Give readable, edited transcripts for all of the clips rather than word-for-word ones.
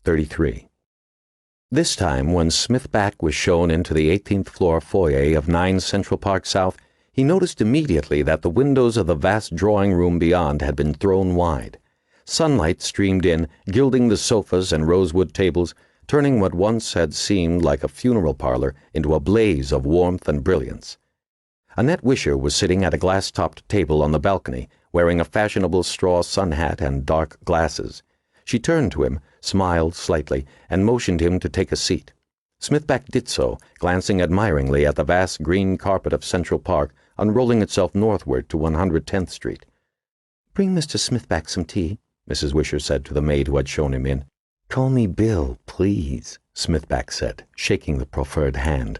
33. This time, when Smithback was shown into the 18th floor foyer of 9 Central Park South, he noticed immediately that the windows of the vast drawing room beyond had been thrown wide. Sunlight streamed in, gilding the sofas and rosewood tables, turning what once had seemed like a funeral parlor into a blaze of warmth and brilliance. Annette Wisher was sitting at a glass-topped table on the balcony, wearing a fashionable straw sun hat and dark glasses. She turned to him, smiled slightly, and motioned him to take a seat. Smithback did so, glancing admiringly at the vast green carpet of Central Park unrolling itself northward to 110th Street. "Bring Mr. Smithback some tea," Mrs. Wisher said to the maid who had shown him in. "Call me Bill, please," Smithback said, shaking the proffered hand.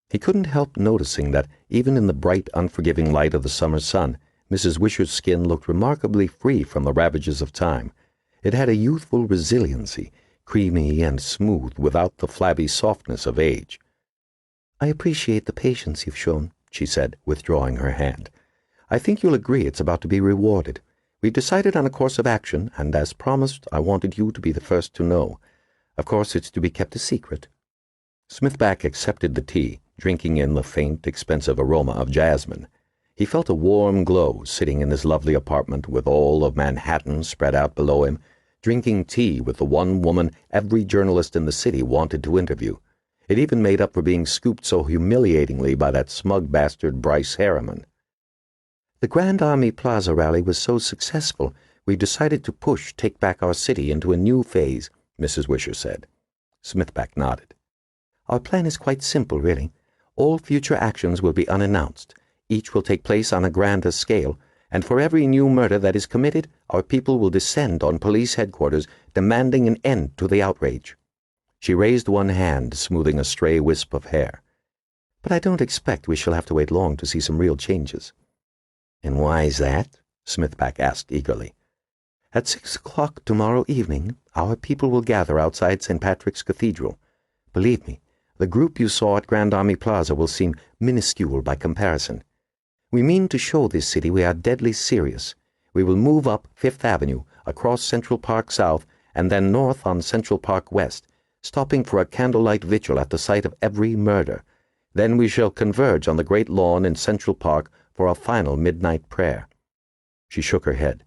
He couldn't help noticing that, even in the bright, unforgiving light of the summer sun, Mrs. Wisher's skin looked remarkably free from the ravages of time. It had a youthful resiliency, creamy and smooth without the flabby softness of age. "I appreciate the patience you've shown," she said, withdrawing her hand. "I think you'll agree it's about to be rewarded. We've decided on a course of action, and as promised, I wanted you to be the first to know. Of course, it's to be kept a secret." Smithback accepted the tea, drinking in the faint, expensive aroma of jasmine. He felt a warm glow sitting in his lovely apartment with all of Manhattan spread out below him, drinking tea with the one woman every journalist in the city wanted to interview. It even made up for being scooped so humiliatingly by that smug bastard Bryce Harriman. "The Grand Army Plaza rally was so successful, we've decided to push Take Back Our City into a new phase," Mrs. Wisher said. Smithback nodded. "Our plan is quite simple, really. All future actions will be unannounced. Each will take place on a grander scale, and for every new murder that is committed, our people will descend on police headquarters demanding an end to the outrage." She raised one hand, smoothing a stray wisp of hair. "But I don't expect we shall have to wait long to see some real changes." "And why's that?" Smithback asked eagerly. "At 6 o'clock tomorrow evening, our people will gather outside St. Patrick's Cathedral. Believe me, the group you saw at Grand Army Plaza will seem minuscule by comparison. We mean to show this city we are deadly serious. We will move up Fifth Avenue, across Central Park South, and then north on Central Park West, stopping for a candlelight vigil at the site of every murder. Then we shall converge on the great lawn in Central Park for a final midnight prayer." She shook her head.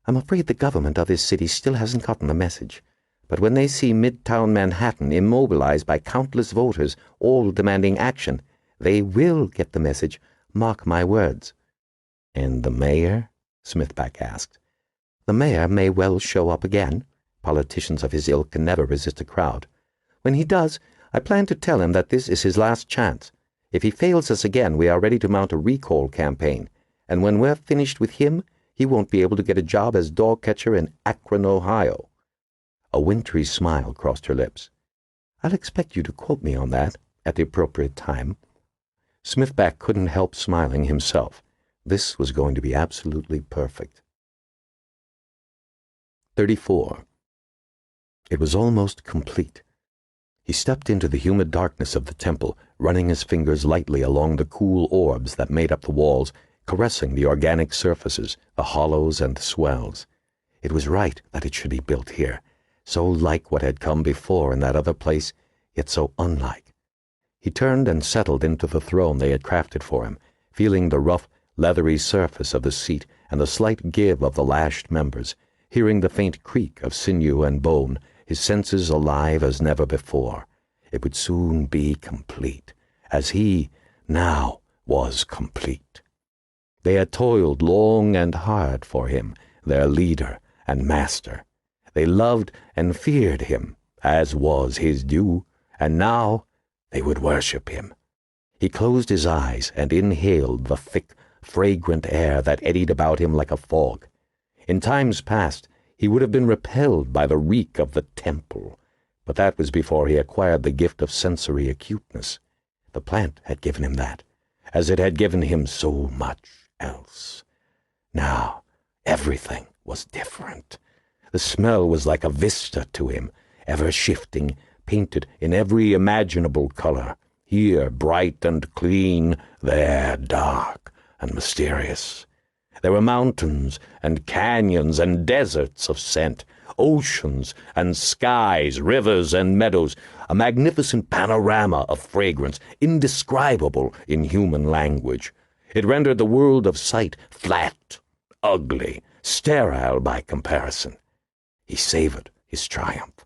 "I'm afraid the government of this city still hasn't gotten the message. But when they see Midtown Manhattan immobilized by countless voters, all demanding action, they will get the message. Mark my words." "And the mayor?" Smithback asked. "The mayor may well show up again. Politicians of his ilk can never resist a crowd. When he does, I plan to tell him that this is his last chance. If he fails us again, we are ready to mount a recall campaign, and when we're finished with him, he won't be able to get a job as dog catcher in Akron, Ohio." A wintry smile crossed her lips. "I'll expect you to quote me on that at the appropriate time." Smithback couldn't help smiling himself. This was going to be absolutely perfect. 34. It was almost complete. He stepped into the humid darkness of the temple, running his fingers lightly along the cool orbs that made up the walls, caressing the organic surfaces, the hollows and swells. It was right that it should be built here, so like what had come before in that other place, yet so unlike. He turned and settled into the throne they had crafted for him, feeling the rough, leathery surface of the seat and the slight give of the lashed members, hearing the faint creak of sinew and bone, his senses alive as never before. It would soon be complete, as he, now, was complete. They had toiled long and hard for him, their leader and master. They loved and feared him, as was his due, and now they would worship him. He closed his eyes and inhaled the thick, fragrant air that eddied about him like a fog. In times past, he would have been repelled by the reek of the temple, but that was before he acquired the gift of sensory acuteness. The plant had given him that, as it had given him so much else. Now, everything was different. The smell was like a vista to him, ever shifting, painted in every imaginable color, here bright and clean, there dark and mysterious. There were mountains and canyons and deserts of scent, oceans and skies, rivers and meadows, a magnificent panorama of fragrance, indescribable in human language. It rendered the world of sight flat, ugly, sterile by comparison. He savored his triumph.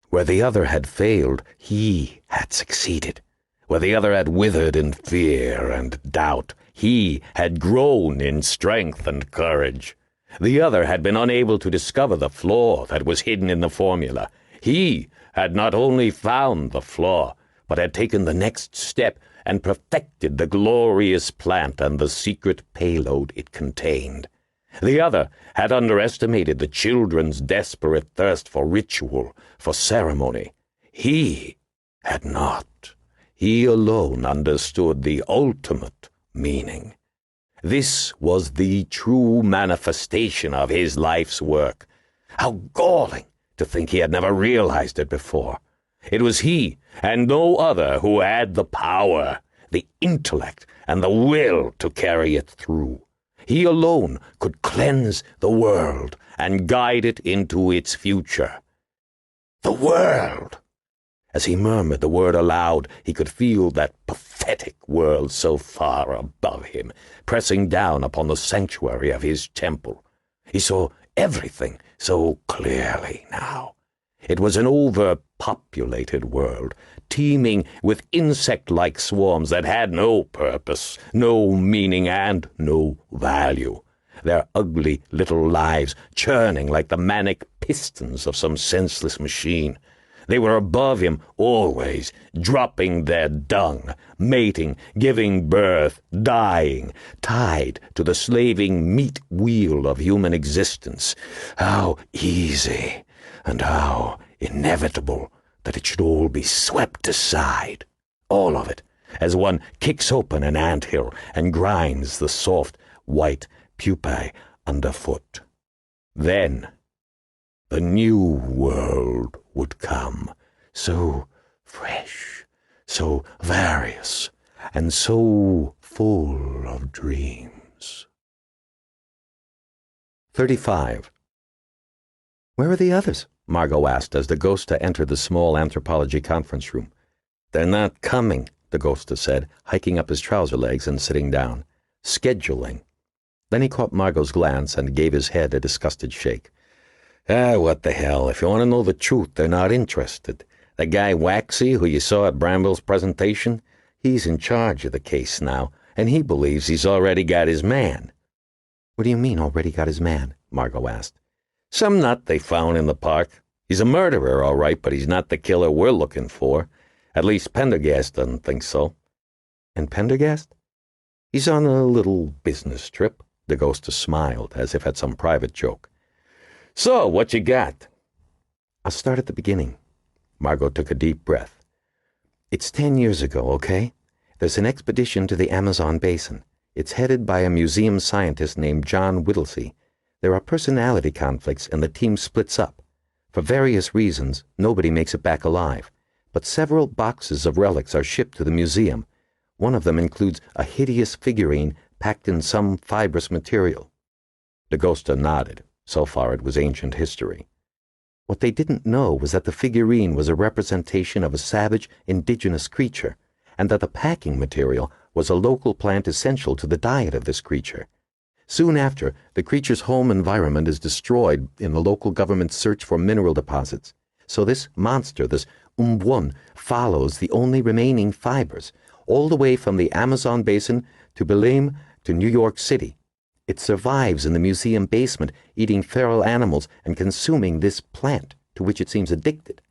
Where the other had failed, he had succeeded. Where the other had withered in fear and doubt, he had grown in strength and courage. The other had been unable to discover the flaw that was hidden in the formula. He had not only found the flaw, but had taken the next step and perfected the glorious plant and the secret payload it contained. The other had underestimated the children's desperate thirst for ritual, for ceremony. He had not. He alone understood the ultimate meaning. This was the true manifestation of his life's work. How galling to think he had never realized it before. It was he, and no other, who had the power, the intellect, and the will to carry it through. He alone could cleanse the world and guide it into its future. The world! As he murmured the word aloud, he could feel that pathetic world so far above him, pressing down upon the sanctuary of his temple. He saw everything so clearly now. It was an overpopulated world, teeming with insect-like swarms that had no purpose, no meaning, and no value. Their ugly little lives churning like the manic pistons of some senseless machine. They were above him always, dropping their dung, mating, giving birth, dying, tied to the slaving meat wheel of human existence. How easy and how inevitable that it should all be swept aside, all of it, as one kicks open an anthill and grinds the soft, white pupae underfoot. Then the new world would come, so fresh, so various, and so full of dreams. 35. "Where are the others?" Margo asked as Dagosta entered the small anthropology conference room. "They're not coming," Dagosta said, hiking up his trouser legs and sitting down. "Scheduling." Then he caught Margo's glance and gave his head a disgusted shake. What the hell? If you want to know the truth, they're not interested. The guy Waxy, who you saw at Bramble's presentation, he's in charge of the case now, and he believes he's already got his man." "What do you mean, already got his man?" Margo asked. "Some nut they found in the park. He's a murderer, all right, but he's not the killer we're looking for. At least Pendergast doesn't think so." "And Pendergast?" "He's on a little business trip." Dagosta smiled, as if at some private joke. "So, what you got?" "I'll start at the beginning." Margo took a deep breath. "It's 10 years ago, okay? There's an expedition to the Amazon basin. It's headed by a museum scientist named John Whittlesey. There are personality conflicts and the team splits up. For various reasons, nobody makes it back alive. But several boxes of relics are shipped to the museum. One of them includes a hideous figurine packed in some fibrous material." Dagosta nodded. So far it was ancient history. What they didn't know was that the figurine was a representation of a savage indigenous creature, and that the packing material was a local plant essential to the diet of this creature. Soon after, the creature's home environment is destroyed in the local government's search for mineral deposits. So this monster, this Umbwon, follows the only remaining fibers, all the way from the Amazon basin to Belém to New York City. It survives in the museum basement, eating feral animals and consuming this plant, to which it seems addicted.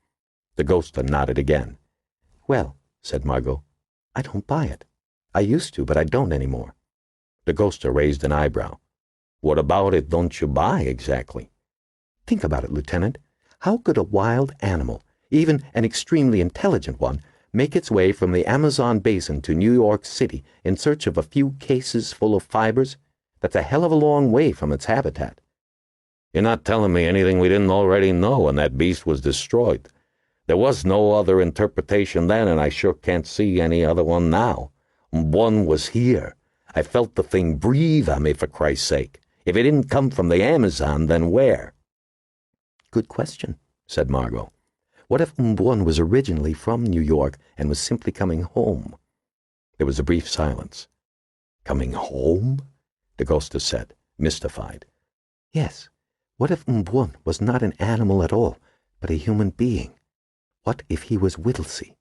Dagosta nodded again. "Well," said Margo, "I don't buy it. I used to, but I don't anymore." Dagosta raised an eyebrow. "What about it don't you buy, exactly?" "Think about it, Lieutenant. How could a wild animal, even an extremely intelligent one, make its way from the Amazon basin to New York City in search of a few cases full of fibers? That's a hell of a long way from its habitat." "You're not telling me anything we didn't already know when that beast was destroyed. There was no other interpretation then, and I sure can't see any other one now. One was here. I felt the thing breathe on me, for Christ's sake. If it didn't come from the Amazon, then where?" Good question, said Margo. What if Umbuon was originally from New York and was simply coming home? There was a brief silence. Coming home? Dagosta said, mystified. Yes. What if Umbuon was not an animal at all, but a human being? What if he was Whittlesey?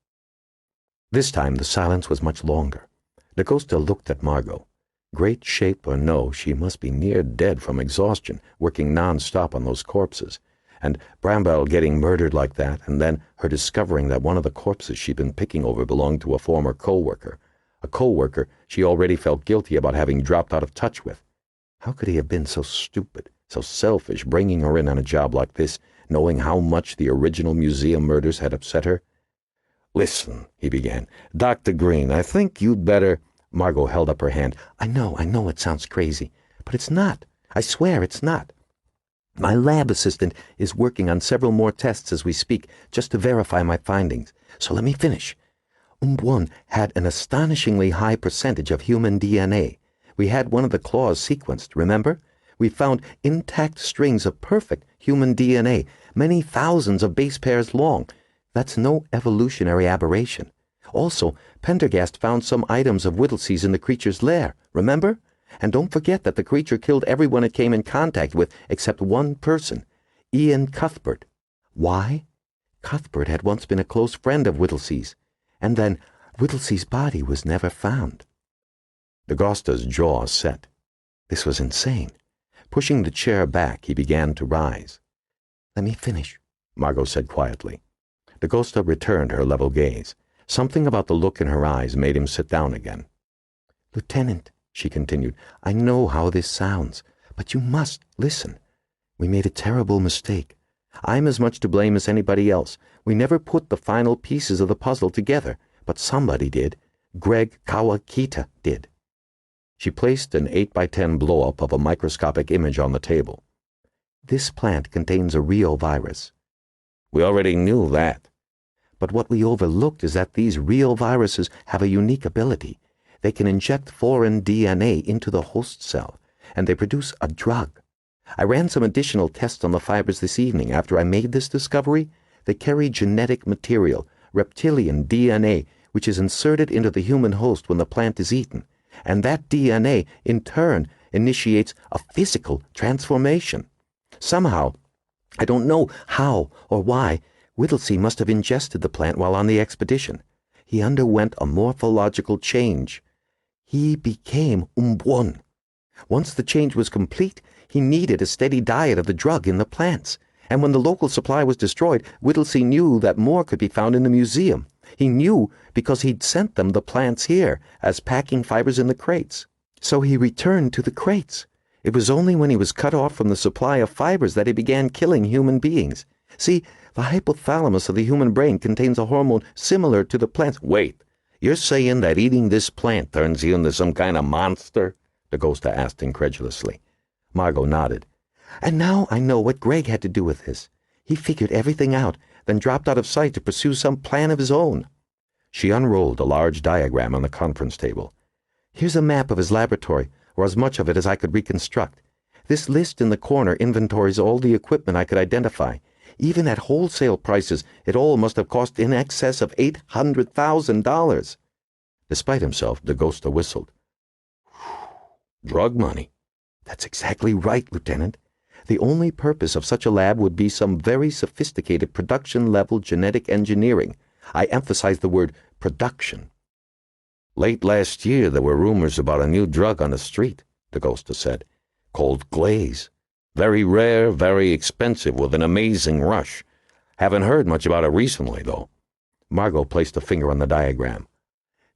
This time the silence was much longer. Dagosta looked at Margo. Great shape or no, she must be near dead from exhaustion, working non-stop on those corpses. And Bramwell getting murdered like that, and then her discovering that one of the corpses she'd been picking over belonged to a former co-worker. A co-worker she already felt guilty about having dropped out of touch with. How could he have been so stupid, so selfish, bringing her in on a job like this, knowing how much the original museum murders had upset her? Listen, he began. Dr. Green, I think you'd better... Margo held up her hand. I know it sounds crazy, but it's not. I swear it's not. My lab assistant is working on several more tests as we speak, just to verify my findings. So let me finish. Umbuon had an astonishingly high percentage of human DNA. We had one of the claws sequenced, remember? We found intact strings of perfect human DNA, many thousands of base pairs long. That's no evolutionary aberration. Also, Pendergast found some items of Whittlesey's in the creature's lair, remember? And don't forget that the creature killed everyone it came in contact with except one person, Ian Cuthbert. Why? Cuthbert had once been a close friend of Whittlesey's, and then Whittlesey's body was never found. Dagosta's jaw set. This was insane. Pushing the chair back, he began to rise. Let me finish, Margo said quietly. Dagosta returned her level gaze. Something about the look in her eyes made him sit down again. Lieutenant, she continued, I know how this sounds, but you must listen. We made a terrible mistake. I'm as much to blame as anybody else. We never put the final pieces of the puzzle together, but somebody did. Greg Kawakita did. She placed an 8x10 blow-up of a microscopic image on the table. This plant contains a real virus. We already knew that. But what we overlooked is that these real viruses have a unique ability. They can inject foreign DNA into the host cell, and they produce a drug. I ran some additional tests on the fibers this evening after I made this discovery. They carry genetic material, reptilian DNA, which is inserted into the human host when the plant is eaten, and that DNA, in turn, initiates a physical transformation. Somehow, I don't know how or why, Whittlesey must have ingested the plant while on the expedition. He underwent a morphological change. He became Umbuon. Once the change was complete, he needed a steady diet of the drug in the plants. And when the local supply was destroyed, Whittlesey knew that more could be found in the museum. He knew because he'd sent them the plants here as packing fibers in the crates. So he returned to the crates. It was only when he was cut off from the supply of fibers that he began killing human beings. See, the hypothalamus of the human brain contains a hormone similar to the plant's. Wait, you're saying that eating this plant turns you into some kind of monster? Dagosta asked incredulously. Margo nodded. And now I know what Greg had to do with this. He figured everything out, then dropped out of sight to pursue some plan of his own. She unrolled a large diagram on the conference table. Here's a map of his laboratory, or as much of it as I could reconstruct. This list in the corner inventories all the equipment I could identify. Even at wholesale prices, it all must have cost in excess of $800,000. Despite himself, Dagosta whistled. Drug money. That's exactly right, Lieutenant. The only purpose of such a lab would be some very sophisticated production-level genetic engineering. I emphasize the word production. Late last year, there were rumors about a new drug on the street, Dagosta said, called glaze. Very rare, very expensive, with an amazing rush. Haven't heard much about it recently, though. Margo placed a finger on the diagram.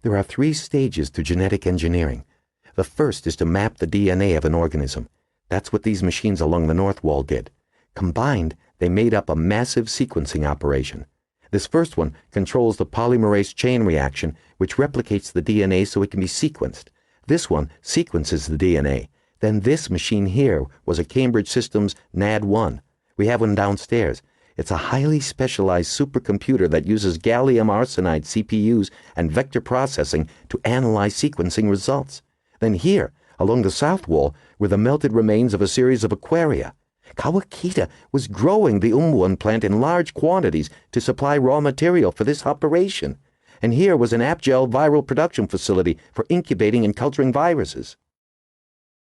There are 3 stages to genetic engineering. The first is to map the DNA of an organism. That's what these machines along the North Wall did. Combined, they made up a massive sequencing operation. This first one controls the polymerase chain reaction, which replicates the DNA so it can be sequenced. This one sequences the DNA. Then this machine here was a Cambridge Systems NAD-1. We have one downstairs. It's a highly specialized supercomputer that uses gallium arsenide CPUs and vector processing to analyze sequencing results. Then here, along the south wall, were the melted remains of a series of aquaria. Kawakita was growing the Umbuan plant in large quantities to supply raw material for this operation, and here was an Apgel viral production facility for incubating and culturing viruses.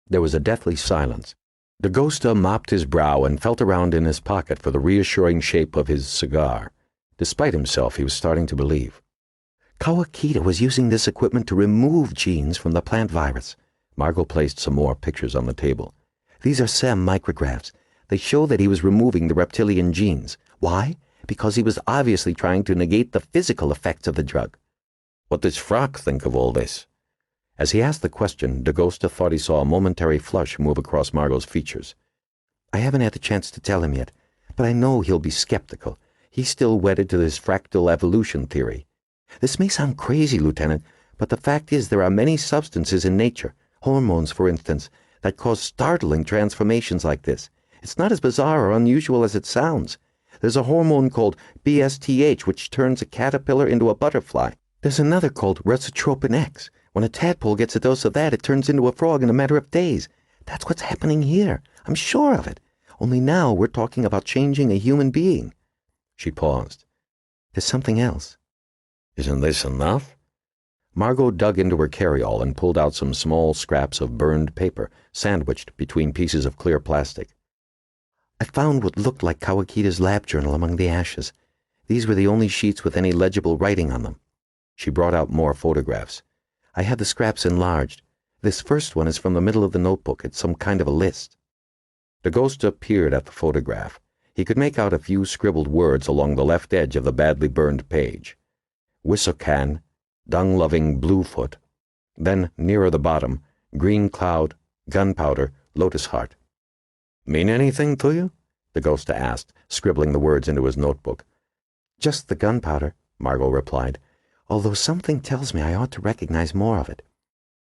There was a deathly silence. Dagosta mopped his brow and felt around in his pocket for the reassuring shape of his cigar. Despite himself, he was starting to believe. Kawakita was using this equipment to remove genes from the plant virus. Margo placed some more pictures on the table. These are SEM micrographs. They show that he was removing the reptilian genes. Why? Because he was obviously trying to negate the physical effects of the drug. What does Frock think of all this? As he asked the question, Dagosta thought he saw a momentary flush move across Margo's features. I haven't had the chance to tell him yet, but I know he'll be skeptical. He's still wedded to this fractal evolution theory. This may sound crazy, Lieutenant, but the fact is there are many substances in nature, hormones for instance, that cause startling transformations like this. It's not as bizarre or unusual as it sounds. There's a hormone called BSTH which turns a caterpillar into a butterfly. There's another called resotropin X. When a tadpole gets a dose of that, it turns into a frog in a matter of days. That's what's happening here. I'm sure of it. Only now we're talking about changing a human being. She paused. There's something else. Isn't this enough? Margo dug into her carry-all and pulled out some small scraps of burned paper, sandwiched between pieces of clear plastic. I found what looked like Kawakita's lab journal among the ashes. These were the only sheets with any legible writing on them. She brought out more photographs. I had the scraps enlarged. This first one is from the middle of the notebook. It's some kind of a list. Dagosta peered at the photograph. He could make out a few scribbled words along the left edge of the badly burned page. Wissocan, dung-loving Bluefoot. Then, nearer the bottom, green cloud, gunpowder, lotus heart. Mean anything to you? Dagosta asked, scribbling the words into his notebook. Just the gunpowder, Margo replied, although something tells me I ought to recognize more of it.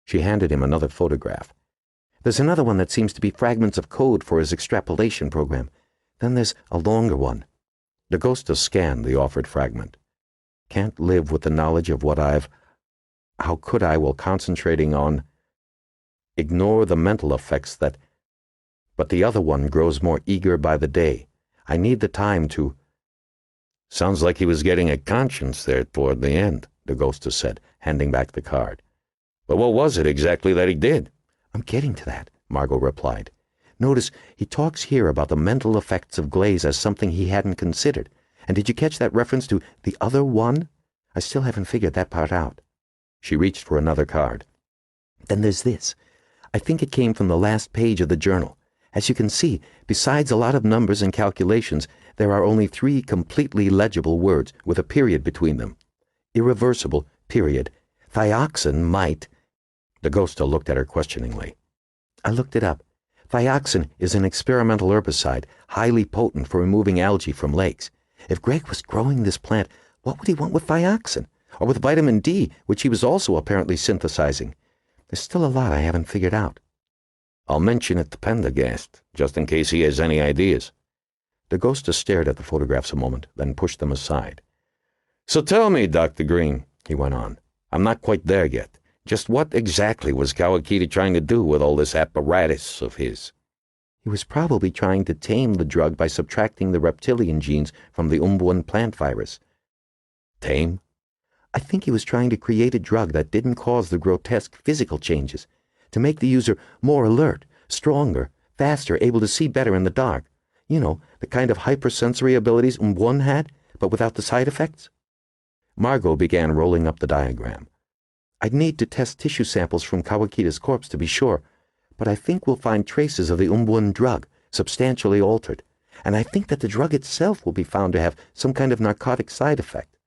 She handed him another photograph. There's another one that seems to be fragments of code for his extrapolation program. Then there's a longer one. Dagosta scanned the offered fragment. Can't live with the knowledge of what I've... How could I while concentrating on... Ignore the mental effects that... But the other one grows more eager by the day. I need the time to... Sounds like he was getting a conscience there toward the end, Dagosta said, handing back the card. But what was it exactly that he did? I'm getting to that, Margo replied. Notice, he talks here about the mental effects of glaze as something he hadn't considered. And did you catch that reference to the other one? I still haven't figured that part out. She reached for another card. Then there's this. I think it came from the last page of the journal. As you can see, besides a lot of numbers and calculations, there are only 3 completely legible words with a period between them. Irreversible, period. Thioxin might... Dagosta looked at her questioningly. I looked it up. Thioxin is an experimental herbicide, highly potent for removing algae from lakes. If Greg was growing this plant, what would he want with thioxin? Or with vitamin D, which he was also apparently synthesizing? There's still a lot I haven't figured out. I'll mention it to Pendergast, just in case he has any ideas. Dagosta stared at the photographs a moment, then pushed them aside. So tell me, Dr. Green, he went on. I'm not quite there yet. Just what exactly was Kawakita trying to do with all this apparatus of his? He was probably trying to tame the drug by subtracting the reptilian genes from the Umbuan plant virus. Tame? I think he was trying to create a drug that didn't cause the grotesque physical changes, to make the user more alert, stronger, faster, able to see better in the dark. You know, the kind of hypersensory abilities Umbuan had, but without the side effects. Margo began rolling up the diagram. I'd need to test tissue samples from Kawakita's corpse to be sure, but I think we'll find traces of the Umbuan drug, substantially altered, and I think that the drug itself will be found to have some kind of narcotic side effect.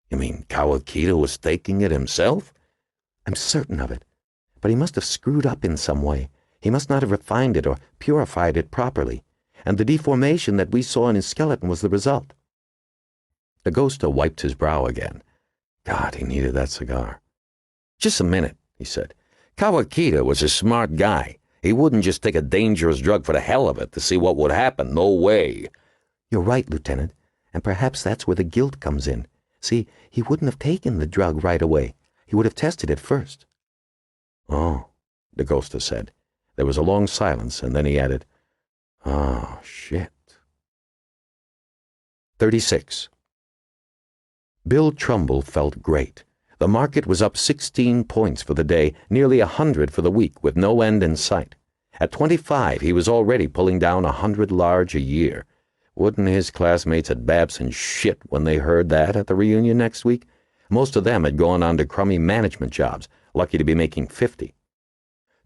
You mean Kawakita was taking it himself? I'm certain of it, but he must have screwed up in some way. He must not have refined it or purified it properly, and the deformation that we saw in his skeleton was the result. Dagosta wiped his brow again. God, he needed that cigar. Just a minute, he said. Kawakita was a smart guy. He wouldn't just take a dangerous drug for the hell of it to see what would happen. No way. You're right, Lieutenant, and perhaps that's where the guilt comes in. See, he wouldn't have taken the drug right away. He would have tested it first. Oh, Dagosta said. There was a long silence, and then he added, Oh, shit. 36. Bill Trumbull felt great. The market was up 16 points for the day, nearly 100 for the week, with no end in sight. At 25, he was already pulling down 100 large a year. Wouldn't his classmates at Babson shit when they heard that at the reunion next week? Most of them had gone on to crummy management jobs, lucky to be making 50.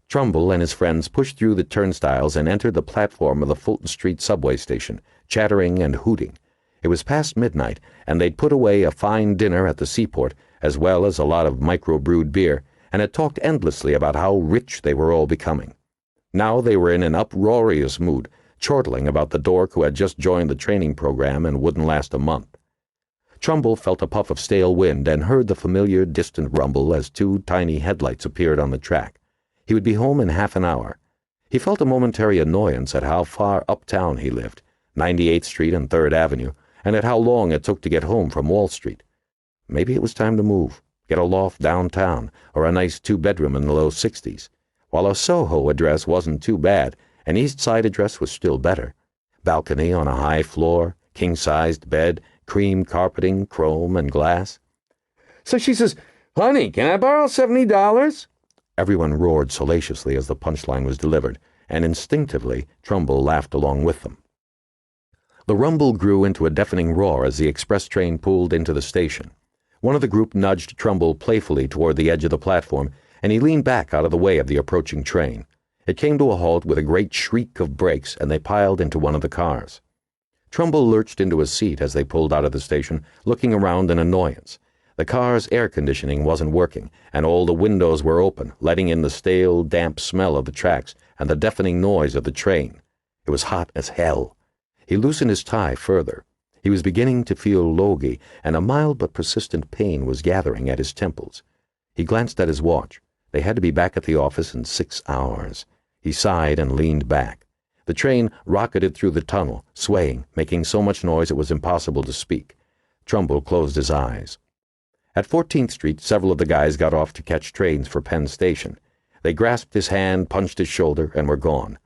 Trumbull and his friends pushed through the turnstiles and entered the platform of the Fulton Street subway station, chattering and hooting. It was past midnight, and they'd put away a fine dinner at the seaport, as well as a lot of micro-brewed beer, and had talked endlessly about how rich they were all becoming. Now they were in an uproarious mood, chortling about the dork who had just joined the training program and wouldn't last a month. Trumbull felt a puff of stale wind and heard the familiar distant rumble as two tiny headlights appeared on the track. He would be home in half an hour. He felt a momentary annoyance at how far uptown he lived, 98th Street and 3rd Avenue, and at how long it took to get home from Wall Street. Maybe it was time to move, get a loft downtown, or a nice 2-bedroom in the low 60s. While a Soho address wasn't too bad, an East Side address was still better. Balcony on a high floor, king-sized bed, cream carpeting, chrome and glass. So she says, "Honey, can I borrow $70? Everyone roared salaciously as the punchline was delivered, and instinctively Trumbull laughed along with them. The rumble grew into a deafening roar as the express train pulled into the station. One of the group nudged Trumbull playfully toward the edge of the platform, and he leaned back out of the way of the approaching train. It came to a halt with a great shriek of brakes, and they piled into one of the cars. Trumbull lurched into his seat as they pulled out of the station, looking around in annoyance. The car's air conditioning wasn't working, and all the windows were open, letting in the stale, damp smell of the tracks and the deafening noise of the train. It was hot as hell. He loosened his tie further. He was beginning to feel logy, and a mild but persistent pain was gathering at his temples. He glanced at his watch. They had to be back at the office in 6 hours. He sighed and leaned back. The train rocketed through the tunnel, swaying, making so much noise it was impossible to speak. Trumbull closed his eyes. At 14th Street, several of the guys got off to catch trains for Penn Station. They grasped his hand, punched his shoulder, and were gone.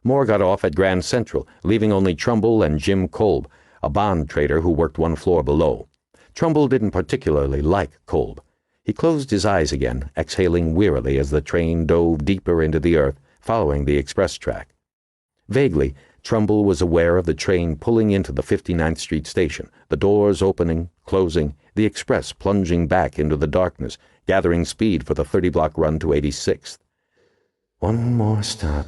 More got off at Grand Central, leaving only Trumbull and Jim Kolb, a bond trader who worked one floor below. Trumbull didn't particularly like Kolb. He closed his eyes again, exhaling wearily as the train dove deeper into the earth, following the express track. Vaguely, Trumbull was aware of the train pulling into the 59th Street station, the doors opening, closing, the express plunging back into the darkness, gathering speed for the 30-block run to 86th. One more stop,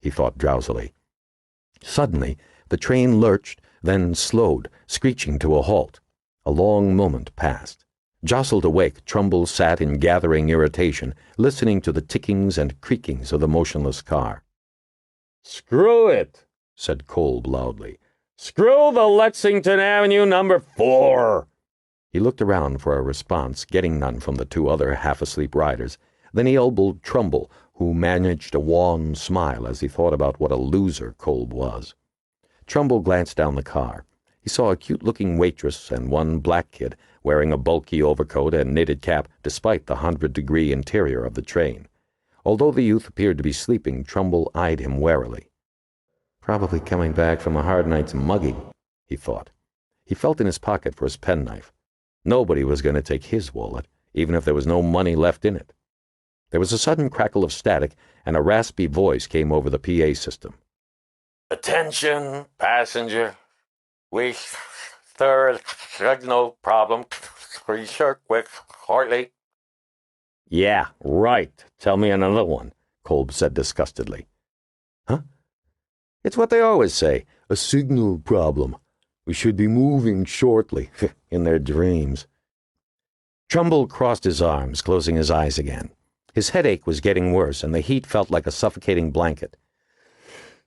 he thought drowsily. Suddenly, the train lurched, then slowed, screeching to a halt. A long moment passed. Jostled awake, Trumbull sat in gathering irritation, listening to the tickings and creakings of the motionless car. "Screw it," said Kolb loudly. "Screw the Lexington Avenue number 4. He looked around for a response, getting none from the two other half-asleep riders. Then he elbowed Trumbull, who managed a wan smile as he thought about what a loser Kolb was. Trumbull glanced down the car. He saw a cute-looking waitress and one black kid wearing a bulky overcoat and knitted cap despite the 100-degree interior of the train. Although the youth appeared to be sleeping, Trumbull eyed him warily. Probably coming back from a hard night's mugging, he thought. He felt in his pocket for his penknife. Nobody was going to take his wallet, even if there was no money left in it. There was a sudden crackle of static, and a raspy voice came over the PA system. "Attention, passenger. We, third, signal problem. Research quick, shortly." "Yeah, right. Tell me another one," Kolb said disgustedly. "Huh? It's what they always say, a signal problem. We should be moving shortly," in their dreams. Trumbull crossed his arms, closing his eyes again. His headache was getting worse, and the heat felt like a suffocating blanket.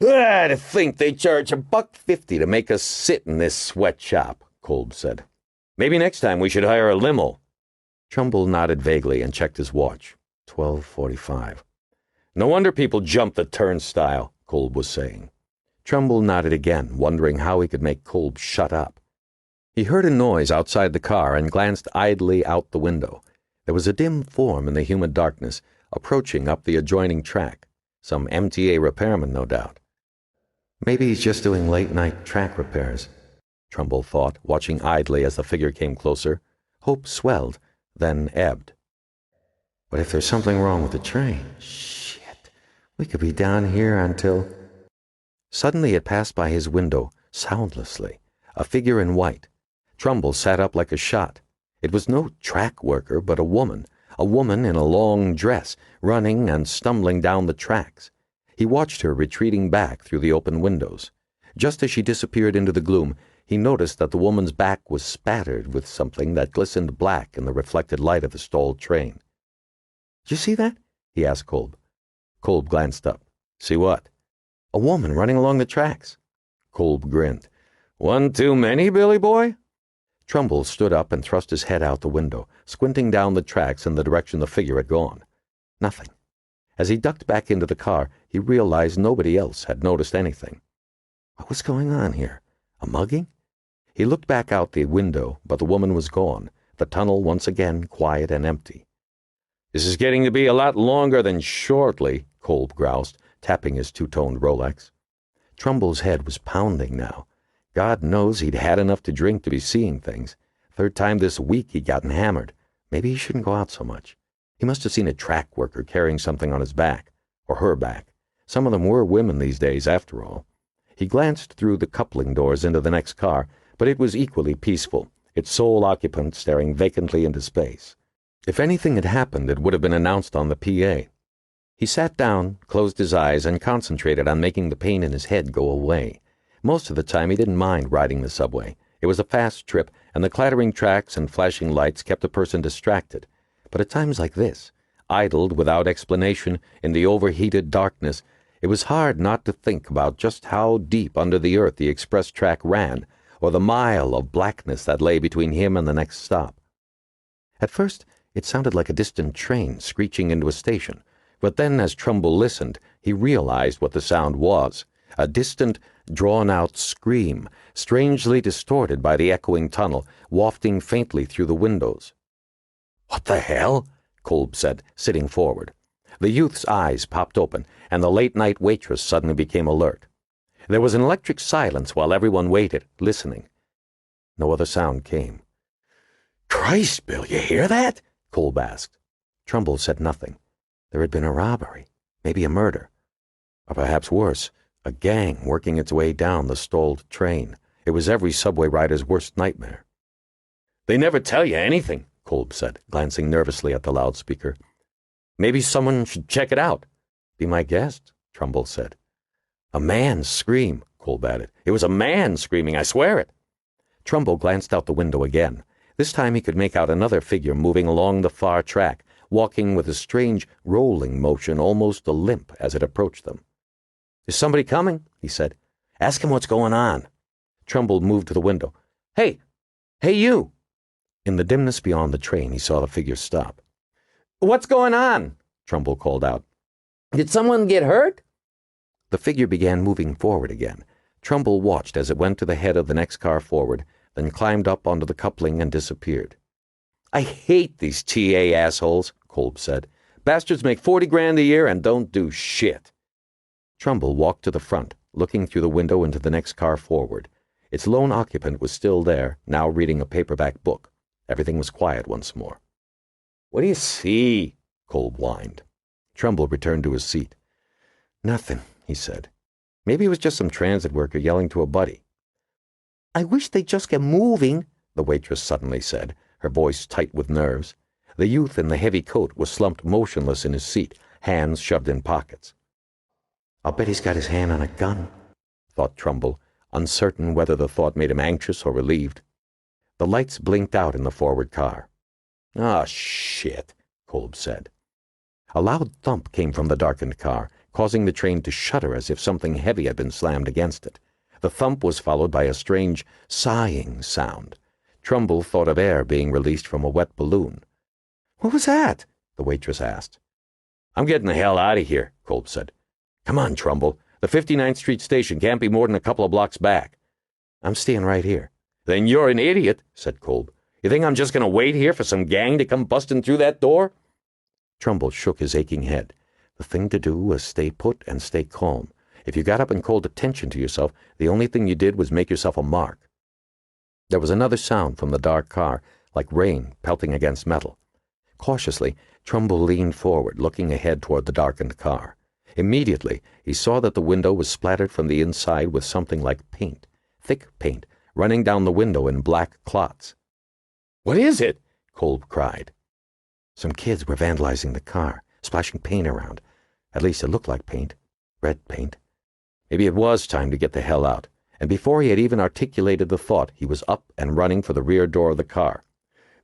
To think they charge $1.50 to make us sit in this sweatshop," Kolb said. "Maybe next time we should hire a limo." Trumbull nodded vaguely and checked his watch. 12:45. "No wonder people jump the turnstile," Kolb was saying. Trumbull nodded again, wondering how he could make Kolb shut up. He heard a noise outside the car and glanced idly out the window. There was a dim form in the humid darkness, approaching up the adjoining track. Some MTA repairman, no doubt. Maybe he's just doing late-night track repairs, Trumbull thought, watching idly as the figure came closer. Hope swelled, then ebbed. But if there's something wrong with the train, shit, we could be down here until... Suddenly it passed by his window, soundlessly, a figure in white. Trumbull sat up like a shot. It was no track worker, but a woman in a long dress, running and stumbling down the tracks. He watched her retreating back through the open windows. Just as she disappeared into the gloom, he noticed that the woman's back was spattered with something that glistened black in the reflected light of the stalled train. "Did you see that?" he asked Kolb. Kolb glanced up. "See what?" "A woman running along the tracks." Kolb grinned. "One too many, Billy boy?" Trumbull stood up and thrust his head out the window, squinting down the tracks in the direction the figure had gone. Nothing. As he ducked back into the car, he realized nobody else had noticed anything. What was going on here? A mugging? He looked back out the window, but the woman was gone, the tunnel once again quiet and empty. "This is getting to be a lot longer than shortly," Kolb groused, tapping his two-toned Rolex. Trumbull's head was pounding now. God knows he'd had enough to drink to be seeing things. Third time this week he'd gotten hammered. Maybe he shouldn't go out so much. He must have seen a track worker carrying something on his back, or her back. Some of them were women these days, after all. He glanced through the coupling doors into the next car, but it was equally peaceful, its sole occupant staring vacantly into space. If anything had happened, it would have been announced on the PA. He sat down, closed his eyes, and concentrated on making the pain in his head go away. Most of the time he didn't mind riding the subway. It was a fast trip, and the clattering tracks and flashing lights kept a person distracted. But at times like this, idled without explanation in the overheated darkness, it was hard not to think about just how deep under the earth the express track ran, or the mile of blackness that lay between him and the next stop. At first, it sounded like a distant train screeching into a station, but then as Trumbull listened, he realized what the sound was, a distant, drawn-out scream, strangely distorted by the echoing tunnel, wafting faintly through the windows. "What the hell?" Kolb said, sitting forward. The youth's eyes popped open, and the late-night waitress suddenly became alert. There was an electric silence while everyone waited, listening. No other sound came. "Christ, Bill, you hear that?" Kolb asked. Trumbull said nothing. There had been a robbery, maybe a murder. Or perhaps worse, a gang working its way down the stalled train. It was every subway rider's worst nightmare. "They never tell you anything," Kolb said, glancing nervously at the loudspeaker. "Maybe someone should check it out." "Be my guest," Trumbull said. "A man's scream," Kolb added. "It was a man screaming, I swear it." Trumbull glanced out the window again. This time he could make out another figure moving along the far track, walking with a strange rolling motion, almost a limp, as it approached them. "Is somebody coming?" he said. "Ask him what's going on." Trumbull moved to the window. Hey, you!" In the dimness beyond the train, he saw the figure stop. "What's going on?" Trumbull called out. "Did someone get hurt?" The figure began moving forward again. Trumbull watched as it went to the head of the next car forward, then climbed up onto the coupling and disappeared. "I hate these TA assholes," Kolb said. "Bastards make 40 grand a year and don't do shit." Trumbull walked to the front, looking through the window into the next car forward. Its lone occupant was still there, now reading a paperback book. Everything was quiet once more. "What do you see?" Kolb whined. Trumbull returned to his seat. "Nothing," he said. "Maybe it was just some transit worker yelling to a buddy." "I wish they'd just get moving," the waitress suddenly said, her voice tight with nerves. The youth in the heavy coat was slumped motionless in his seat, hands shoved in pockets. "I'll bet he's got his hand on a gun," thought Trumbull, uncertain whether the thought made him anxious or relieved. The lights blinked out in the forward car. "Ah, shit," Kolb said. A loud thump came from the darkened car, causing the train to shudder as if something heavy had been slammed against it. The thump was followed by a strange, sighing sound. Trumbull thought of air being released from a wet balloon. "What was that?" the waitress asked. "I'm getting the hell out of here," Kolb said. "Come on, Trumbull. The 59th Street station can't be more than a couple of blocks back." "I'm staying right here." "Then you're an idiot," said Kolb. "You think I'm just going to wait here for some gang to come busting through that door?" Trumbull shook his aching head. The thing to do was stay put and stay calm. If you got up and called attention to yourself, the only thing you did was make yourself a mark. There was another sound from the dark car, like rain pelting against metal. Cautiously, Trumbull leaned forward, looking ahead toward the darkened car. Immediately, he saw that the window was splattered from the inside with something like paint, thick paint, running down the window in black clots. "What is it?" Kolb cried. Some kids were vandalizing the car, splashing paint around. At least it looked like paint. Red paint. Maybe it was time to get the hell out, and before he had even articulated the thought, he was up and running for the rear door of the car.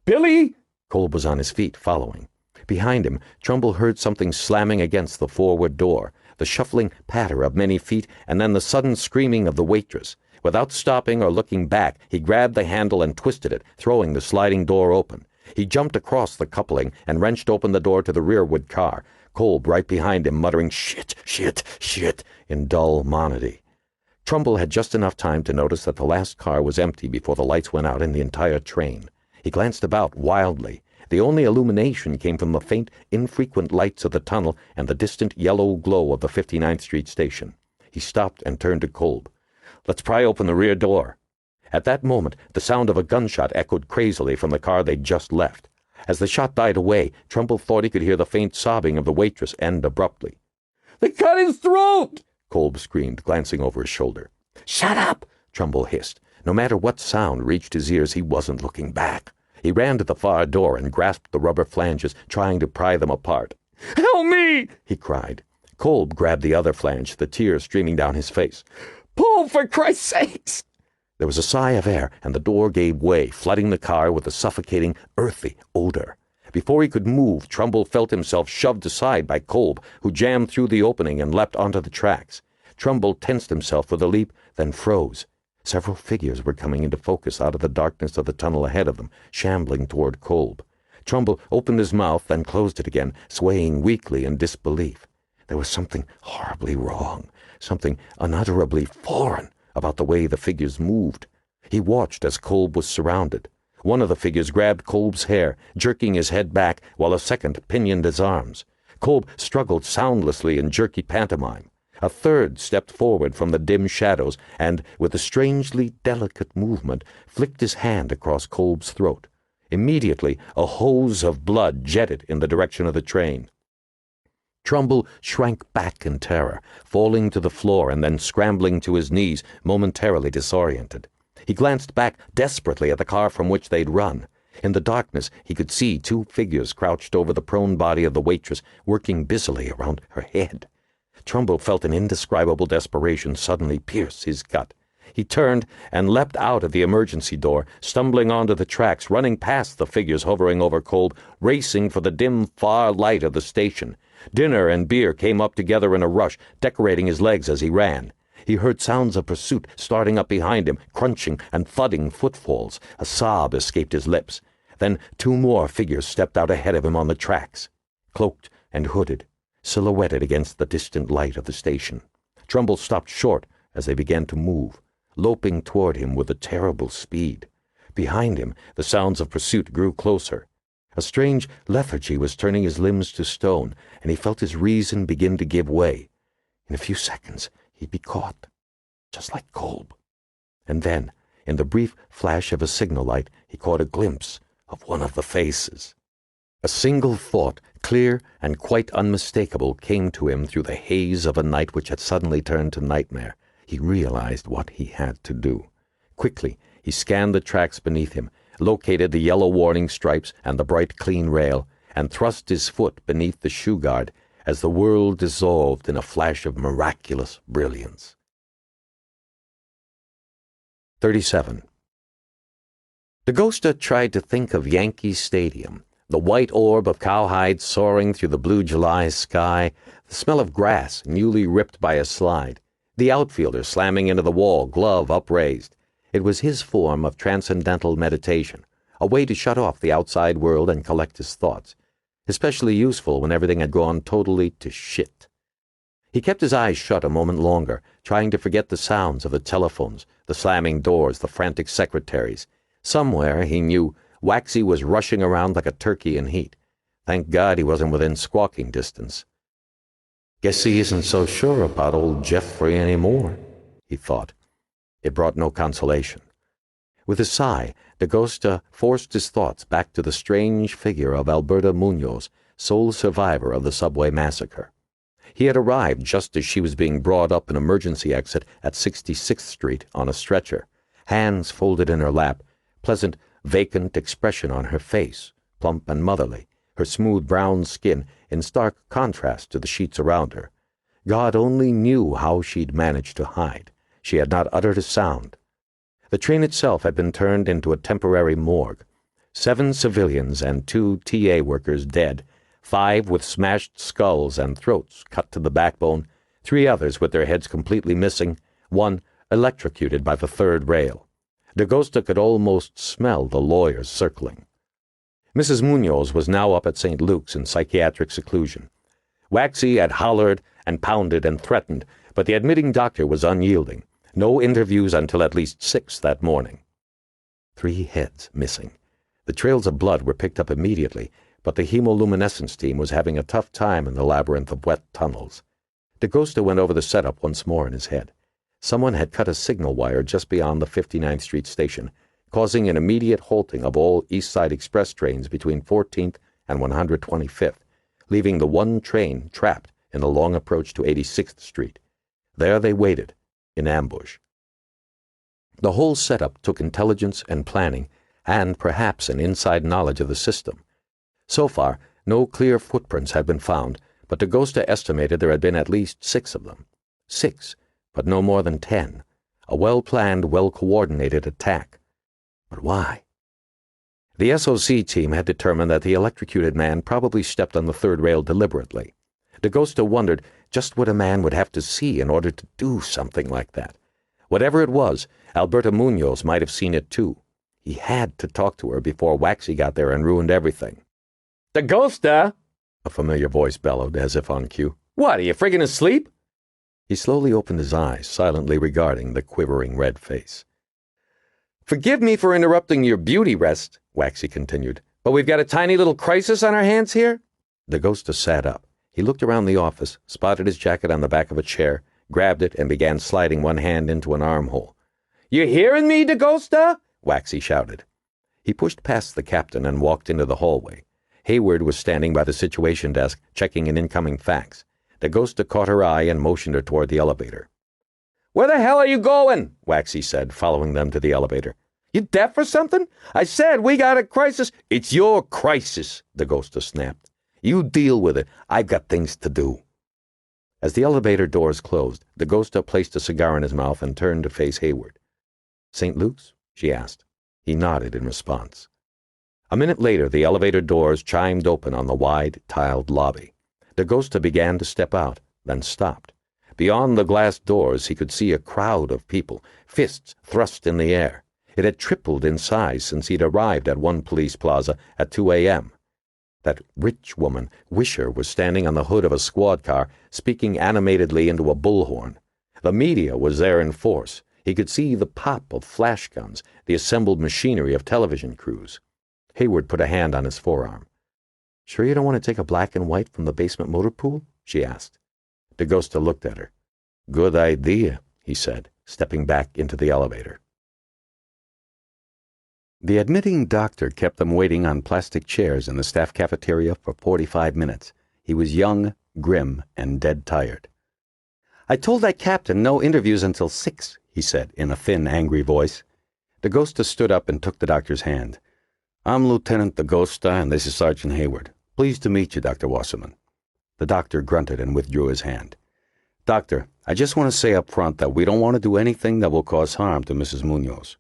"Billy!" Kolb was on his feet, following. Behind him, Trumbull heard something slamming against the forward door, the shuffling patter of many feet, and then the sudden screaming of the waitress. Without stopping or looking back, he grabbed the handle and twisted it, throwing the sliding door open. He jumped across the coupling and wrenched open the door to the rearward car, Kolb right behind him, muttering "shit, shit, shit" in dull monody. Trumbull had just enough time to notice that the last car was empty before the lights went out in the entire train. He glanced about wildly. The only illumination came from the faint, infrequent lights of the tunnel and the distant yellow glow of the 59th Street station. He stopped and turned to Kolb. "Let's pry open the rear door." At that moment, the sound of a gunshot echoed crazily from the car they'd just left. As the shot died away, Trumbull thought he could hear the faint sobbing of the waitress end abruptly. "They cut his throat!" Kolb screamed, glancing over his shoulder. "Shut up!" Trumbull hissed. No matter what sound reached his ears, he wasn't looking back. He ran to the far door and grasped the rubber flanges, trying to pry them apart. "Help me!" he cried. Kolb grabbed the other flange, the tears streaming down his face. "Pull, for Christ's sakes!" There was a sigh of air, and the door gave way, flooding the car with a suffocating, earthy odor. Before he could move, Trumbull felt himself shoved aside by Kolb, who jammed through the opening and leapt onto the tracks. Trumbull tensed himself for the leap, then froze. Several figures were coming into focus out of the darkness of the tunnel ahead of them, shambling toward Kolb. Trumbull opened his mouth, then closed it again, swaying weakly in disbelief. There was something horribly wrong, something unutterably foreign about the way the figures moved. He watched as Kolb was surrounded. One of the figures grabbed Kolb's hair, jerking his head back, while a second pinioned his arms. Kolb struggled soundlessly in jerky pantomime. A third stepped forward from the dim shadows and, with a strangely delicate movement, flicked his hand across Kolb's throat. Immediately, a hose of blood jetted in the direction of the train. Trumbull shrank back in terror, falling to the floor and then scrambling to his knees, momentarily disoriented. He glanced back desperately at the car from which they'd run. In the darkness, he could see two figures crouched over the prone body of the waitress, working busily around her head. Trumbull felt an indescribable desperation suddenly pierce his gut. He turned and leapt out of the emergency door, stumbling onto the tracks, running past the figures hovering over Kolb, racing for the dim, far light of the station. Dinner and beer came up together in a rush, decorating his legs as he ran. He heard sounds of pursuit starting up behind him, crunching and thudding footfalls. A sob escaped his lips. Then two more figures stepped out ahead of him on the tracks, cloaked and hooded, silhouetted against the distant light of the station. Trumbull stopped short as they began to move, loping toward him with a terrible speed. Behind him, the sounds of pursuit grew closer. A strange lethargy was turning his limbs to stone, and he felt his reason begin to give way. In a few seconds, he'd be caught, just like Kolb. And then, in the brief flash of a signal light, he caught a glimpse of one of the faces. A single thought, clear and quite unmistakable, came to him through the haze of a night which had suddenly turned to nightmare. He realized what he had to do. Quickly, he scanned the tracks beneath him, located the yellow warning stripes and the bright clean rail, and thrust his foot beneath the shoe guard as the world dissolved in a flash of miraculous brilliance. 37. DeGosta tried to think of Yankee Stadium, the white orb of cowhide soaring through the blue July sky, the smell of grass newly ripped by a slide, the outfielder slamming into the wall, glove upraised. It was his form of transcendental meditation, a way to shut off the outside world and collect his thoughts, especially useful when everything had gone totally to shit. He kept his eyes shut a moment longer, trying to forget the sounds of the telephones, the slamming doors, the frantic secretaries. Somewhere, he knew, Waxy was rushing around like a turkey in heat. Thank God he wasn't within squawking distance. Guess he isn't so sure about old Jeffrey anymore, he thought. It brought no consolation. With a sigh, Dagosta forced his thoughts back to the strange figure of Alberta Munoz, sole survivor of the subway massacre. He had arrived just as she was being brought up an emergency exit at 66th Street on a stretcher, hands folded in her lap, pleasant, vacant expression on her face, plump and motherly, her smooth brown skin in stark contrast to the sheets around her. God only knew how she'd managed to hide. She had not uttered a sound. The train itself had been turned into a temporary morgue. 7 civilians and 2 TA workers dead, 5 with smashed skulls and throats cut to the backbone, 3 others with their heads completely missing, 1 electrocuted by the 3rd rail. Dagosta could almost smell the lawyers circling. Mrs. Munoz was now up at St. Luke's in psychiatric seclusion. Waxy had hollered and pounded and threatened, but the admitting doctor was unyielding. No interviews until at least 6 that morning. 3 heads missing. The trails of blood were picked up immediately, but the hemoluminescence team was having a tough time in the labyrinth of wet tunnels. Dagosta went over the setup once more in his head. Someone had cut a signal wire just beyond the 59th Street station, causing an immediate halting of all East Side Express trains between 14th and 125th, leaving the one train trapped in the long approach to 86th Street. There they waited, in ambush. The whole setup took intelligence and planning, and perhaps an inside knowledge of the system. So far, no clear footprints had been found, but Dagosta estimated there had been at least 6 of them. 6, but no more than 10. A well-planned, well-coordinated attack. But why? The SOC team had determined that the electrocuted man probably stepped on the 3rd rail deliberately. Dagosta wondered just what a man would have to see in order to do something like that. Whatever it was, Alberta Munoz might have seen it too. He had to talk to her before Waxy got there and ruined everything. "Dagosta!" a familiar voice bellowed, as if on cue. "What, are you friggin' asleep?" He slowly opened his eyes, silently regarding the quivering red face. "Forgive me for interrupting your beauty rest," Waxy continued, "but we've got a tiny little crisis on our hands here." Dagosta sat up. He looked around the office, spotted his jacket on the back of a chair, grabbed it, and began sliding one hand into an armhole. "You hearing me, Dagosta?" Waxy shouted. He pushed past the captain and walked into the hallway. Hayward was standing by the situation desk, checking an incoming fax. Dagosta caught her eye and motioned her toward the elevator. "Where the hell are you going?" Waxy said, following them to the elevator. "You deaf or something? I said we got a crisis." "It's your crisis," Dagosta snapped. "You deal with it. I've got things to do." As the elevator doors closed, Dagosta placed a cigar in his mouth and turned to face Hayward. "St. Luke's?" she asked. He nodded in response. A minute later, the elevator doors chimed open on the wide, tiled lobby. Dagosta began to step out, then stopped. Beyond the glass doors, he could see a crowd of people, fists thrust in the air. It had tripled in size since he'd arrived at one police plaza at 2 a.m. That rich woman, Wisher, was standing on the hood of a squad car, speaking animatedly into a bullhorn. The media was there in force. He could see the pop of flash guns, the assembled machinery of television crews. Hayward put a hand on his forearm. "Sure you don't want to take a black and white from the basement motor pool?" she asked. Dagosta looked at her. "Good idea," he said, stepping back into the elevator. The admitting doctor kept them waiting on plastic chairs in the staff cafeteria for 45 minutes. He was young, grim, and dead tired. "I told that captain no interviews until 6, he said in a thin, angry voice. Dagosta stood up and took the doctor's hand. "I'm Lieutenant Dagosta, and this is Sergeant Hayward. Pleased to meet you, Dr. Wasserman." The doctor grunted and withdrew his hand. "Doctor, I just want to say up front that we don't want to do anything that will cause harm to Mrs. Munoz."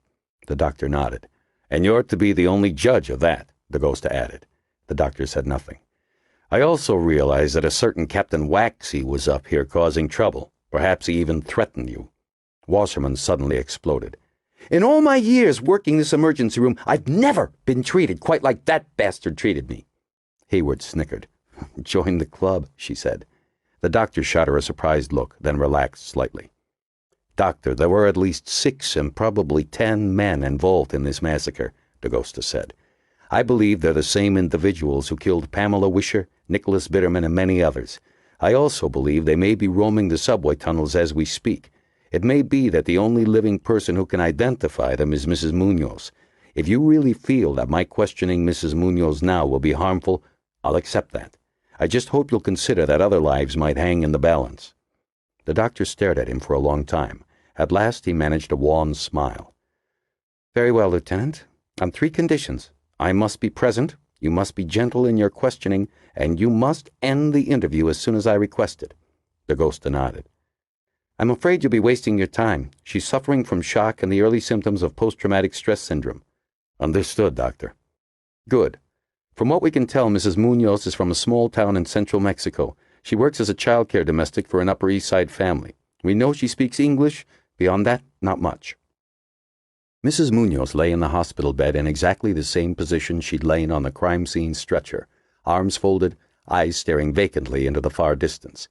The doctor nodded. "And you're to be the only judge of that," Dagosta added. The doctor said nothing. "I also realize that a certain Captain Waxy was up here causing trouble. Perhaps he even threatened you." Wasserman suddenly exploded. "In all my years working this emergency room, I've never been treated quite like that bastard treated me." Hayward snickered. "Join the club," she said. The doctor shot her a surprised look, then relaxed slightly. "Doctor, there were at least 6 and probably 10 men involved in this massacre," Dagosta said. "I believe they're the same individuals who killed Pamela Wisher, Nicholas Bitterman, and many others. I also believe they may be roaming the subway tunnels as we speak. It may be that the only living person who can identify them is Mrs. Munoz. If you really feel that my questioning Mrs. Munoz now will be harmful, I'll accept that. I just hope you'll consider that other lives might hang in the balance." The doctor stared at him for a long time. At last he managed a wan smile. "Very well, Lieutenant. On 3 conditions. I must be present, you must be gentle in your questioning, and you must end the interview as soon as I request it." Dagosta nodded. "I'm afraid you'll be wasting your time. She's suffering from shock and the early symptoms of post-traumatic stress syndrome." "Understood, Doctor." "Good. From what we can tell, Mrs. Munoz is from a small town in central Mexico. She works as a child care domestic for an Upper East Side family. We know she speaks English. Beyond that, not much." Mrs. Munoz lay in the hospital bed in exactly the same position she'd lain on the crime scene stretcher, arms folded, eyes staring vacantly into the far distance.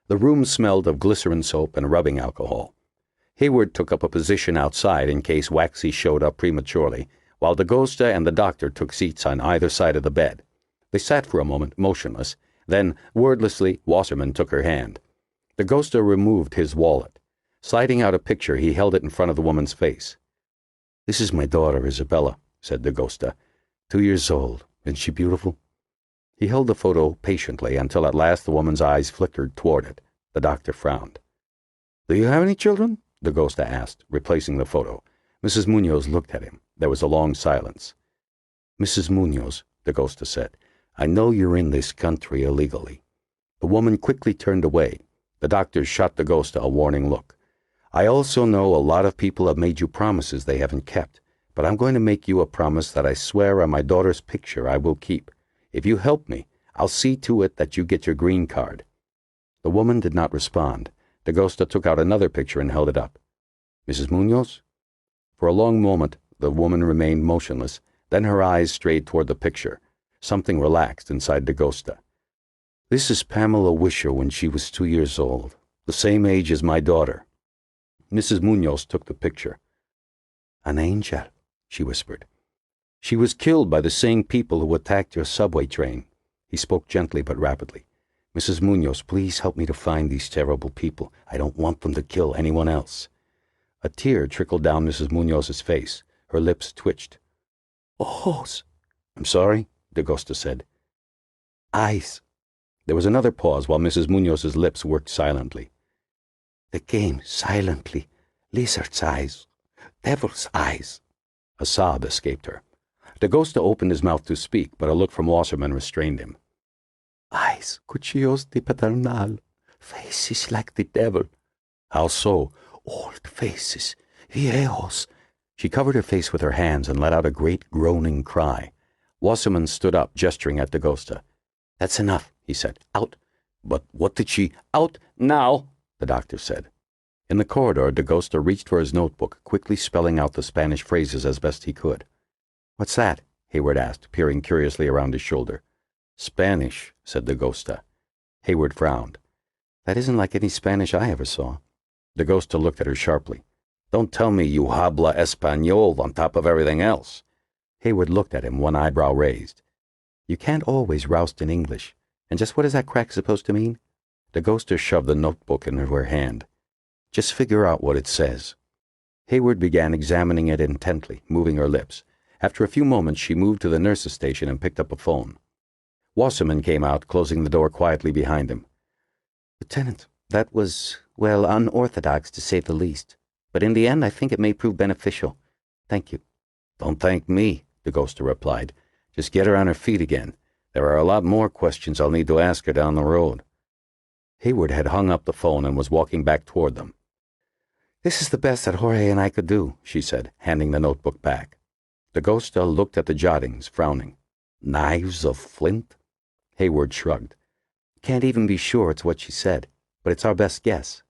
The room smelled of glycerin soap and rubbing alcohol. Hayward took up a position outside in case Waxy showed up prematurely, while Dagosta and the doctor took seats on either side of the bed. They sat for a moment, motionless. Then, wordlessly, Wasserman took her hand. Dagosta removed his wallet. Sliding out a picture, he held it in front of the woman's face. "This is my daughter, Isabella," said Dagosta. 2 years old. Isn't she beautiful?" He held the photo patiently until at last the woman's eyes flickered toward it. The doctor frowned. "Do you have any children?" Dagosta asked, replacing the photo. Mrs. Munoz looked at him. There was a long silence. "Mrs. Munoz," Dagosta said, "I know you're in this country illegally." The woman quickly turned away. The doctor shot Dagosta a warning look. "I also know a lot of people have made you promises they haven't kept, but I'm going to make you a promise that I swear on my daughter's picture I will keep. If you help me, I'll see to it that you get your green card." The woman did not respond. Dagosta took out another picture and held it up. "Mrs. Munoz?" For a long moment, the woman remained motionless. Then her eyes strayed toward the picture. Something relaxed inside Dagosta. "This is Pamela Wisher when she was 2 years old, the same age as my daughter." Mrs. Munoz took the picture. "An angel," she whispered. "She was killed by the same people who attacked your subway train." He spoke gently but rapidly. "Mrs. Munoz, please help me to find these terrible people. I don't want them to kill anyone else." A tear trickled down Mrs. Munoz's face. Her lips twitched. "Ojos." "I'm sorry," Dagosta said. "Eyes." There was another pause while Mrs. Munoz's lips worked silently. "They came silently. Lizard's eyes. Devil's eyes." A sob escaped her. Dagosta opened his mouth to speak, but a look from Wasserman restrained him. "Eyes, cuchillos de pedernal. Faces like the devil." "How so?" "Old faces. Viejos." She covered her face with her hands and let out a great groaning cry. Wasserman stood up, gesturing at Dagosta. "That's enough," he said. "Out." "But what did she—" "Out now," the doctor said. In the corridor, Dagosta reached for his notebook, quickly spelling out the Spanish phrases as best he could. "What's that?" Hayward asked, peering curiously around his shoulder. "Spanish," said Dagosta. Hayward frowned. "That isn't like any Spanish I ever saw." Dagosta looked at her sharply. "Don't tell me you habla español on top of everything else." Hayward looked at him, one eyebrow raised. "You can't always roust in English. And just what is that crack supposed to mean?" Dagosta shoved the notebook into her hand. "Just figure out what it says." Hayward began examining it intently, moving her lips. After a few moments, she moved to the nurse's station and picked up a phone. Wasserman came out, closing the door quietly behind him. "Lieutenant, that was, well, unorthodox to say the least. But in the end, I think it may prove beneficial. Thank you." "Don't thank me," Dagosta replied. "Just get her on her feet again. There are a lot more questions I'll need to ask her down the road." Hayward had hung up the phone and was walking back toward them. "This is the best that Jorge and I could do," she said, handing the notebook back. Dagosta looked at the jottings, frowning. "Knives of flint?" Hayward shrugged. "Can't even be sure it's what she said, but it's our best guess."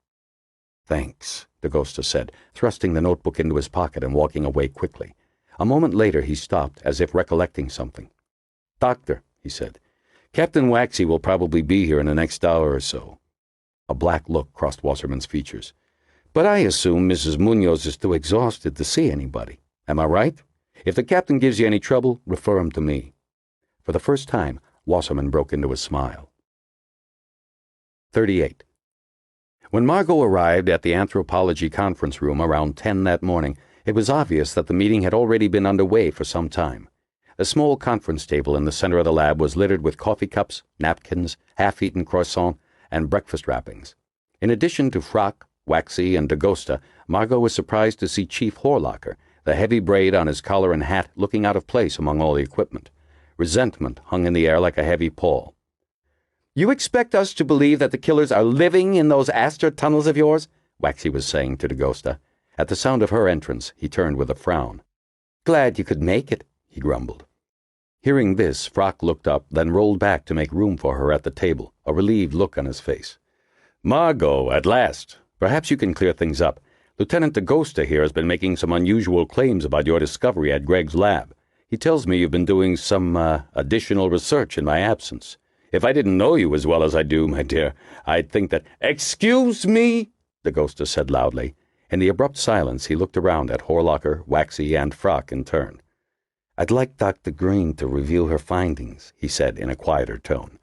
"Thanks," Dagosta said, thrusting the notebook into his pocket and walking away quickly. A moment later he stopped, as if recollecting something. "Doctor," he said, "Captain Waxy will probably be here in the next hour or so." A black look crossed Wasserman's features. "But I assume Mrs. Munoz is too exhausted to see anybody. Am I right? If the captain gives you any trouble, refer him to me." For the first time, Wasserman broke into a smile. 38. When Margo arrived at the anthropology conference room around 10 that morning, it was obvious that the meeting had already been underway for some time. The small conference table in the center of the lab was littered with coffee cups, napkins, half-eaten croissant, and breakfast wrappings. In addition to Frock, Waxy, and Dagosta, Margo was surprised to see Chief Horlocker, the heavy braid on his collar and hat looking out of place among all the equipment. Resentment hung in the air like a heavy pall. "You expect us to believe that the killers are living in those Astor tunnels of yours?" Waxy was saying to Dagosta. At the sound of her entrance, he turned with a frown. "Glad you could make it," he grumbled. Hearing this, Frock looked up, then rolled back to make room for her at the table, a relieved look on his face. "Margo, at last. Perhaps you can clear things up. Lieutenant Dagosta here has been making some unusual claims about your discovery at Greg's lab. He tells me you've been doing some additional research in my absence. If I didn't know you as well as I do, my dear, I'd think that—" "Excuse me," Dagosta said loudly. In the abrupt silence, he looked around at Horlocker, Waxy, and Frock in turn. "I'd like Dr. Green to review her findings," he said in a quieter tone.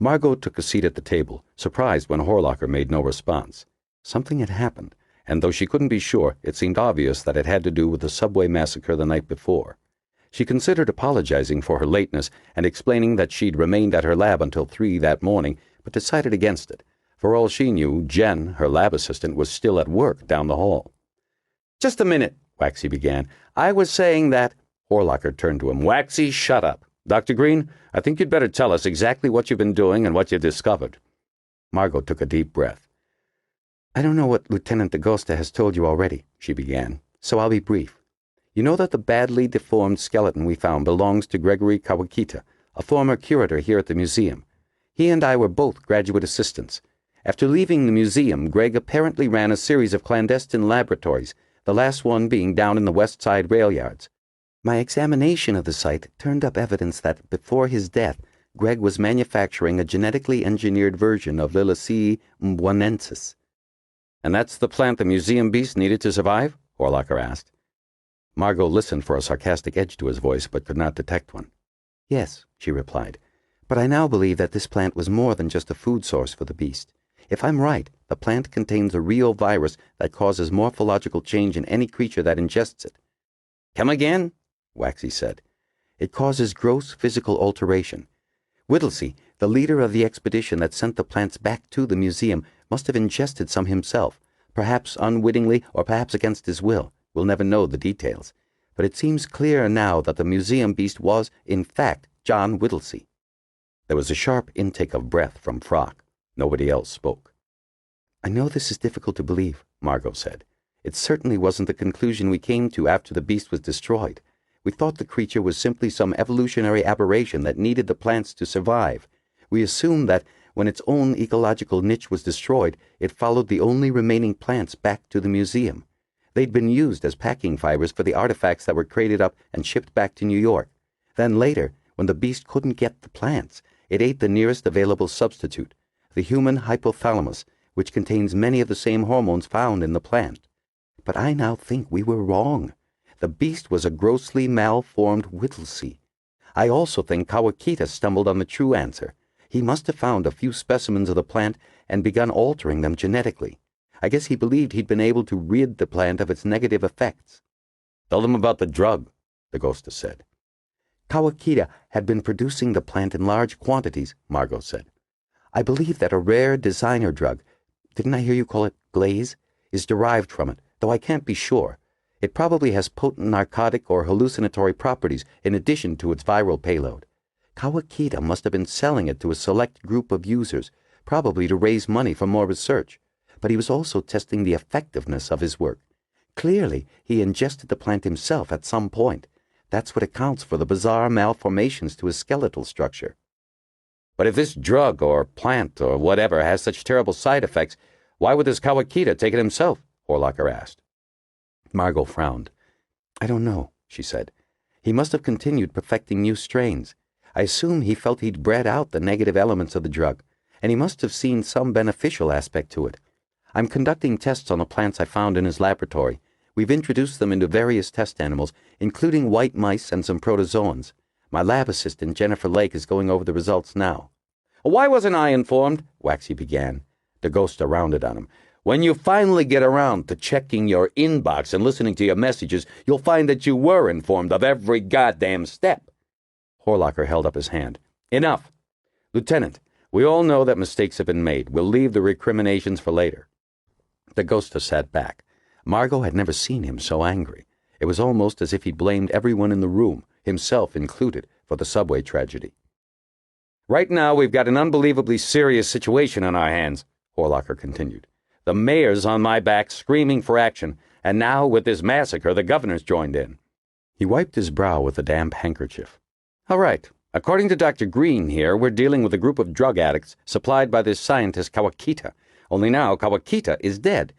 Margo took a seat at the table, surprised when Horlocker made no response. Something had happened, and though she couldn't be sure, it seemed obvious that it had to do with the subway massacre the night before. She considered apologizing for her lateness and explaining that she'd remained at her lab until 3 that morning, but decided against it. For all she knew, Jen, her lab assistant, was still at work down the hall. "Just a minute," Waxy began. "I was saying that—" Horlocker turned to him. "Waxy, shut up. Dr. Green, I think you'd better tell us exactly what you've been doing and what you've discovered." Margo took a deep breath. "I don't know what Lieutenant Dagosta has told you already," she began, "so I'll be brief. You know that the badly deformed skeleton we found belongs to Gregory Kawakita, a former curator here at the museum. He and I were both graduate assistants. After leaving the museum, Greg apparently ran a series of clandestine laboratories, the last one being down in the West Side rail yards. My examination of the site turned up evidence that, before his death, Greg was manufacturing a genetically engineered version of Liliaceae mbwanensis." "And that's the plant the museum beast needed to survive?" Horlocker asked. Margo listened for a sarcastic edge to his voice, but could not detect one. "Yes," she replied, "but I now believe that this plant was more than just a food source for the beast. If I'm right, the plant contains a real virus that causes morphological change in any creature that ingests it." "Come again?" Waxy said. "It causes gross physical alteration. Whittlesey, the leader of the expedition that sent the plants back to the museum, must have ingested some himself, perhaps unwittingly or perhaps against his will. We'll never know the details. But it seems clear now that the museum beast was, in fact, John Whittlesey." There was a sharp intake of breath from Frock. Nobody else spoke. "I know this is difficult to believe," Margo said. "It certainly wasn't the conclusion we came to after the beast was destroyed. We thought the creature was simply some evolutionary aberration that needed the plants to survive. We assumed that, when its own ecological niche was destroyed, it followed the only remaining plants back to the museum. They'd been used as packing fibers for the artifacts that were crated up and shipped back to New York. Then later, when the beast couldn't get the plants, it ate the nearest available substitute, the human hypothalamus, which contains many of the same hormones found in the plant. But I now think we were wrong. The beast was a grossly malformed Whittlesey. I also think Kawakita stumbled on the true answer. He must have found a few specimens of the plant and begun altering them genetically. I guess he believed he'd been able to rid the plant of its negative effects." "Tell them about the drug," Dagosta said. "Kawakita had been producing the plant in large quantities," Margo said. "I believe that a rare designer drug, didn't I hear you call it glaze, is derived from it, though I can't be sure. It probably has potent narcotic or hallucinatory properties in addition to its viral payload. Kawakita must have been selling it to a select group of users, probably to raise money for more research. But he was also testing the effectiveness of his work. Clearly, he ingested the plant himself at some point. That's what accounts for the bizarre malformations to his skeletal structure." "But if this drug or plant or whatever has such terrible side effects, why would this Kawakita take it himself?" Horlocker asked. Margo frowned. "I don't know," she said. "He must have continued perfecting new strains. I assume he felt he'd bred out the negative elements of the drug, and he must have seen some beneficial aspect to it. I'm conducting tests on the plants I found in his laboratory. We've introduced them into various test animals, including white mice and some protozoans. My lab assistant, Jennifer Lake, is going over the results now." Why wasn't I informed? Waxy began. DeGosta rounded on him. When you finally get around to checking your inbox and listening to your messages, you'll find that you were informed of every goddamn step. Horlocker held up his hand. Enough. Lieutenant, we all know that mistakes have been made. We'll leave the recriminations for later. DeGosta sat back. Margo had never seen him so angry. It was almost as if he blamed everyone in the room, himself included, for the subway tragedy. Right now, we've got an unbelievably serious situation on our hands, Horlocker continued. The mayor's on my back screaming for action, and now, with this massacre, the governor's joined in. He wiped his brow with a damp handkerchief. All right. According to Dr. Green here, we're dealing with a group of drug addicts supplied by this scientist Kawakita. Only now, Kawakita is dead.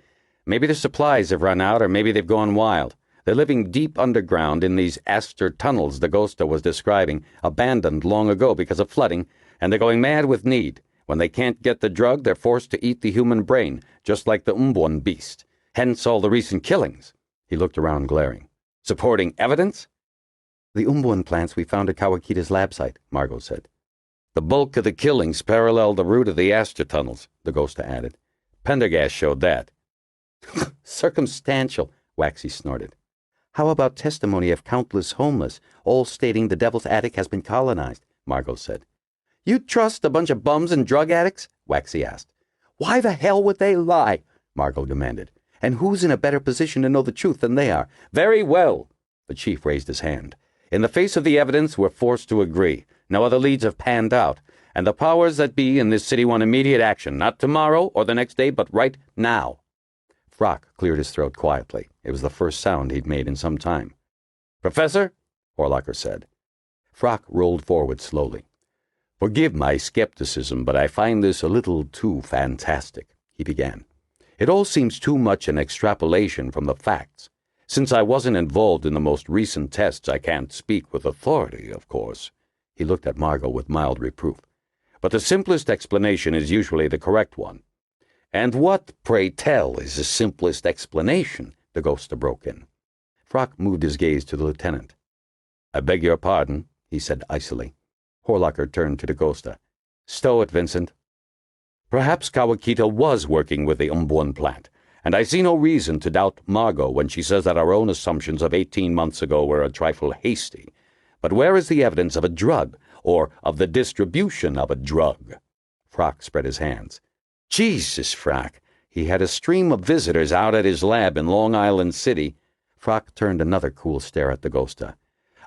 Maybe their supplies have run out, or maybe they've gone wild. They're living deep underground in these aster tunnels DeGosta was describing, abandoned long ago because of flooding, and they're going mad with need. When they can't get the drug, they're forced to eat the human brain, just like the Umbwan beast. Hence all the recent killings. He looked around, glaring. Supporting evidence? The Umbwan plants we found at Kawakita's lab site, Margo said. The bulk of the killings paralleled the route of the aster tunnels, DeGosta added. Pendergast showed that. Circumstantial, Waxy snorted. How about testimony of countless homeless, all stating the Devil's Attic has been colonized, Margo said. You trust a bunch of bums and drug addicts? Waxy asked. Why the hell would they lie? Margo demanded. And who's in a better position to know the truth than they are? Very well. The chief raised his hand. In the face of the evidence, we're forced to agree. No other leads have panned out, and the powers that be in this city want immediate action, not tomorrow or the next day, but right now. Frock cleared his throat quietly. It was the first sound he'd made in some time. Professor? Horlocker said. Frock rolled forward slowly. Forgive my skepticism, but I find this a little too fantastic, he began. It all seems too much an extrapolation from the facts. Since I wasn't involved in the most recent tests, I can't speak with authority, of course. He looked at Margo with mild reproof. But the simplest explanation is usually the correct one. And what, pray tell, is the simplest explanation? DeGosta broke in. Frock moved his gaze to the lieutenant. I beg your pardon, he said icily. Horlocker turned to DeGosta. Stow it, Vincent. Perhaps Kawakita was working with the Umbwan plant, and I see no reason to doubt Margo when she says that our own assumptions of 18 months ago were a trifle hasty. But where is the evidence of a drug, or of the distribution of a drug? Frock spread his hands. Jesus, Frock. He had a stream of visitors out at his lab in Long Island City. Frock turned another cool stare at DeGosta.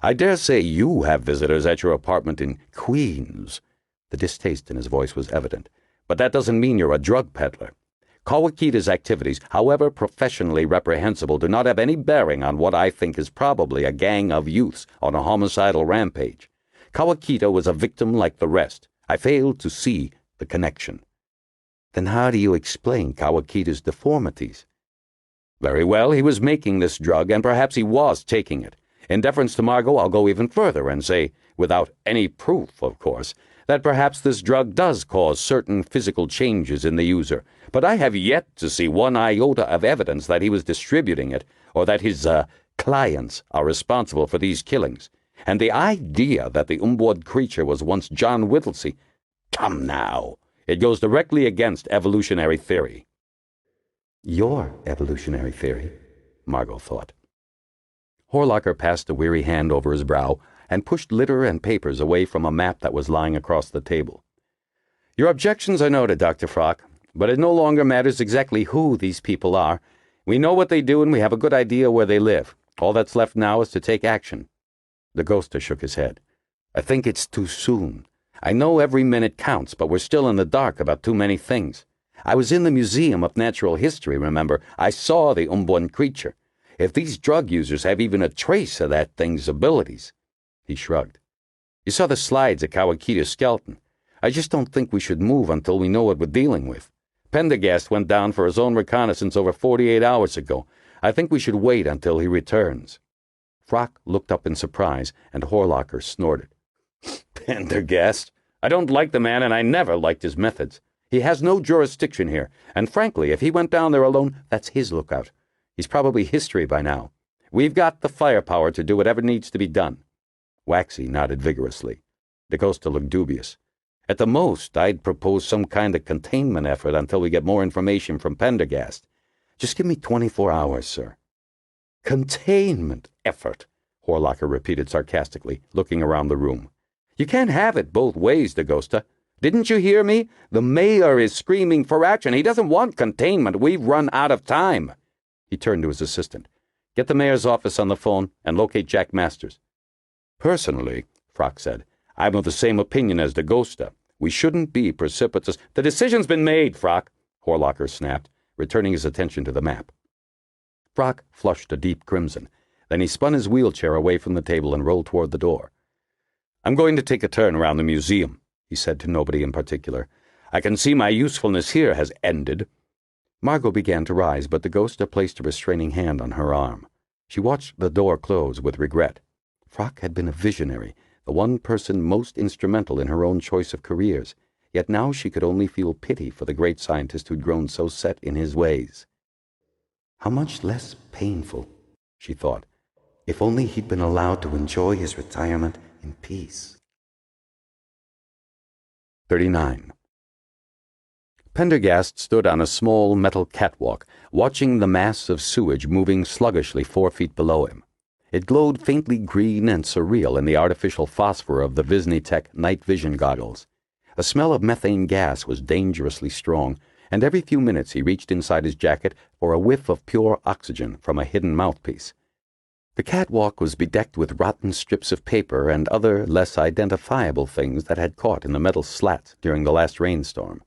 I dare say you have visitors at your apartment in Queens. The distaste in his voice was evident. But that doesn't mean you're a drug peddler. Kawakita's activities, however professionally reprehensible, do not have any bearing on what I think is probably a gang of youths on a homicidal rampage. Kawakita was a victim like the rest. I fail to see the connection. Then how do you explain Kawakita's deformities? Very well, he was making this drug, and perhaps he was taking it. In deference to Margo, I'll go even further and say, without any proof, of course, that perhaps this drug does cause certain physical changes in the user, but I have yet to see one iota of evidence that he was distributing it, or that his, clients are responsible for these killings. And the idea that the Umbwan creature was once John Whittlesey, come now, it goes directly against evolutionary theory. Your evolutionary theory, Margo thought. Horlocker passed a weary hand over his brow and pushed litter and papers away from a map that was lying across the table. Your objections are noted, Dr. Frock, but it no longer matters exactly who these people are. We know what they do and we have a good idea where they live. All that's left now is to take action. DeGosta shook his head. I think it's too soon. I know every minute counts, but we're still in the dark about too many things. I was in the Museum of Natural History, remember? I saw the Umbwan creature. If these drug users have even a trace of that thing's abilities. He shrugged. You saw the slides at Kawakita's skeleton. I just don't think we should move until we know what we're dealing with. Pendergast went down for his own reconnaissance over 48 hours ago. I think we should wait until he returns. Frock looked up in surprise, and Horlocker snorted. Pendergast? I don't like the man, and I never liked his methods. He has no jurisdiction here, and frankly, if he went down there alone, that's his lookout. He's probably history by now. We've got the firepower to do whatever needs to be done. Waxy nodded vigorously. DeGosta looked dubious. At the most, I'd propose some kind of containment effort until we get more information from Pendergast. Just give me 24 hours, sir." "Containment effort," Horlocker repeated sarcastically, looking around the room. "You can't have it both ways, DaGosta. Didn't you hear me? The mayor is screaming for action. He doesn't want containment. We've run out of time." He turned to his assistant. "Get the mayor's office on the phone and locate Jack Masters." "Personally," Frock said, "I'm of the same opinion as DaGosta. We shouldn't be precipitous—" "The decision's been made, Frock," Horlocker snapped, returning his attention to the map. Frock flushed a deep crimson. Then he spun his wheelchair away from the table and rolled toward the door. "I'm going to take a turn around the museum," he said to nobody in particular. "I can see my usefulness here has ended." Margo began to rise, but DaGosta placed a restraining hand on her arm. She watched the door close with regret. Frock had been a visionary, the one person most instrumental in her own choice of careers, yet now she could only feel pity for the great scientist who'd grown so set in his ways. How much less painful, she thought, if only he'd been allowed to enjoy his retirement in peace. 39. Pendergast stood on a small metal catwalk, watching the mass of sewage moving sluggishly 4 feet below him. It glowed faintly green and surreal in the artificial phosphor of the Visnitech night vision goggles. A smell of methane gas was dangerously strong, and every few minutes he reached inside his jacket for a whiff of pure oxygen from a hidden mouthpiece. The catwalk was bedecked with rotten strips of paper and other less identifiable things that had caught in the metal slats during the last rainstorm.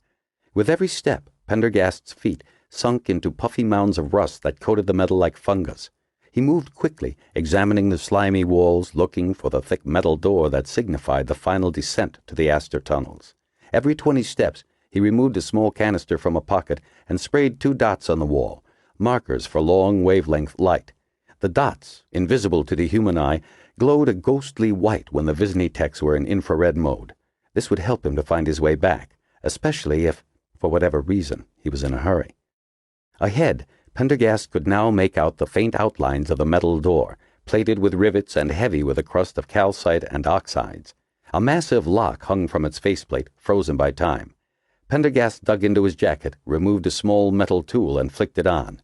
With every step, Pendergast's feet sunk into puffy mounds of rust that coated the metal like fungus. He moved quickly, examining the slimy walls, looking for the thick metal door that signified the final descent to the Astor tunnels. Every 20 steps, he removed a small canister from a pocket and sprayed 2 dots on the wall, markers for long wavelength light. The dots, invisible to the human eye, glowed a ghostly white when the Visnitechs were in infrared mode. This would help him to find his way back, especially if, for whatever reason, he was in a hurry. Ahead, Pendergast could now make out the faint outlines of the metal door, plated with rivets and heavy with a crust of calcite and oxides. A massive lock hung from its faceplate, frozen by time. Pendergast dug into his jacket, removed a small metal tool, and flicked it on.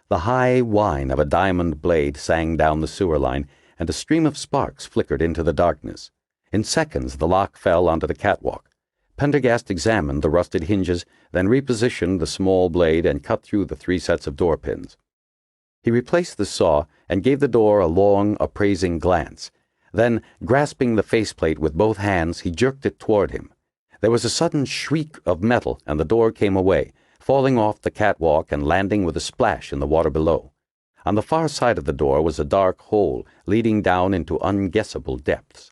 The high whine of a diamond blade sang down the sewer line, and a stream of sparks flickered into the darkness. In seconds, the lock fell onto the catwalk. Pendergast examined the rusted hinges, then repositioned the small blade and cut through the 3 sets of door pins. He replaced the saw and gave the door a long, appraising glance. Then, grasping the faceplate with both hands, he jerked it toward him. There was a sudden shriek of metal, and the door came away, falling off the catwalk and landing with a splash in the water below. On the far side of the door was a dark hole, leading down into unguessable depths.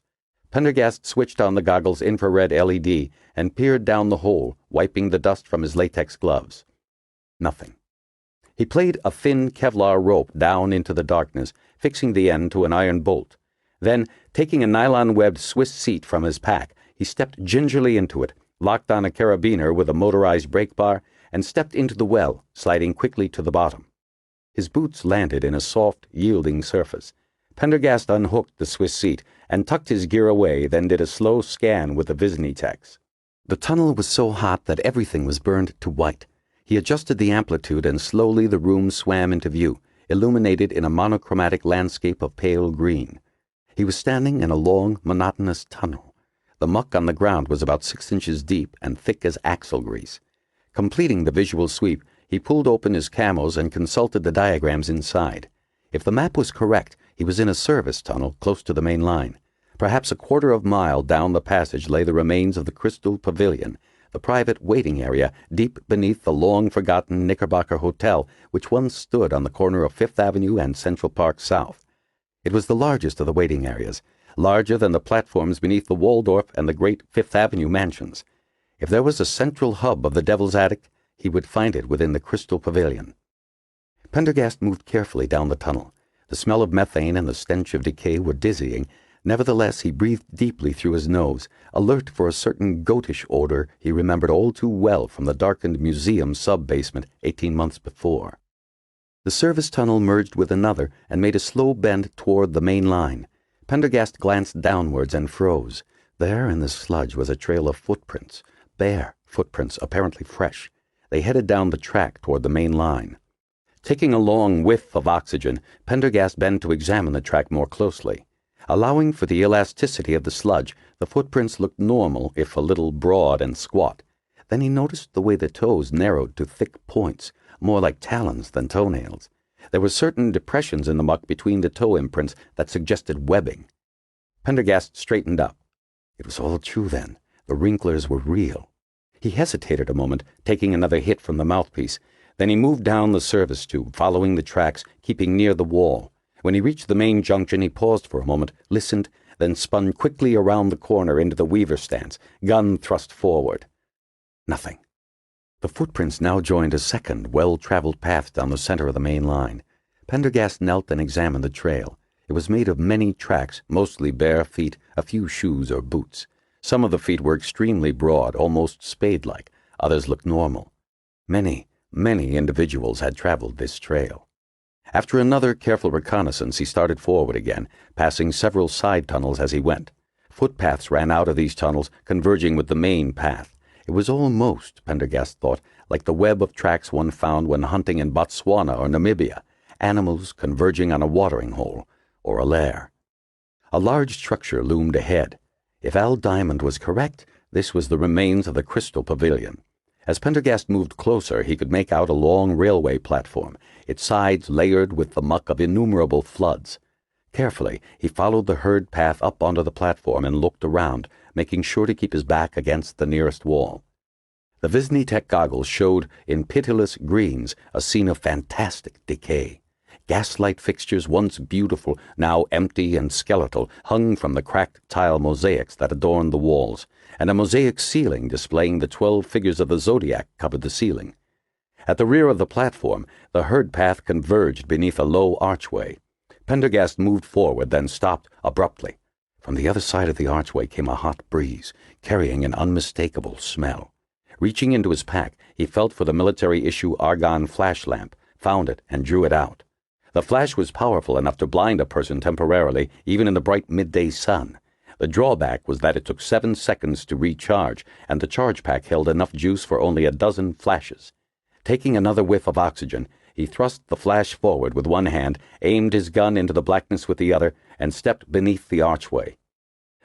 Pendergast switched on the goggle's infrared LED and peered down the hole, wiping the dust from his latex gloves. Nothing. He played a thin Kevlar rope down into the darkness, fixing the end to an iron bolt. Then, taking a nylon-webbed Swiss seat from his pack, he stepped gingerly into it, locked on a carabiner with a motorized brake bar, and stepped into the well, sliding quickly to the bottom. His boots landed in a soft, yielding surface. Pendergast unhooked the Swiss seat and tucked his gear away, then did a slow scan with the Visnitechs. The tunnel was so hot that everything was burned to white. He adjusted the amplitude, and slowly the room swam into view, illuminated in a monochromatic landscape of pale green. He was standing in a long, monotonous tunnel. The muck on the ground was about 6 inches deep and thick as axle grease. Completing the visual sweep, he pulled open his camos and consulted the diagrams inside. If the map was correct, he was in a service tunnel close to the main line. Perhaps a quarter of a mile down the passage lay the remains of the Crystal Pavilion, the private waiting area deep beneath the long-forgotten Knickerbocker Hotel, which once stood on the corner of Fifth Avenue and Central Park South. It was the largest of the waiting areas, larger than the platforms beneath the Waldorf and the great Fifth Avenue mansions. If there was a central hub of the Devil's Attic, he would find it within the Crystal Pavilion. Pendergast moved carefully down the tunnel. The smell of methane and the stench of decay were dizzying. Nevertheless, he breathed deeply through his nose, alert for a certain goatish odor he remembered all too well from the darkened museum sub-basement 18 months before. The service tunnel merged with another and made a slow bend toward the main line. Pendergast glanced downwards and froze. There in the sludge was a trail of footprints, bare footprints, apparently fresh. They headed down the track toward the main line. Taking a long whiff of oxygen, Pendergast bent to examine the track more closely. Allowing for the elasticity of the sludge, the footprints looked normal, if a little broad and squat. Then he noticed the way the toes narrowed to thick points, more like talons than toenails. There were certain depressions in the muck between the toe imprints that suggested webbing. Pendergast straightened up. It was all true then. The wrinklers were real. He hesitated a moment, taking another hit from the mouthpiece. Then he moved down the service tube, following the tracks, keeping near the wall. When he reached the main junction, he paused for a moment, listened, then spun quickly around the corner into the weaver stance, gun thrust forward. Nothing. The footprints now joined a second, well-traveled path down the center of the main line. Pendergast knelt and examined the trail. It was made of many tracks, mostly bare feet, a few shoes or boots. Some of the feet were extremely broad, almost spade-like. Others looked normal. Many individuals had traveled this trail. After another careful reconnaissance, he started forward again, passing several side tunnels as he went. Footpaths ran out of these tunnels, converging with the main path. It was almost, Pendergast thought, like the web of tracks one found when hunting in Botswana or Namibia, animals converging on a watering hole or a lair. A large structure loomed ahead. If Al Diamond was correct, this was the remains of the Crystal Pavilion. As Pendergast moved closer, he could make out a long railway platform, its sides layered with the muck of innumerable floods. Carefully, he followed the herd path up onto the platform and looked around, making sure to keep his back against the nearest wall. The Visnitech goggles showed in pitiless greens a scene of fantastic decay. Gaslight fixtures, once beautiful, now empty and skeletal, hung from the cracked tile mosaics that adorned the walls, and a mosaic ceiling displaying the 12 figures of the zodiac covered the ceiling. At the rear of the platform, the herd path converged beneath a low archway. Pendergast moved forward, then stopped abruptly. From the other side of the archway came a hot breeze, carrying an unmistakable smell. Reaching into his pack, he felt for the military-issue argon flash lamp, found it, and drew it out. The flash was powerful enough to blind a person temporarily, even in the bright midday sun. The drawback was that it took 7 seconds to recharge, and the charge pack held enough juice for only a dozen flashes. Taking another whiff of oxygen, he thrust the flash forward with one hand, aimed his gun into the blackness with the other, and stepped beneath the archway.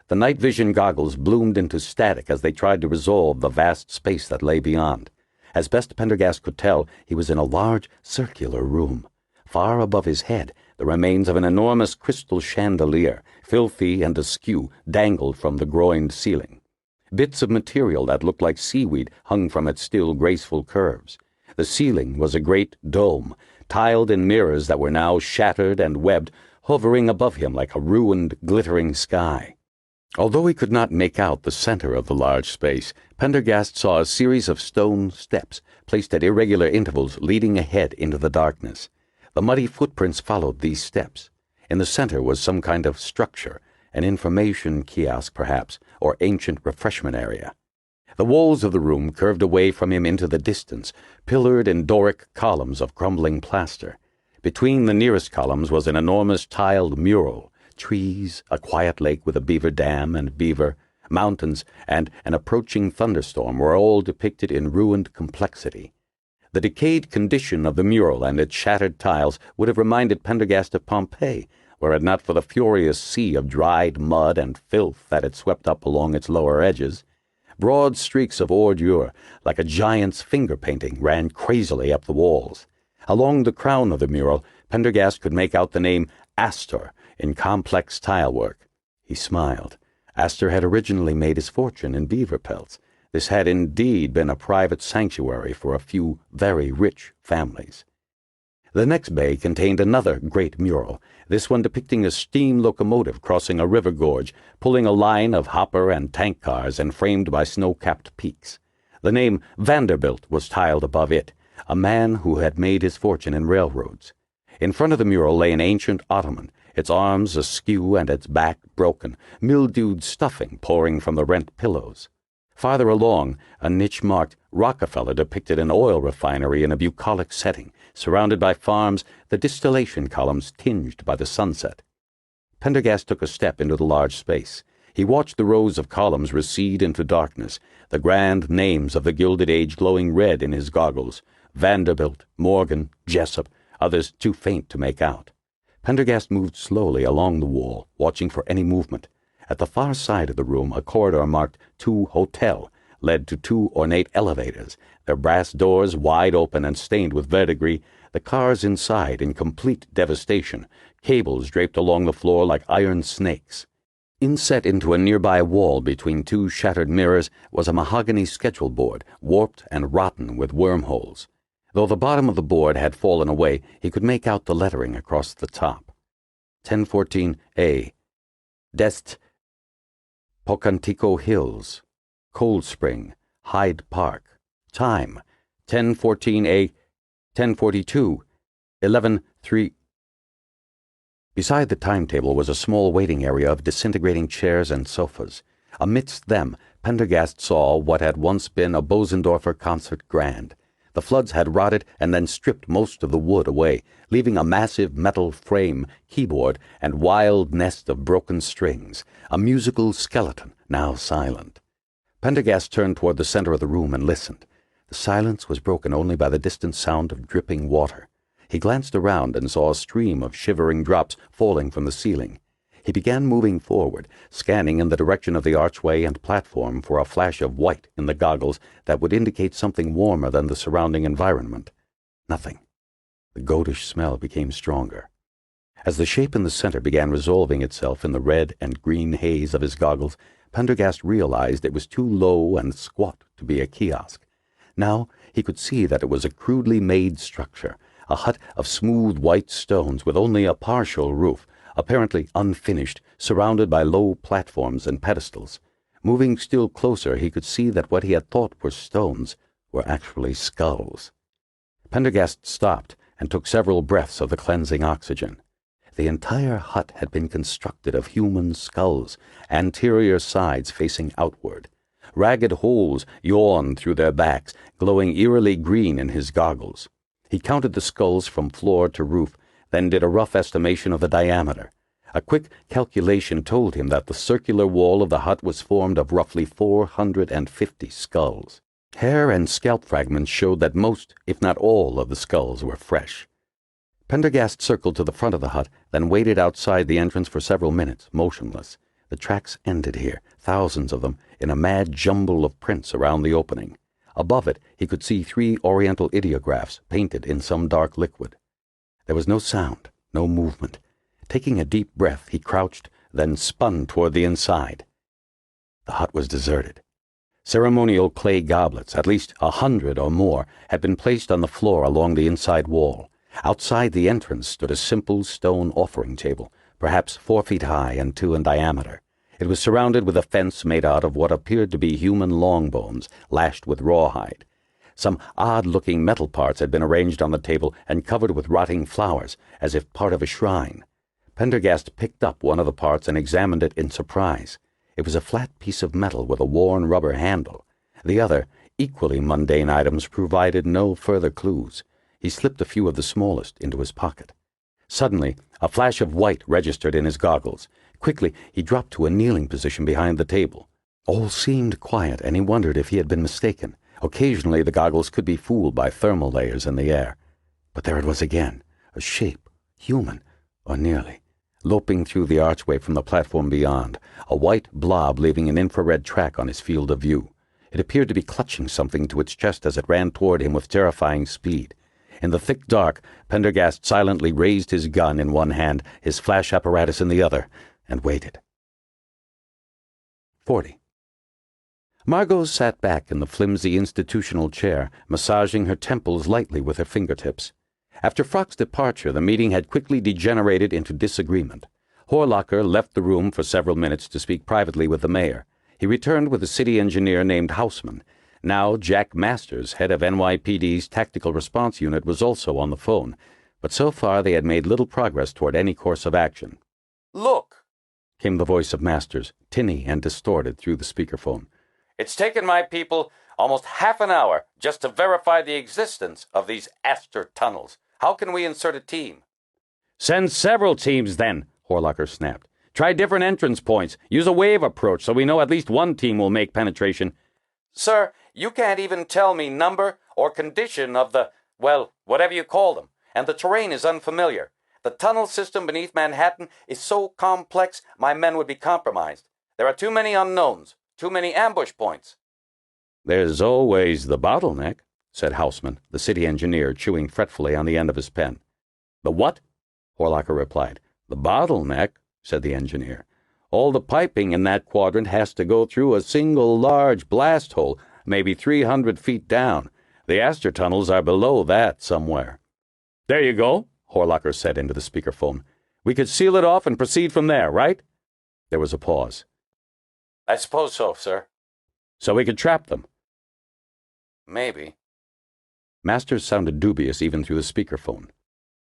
The night vision goggles bloomed into static as they tried to resolve the vast space that lay beyond. As best Pendergast could tell, he was in a large, circular room. Far above his head, the remains of an enormous crystal chandelier, filthy and askew, dangled from the groined ceiling. Bits of material that looked like seaweed hung from its still graceful curves. The ceiling was a great dome, tiled in mirrors that were now shattered and webbed, hovering above him like a ruined, glittering sky. Although he could not make out the center of the large space, Pendergast saw a series of stone steps, placed at irregular intervals, leading ahead into the darkness. The muddy footprints followed these steps. In the center was some kind of structure, an information kiosk perhaps, or ancient refreshment area. The walls of the room curved away from him into the distance, pillared in Doric columns of crumbling plaster. Between the nearest columns was an enormous tiled mural. Trees, a quiet lake with a beaver dam and beaver, mountains, and an approaching thunderstorm were all depicted in ruined complexity. The decayed condition of the mural and its shattered tiles would have reminded Pendergast of Pompeii, were it not for the furious sea of dried mud and filth that had swept up along its lower edges. Broad streaks of ordure, like a giant's finger painting, ran crazily up the walls. Along the crown of the mural, Pendergast could make out the name Astor in complex tile work. He smiled. Astor had originally made his fortune in beaver pelts. This had indeed been a private sanctuary for a few very rich families. The next bay contained another great mural, this one depicting a steam locomotive crossing a river gorge, pulling a line of hopper and tank cars and framed by snow-capped peaks. The name Vanderbilt was tiled above it, a man who had made his fortune in railroads. In front of the mural lay an ancient ottoman, its arms askew and its back broken, mildewed stuffing pouring from the rent pillows. Farther along, a niche marked Rockefeller depicted an oil refinery in a bucolic setting, surrounded by farms, the distillation columns tinged by the sunset. Pendergast took a step into the large space. He watched the rows of columns recede into darkness, the grand names of the Gilded Age glowing red in his goggles: Vanderbilt, Morgan, Jessup, others too faint to make out. Pendergast moved slowly along the wall, watching for any movement. At the far side of the room, a corridor marked "To Hotel" led to two ornate elevators, their brass doors wide open and stained with verdigris, the cars inside in complete devastation, cables draped along the floor like iron snakes. Inset into a nearby wall between two shattered mirrors was a mahogany schedule board, warped and rotten with wormholes. Though the bottom of the board had fallen away, he could make out the lettering across the top. 1014A. Dest. Pocantico Hills. Cold Spring. Hyde Park. Time. 1014A. 1042. 11:3. Beside the timetable was a small waiting area of disintegrating chairs and sofas. Amidst them, Pendergast saw what had once been a Bosendorfer concert grand. The floods had rotted and then stripped most of the wood away, leaving a massive metal frame, keyboard, and wild nest of broken strings, a musical skeleton, now silent. Pendergast turned toward the center of the room and listened. The silence was broken only by the distant sound of dripping water. He glanced around and saw a stream of shivering drops falling from the ceiling. He began moving forward, scanning in the direction of the archway and platform for a flash of white in the goggles that would indicate something warmer than the surrounding environment. Nothing. The goatish smell became stronger. As the shape in the center began resolving itself in the red and green haze of his goggles, Pendergast realized it was too low and squat to be a kiosk. Now he could see that it was a crudely made structure, a hut of smooth white stones with only a partial roof, apparently unfinished, surrounded by low platforms and pedestals. Moving still closer, he could see that what he had thought were stones were actually skulls. Pendergast stopped and took several breaths of the cleansing oxygen. The entire hut had been constructed of human skulls, anterior sides facing outward. Ragged holes yawned through their backs, glowing eerily green in his goggles. He counted the skulls from floor to roof, then did a rough estimation of the diameter. A quick calculation told him that the circular wall of the hut was formed of roughly 450 skulls. Hair and scalp fragments showed that most, if not all, of the skulls were fresh. Pendergast circled to the front of the hut, then waited outside the entrance for several minutes, motionless. The tracks ended here, thousands of them, in a mad jumble of prints around the opening. Above it, he could see 3 oriental ideographs painted in some dark liquid. There was no sound, no movement. Taking a deep breath, he crouched, then spun toward the inside. The hut was deserted. Ceremonial clay goblets, at least 100 or more, had been placed on the floor along the inside wall. Outside the entrance stood a simple stone offering table, perhaps 4 feet high and 2 in diameter. It was surrounded with a fence made out of what appeared to be human long bones, lashed with rawhide. Some odd-looking metal parts had been arranged on the table and covered with rotting flowers, as if part of a shrine. Pendergast picked up one of the parts and examined it in surprise. It was a flat piece of metal with a worn rubber handle. The other, equally mundane items provided no further clues. He slipped a few of the smallest into his pocket. Suddenly, a flash of white registered in his goggles. Quickly, he dropped to a kneeling position behind the table. All seemed quiet, and he wondered if he had been mistaken. Occasionally, the goggles could be fooled by thermal layers in the air. But there it was again, a shape, human, or nearly, loping through the archway from the platform beyond, a white blob leaving an infrared track on his field of view. It appeared to be clutching something to its chest as it ran toward him with terrifying speed. In the thick dark, Pendergast silently raised his gun in one hand, his flash apparatus in the other, and waited. 40. Margo sat back in the flimsy institutional chair, massaging her temples lightly with her fingertips. After Frock's departure, the meeting had quickly degenerated into disagreement. Horlocker left the room for several minutes to speak privately with the mayor. He returned with a city engineer named Houseman. Now Jack Masters, head of NYPD's Tactical Response Unit, was also on the phone, but so far they had made little progress toward any course of action. "Look," came the voice of Masters, tinny and distorted through the speakerphone. "It's taken my people almost half an hour just to verify the existence of these Astor tunnels. How can we insert a team?" "Send several teams, then," Horlocker snapped. Try different entrance points. Use a wave approach so we know at least one team will make penetration. Sir, you can't even tell me number or condition of the, well, whatever you call them, and the terrain is unfamiliar. The tunnel system beneath Manhattan is so complex my men would be compromised. There are too many unknowns, too many ambush points. There's always the bottleneck, said Houseman, the city engineer, chewing fretfully on the end of his pen. The what? Horlocker replied. The bottleneck, said the engineer. All the piping in that quadrant has to go through a single large blast hole, maybe 300 feet down. The Astor tunnels are below that somewhere. There you go, Horlocker said into the speakerphone. We could seal it off and proceed from there, right? There was a pause. I suppose so, sir. So we could trap them? Maybe. Masters sounded dubious even through the speakerphone.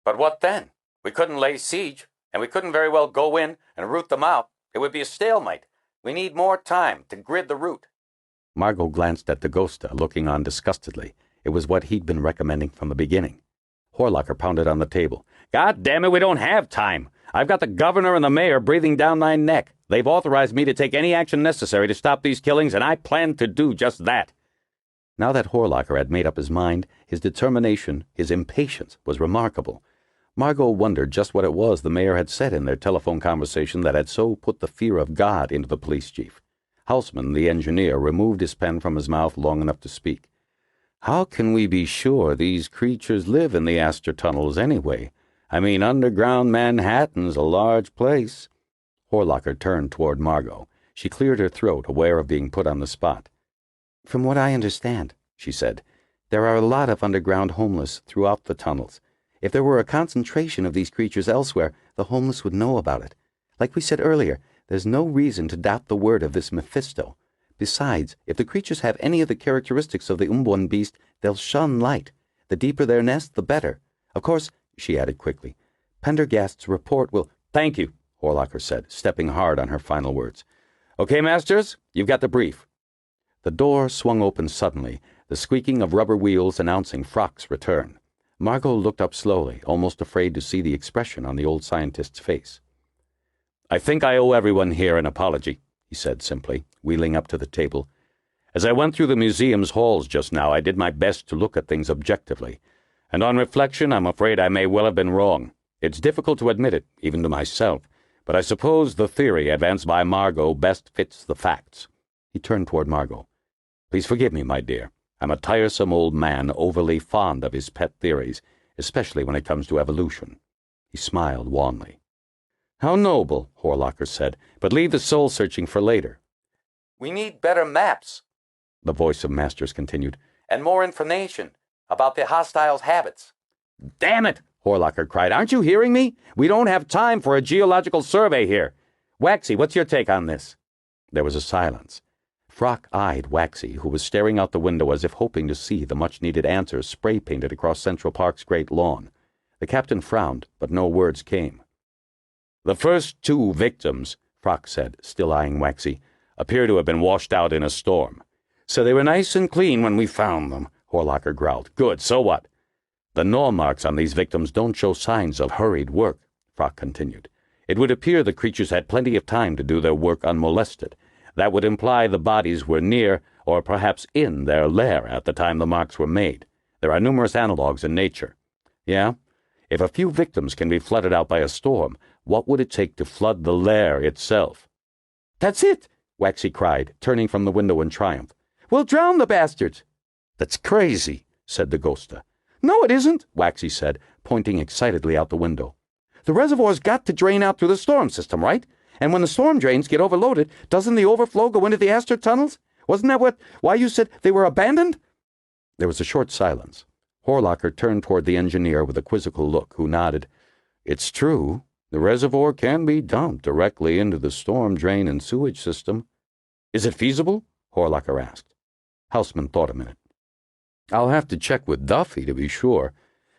But what then? We couldn't lay siege, and we couldn't very well go in and root them out. It would be a stalemate. We need more time to grid the route. Margo glanced at Dagosta, looking on disgustedly. It was what he'd been recommending from the beginning. Horlocker pounded on the table. God damn it, we don't have time. I've got the governor and the mayor breathing down my neck. They've authorized me to take any action necessary to stop these killings, and I plan to do just that. Now that Horlocker had made up his mind, his determination, his impatience was remarkable. Margo wondered just what it was the mayor had said in their telephone conversation that had so put the fear of God into the police chief. Houseman, the engineer, removed his pen from his mouth long enough to speak. How can we be sure these creatures live in the Astor tunnels anyway? I mean, underground Manhattan's a large place. Horlocker turned toward Margo. She cleared her throat, aware of being put on the spot. From what I understand, she said, there are a lot of underground homeless throughout the tunnels. If there were a concentration of these creatures elsewhere, the homeless would know about it. Like we said earlier, there's no reason to doubt the word of this Mephisto. Besides, if the creatures have any of the characteristics of the Umbuan beast, they'll shun light. The deeper their nest, the better. Of course, she added quickly, Pendergast's report will— Thank you, Horlocker said, stepping hard on her final words. Okay, Masters, you've got the brief. The door swung open suddenly, the squeaking of rubber wheels announcing Frock's return. Margo looked up slowly, almost afraid to see the expression on the old scientist's face. I think I owe everyone here an apology, he said simply, wheeling up to the table. As I went through the museum's halls just now, I did my best to look at things objectively. And on reflection, I'm afraid I may well have been wrong. It's difficult to admit it, even to myself, but I suppose the theory advanced by Margo best fits the facts. He turned toward Margo. Please forgive me, my dear. I'm a tiresome old man overly fond of his pet theories, especially when it comes to evolution. He smiled wanly. How noble, Horlocker said, but leave the soul-searching for later. We need better maps, the voice of Masters continued, and more information about the hostiles' habits. Damn it, Horlocker cried. Aren't you hearing me? We don't have time for a geological survey here. Waxy, what's your take on this? There was a silence. Frock eyed Waxy, who was staring out the window as if hoping to see the much-needed answers spray-painted across Central Park's great lawn. The captain frowned, but no words came. The first two victims, Frock said, still eyeing Waxy, appear to have been washed out in a storm. So they were nice and clean when we found them, Horlocker growled. Good, so what? The gnaw marks on these victims don't show signs of hurried work, Frock continued. It would appear the creatures had plenty of time to do their work unmolested. That would imply the bodies were near, or perhaps in, their lair at the time the marks were made. There are numerous analogues in nature. Yeah? If a few victims can be flooded out by a storm, what would it take to flood the lair itself? That's it, Waxy cried, turning from the window in triumph. We'll drown the bastards. That's crazy, said Dagosta. No, it isn't, Waxy said, pointing excitedly out the window. The reservoir's got to drain out through the storm system, right? And when the storm drains get overloaded, doesn't the overflow go into the Astor tunnels? Wasn't that why you said they were abandoned? There was a short silence. Horlocker turned toward the engineer with a quizzical look, who nodded. It's true. The reservoir can be dumped directly into the storm drain and sewage system. Is it feasible? Horlocker asked. Houseman thought a minute. I'll have to check with Duffy to be sure.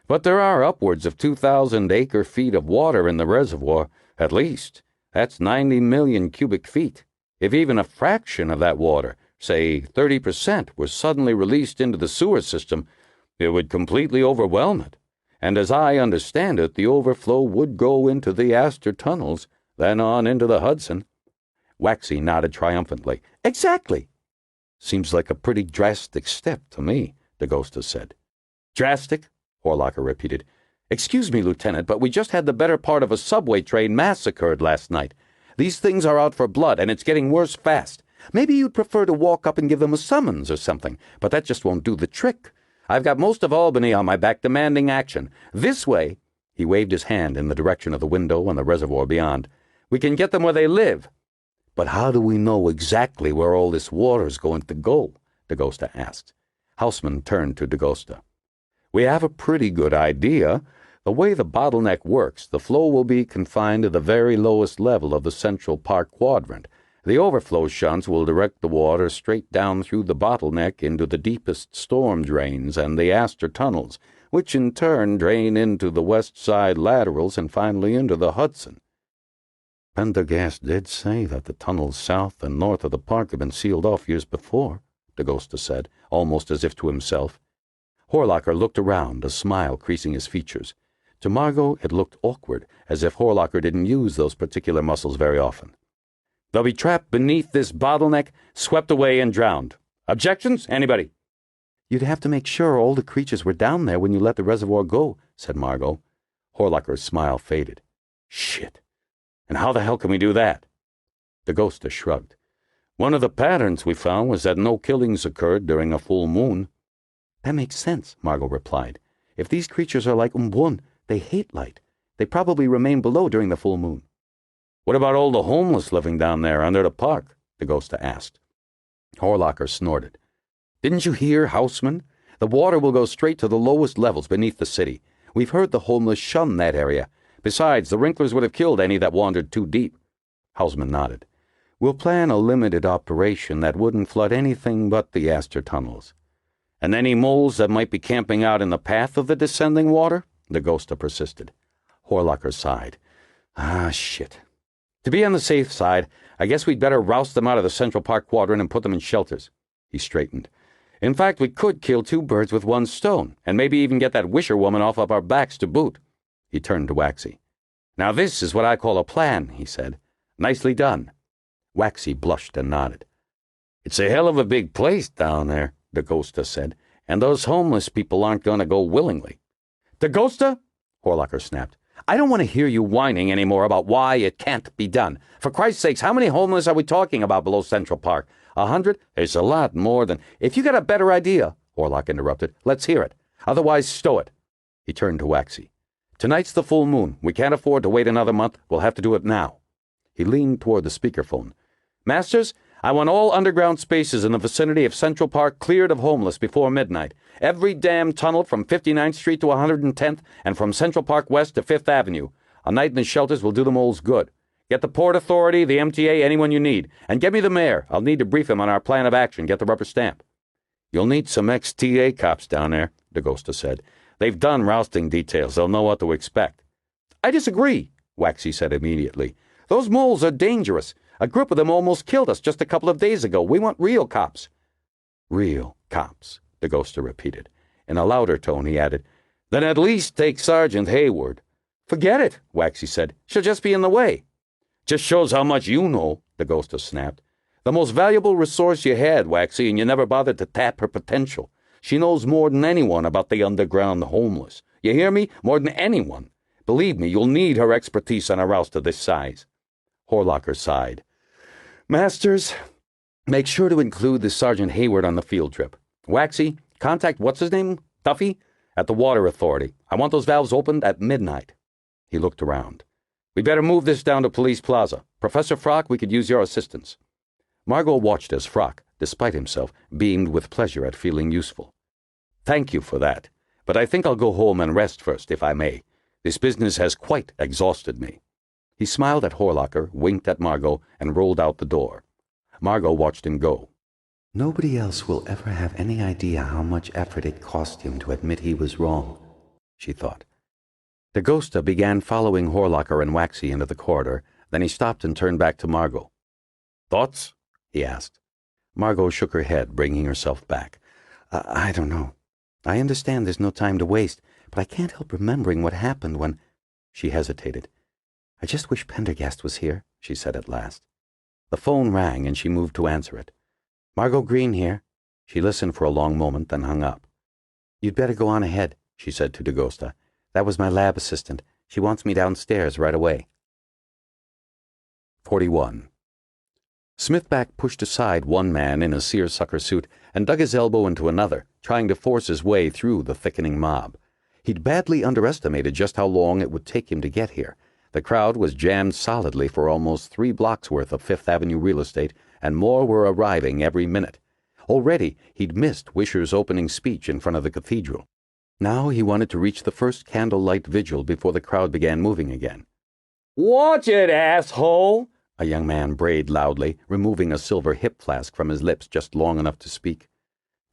But there are upwards of 2,000 acre-feet of water in the reservoir, at least. That's 90 million cubic feet. If even a fraction of that water, say 30%, were suddenly released into the sewer system, it would completely overwhelm it. And as I understand it, the overflow would go into the Astor tunnels, then on into the Hudson. Waxy nodded triumphantly. Exactly. Seems like a pretty drastic step to me, DeGosta said. Drastic? Horlocker repeated. Excuse me, Lieutenant, but we just had the better part of a subway train massacred last night. These things are out for blood, and it's getting worse fast. Maybe you'd prefer to walk up and give them a summons or something, but that just won't do the trick. I've got most of Albany on my back demanding action. This way, he waved his hand in the direction of the window and the reservoir beyond, we can get them where they live. But how do we know exactly where all this water's going to go? DeGosta asked. Houseman turned to DeGosta. We have a pretty good idea. The way the bottleneck works, the flow will be confined to the very lowest level of the Central Park quadrant. The overflow shunts will direct the water straight down through the bottleneck into the deepest storm drains and the Astor tunnels, which in turn drain into the west side laterals and finally into the Hudson. Pendergast did say that the tunnels south and north of the park had been sealed off years before, DeGosta said, almost as if to himself. Horlocker looked around, a smile creasing his features. To Margo it looked awkward, as if Horlocker didn't use those particular muscles very often. They'll be trapped beneath this bottleneck, swept away and drowned. Objections? Anybody? You'd have to make sure all the creatures were down there when you let the reservoir go, said Margo. Horlocker's smile faded. Shit. And how the hell can we do that? DeGosta shrugged. One of the patterns we found was that no killings occurred during a full moon. That makes sense, Margo replied. If these creatures are like Umbun, they hate light. They probably remain below during the full moon. What about all the homeless living down there under the park? DeGosta asked. Horlocker snorted. Didn't you hear, Houseman? The water will go straight to the lowest levels beneath the city. We've heard the homeless shun that area. Besides, the Wrinklers would have killed any that wandered too deep. Houseman nodded. We'll plan a limited operation that wouldn't flood anything but the Astor tunnels. And any moles that might be camping out in the path of the descending water? DeGosta persisted. Horlocker sighed. Ah, shit. To be on the safe side, I guess we'd better roust them out of the Central Park quadrant and put them in shelters. He straightened. In fact, we could kill two birds with one stone, and maybe even get that Wisher woman off of our backs to boot. He turned to Waxy. Now this is what I call a plan, he said. Nicely done. Waxy blushed and nodded. It's a hell of a big place down there, DeGosta said, and those homeless people aren't going to go willingly. DeGosta? Horlocker snapped. I don't want to hear you whining any more about why it can't be done. For Christ's sakes, how many homeless are we talking about below Central Park? 100? It's a lot more than... If you got a better idea, Horlock interrupted, let's hear it. Otherwise, stow it. He turned to Waxy. Tonight's the full moon. We can't afford to wait another month. We'll have to do it now. He leaned toward the speakerphone. Masters, I want all underground spaces in the vicinity of Central Park cleared of homeless before midnight. Every damn tunnel from 59th Street to 110th and from Central Park West to 5th Avenue. A night in the shelters will do the moles good. Get the Port Authority, the MTA, anyone you need. And get me the mayor. I'll need to brief him on our plan of action. Get the rubber stamp. You'll need some ex-TA cops down there, DeGosta said. They've done rousting details. They'll know what to expect. I disagree, Waxy said immediately. Those moles are dangerous. A group of them almost killed us just a couple of days ago. We want real cops. Real cops, DeGosta repeated. In a louder tone, he added, Then at least take Sergeant Hayward. Forget it, Waxy said. She'll just be in the way. Just shows how much you know, DeGosta snapped. The most valuable resource you had, Waxy, and you never bothered to tap her potential. She knows more than anyone about the underground homeless. You hear me? More than anyone. Believe me, you'll need her expertise on a roust of this size. Horlocker sighed. Masters, make sure to include the Sergeant Hayward on the field trip. Waxy, contact what's-his-name? Duffy? At the Water Authority. I want those valves opened at midnight. He looked around. We'd better move this down to Police Plaza. Professor Frock, we could use your assistance. Margo watched as Frock, despite himself, beamed with pleasure at feeling useful. Thank you for that, but I think I'll go home and rest first, if I may. This business has quite exhausted me. He smiled at Horlocker, winked at Margo, and rolled out the door. Margo watched him go. Nobody else will ever have any idea how much effort it cost him to admit he was wrong, she thought. DeGosta began following Horlocker and Waxy into the corridor, then he stopped and turned back to Margo. Thoughts? He asked. Margo shook her head, bringing herself back. I don't know. I understand there's no time to waste, but I can't help remembering what happened when... She hesitated. "I just wish Pendergast was here," she said at last. The phone rang, and she moved to answer it. "Margo Green here." She listened for a long moment, then hung up. "You'd better go on ahead," she said to DaGosta. "That was my lab assistant. She wants me downstairs right away." 41. Smithback pushed aside one man in a seersucker suit and dug his elbow into another, trying to force his way through the thickening mob. He'd badly underestimated just how long it would take him to get here. The crowd was jammed solidly for almost 3 blocks worth of Fifth Avenue real estate, and more were arriving every minute. Already he'd missed Wisher's opening speech in front of the cathedral. Now he wanted to reach the first candlelight vigil before the crowd began moving again. "Watch it, asshole!" A young man brayed loudly, removing a silver hip flask from his lips just long enough to speak.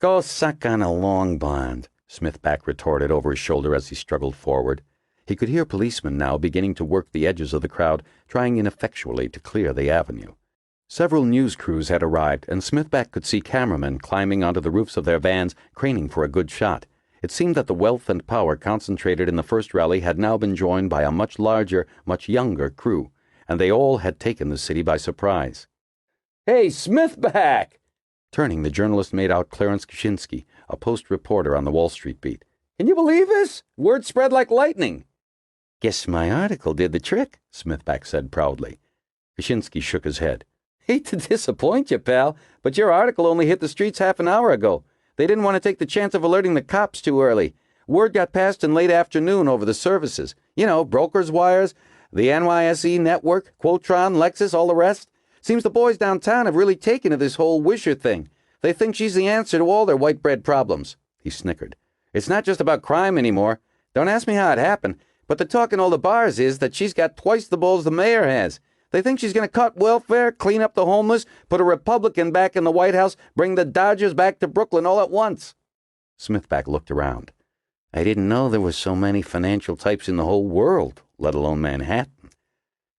"Go suck on a long bond," Smithback retorted over his shoulder as he struggled forward. He could hear policemen now beginning to work the edges of the crowd, trying ineffectually to clear the avenue. Several news crews had arrived, and Smithback could see cameramen climbing onto the roofs of their vans, craning for a good shot. It seemed that the wealth and power concentrated in the first rally had now been joined by a much larger, much younger crew, and they all had taken the city by surprise. "Hey, Smithback!" Turning, the journalist made out Clarence Kaczynski, a Post reporter on the Wall Street beat. "Can you believe this? Word spread like lightning." "Guess my article did the trick," Smithback said proudly. Kaczynski shook his head. "Hate to disappoint you, pal, but your article only hit the streets half an hour ago. They didn't want to take the chance of alerting the cops too early. Word got passed in late afternoon over the services. You know, brokers' wires, the NYSE network, Quotron, Lexus, all the rest. Seems the boys downtown have really taken to this whole Wisher thing. They think she's the answer to all their white bread problems." He snickered. "It's not just about crime anymore. Don't ask me how it happened, but the talk in all the bars is that she's got twice the balls the mayor has. They think she's going to cut welfare, clean up the homeless, put a Republican back in the White House, bring the Dodgers back to Brooklyn all at once." Smithback looked around. "I didn't know there were so many financial types in the whole world, let alone Manhattan."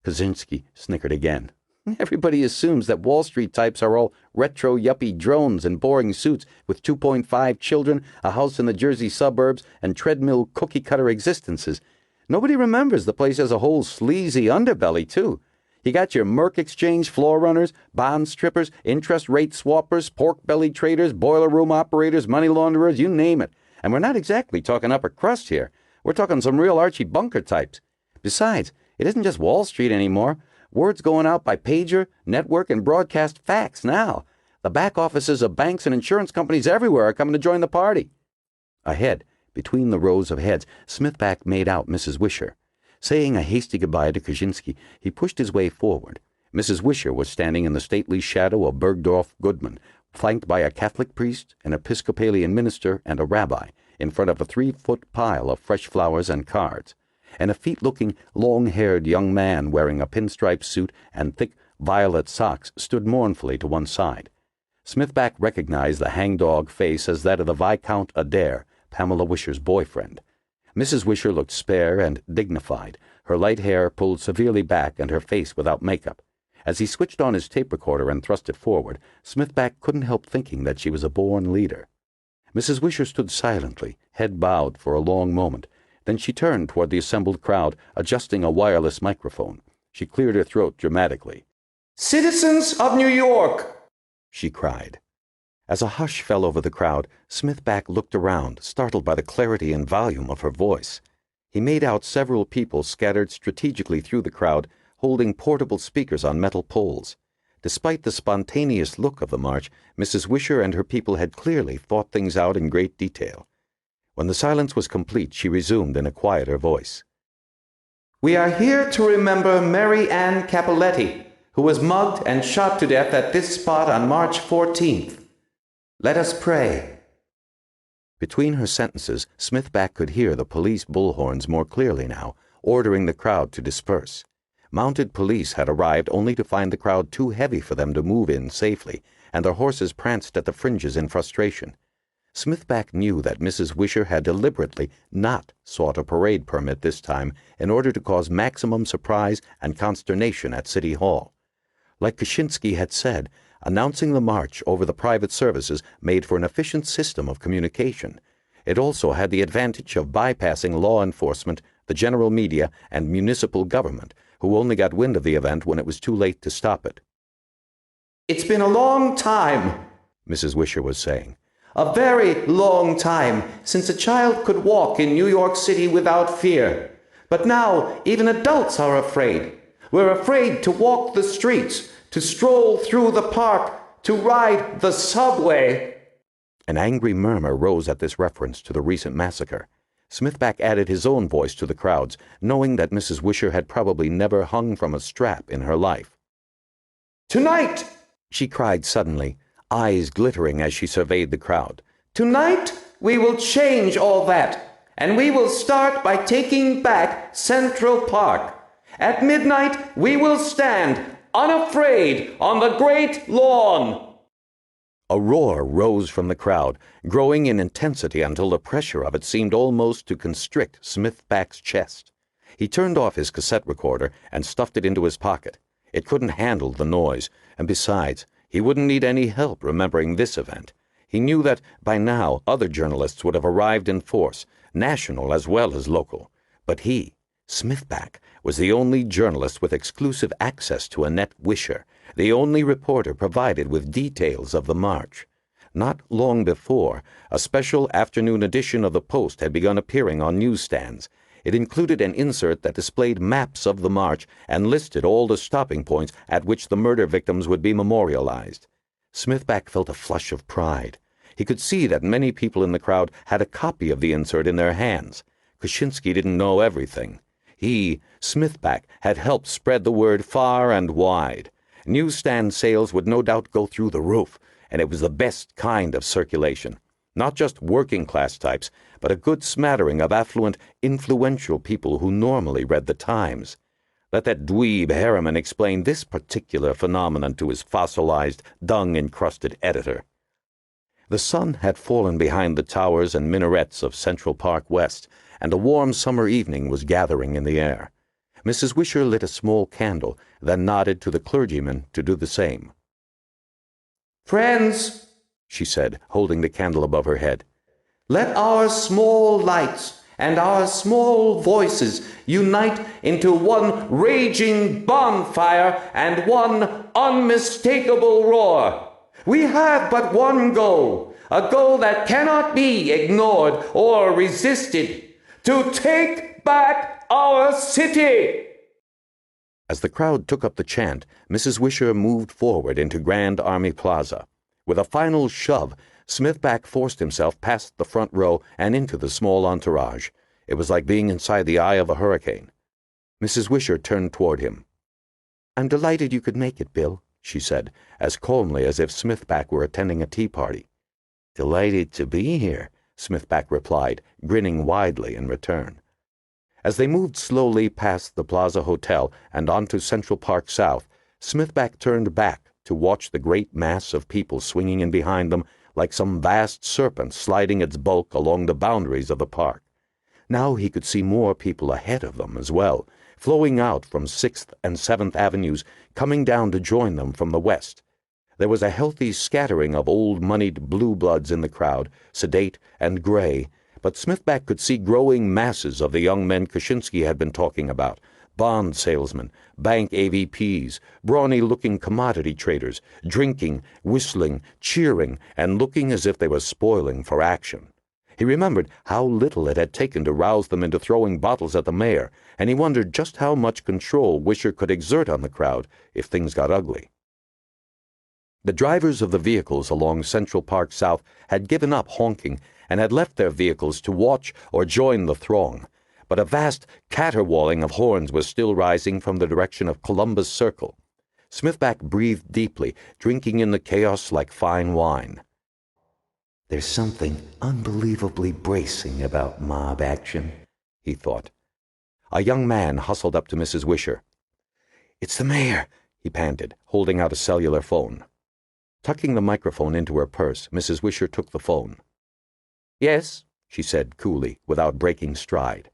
Kaczynski snickered again. "Everybody assumes that Wall Street types are all retro yuppie drones in boring suits with 2.5 children, a house in the Jersey suburbs, and treadmill cookie-cutter existences. Nobody remembers the place has a whole sleazy underbelly, too. You got your Merc Exchange floor runners, bond strippers, interest rate swappers, pork-belly traders, boiler room operators, money launderers, you name it. And we're not exactly talking upper crust here. We're talking some real Archie Bunker types. Besides, it isn't just Wall Street anymore. Word's going out by pager, network, and broadcast fax now. The back offices of banks and insurance companies everywhere are coming to join the party." Ahead, between the rows of heads, Smithback made out Mrs. Wisher. Saying a hasty goodbye to Kaczynski, he pushed his way forward. Mrs. Wisher was standing in the stately shadow of Bergdorf Goodman, flanked by a Catholic priest, an Episcopalian minister, and a rabbi, in front of a 3-foot pile of fresh flowers and cards. And a effete-looking, long-haired young man wearing a pinstripe suit and thick violet socks stood mournfully to one side. Smithback recognized the hangdog face as that of the Viscount Adair, Pamela Wisher's boyfriend. Mrs. Wisher looked spare and dignified, her light hair pulled severely back and her face without makeup. As he switched on his tape recorder and thrust it forward, Smithback couldn't help thinking that she was a born leader. Mrs. Wisher stood silently, head bowed for a long moment. Then she turned toward the assembled crowd, adjusting a wireless microphone. She cleared her throat dramatically. "Citizens of New York!" she cried. As a hush fell over the crowd, Smithback looked around, startled by the clarity and volume of her voice. He made out several people scattered strategically through the crowd, holding portable speakers on metal poles. Despite the spontaneous look of the march, Mrs. Wisher and her people had clearly thought things out in great detail. When the silence was complete, she resumed in a quieter voice. "We are here to remember Mary Ann Capoletti, who was mugged and shot to death at this spot on March 14th. Let us pray." Between her sentences, Smithback could hear the police bullhorns more clearly now, ordering the crowd to disperse. Mounted police had arrived only to find the crowd too heavy for them to move in safely, and their horses pranced at the fringes in frustration. Smithback knew that Mrs. Wisher had deliberately not sought a parade permit this time in order to cause maximum surprise and consternation at City Hall. Like Kaczynski had said, announcing the march over the private services made for an efficient system of communication. It also had the advantage of bypassing law enforcement, the general media, and municipal government, who only got wind of the event when it was too late to stop it. "It's been a long time," Mrs. Wisher was saying. "A very long time since a child could walk in New York City without fear. But now even adults are afraid. We're afraid to walk the streets, to stroll through the park, to ride the subway." An angry murmur rose at this reference to the recent massacre. Smithback added his own voice to the crowd's, knowing that Mrs. Wisher had probably never hung from a strap in her life. "Tonight," she cried suddenly, eyes glittering as she surveyed the crowd. "Tonight we will change all that, and we will start by taking back Central Park. At midnight we will stand, unafraid, on the great lawn." A roar rose from the crowd, growing in intensity until the pressure of it seemed almost to constrict Smithback's chest. He turned off his cassette recorder and stuffed it into his pocket. It couldn't handle the noise, and besides, he wouldn't need any help remembering this event. He knew that, by now, other journalists would have arrived in force, national as well as local. But he, Smithback, was the only journalist with exclusive access to Annette Wisher, the only reporter provided with details of the march. Not long before, a special afternoon edition of the Post had begun appearing on newsstands. It included an insert that displayed maps of the march and listed all the stopping points at which the murder victims would be memorialized. Smithback felt a flush of pride. He could see that many people in the crowd had a copy of the insert in their hands. Kaczynski didn't know everything. He, Smithback, had helped spread the word far and wide. Newsstand sales would no doubt go through the roof, and it was the best kind of circulation. Not just working-class types, but a good smattering of affluent, influential people who normally read the Times. Let that dweeb Harriman explain this particular phenomenon to his fossilized, dung-encrusted editor. The sun had fallen behind the towers and minarets of Central Park West, and a warm summer evening was gathering in the air. Mrs. Wisher lit a small candle, then nodded to the clergyman to do the same. "Friends," she said, holding the candle above her head, "let our small lights and our small voices unite into one raging bonfire and one unmistakable roar. We have but one goal, a goal that cannot be ignored or resisted, to take back our city." As the crowd took up the chant, Mrs. Wisher moved forward into Grand Army Plaza. With a final shove, Smithback forced himself past the front row and into the small entourage. It was like being inside the eye of a hurricane. Mrs. Wisher turned toward him. "I'm delighted you could make it, Bill," she said, as calmly as if Smithback were attending a tea party. "Delighted to be here," Smithback replied, grinning widely in return. As they moved slowly past the Plaza Hotel and onto Central Park South, Smithback turned back to watch the great mass of people swinging in behind them like some vast serpent sliding its bulk along the boundaries of the park. Now he could see more people ahead of them as well, flowing out from 6th and 7th Avenues, coming down to join them from the west. There was a healthy scattering of old-moneyed blue bloods in the crowd, sedate and gray, but Smithback could see growing masses of the young men Kaczynski had been talking about, bond salesmen, bank AVPs, brawny-looking commodity traders, drinking, whistling, cheering, and looking as if they were spoiling for action. He remembered how little it had taken to rouse them into throwing bottles at the mayor, and he wondered just how much control Wisher could exert on the crowd if things got ugly. The drivers of the vehicles along Central Park South had given up honking and had left their vehicles to watch or join the throng, but a vast caterwauling of horns was still rising from the direction of Columbus Circle. Smithback breathed deeply, drinking in the chaos like fine wine. "There's something unbelievably bracing about mob action," he thought. A young man hustled up to Mrs. Wisher. "It's the mayor," he panted, holding out a cellular phone. Tucking the microphone into her purse, Mrs. Wisher took the phone. "Yes," she said coolly, without breaking stride.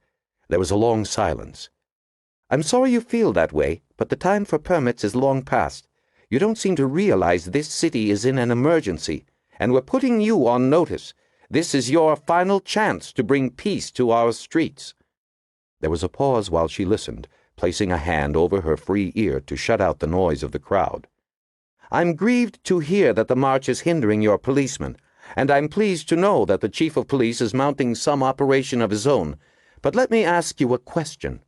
There was a long silence. "I'm sorry you feel that way, but the time for permits is long past. You don't seem to realize this city is in an emergency, and we're putting you on notice. This is your final chance to bring peace to our streets." There was a pause while she listened, placing a hand over her free ear to shut out the noise of the crowd. "I'm grieved to hear that the march is hindering your policemen, and I'm pleased to know that the chief of police is mounting some operation of his own. But let me ask you a question.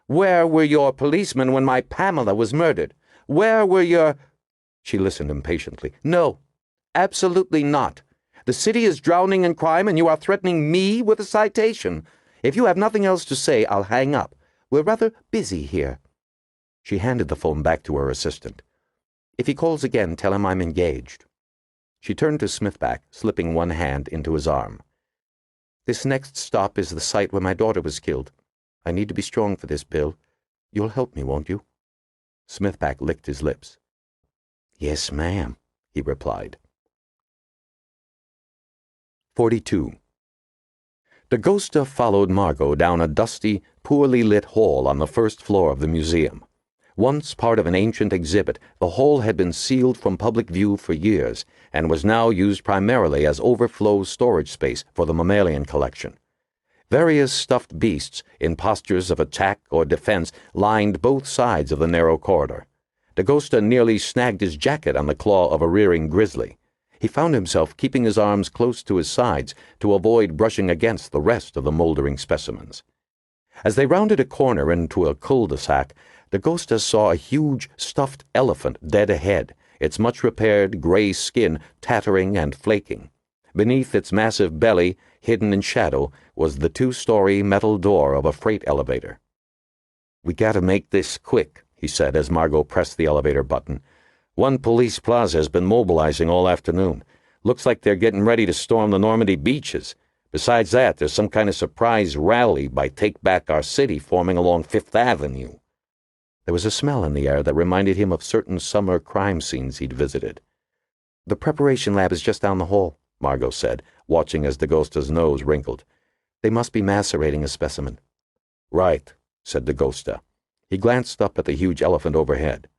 Where were your policemen when my Pamela was murdered? Where were your—" She listened impatiently. "No, absolutely not. The city is drowning in crime, and you are threatening me with a citation. If you have nothing else to say, I'll hang up. We're rather busy here." She handed the phone back to her assistant. "If he calls again, tell him I'm engaged." She turned to Smithback, slipping one hand into his arm. "This next stop is the site where my daughter was killed. I need to be strong for this, Bill. You'll help me, won't you?" Smithback licked his lips. "Yes, ma'am," he replied. 42. Dagosta followed Margo down a dusty, poorly lit hall on the first floor of the museum. Once part of an ancient exhibit, the hall had been sealed from public view for years and was now used primarily as overflow storage space for the mammalian collection. Various stuffed beasts, in postures of attack or defense, lined both sides of the narrow corridor. Dagosta nearly snagged his jacket on the claw of a rearing grizzly. He found himself keeping his arms close to his sides to avoid brushing against the rest of the moldering specimens. As they rounded a corner into a cul-de-sac, Dagosta saw a huge stuffed elephant dead ahead, its much-repaired gray skin tattering and flaking. Beneath its massive belly, hidden in shadow, was the 2-story metal door of a freight elevator. "We gotta make this quick," he said as Margo pressed the elevator button. "One police plaza has been mobilizing all afternoon. Looks like they're getting ready to storm the Normandy beaches. Besides that, there's some kind of surprise rally by Take Back Our City forming along Fifth Avenue." There was a smell in the air that reminded him of certain summer crime scenes he'd visited. "The preparation lab is just down the hall," Margo said, watching as Dagosta's nose wrinkled. "They must be macerating a specimen." "Right," said Dagosta. He glanced up at the huge elephant overhead.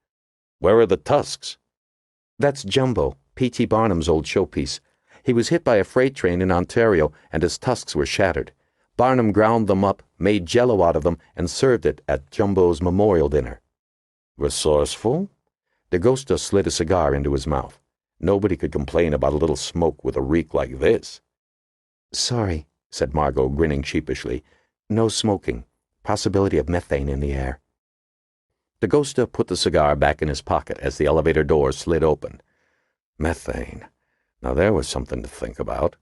"Where are the tusks?" "That's Jumbo, P.T. Barnum's old showpiece. He was hit by a freight train in Ontario, and his tusks were shattered. Barnum ground them up, made jello out of them, and served it at Jumbo's memorial dinner." "Resourceful?" Dagosta slid a cigar into his mouth. Nobody could complain about a little smoke with a reek like this. "Sorry," said Margo, grinning sheepishly. "No smoking. Possibility of methane in the air." Dagosta put the cigar back in his pocket as the elevator door slid open. Methane. Now there was something to think about.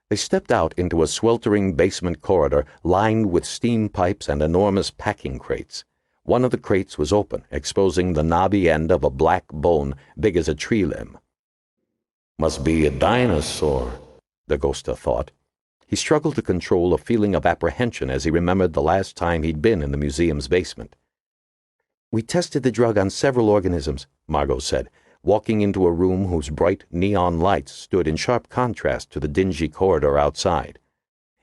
They stepped out into a sweltering basement corridor lined with steam pipes and enormous packing crates. One of the crates was open, exposing the knobby end of a black bone big as a tree limb. "Must be a dinosaur," Dagosta thought. He struggled to control a feeling of apprehension as he remembered the last time he'd been in the museum's basement. "We tested the drug on several organisms," Margo said, walking into a room whose bright neon lights stood in sharp contrast to the dingy corridor outside.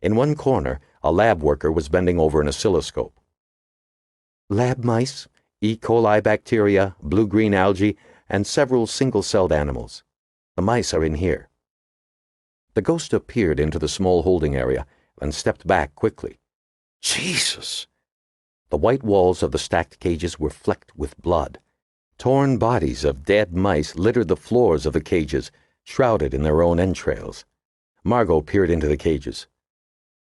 In one corner, a lab worker was bending over an oscilloscope. "Lab mice, E. coli bacteria, blue-green algae, and several single-celled animals. The mice are in here." Dagosta peered into the small holding area and stepped back quickly. Jesus! The white walls of the stacked cages were flecked with blood. Torn bodies of dead mice littered the floors of the cages, shrouded in their own entrails. Margo peered into the cages.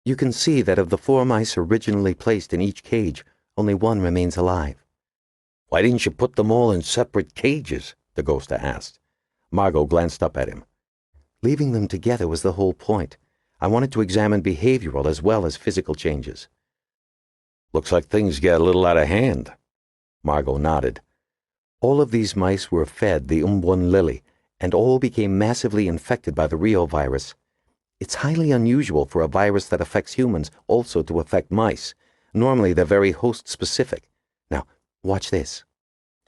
"You can see that of the 4 mice originally placed in each cage, only 1 remains alive." "Why didn't you put them all in separate cages?" Dagosta asked. Margo glanced up at him. "Leaving them together was the whole point. I wanted to examine behavioral as well as physical changes." "Looks like things get a little out of hand." Margo nodded. "All of these mice were fed the Umbun lily, and all became massively infected by the Rio virus. It's highly unusual for a virus that affects humans also to affect mice. Normally they're very host-specific. Now, watch this."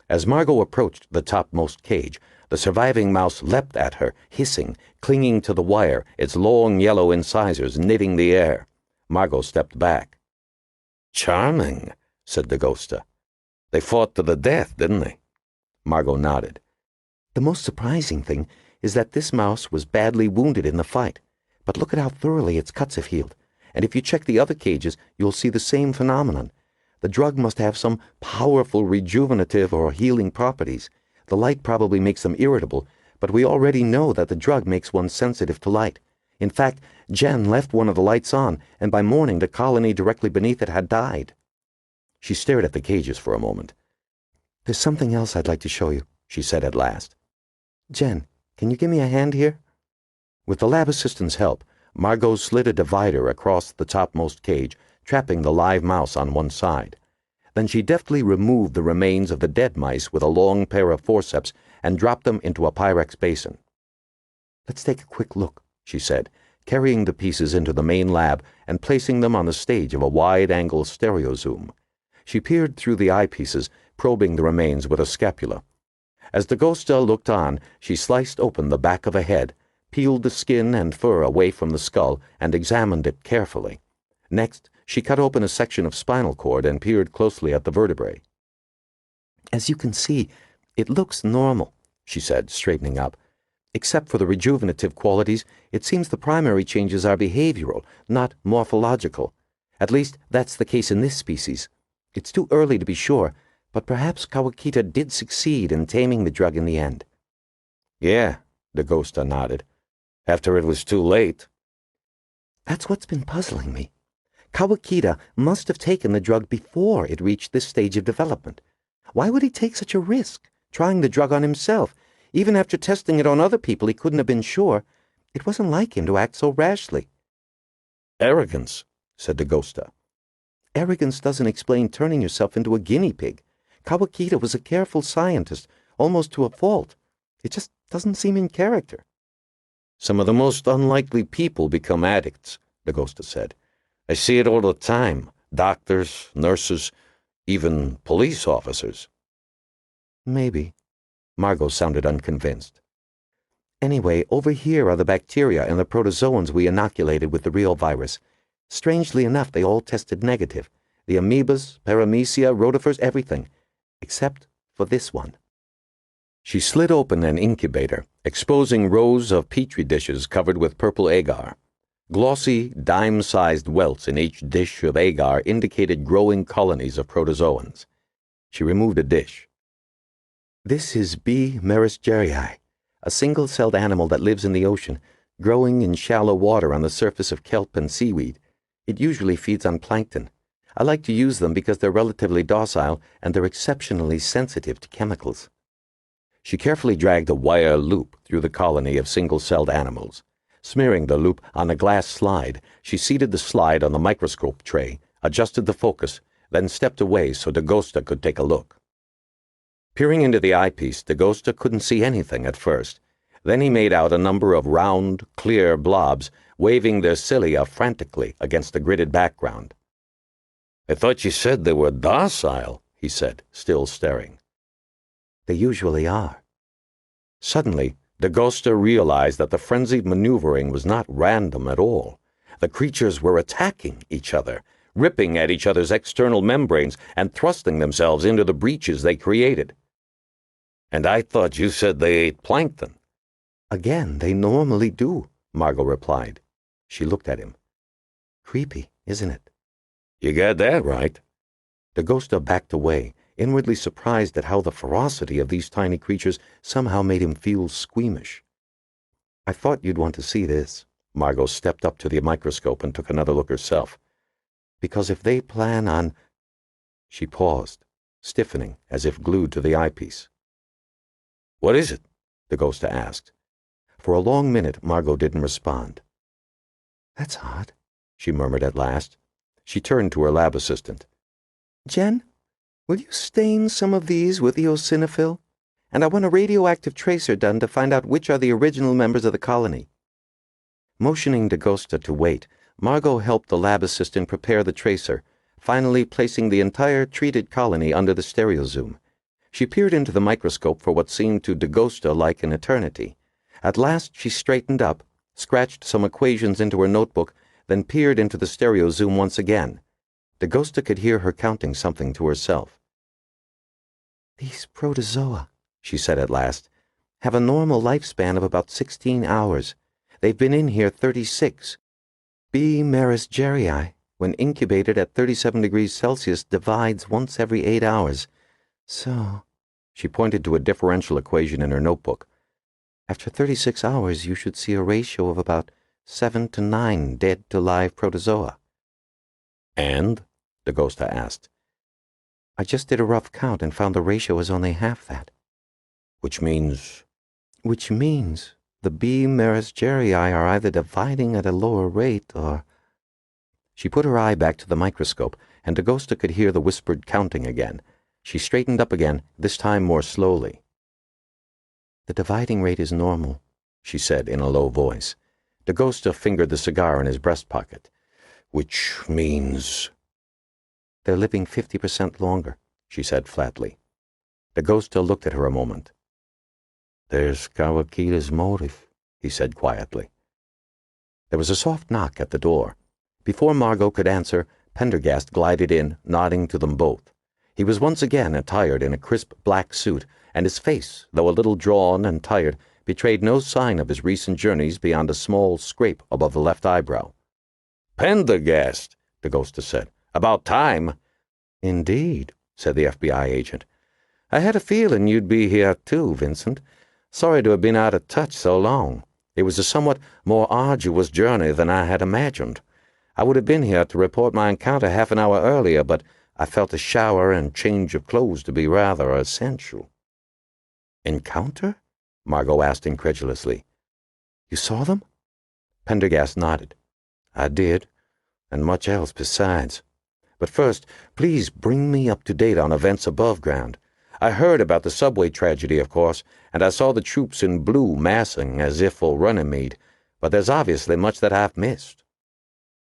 As Margo approached the topmost cage, the surviving mouse leapt at her, hissing, clinging to the wire, its long yellow incisors knitting the air. Margo stepped back. "Charming," said Dagosta. "They fought to the death, didn't they?" Margo nodded. "The most surprising thing is that this mouse was badly wounded in the fight. But look at how thoroughly its cuts have healed. And if you check the other cages, you'll see the same phenomenon. The drug must have some powerful rejuvenative or healing properties. The light probably makes them irritable, but we already know that the drug makes one sensitive to light. In fact, Jen left one of the lights on, and by morning the colony directly beneath it had died. She stared at the cages for a moment. "There's something else I'd like to show you," she said at last. "Jen, can you give me a hand here?" With the lab assistant's help, Margo slid a divider across the topmost cage, trapping the live mouse on one side. Then she deftly removed the remains of the dead mice with a long pair of forceps and dropped them into a Pyrex basin. "Let's take a quick look," she said, carrying the pieces into the main lab and placing them on the stage of a wide-angle stereo zoom. She peered through the eyepieces, probing the remains with a scapula. As Dagosta looked on, she sliced open the back of a head, peeled the skin and fur away from the skull, and examined it carefully. Next, she cut open a section of spinal cord and peered closely at the vertebrae. "As you can see, it looks normal," she said, straightening up. "Except for the rejuvenative qualities, it seems the primary changes are behavioral, not morphological. At least, that's the case in this species. It's too early to be sure, but perhaps Kawakita did succeed in taming the drug in the end." "Yeah," Dagosta nodded. "After it was too late." "That's what's been puzzling me. Kawakita must have taken the drug before it reached this stage of development. Why would he take such a risk, trying the drug on himself? Even after testing it on other people, he couldn't have been sure. It wasn't like him to act so rashly." "Arrogance," said Dagosta. "Arrogance doesn't explain turning yourself into a guinea pig. Kawakita was a careful scientist, almost to a fault. It just doesn't seem in character." "Some of the most unlikely people become addicts," Dagosta said. "I see it all the time. Doctors, nurses, even police officers." "Maybe." Margo sounded unconvinced. "Anyway, over here are the bacteria and the protozoans we inoculated with the real virus. Strangely enough, they all tested negative. The amoebas, paramecia, rotifers, everything. Except for this one." She slid open an incubator, exposing rows of petri dishes covered with purple agar. Glossy, dime-sized welts in each dish of agar indicated growing colonies of protozoans. She removed a dish. "This is B. merisgerii, a single-celled animal that lives in the ocean, growing in shallow water on the surface of kelp and seaweed. It usually feeds on plankton. I like to use them because they're relatively docile and they're exceptionally sensitive to chemicals." She carefully dragged a wire loop through the colony of single-celled animals. Smearing the loop on a glass slide, she seated the slide on the microscope tray, adjusted the focus, then stepped away so Dagosta could take a look. Peering into the eyepiece, Dagosta couldn't see anything at first. Then he made out a number of round, clear blobs waving their cilia frantically against the gridded background. "I thought you said they were docile," he said, still staring. "They usually are." Suddenly, Dagosta realized that the frenzied maneuvering was not random at all. The creatures were attacking each other, ripping at each other's external membranes and thrusting themselves into the breaches they created. "And I thought you said they ate plankton." "Again, they normally do," Margo replied. She looked at him. "Creepy, isn't it?" "You got that right." Dagosta backed away, inwardly surprised at how the ferocity of these tiny creatures somehow made him feel squeamish. "I thought you'd want to see this." Margo stepped up to the microscope and took another look herself. "Because if they plan on—" She paused, stiffening as if glued to the eyepiece. "What is it?" Dagosta asked. For a long minute, Margo didn't respond. "That's odd," she murmured at last. She turned to her lab assistant. "Jen, will you stain some of these with eosinophil? And I want a radioactive tracer done to find out which are the original members of the colony." Motioning Dagosta to wait, Margo helped the lab assistant prepare the tracer, finally placing the entire treated colony under the stereozoom. She peered into the microscope for what seemed to Dagosta like an eternity. At last she straightened up, scratched some equations into her notebook, then peered into the stereozoom once again. Dagosta could hear her counting something to herself. "These protozoa," she said at last, "have a normal lifespan of about 16 hours. They've been in here 36. B. merisgerii, when incubated at 37 degrees Celsius, divides once every 8 hours. So, she pointed to a differential equation in her notebook. After 36 hours, you should see a ratio of about 7 to 9 dead to live protozoa. And? Dagosta asked. I just did a rough count and found the ratio is only half that. Which means? Which means the B. merisgerii are either dividing at a lower rate or... She put her eye back to the microscope, and Dagosta could hear the whispered counting again. She straightened up again, this time more slowly. The dividing rate is normal, she said in a low voice. Dagosta fingered the cigar in his breast pocket. Which means? They're living 50% longer, she said flatly. Dagosta looked at her a moment. There's Kawakita's motive, he said quietly. There was a soft knock at the door. Before Margo could answer, Pendergast glided in, nodding to them both. He was once again attired in a crisp black suit, and his face, though a little drawn and tired, betrayed no sign of his recent journeys beyond a small scrape above the left eyebrow. Pendergast, Dagosta said. About time. Indeed, said the FBI agent. I had a feeling you'd be here too, Vincent. Sorry to have been out of touch so long. It was a somewhat more arduous journey than I had imagined. I would have been here to report my encounter half an hour earlier, but I felt a shower and change of clothes to be rather essential. Encounter? Margo asked incredulously. You saw them? Pendergast nodded. I did, and much else besides. But first, please bring me up to date on events above ground. I heard about the subway tragedy, of course, and I saw the troops in blue massing as if for Runnymede, but there's obviously much that I've missed.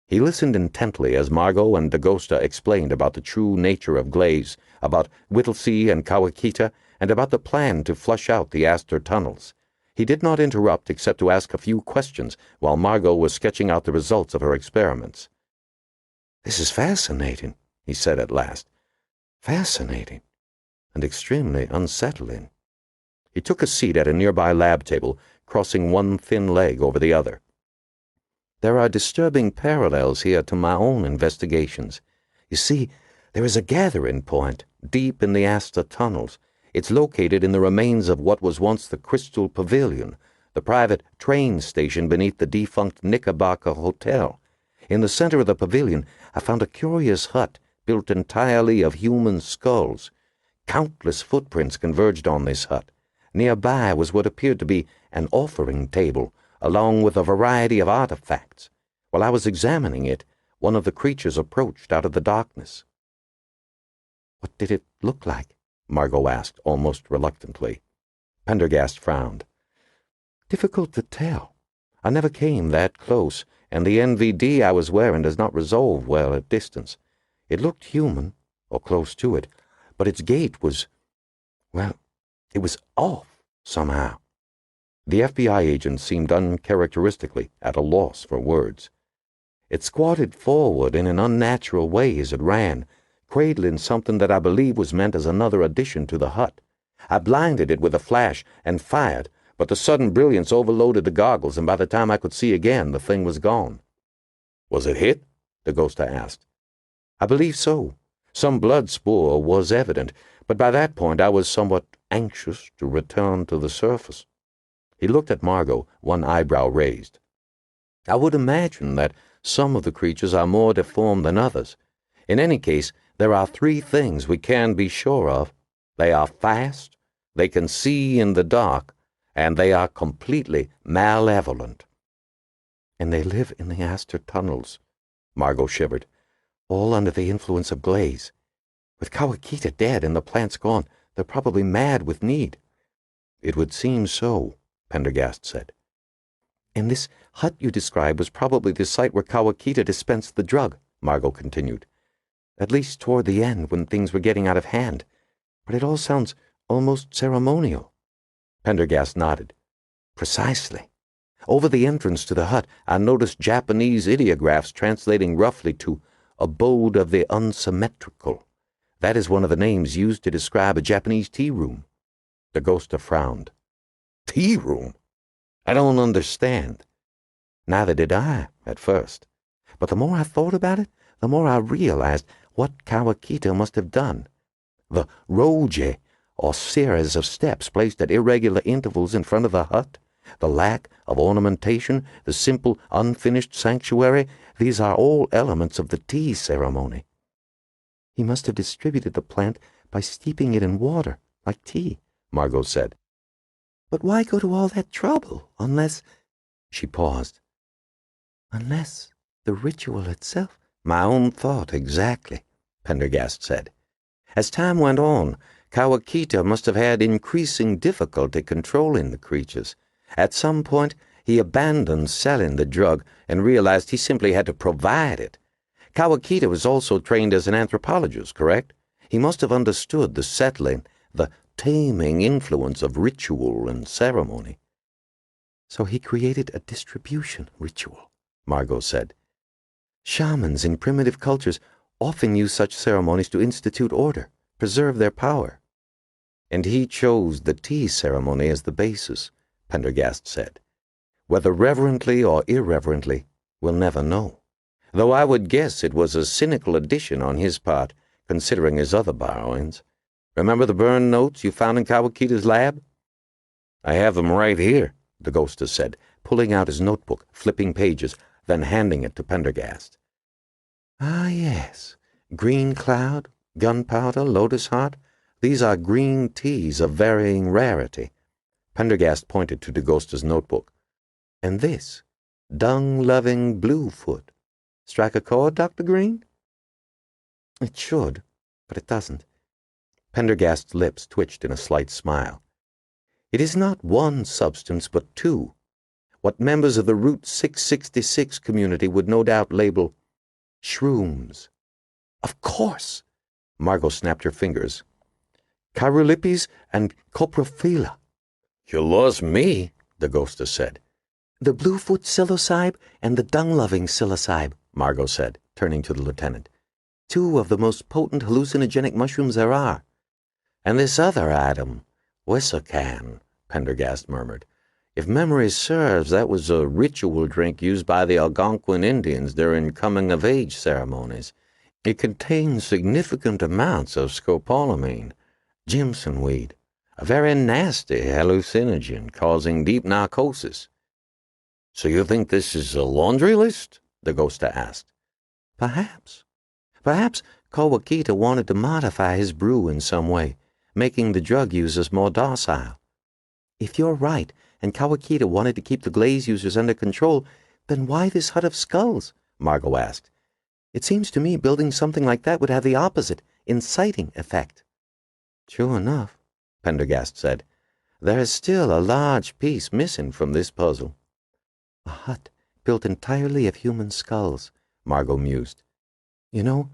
He listened intently as Margo and Dagosta explained about the true nature of glaze, about Whittlesea and Kawakita, and about the plan to flush out the Astor tunnels. He did not interrupt except to ask a few questions while Margo was sketching out the results of her experiments. This is fascinating, he said at last. Fascinating, and extremely unsettling. He took a seat at a nearby lab table, crossing one thin leg over the other. There are disturbing parallels here to my own investigations. You see, there is a gathering point deep in the Astor tunnels. It's located in the remains of what was once the Crystal Pavilion, the private train station beneath the defunct Knickerbocker Hotel. In the center of the pavilion, I found a curious hut built entirely of human skulls. Countless footprints converged on this hut. Nearby was what appeared to be an offering table, along with a variety of artifacts. While I was examining it, one of the creatures approached out of the darkness. What did it look like? Margo asked, almost reluctantly. Pendergast frowned. Difficult to tell. I never came that close, and the NVD I was wearing does not resolve well at distance. It looked human, or close to it, but its gait was, well, it was off somehow. The FBI agent seemed uncharacteristically at a loss for words. It squatted forward in an unnatural way as it ran, cradling something that I believe was meant as another addition to the hut. I blinded it with a flash and fired, but the sudden brilliance overloaded the goggles, and by the time I could see again, the thing was gone. Was it hit? Dagosta asked. I believe so. Some blood spoor was evident, but by that point I was somewhat anxious to return to the surface. He looked at Margo, one eyebrow raised. I would imagine that some of the creatures are more deformed than others. In any case, there are 3 things we can be sure of. They are fast, they can see in the dark, and they are completely malevolent. And they live in the Astor tunnels, Margo shivered, all under the influence of glaze. With Kawakita dead and the plants gone, they're probably mad with need. It would seem so, Pendergast said. And this hut you described was probably the site where Kawakita dispensed the drug, Margo continued. At least toward the end, when things were getting out of hand. But it all sounds almost ceremonial. Pendergast nodded. Precisely. Over the entrance to the hut, I noticed Japanese ideographs translating roughly to abode of the unsymmetrical. That is one of the names used to describe a Japanese tea room. Dagosta frowned. Tea room? I don't understand. Neither did I, at first. But the more I thought about it, the more I realized what Kawakita must have done. The roje, or series of steps placed at irregular intervals in front of the hut, the lack of ornamentation, the simple, unfinished sanctuary, these are all elements of the tea ceremony. He must have distributed the plant by steeping it in water, like tea, Margo said. But why go to all that trouble, unless— She paused. Unless the ritual itself— My own thought, exactly, Pendergast said. As time went on, Kawakita must have had increasing difficulty controlling the creatures. At some point, he abandoned selling the drug and realized he simply had to provide it. Kawakita was also trained as an anthropologist, correct? He must have understood the settling, the taming influence of ritual and ceremony. So he created a distribution ritual, Margo said. Shamans in primitive cultures often use such ceremonies to institute order, preserve their power. And he chose the tea ceremony as the basis, Pendergast said. Whether reverently or irreverently, we'll never know. Though I would guess it was a cynical addition on his part, considering his other borrowings. Remember the burned notes you found in Kawakita's lab? I have them right here, the ghostess said, pulling out his notebook, flipping pages, then handing it to Pendergast. Ah, yes. Green cloud, gunpowder, lotus heart. These are green teas of varying rarity. Pendergast pointed to the ghostess notebook. And this, dung-loving bluefoot. Strike a chord, Dr. Green? It should, but it doesn't. Pendergast's lips twitched in a slight smile. It is not one substance, but two. What members of the Route 666 community would no doubt label shrooms. Of course! Margo snapped her fingers. Charulipes and coprophila. You lost me, the ghostess said. The bluefoot psilocybe and the dung-loving psilocybe, Margo said, turning to the lieutenant. Two of the most potent hallucinogenic mushrooms there are. And this other item, Wissacan, Pendergast murmured. If memory serves, that was a ritual drink used by the Algonquin Indians during coming-of-age ceremonies. It contains significant amounts of scopolamine, Jimson weed, a very nasty hallucinogen causing deep narcosis. So you think this is a laundry list? The ghosta asked. Perhaps. Perhaps Kawakita wanted to modify his brew in some way, making the drug users more docile. If you're right, and Kawakita wanted to keep the glaze users under control, then why this hut of skulls? Margo asked. It seems to me building something like that would have the opposite, inciting effect. True enough, Pendergast said. There is still a large piece missing from this puzzle. A hut built entirely of human skulls, Margo mused. You know,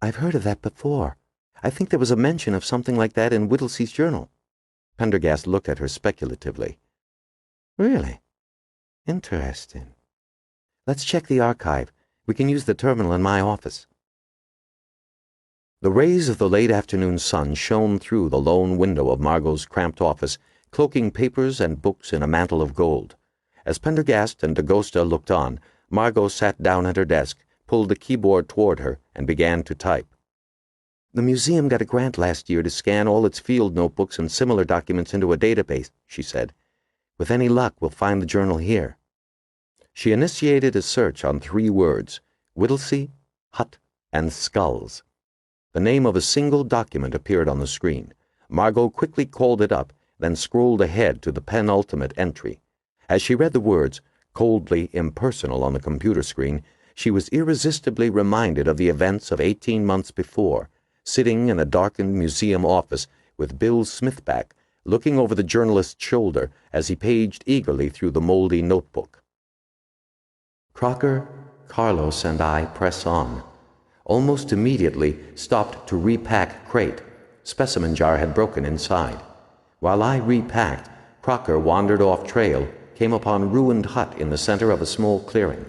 I've heard of that before. I think there was a mention of something like that in Whittlesey's journal. Pendergast looked at her speculatively. Really? Interesting. Let's check the archive. We can use the terminal in my office. The rays of the late afternoon sun shone through the lone window of Margo's cramped office, cloaking papers and books in a mantle of gold. As Pendergast and Dagosta looked on, Margo sat down at her desk, pulled the keyboard toward her, and began to type. The museum got a grant last year to scan all its field notebooks and similar documents into a database, she said. With any luck, we'll find the journal here. She initiated a search on 3 words, Whittlesey, hut, and skulls. The name of a single document appeared on the screen. Margo quickly called it up, then scrolled ahead to the penultimate entry. As she read the words, coldly impersonal on the computer screen, she was irresistibly reminded of the events of 18 months before, sitting in a darkened museum office with Bill Smithback, looking over the journalist's shoulder as he paged eagerly through the moldy notebook. Crocker, Carlos, and I press on. Almost immediately stopped to repack crate. Specimen jar had broken inside. While I repacked, Crocker wandered off trail, came upon ruined hut in the center of a small clearing.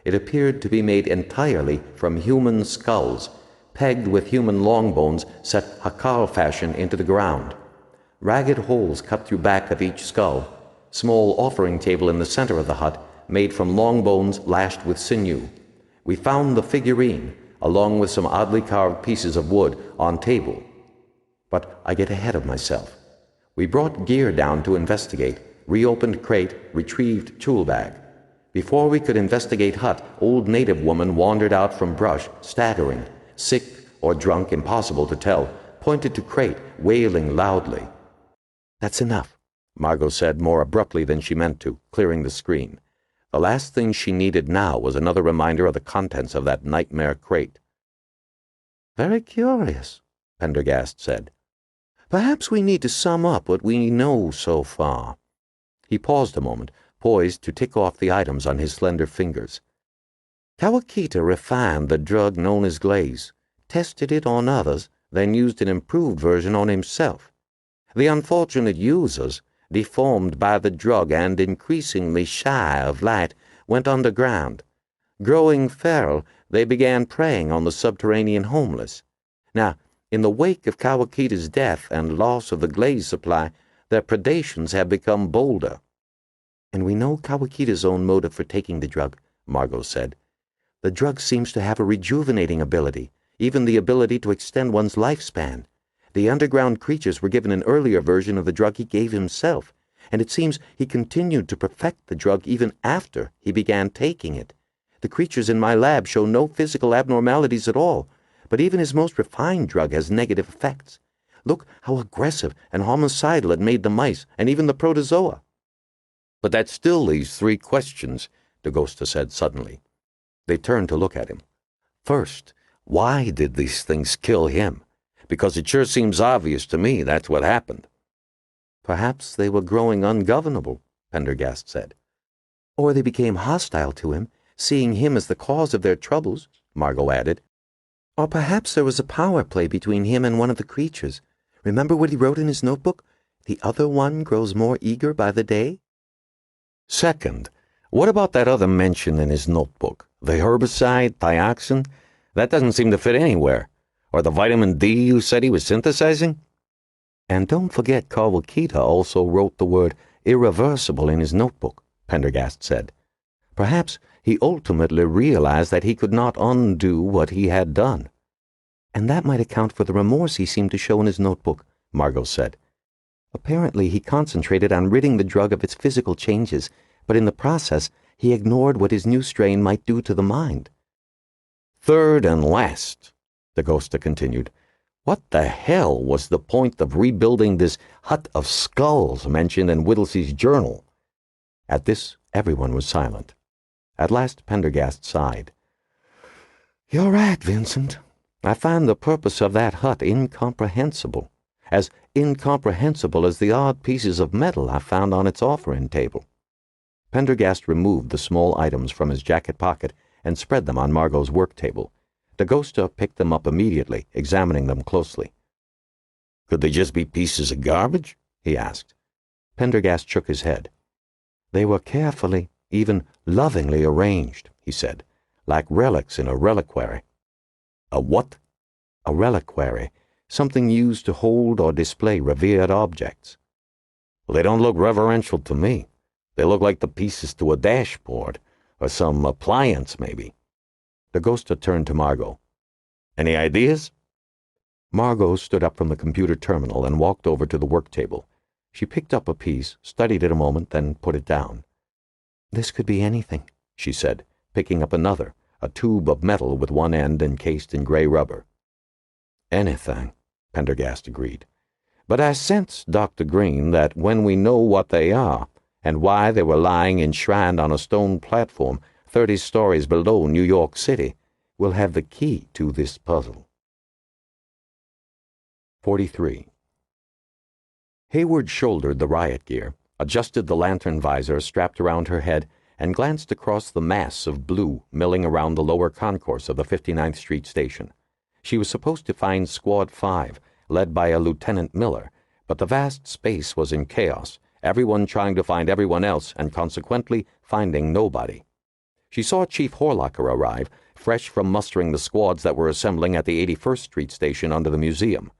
It appeared to be made entirely from human skulls, pegged with human long bones set hakal fashion into the ground. Ragged holes cut through back of each skull. Small offering table in the center of the hut, made from long bones lashed with sinew. We found the figurine, along with some oddly carved pieces of wood, on table. But I get ahead of myself. We brought gear down to investigate, reopened crate, retrieved tool bag. Before we could investigate hut, old native woman wandered out from brush, staggering, sick or drunk, impossible to tell, pointed to crate, wailing loudly. "That's enough," Margo said more abruptly than she meant to, clearing the screen. The last thing she needed now was another reminder of the contents of that nightmare crate. "Very curious," Pendergast said. "Perhaps we need to sum up what we know so far." He paused a moment, poised to tick off the items on his slender fingers. Kawakita refined the drug known as glaze, tested it on others, then used an improved version on himself. The unfortunate users, deformed by the drug and increasingly shy of light, went underground. Growing feral, they began preying on the subterranean homeless. Now, in the wake of Kawakita's death and loss of the glaze supply, their predations have become bolder. "And we know Kawakita's own motive for taking the drug," Margo said. "The drug seems to have a rejuvenating ability, even the ability to extend one's lifespan. The underground creatures were given an earlier version of the drug he gave himself, and it seems he continued to perfect the drug even after he began taking it. The creatures in my lab show no physical abnormalities at all, but even his most refined drug has negative effects. Look how aggressive and homicidal it made the mice and even the protozoa." "But that still leaves 3 questions," Dagosta said suddenly. They turned to look at him. "First, why did these things kill him? Because it sure seems obvious to me that's what happened." "Perhaps they were growing ungovernable," Pendergast said. "Or they became hostile to him, seeing him as the cause of their troubles," Margo added. "Or perhaps there was a power play between him and one of the creatures. Remember what he wrote in his notebook? The other one grows more eager by the day." "Second, what about that other mention in his notebook? The herbicide, dioxin? That doesn't seem to fit anywhere. Or the vitamin D you said he was synthesizing?" "And don't forget Kawakita also wrote the word irreversible in his notebook," Pendergast said. "Perhaps he ultimately realized that he could not undo what he had done." "And that might account for the remorse he seemed to show in his notebook," Margo said. "Apparently he concentrated on ridding the drug of its physical changes, but in the process he ignored what his new strain might do to the mind." "Third and last," Dagosta continued, "what the hell was the point of rebuilding this hut of skulls mentioned in Whittlesey's journal?" At this, everyone was silent. At last Pendergast sighed. "You're right, Vincent. I find the purpose of that hut incomprehensible as the odd pieces of metal I found on its offering table." Pendergast removed the small items from his jacket pocket and spread them on Margo's work table. Dagosta picked them up immediately, examining them closely. "Could they just be pieces of garbage?" he asked. Pendergast shook his head. "They were carefully, even lovingly arranged," he said, "like relics in a reliquary." "A what?" "A reliquary, something used to hold or display revered objects." "Well, they don't look reverential to me. They look like the pieces to a dashboard, or some appliance, maybe." Dagosta turned to Margo. "Any ideas?" Margo stood up from the computer terminal and walked over to the work table. She picked up a piece, studied it a moment, then put it down. "This could be anything," she said, picking up another, a tube of metal with one end encased in gray rubber. "Anything," Pendergast agreed. "But I sense, Dr. Green, that when we know what they are, and why they were lying enshrined on a stone platform 30 stories below New York City, we'll have the key to this puzzle." 43. Hayward shouldered the riot gear, adjusted the lantern visor strapped around her head, and glanced across the mass of blue milling around the lower concourse of the 59th Street station. She was supposed to find Squad 5, led by a Lieutenant Miller, but the vast space was in chaos, everyone trying to find everyone else and consequently finding nobody. She saw Chief Horlocker arrive, fresh from mustering the squads that were assembling at the 81st Street station under the museum.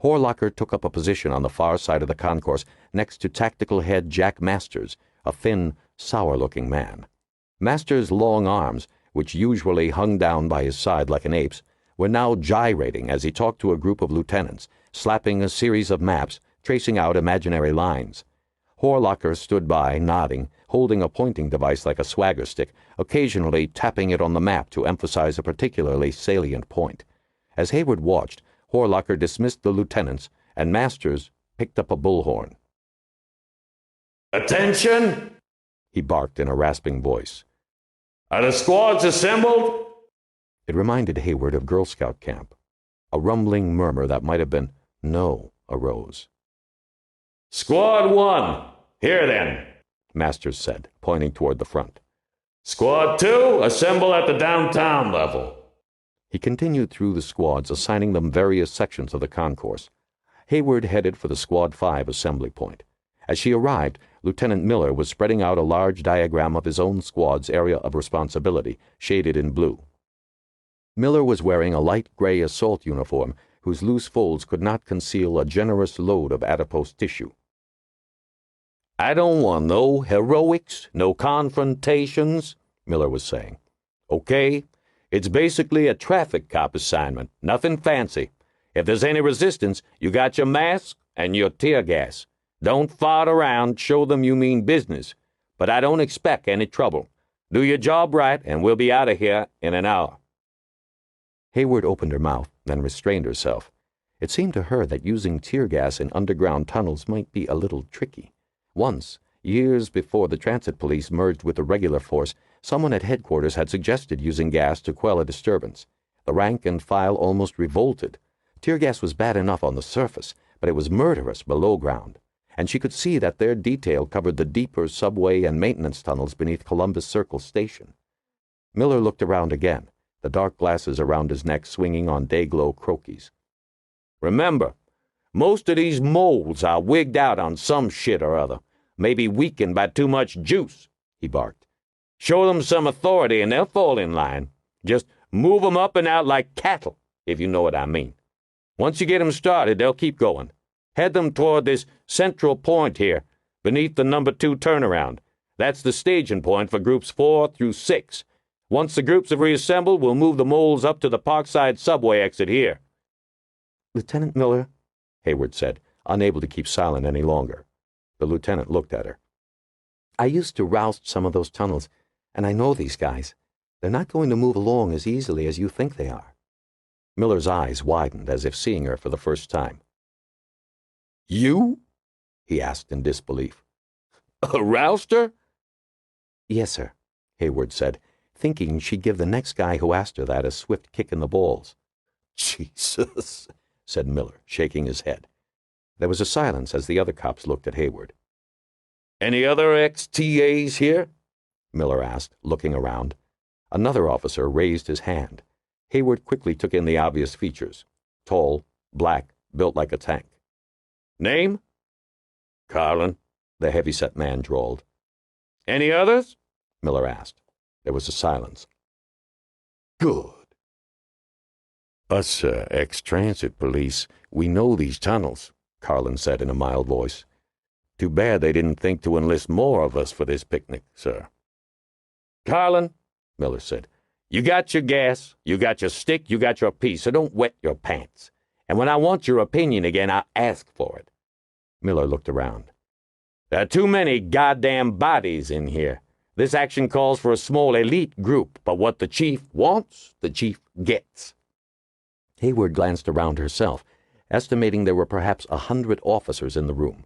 Horlocker took up a position on the far side of the concourse next to tactical head Jack Masters, a thin, sour-looking man. Masters' long arms, which usually hung down by his side like an ape's, were now gyrating as he talked to a group of lieutenants, slapping a series of maps, tracing out imaginary lines. Horlocker stood by, nodding, holding a pointing device like a swagger stick, occasionally tapping it on the map to emphasize a particularly salient point. As Hayward watched, Horlocker dismissed the lieutenants, and Masters picked up a bullhorn. "Attention!" he barked in a rasping voice. "Are the squads assembled?" It reminded Hayward of Girl Scout camp. A rumbling murmur that might have been "no" arose. "Squad 1, here then," Masters said, pointing toward the front. "Squad 2, assemble at the downtown level." He continued through the squads, assigning them various sections of the concourse. Hayward headed for the Squad 5 assembly point. As she arrived, Lieutenant Miller was spreading out a large diagram of his own squad's area of responsibility, shaded in blue. Miller was wearing a light gray assault uniform whose loose folds could not conceal a generous load of adipose tissue. "I don't want no heroics, no confrontations," Miller was saying. "Okay? It's basically a traffic cop assignment, nothing fancy. If there's any resistance, you got your mask and your tear gas. Don't fart around, show them you mean business. But I don't expect any trouble. Do your job right, and we'll be out of here in an hour." Hayward opened her mouth, then restrained herself. It seemed to her that using tear gas in underground tunnels might be a little tricky. Once, years before the transit police merged with the regular force, someone at headquarters had suggested using gas to quell a disturbance. The rank and file almost revolted. Tear gas was bad enough on the surface, but it was murderous below ground, and she could see that their detail covered the deeper subway and maintenance tunnels beneath Columbus Circle Station. Miller looked around again, the dark glasses around his neck swinging on day-glow croquis. "Remember, most of these moles are wigged out on some shit or other, maybe weakened by too much juice," he barked. "Show them some authority and they'll fall in line. Just move them up and out like cattle, if you know what I mean. Once you get them started, they'll keep going. Head them toward this central point here, beneath the number 2 turnaround. That's the staging point for groups 4 through 6. Once the groups have reassembled, we'll move the moles up to the Parkside subway exit here." "Lieutenant Miller," Hayward said, unable to keep silent any longer. The lieutenant looked at her. "I used to roust some of those tunnels, and I know these guys. They're not going to move along as easily as you think they are." Miller's eyes widened as if seeing her for the first time. "You?" he asked in disbelief. "A rouster?" "Yes, sir," Hayward said, thinking she'd give the next guy who asked her that a swift kick in the balls. "Jesus," said Miller, shaking his head. There was a silence as the other cops looked at Hayward. "Any other XTAs here?" Miller asked, looking around. Another officer raised his hand. Hayward quickly took in the obvious features. Tall, black, built like a tank. "Name?" "Carlin," the heavy-set man drawled. "Any others?" Miller asked. There was a silence. "Good. Us, ex-transit police, we know these tunnels," Carlin said in a mild voice. "Too bad they didn't think to enlist more of us for this picnic, sir." "Carlin," Miller said, "you got your gas, you got your stick, you got your piece, so don't wet your pants. And when I want your opinion again, I'll ask for it." Miller looked around. "There are too many goddamn bodies in here. This action calls for a small elite group, but what the chief wants, the chief gets." Hayward glanced around herself, estimating there were perhaps 100 officers in the room.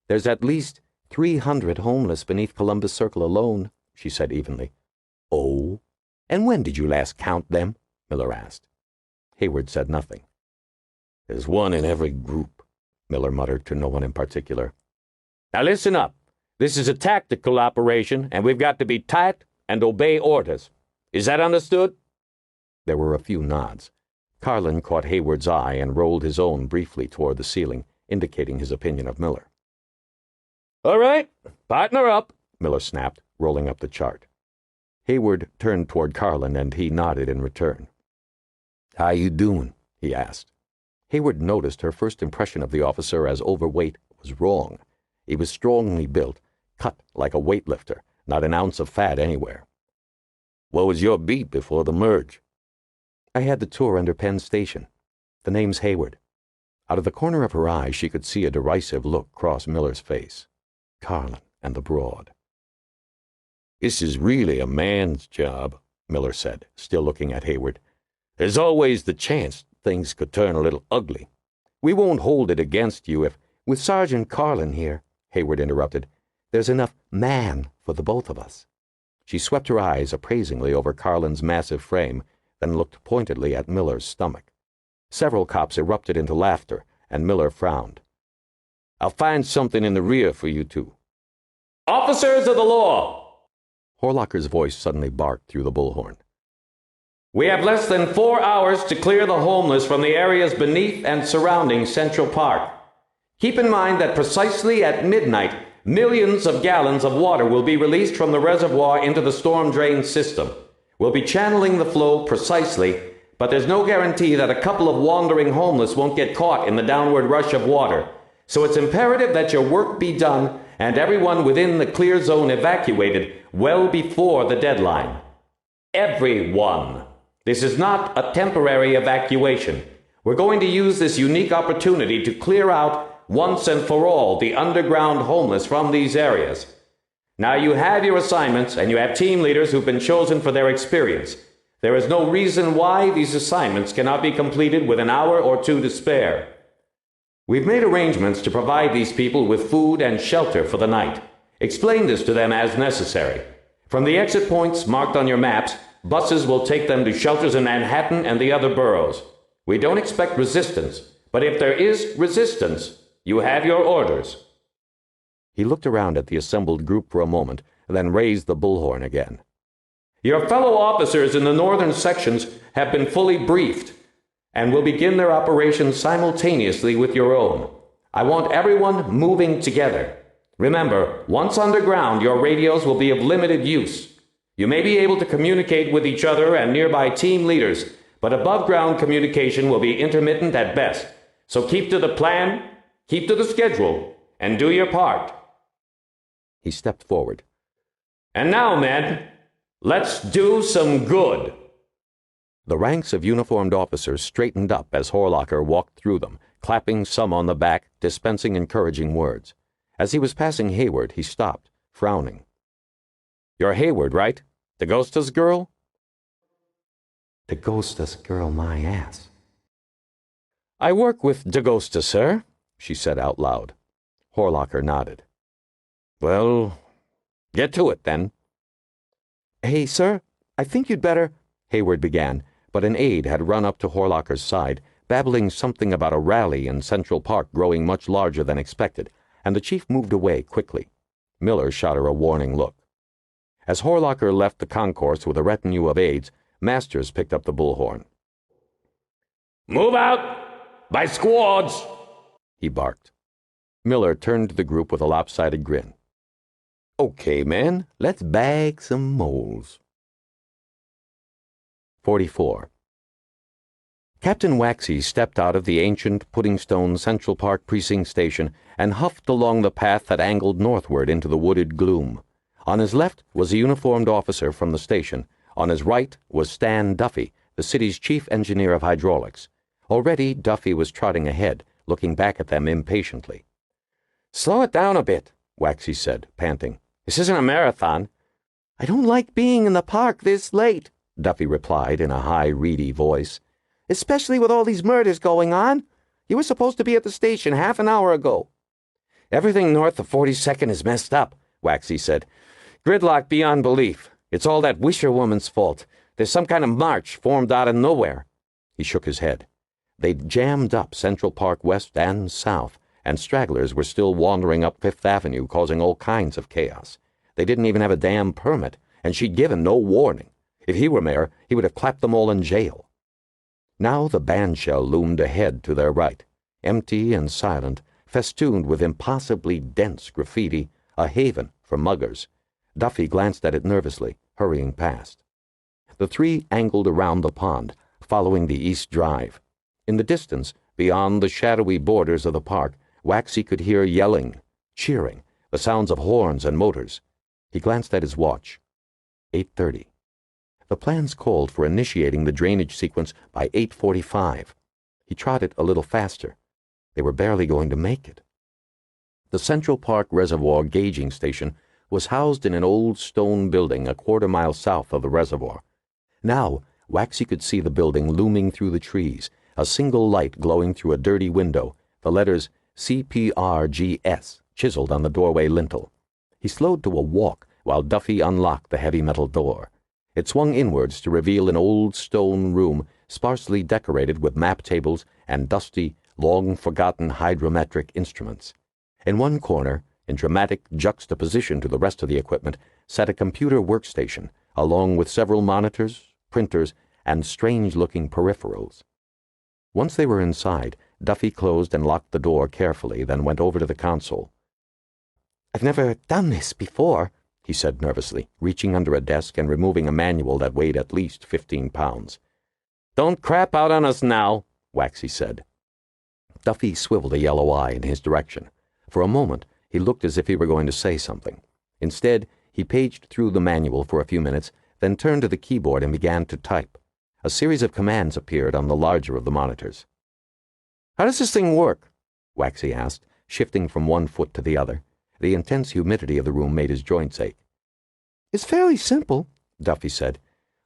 "There's at least 300 homeless beneath Columbus Circle alone," she said evenly. "Oh? And when did you last count them?" Miller asked. Hayward said nothing. "There's one in every group," Miller muttered to no one in particular. "Now listen up. This is a tactical operation, and we've got to be tight and obey orders. Is that understood?" There were a few nods. Carlin caught Hayward's eye and rolled his own briefly toward the ceiling, indicating his opinion of Miller. "All right, partner up," Miller snapped, rolling up the chart. Hayward turned toward Carlin, and he nodded in return. "How you doing?" he asked. Hayward noticed her first impression of the officer as overweight was wrong. He was strongly built, cut like a weightlifter, not an ounce of fat anywhere. "What was your beat before the merge?" I had the tour under Penn Station. The name's Hayward." Out of the corner of her eye, she could see a derisive look cross Miller's face. Carlin and the Broad. "This is really a man's job," Miller said, still looking at Hayward. "There's always the chance things could turn a little ugly. We won't hold it against you if—" "With Sergeant Carlin here," Hayward interrupted, "there's enough man for the both of us." She swept her eyes appraisingly over Carlin's massive frame, then looked pointedly at Miller's stomach. Several cops erupted into laughter, and Miller frowned. "I'll find something in the rear for you two." Officers of the law! Horlocker's voice suddenly barked through the bullhorn. We have less than 4 hours to clear the homeless from the areas beneath and surrounding Central Park. Keep in mind that precisely at midnight, millions of gallons of water will be released from the reservoir into the storm drain system. We'll be channeling the flow precisely, but there's no guarantee that a couple of wandering homeless won't get caught in the downward rush of water. So it's imperative that your work be done and everyone within the clear zone evacuated well before the deadline. Everyone. This is not a temporary evacuation. We're going to use this unique opportunity to clear out once and for all the underground homeless from these areas. Now you have your assignments and you have team leaders who've been chosen for their experience. There is no reason why these assignments cannot be completed with an hour or two to spare. We've made arrangements to provide these people with food and shelter for the night. Explain this to them as necessary. From the exit points marked on your maps, buses will take them to shelters in Manhattan and the other boroughs. We don't expect resistance, but if there is resistance, you have your orders. He looked around at the assembled group for a moment, then raised the bullhorn again. Your fellow officers in the northern sections have been fully briefed and will begin their operations simultaneously with your own. I want everyone moving together. Remember, once underground, your radios will be of limited use. You may be able to communicate with each other and nearby team leaders, but above-ground communication will be intermittent at best. So keep to the plan, keep to the schedule, and do your part. He stepped forward. And now, men, let's do some good. The ranks of uniformed officers straightened up as Horlocker walked through them, clapping some on the back, dispensing encouraging words. As he was passing Hayward, he stopped, frowning. You're Hayward, right? The ghostess girl? The ghostess girl, my ass. I work with DeGhosta, sir, she said out loud. Horlocker nodded. Well, get to it, then. Hey, sir, I think you'd better, Hayward began, but an aide had run up to Horlocker's side, babbling something about a rally in Central Park growing much larger than expected, and the chief moved away quickly. Miller shot her a warning look. As Horlocker left the concourse with a retinue of aides, Masters picked up the bullhorn. Move out! By squads! He barked. Miller turned to the group with a lopsided grin. Okay, men, let's bag some moles. 44. Captain Waxy stepped out of the ancient Puddingstone Central Park Precinct Station and huffed along the path that angled northward into the wooded gloom. On his left was a uniformed officer from the station. On his right was Stan Duffy, the city's chief engineer of hydraulics. Already Duffy was trotting ahead, looking back at them impatiently. Slow it down a bit, Waxy said, panting. This isn't a marathon. I don't like being in the park this late, Duffy replied in a high, reedy voice. Especially with all these murders going on. You were supposed to be at the station half an hour ago. Everything north of 42nd is messed up, Waxy said. Gridlock beyond belief. It's all that Wisher woman's fault. There's some kind of march formed out of nowhere. He shook his head. They'd jammed up Central Park west and south, and stragglers were still wandering up Fifth Avenue, causing all kinds of chaos. They didn't even have a damn permit, and she'd given no warning. If he were mayor, he would have clapped them all in jail. Now the bandshell loomed ahead to their right, empty and silent, festooned with impossibly dense graffiti, a haven for muggers. Duffy glanced at it nervously, hurrying past. The three angled around the pond, following the East Drive. In the distance, beyond the shadowy borders of the park, Waxy could hear yelling, cheering, the sounds of horns and motors. He glanced at his watch. 8:30. The plans called for initiating the drainage sequence by 8:45. He trotted a little faster. They were barely going to make it. The Central Park Reservoir gauging station was housed in an old stone building a quarter-mile south of the reservoir. Now, Waxy could see the building looming through the trees, a single light glowing through a dirty window, the letters CPRGS chiseled on the doorway lintel. He slowed to a walk while Duffy unlocked the heavy metal door. It swung inwards to reveal an old stone room sparsely decorated with map tables and dusty, long-forgotten hydrometric instruments. In one corner, in dramatic juxtaposition to the rest of the equipment, sat a computer workstation, along with several monitors, printers, and strange-looking peripherals. Once they were inside, Duffy closed and locked the door carefully, then went over to the console. "I've never done this before," he said nervously, reaching under a desk and removing a manual that weighed at least 15 pounds. "Don't crap out on us now," Waxy said. Duffy swiveled a yellow eye in his direction. For a moment, he looked as if he were going to say something. Instead, he paged through the manual for a few minutes, then turned to the keyboard and began to type. A series of commands appeared on the larger of the monitors. "How does this thing work?" Waxy asked, shifting from one foot to the other. The intense humidity of the room made his joints ache. "It's fairly simple," Duffy said.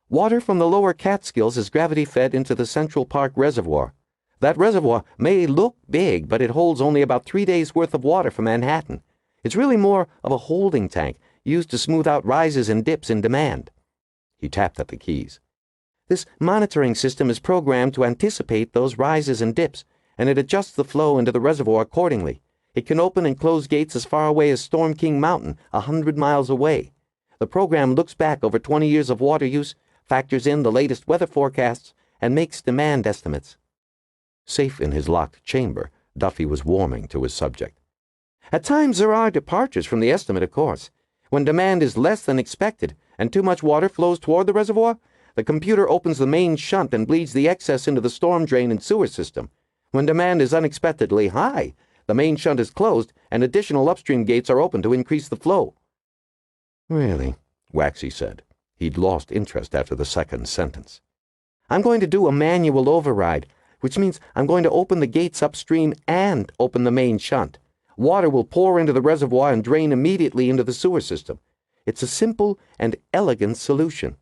"Water from the lower Catskills is gravity-fed into the Central Park Reservoir. That reservoir may look big, but it holds only about 3 days' worth of water for Manhattan. It's really more of a holding tank, used to smooth out rises and dips in demand." He tapped at the keys. "This monitoring system is programmed to anticipate those rises and dips, and it adjusts the flow into the reservoir accordingly. It can open and close gates as far away as Storm King Mountain, 100 miles away. The program looks back over 20 years of water use, factors in the latest weather forecasts, and makes demand estimates." Safe in his locked chamber, Duffy was warming to his subject. "At times there are departures from the estimate, of course. When demand is less than expected and too much water flows toward the reservoir, the computer opens the main shunt and bleeds the excess into the storm drain and sewer system. When demand is unexpectedly high, the main shunt is closed and additional upstream gates are opened to increase the flow." "Really?" Waxy said. He'd lost interest after the second sentence. "I'm going to do a manual override, which means I'm going to open the gates upstream and open the main shunt. Water will pour into the reservoir and drain immediately into the sewer system. It's a simple and elegant solution.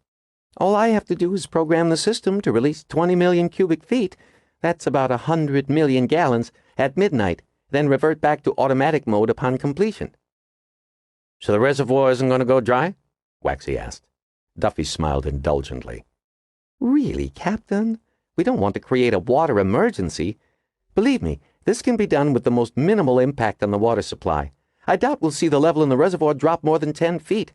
All I have to do is program the system to release 20 million cubic feet, that's about 100 million gallons, at midnight, then revert back to automatic mode upon completion." "So the reservoir isn't going to go dry?" Waxy asked. Duffy smiled indulgently. "Really, Captain? We don't want to create a water emergency. Believe me, this can be done with the most minimal impact on the water supply. I doubt we'll see the level in the reservoir drop more than 10 feet.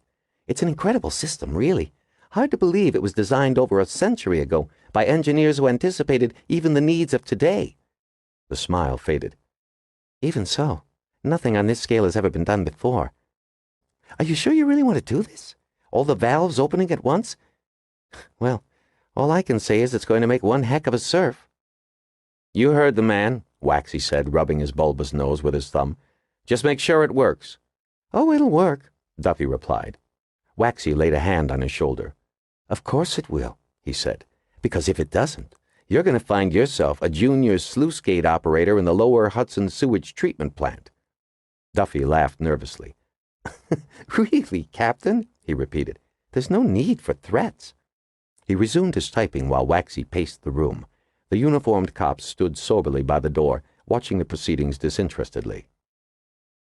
It's an incredible system, really. Hard to believe it was designed over a century ago by engineers who anticipated even the needs of today." The smile faded. "Even so, nothing on this scale has ever been done before. Are you sure you really want to do this? All the valves opening at once? Well, all I can say is it's going to make one heck of a surf." "You heard the man," Waxy said, rubbing his bulbous nose with his thumb. "Just make sure it works." "Oh, it'll work," Duffy replied. Waxy laid a hand on his shoulder. "Of course it will," he said, "because if it doesn't, you're going to find yourself a junior sluice gate operator in the lower Hudson sewage treatment plant." Duffy laughed nervously. "Really, Captain?" he repeated. "There's no need for threats." He resumed his typing while Waxy paced the room. The uniformed cops stood soberly by the door, watching the proceedings disinterestedly.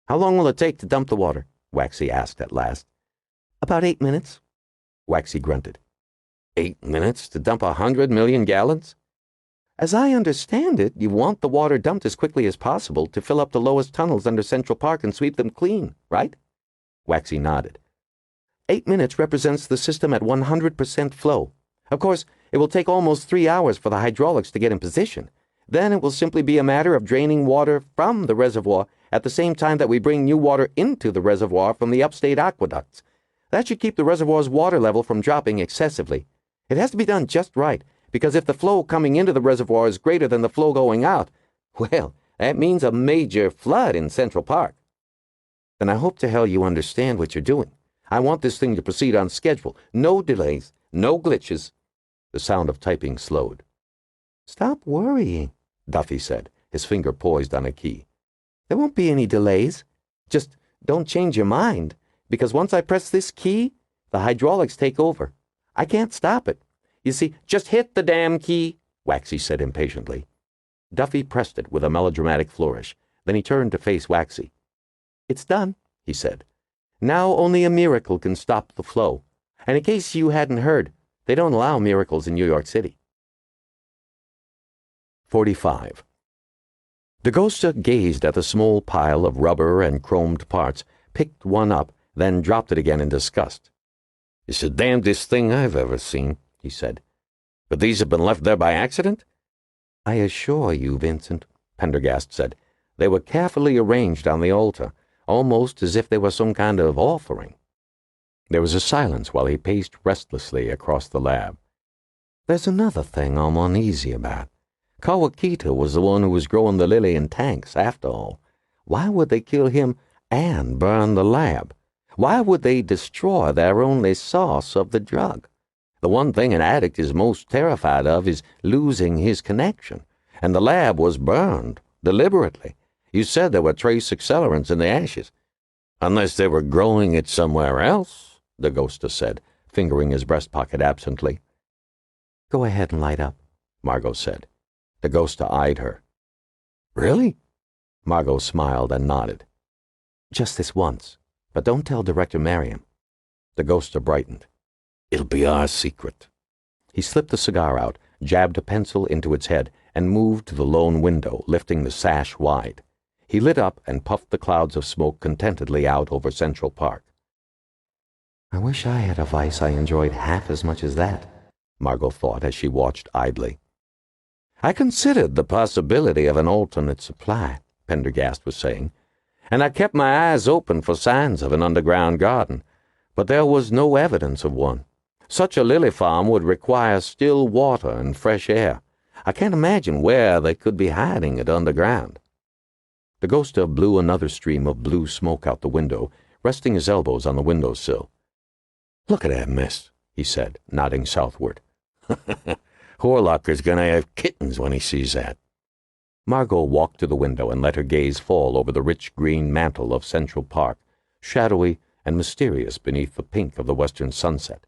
"How long will it take to dump the water?" Waxy asked at last. "About 8 minutes." Waxy grunted. 8 minutes to dump 100 million gallons? "As I understand it, you want the water dumped as quickly as possible to fill up the lowest tunnels under Central Park and sweep them clean, right?" Waxy nodded. 8 minutes represents the system at 100% flow. Of course, it will take almost 3 hours for the hydraulics to get in position. Then it will simply be a matter of draining water from the reservoir at the same time that we bring new water into the reservoir from the upstate aqueducts. That should keep the reservoir's water level from dropping excessively. It has to be done just right, because if the flow coming into the reservoir is greater than the flow going out, well, that means a major flood in Central Park. Then I hope to hell you understand what you're doing. I want this thing to proceed on schedule. No delays. No glitches." The sound of typing slowed. "Stop worrying," Duffy said, his finger poised on a key. "There won't be any delays. Just don't change your mind, because once I press this key, the hydraulics take over. I can't stop it. You see, just hit the damn key," Waxy said impatiently. Duffy pressed it with a melodramatic flourish. Then he turned to face Waxy. "It's done," he said. "Now only a miracle can stop the flow. And in case you hadn't heard, they don't allow miracles in New York City." 45. Dagosta gazed at the small pile of rubber and chromed parts, picked one up, then dropped it again in disgust. "It's the damnedest thing I've ever seen," he said. "But these have been left there by accident?" "I assure you, Vincent," Pendergast said, "they were carefully arranged on the altar, almost as if they were some kind of offering." There was a silence while he paced restlessly across the lab. "There's another thing I'm uneasy about. Kawakita was the one who was growing the lily in tanks, after all. Why would they kill him and burn the lab? Why would they destroy their only source of the drug? The one thing an addict is most terrified of is losing his connection, and the lab was burned, deliberately. You said there were trace accelerants in the ashes." "Unless they were growing it somewhere else," Dagosta said, fingering his breast pocket absently. "Go ahead and light up," Margo said. Dagosta eyed her. "Really?" Margo smiled and nodded. "Just this once, but don't tell Director Merriam." Dagosta brightened. "It'll be our secret." He slipped the cigar out, jabbed a pencil into its head, and moved to the lone window, lifting the sash wide. He lit up and puffed the clouds of smoke contentedly out over Central Park. "I wish I had a vice I enjoyed half as much as that," Margo thought as she watched idly. "I considered the possibility of an alternate supply," Pendergast was saying, "and I kept my eyes open for signs of an underground garden, but there was no evidence of one. Such a lily farm would require still water and fresh air. I can't imagine where they could be hiding it underground." Dagosta blew another stream of blue smoke out the window, resting his elbows on the windowsill. "Look at that mess," he said, nodding southward. Horlocker's gonna have kittens when he sees that." Margo walked to the window and let her gaze fall over the rich green mantle of Central Park, shadowy and mysterious beneath the pink of the western sunset.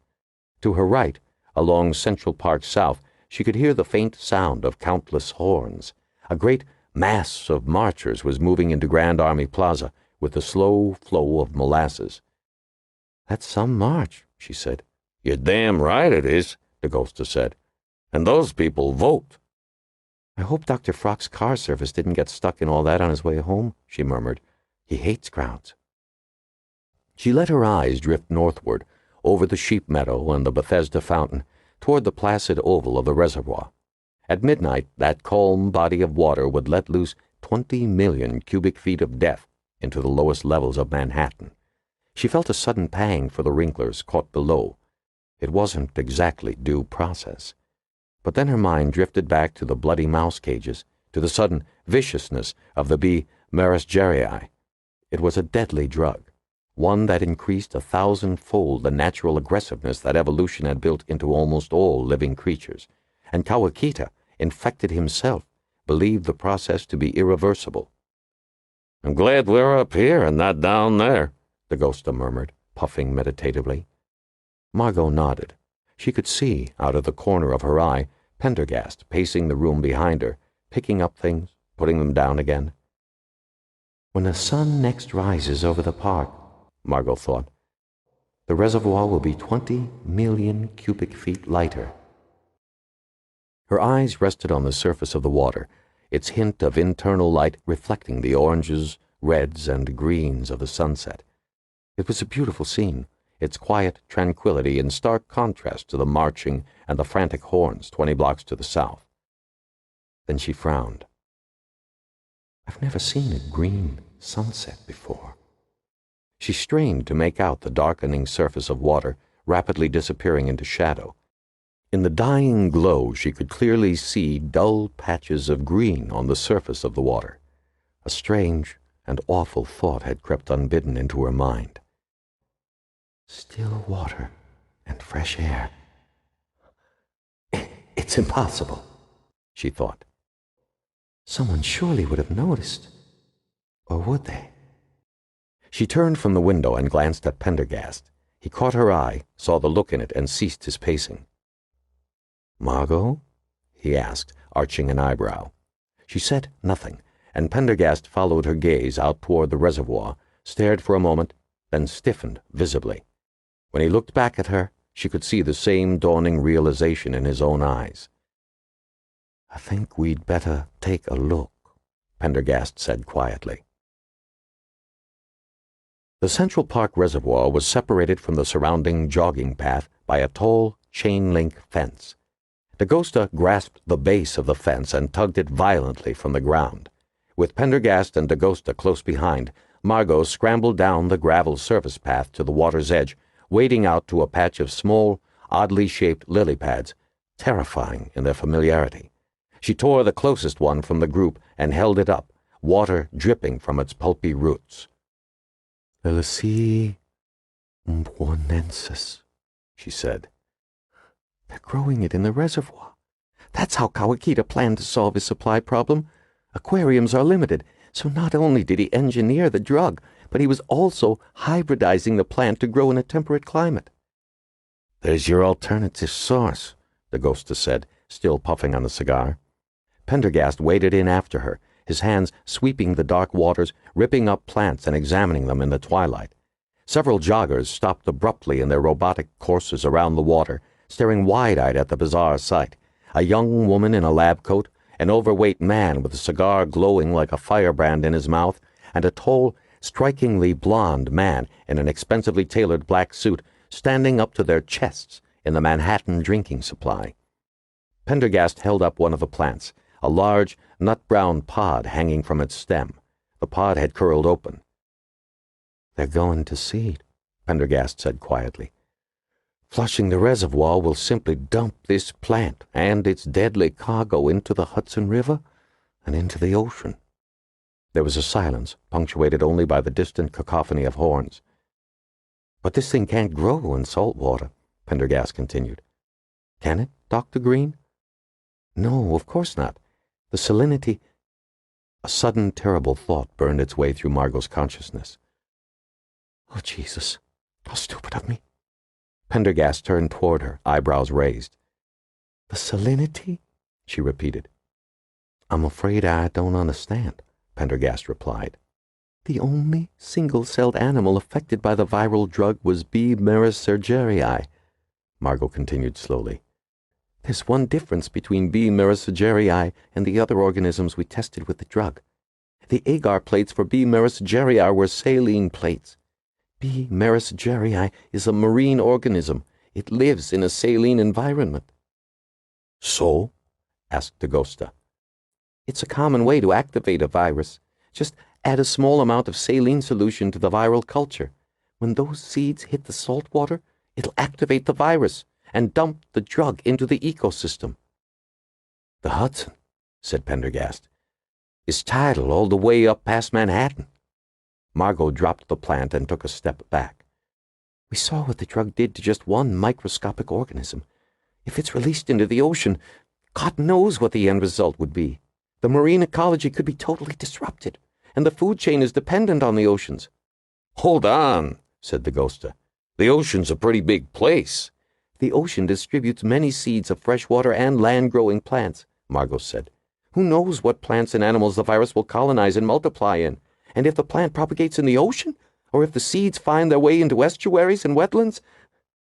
To her right, along Central Park South, she could hear the faint sound of countless horns. A great mass of marchers was moving into Grand Army Plaza with the slow flow of molasses. "That's some march," she said. "You're damn right it is," Dagosta said. "And those people vote." "I hope Dr. Frock's car service didn't get stuck in all that on his way home," she murmured. "He hates crowds." She let her eyes drift northward, over the sheep meadow and the Bethesda fountain, toward the placid oval of the reservoir. At midnight, that calm body of water would let loose 20 million cubic feet of death into the lowest levels of Manhattan. She felt a sudden pang for the wrinklers caught below. It wasn't exactly due process. But then her mind drifted back to the bloody mouse cages, to the sudden viciousness of the B. Marisgerii. It was a deadly drug, one that increased 1,000-fold the natural aggressiveness that evolution had built into almost all living creatures, and Kawakita, infected himself, believed the process to be irreversible. "I'm glad we're up here and not down there," Dagosta murmured, puffing meditatively. Margo nodded. She could see, out of the corner of her eye, Pendergast pacing the room behind her, picking up things, putting them down again. "When the sun next rises over the park," Margo thought, "the reservoir will be 20 million cubic feet lighter." Her eyes rested on the surface of the water, its hint of internal light reflecting the oranges, reds, and greens of the sunset. It was a beautiful scene, its quiet tranquility in stark contrast to the marching and the frantic horns 20 blocks to the south. Then she frowned. "I've never seen a green sunset before." She strained to make out the darkening surface of water, rapidly disappearing into shadow. In the dying glow she could clearly see dull patches of green on the surface of the water. A strange and awful thought had crept unbidden into her mind. Still water and fresh air, It's impossible, she thought. Someone surely would have noticed. Or would they? She turned from the window and glanced at Pendergast. He caught her eye, saw the look in it, and ceased his pacing. "Margo?" he asked, arching an eyebrow. She said nothing, and Pendergast followed her gaze out toward the reservoir, stared for a moment, then stiffened visibly. When he looked back at her, she could see the same dawning realization in his own eyes. "I think we'd better take a look," Pendergast said quietly. The Central Park Reservoir was separated from the surrounding jogging path by a tall chain-link fence. Dagosta grasped the base of the fence and tugged it violently from the ground. With Pendergast and Dagosta close behind, Margo scrambled down the gravel surface path to the water's edge, wading out to a patch of small, oddly shaped lily pads, terrifying in their familiarity. She tore the closest one from the group and held it up, water dripping from its pulpy roots. "Liliaceae umbuonensis," she said. "They're growing it in the reservoir. That's how Kawakita planned to solve his supply problem. Aquariums are limited, so not only did he engineer the drug, but he was also hybridizing the plant to grow in a temperate climate." "There's your alternative source," Dagosta said, still puffing on the cigar. Pendergast waded in after her, his hands sweeping the dark waters, ripping up plants and examining them in the twilight. Several joggers stopped abruptly in their robotic courses around the water, staring wide-eyed at the bizarre sight. A young woman in a lab coat, an overweight man with a cigar glowing like a firebrand in his mouth, and a tall, strikingly blond man in an expensively tailored black suit standing up to their chests in the Manhattan drinking supply. Pendergast held up one of the plants, a large, nut-brown pod hanging from its stem. The pod had curled open. "They're going to seed," Pendergast said quietly. "Flushing the reservoir will simply dump this plant and its deadly cargo into the Hudson River and into the ocean." There was a silence, punctuated only by the distant cacophony of horns. "But this thing can't grow in salt water," Pendergast continued. "Can it, Dr. Green?" "No, of course not. The salinity—" A sudden, terrible thought burned its way through Margot's consciousness. "Oh, Jesus, how stupid of me." Pendergast turned toward her, eyebrows raised. "The salinity?" she repeated. "I'm afraid I don't understand," Pendergast replied. "The only single-celled animal affected by the viral drug was B. meris cergerii," Margo continued slowly. "There's one difference between B. meris cergerii and the other organisms we tested with the drug. The agar plates for B. meris cergerii were saline plates. B. meris cergerii is a marine organism. It lives in a saline environment." "So?" asked Dagosta. "It's a common way to activate a virus. Just add a small amount of saline solution to the viral culture. When those seeds hit the salt water, it'll activate the virus and dump the drug into the ecosystem." "The Hudson," said Pendergast, "is tidal all the way up past Manhattan." Margo dropped the plant and took a step back. "We saw what the drug did to just one microscopic organism. If it's released into the ocean, God knows what the end result would be. The marine ecology could be totally disrupted, and the food chain is dependent on the oceans." "Hold on," said Dagosta. "The ocean's a pretty big place." "The ocean distributes many seeds of freshwater and land-growing plants," Margo said. "Who knows what plants and animals the virus will colonize and multiply in? And if the plant propagates in the ocean, or if the seeds find their way into estuaries and wetlands,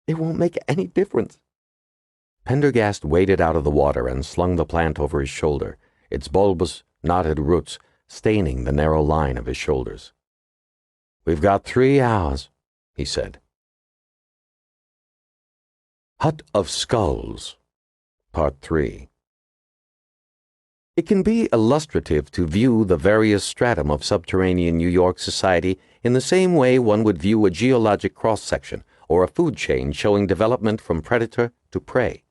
it won't make any difference." Pendergast waded out of the water and slung the plant over his shoulder, its bulbous, knotted roots staining the narrow line of his shoulders. "We've got 3 hours," he said. Hut of Skulls, Part 3. It can be illustrative to view the various stratum of subterranean New York society in the same way one would view a geologic cross-section or a food chain showing development from predator to prey.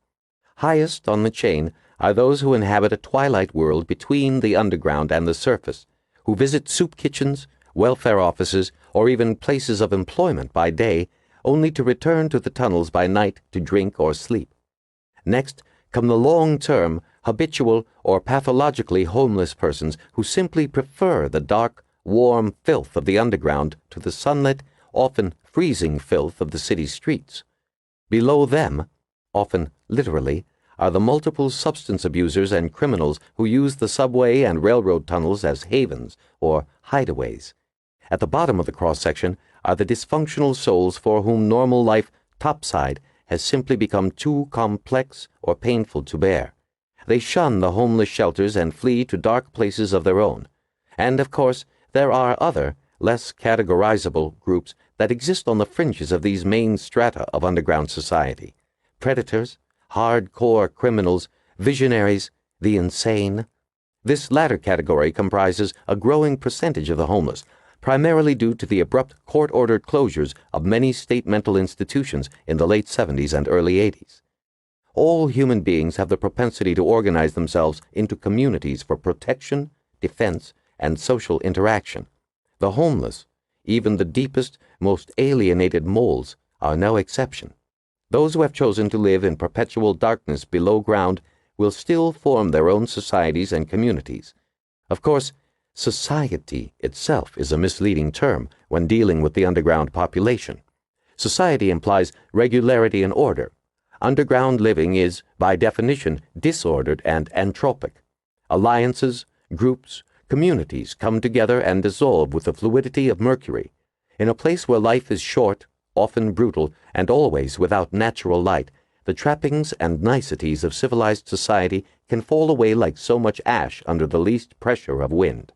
Highest on the chain are those who inhabit a twilight world between the underground and the surface, who visit soup kitchens, welfare offices, or even places of employment by day, only to return to the tunnels by night to drink or sleep. Next come the long-term, habitual, or pathologically homeless persons who simply prefer the dark, warm filth of the underground to the sunlit, often freezing filth of the city streets. Below them, often literally, are the multiple substance abusers and criminals who use the subway and railroad tunnels as havens or hideaways. At the bottom of the cross-section are the dysfunctional souls for whom normal life topside has simply become too complex or painful to bear. They shun the homeless shelters and flee to dark places of their own. And, of course, there are other, less categorizable groups that exist on the fringes of these main strata of underground society. Predators, hardcore criminals, visionaries, the insane. This latter category comprises a growing percentage of the homeless, primarily due to the abrupt court-ordered closures of many state mental institutions in the late 70s and early 80s. All human beings have the propensity to organize themselves into communities for protection, defense, and social interaction. The homeless, even the deepest, most alienated moles, are no exception. Those who have chosen to live in perpetual darkness below ground will still form their own societies and communities. Of course, society itself is a misleading term when dealing with the underground population. Society implies regularity and order. Underground living is, by definition, disordered and anthropic. Alliances, groups, communities come together and dissolve with the fluidity of mercury. In a place where life is short, often brutal, and always without natural light, the trappings and niceties of civilized society can fall away like so much ash under the least pressure of wind.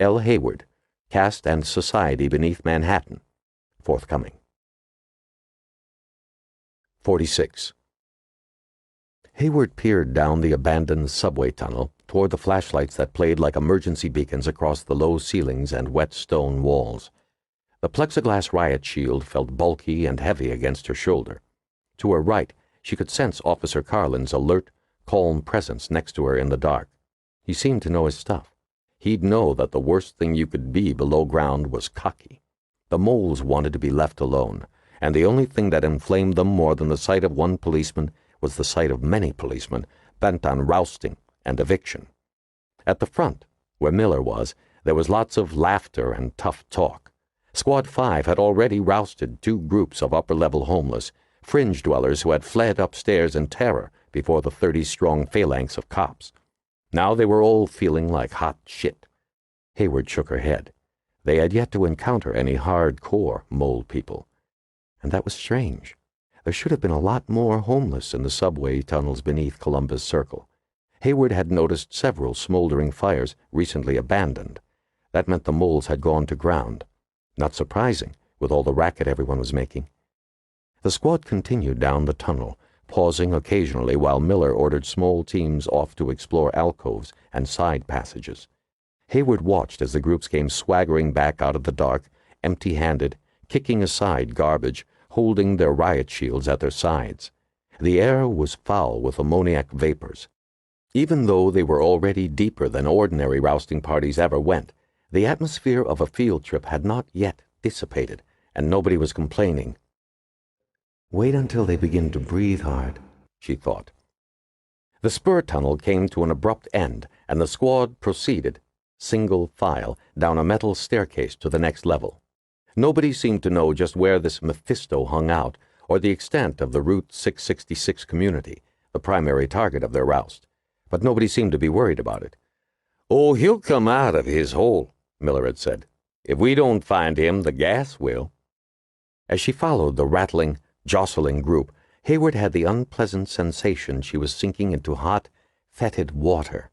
L. Hayward, Caste and Society Beneath Manhattan. Forthcoming. 46. Hayward peered down the abandoned subway tunnel toward the flashlights that played like emergency beacons across the low ceilings and wet stone walls. The plexiglass riot shield felt bulky and heavy against her shoulder. To her right, she could sense Officer Carlin's alert, calm presence next to her in the dark. He seemed to know his stuff. He'd know that the worst thing you could be below ground was cocky. The moles wanted to be left alone, and the only thing that inflamed them more than the sight of one policeman was the sight of many policemen bent on rousting and eviction. At the front, where Miller was, there was lots of laughter and tough talk. Squad 5 had already rousted 2 groups of upper-level homeless, fringe dwellers who had fled upstairs in terror before the 30-strong phalanx of cops. Now they were all feeling like hot shit. Hayward shook her head. They had yet to encounter any hardcore mole people. And that was strange. There should have been a lot more homeless in the subway tunnels beneath Columbus Circle. Hayward had noticed several smoldering fires recently abandoned. That meant the moles had gone to ground. Not surprising, with all the racket everyone was making. The squad continued down the tunnel, pausing occasionally while Miller ordered small teams off to explore alcoves and side passages. Hayward watched as the groups came swaggering back out of the dark, empty-handed, kicking aside garbage, holding their riot shields at their sides. The air was foul with ammoniac vapors. Even though they were already deeper than ordinary rousting parties ever went, the atmosphere of a field trip had not yet dissipated, and nobody was complaining. Wait until they begin to breathe hard, she thought. The spur tunnel came to an abrupt end, and the squad proceeded, single file, down a metal staircase to the next level. Nobody seemed to know just where this Mephisto hung out, or the extent of the Route 666 community, the primary target of their roust, but nobody seemed to be worried about it. "Oh, he'll come out of his hole," Miller had said. "If we don't find him, the gas will." As she followed the rattling, jostling group, Hayward had the unpleasant sensation she was sinking into hot, fetid water.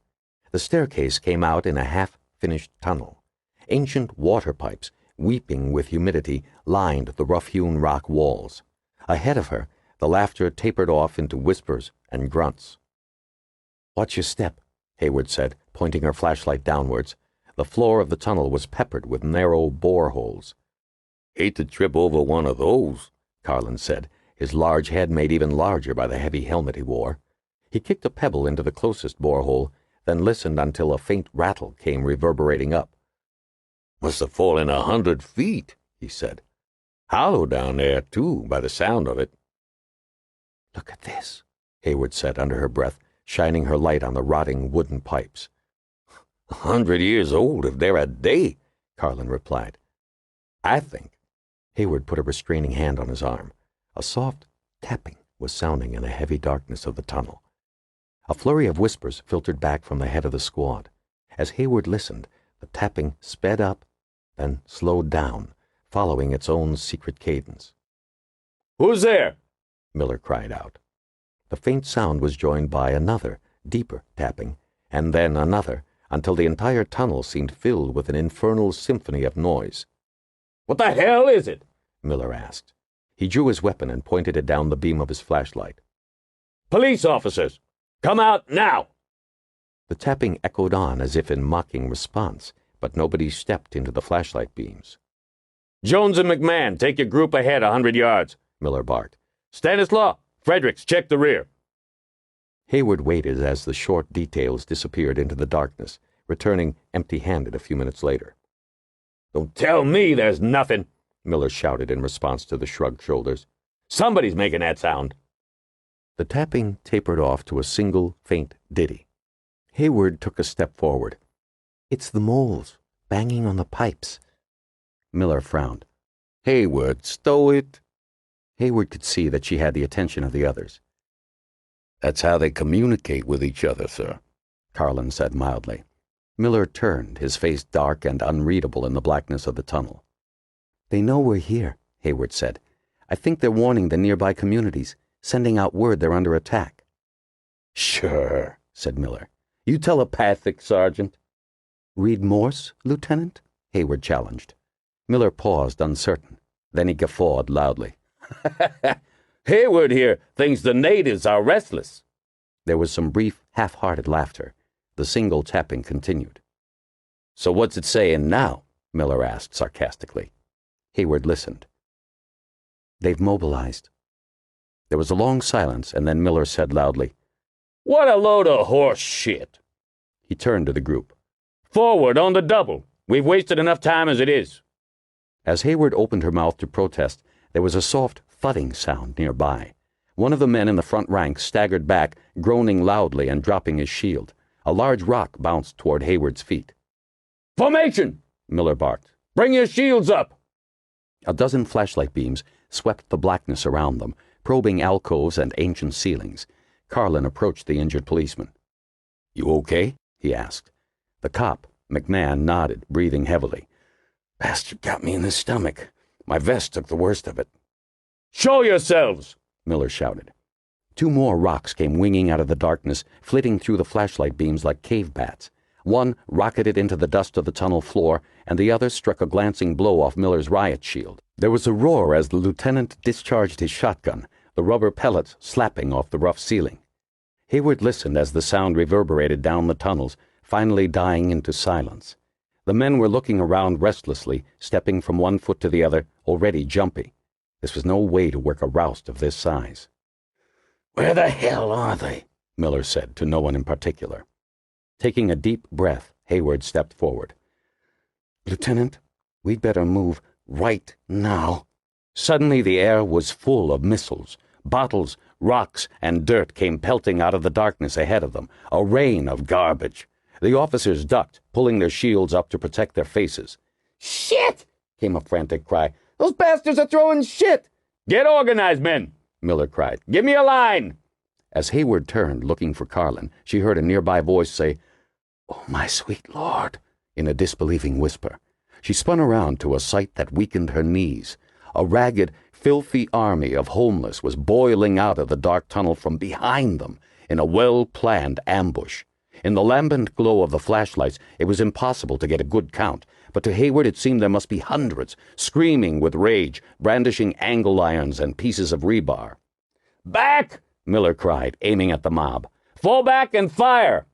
The staircase came out in a half-finished tunnel. Ancient water pipes, weeping with humidity, lined the rough-hewn rock walls. Ahead of her, the laughter tapered off into whispers and grunts. "Watch your step," Hayward said, pointing her flashlight downwards. The floor of the tunnel was peppered with narrow boreholes. "Hate to trip over one of those," Carlin said, his large head made even larger by the heavy helmet he wore. He kicked a pebble into the closest borehole, then listened until a faint rattle came reverberating up. "Must have fallen 100 feet," he said. "Hollow down there, too, by the sound of it." "Look at this," Hayward said under her breath, shining her light on the rotting wooden pipes. 100 years old if they're a day, Carlin replied. I think. Hayward put a restraining hand on his arm. A soft tapping was sounding in the heavy darkness of the tunnel. A flurry of whispers filtered back from the head of the squad. As Hayward listened, the tapping sped up, then slowed down, following its own secret cadence. Who's there? Miller cried out. The faint sound was joined by another, deeper tapping, and then another, until the entire tunnel seemed filled with an infernal symphony of noise. What the hell is it? Miller asked. He drew his weapon and pointed it down the beam of his flashlight. Police officers! Come out now! The tapping echoed on as if in mocking response, but nobody stepped into the flashlight beams. Jones and McMahon, take your group ahead 100 yards, Miller barked. Stanislaw, Fredericks, check the rear. Hayward waited as the short details disappeared into the darkness, returning empty-handed a few minutes later. Don't tell me there's nothing, Miller shouted in response to the shrugged shoulders. Somebody's making that sound. The tapping tapered off to a single, faint ditty. Hayward took a step forward. It's the moles, banging on the pipes. Miller frowned. Hayward, stow it. Hayward could see that she had the attention of the others. That's how they communicate with each other, sir, Carlin said mildly. Miller turned, his face dark and unreadable in the blackness of the tunnel. They know we're here, Hayward said. I think they're warning the nearby communities, sending out word they're under attack. Sure, said Miller. You telepathic, Sergeant? Read Morse, Lieutenant? Hayward challenged. Miller paused, uncertain. Then he guffawed loudly. Hayward here thinks the natives are restless. There was some brief, half-hearted laughter. The single tapping continued. So what's it saying now? Miller asked sarcastically. Hayward listened. They've mobilized. There was a long silence, and then Miller said loudly, What a load of horse shit. He turned to the group. Forward on the double. We've wasted enough time as it is. As Hayward opened her mouth to protest, there was a soft thudding sound nearby. One of the men in the front rank staggered back, groaning loudly and dropping his shield. A large rock bounced toward Hayward's feet. Formation! Miller barked. Bring your shields up! A dozen flashlight beams swept the blackness around them, probing alcoves and ancient ceilings. Carlin approached the injured policeman. You okay? He asked. The cop, McMahon, nodded, breathing heavily. Bastard got me in the stomach. My vest took the worst of it. Show yourselves! Miller shouted. Two more rocks came winging out of the darkness, flitting through the flashlight beams like cave bats. One rocketed into the dust of the tunnel floor, and the other struck a glancing blow off Miller's riot shield. There was a roar as the lieutenant discharged his shotgun, the rubber pellets slapping off the rough ceiling. Hayward listened as the sound reverberated down the tunnels, finally dying into silence. The men were looking around restlessly, stepping from one foot to the other, already jumpy. This was no way to work a roust of this size. Where the hell are they? Miller said to no one in particular. Taking a deep breath, Hayward stepped forward. Lieutenant, we'd better move right now. Suddenly the air was full of missiles. Bottles, rocks, and dirt came pelting out of the darkness ahead of them, a rain of garbage. The officers ducked, pulling their shields up to protect their faces. Shit! Came a frantic cry. Those bastards are throwing shit! Get organized, men! Miller cried. Give me a line! As Hayward turned, looking for Carlin, she heard a nearby voice say, Oh, my sweet Lord, in a disbelieving whisper. She spun around to a sight that weakened her knees. A ragged, filthy army of homeless was boiling out of the dark tunnel from behind them in a well-planned ambush. In the lambent glow of the flashlights, it was impossible to get a good count, but to Hayward it seemed there must be hundreds, screaming with rage, brandishing angle irons and pieces of rebar. Back! Miller cried, aiming at the mob. Fall back and fire!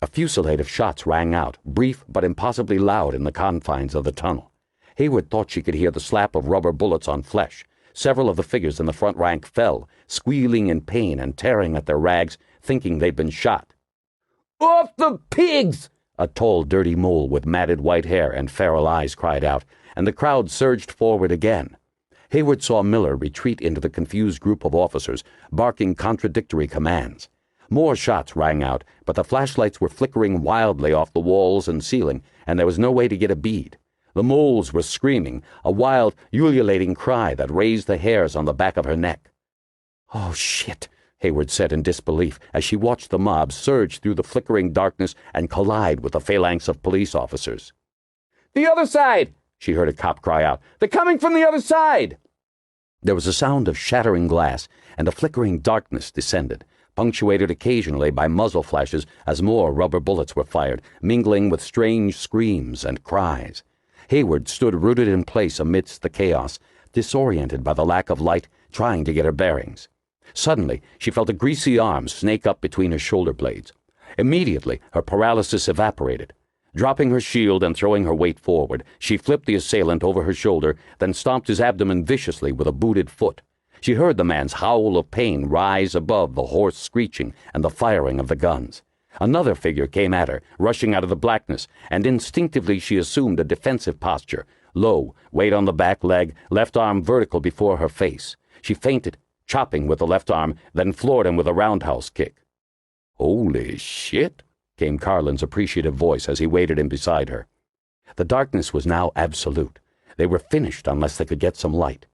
A fusillade of shots rang out, brief but impossibly loud in the confines of the tunnel. Hayward thought she could hear the slap of rubber bullets on flesh. Several of the figures in the front rank fell, squealing in pain and tearing at their rags, thinking they'd been shot. Off the pigs! A tall, dirty mole with matted white hair and feral eyes cried out, and the crowd surged forward again. Hayward saw Miller retreat into the confused group of officers, barking contradictory commands. More shots rang out, but the flashlights were flickering wildly off the walls and ceiling, and there was no way to get a bead. The moles were screaming, a wild, ululating cry that raised the hairs on the back of her neck. "Oh, shit," Hayward said in disbelief as she watched the mob surge through the flickering darkness and collide with the phalanx of police officers. "The other side!" she heard a cop cry out. "They're coming from the other side!" There was a sound of shattering glass, and a flickering darkness descended, punctuated occasionally by muzzle flashes as more rubber bullets were fired, mingling with strange screams and cries. Hayward stood rooted in place amidst the chaos, disoriented by the lack of light, trying to get her bearings. Suddenly, she felt a greasy arm snake up between her shoulder blades. Immediately, her paralysis evaporated. Dropping her shield and throwing her weight forward, she flipped the assailant over her shoulder, then stomped his abdomen viciously with a booted foot. She heard the man's howl of pain rise above the hoarse screeching and the firing of the guns. Another figure came at her, rushing out of the blackness, and instinctively she assumed a defensive posture, low, weight on the back leg, left arm vertical before her face. She feinted, chopping with the left arm, then floored him with a roundhouse kick. "Holy shit," came Carlin's appreciative voice as he waited in beside her. The darkness was now absolute. They were finished unless they could get some light.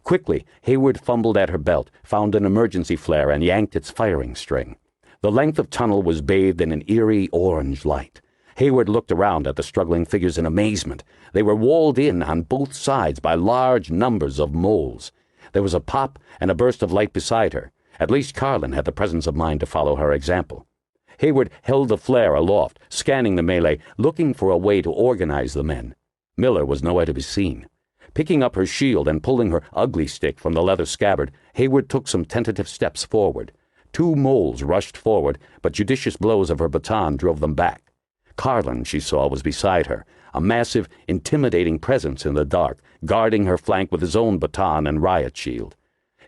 Quickly, Hayward fumbled at her belt, found an emergency flare, and yanked its firing string. The length of tunnel was bathed in an eerie orange light. Hayward looked around at the struggling figures in amazement. They were walled in on both sides by large numbers of moles. There was a pop and a burst of light beside her. At least Carlin had the presence of mind to follow her example. Hayward held the flare aloft, scanning the melee, looking for a way to organize the men. Miller was nowhere to be seen. Picking up her shield and pulling her ugly stick from the leather scabbard, Hayward took some tentative steps forward. 2 moles rushed forward, but judicious blows of her baton drove them back. Carlin, she saw, was beside her, a massive, intimidating presence in the dark, guarding her flank with his own baton and riot shield.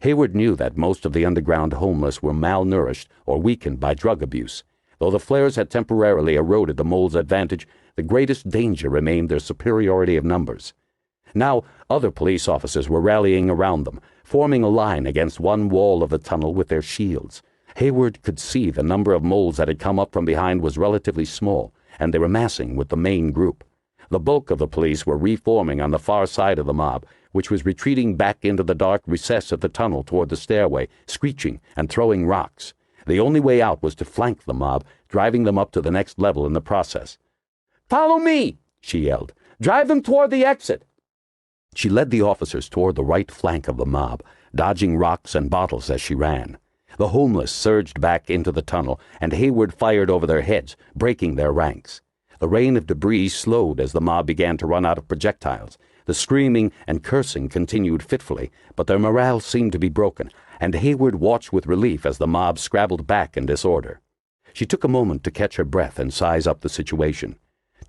Hayward knew that most of the underground homeless were malnourished or weakened by drug abuse. Though the flares had temporarily eroded the moles' advantage, the greatest danger remained their superiority of numbers. Now other police officers were rallying around them, forming a line against one wall of the tunnel with their shields. Hayward could see the number of moles that had come up from behind was relatively small, and they were massing with the main group. The bulk of the police were reforming on the far side of the mob, which was retreating back into the dark recess of the tunnel toward the stairway, screeching and throwing rocks. The only way out was to flank the mob, driving them up to the next level in the process. "Follow me!" she yelled. "Drive them toward the exit!" She led the officers toward the right flank of the mob, dodging rocks and bottles as she ran. The homeless surged back into the tunnel, and Hayward fired over their heads, breaking their ranks. The rain of debris slowed as the mob began to run out of projectiles. The screaming and cursing continued fitfully, but their morale seemed to be broken, and Hayward watched with relief as the mob scrabbled back in disorder. She took a moment to catch her breath and size up the situation.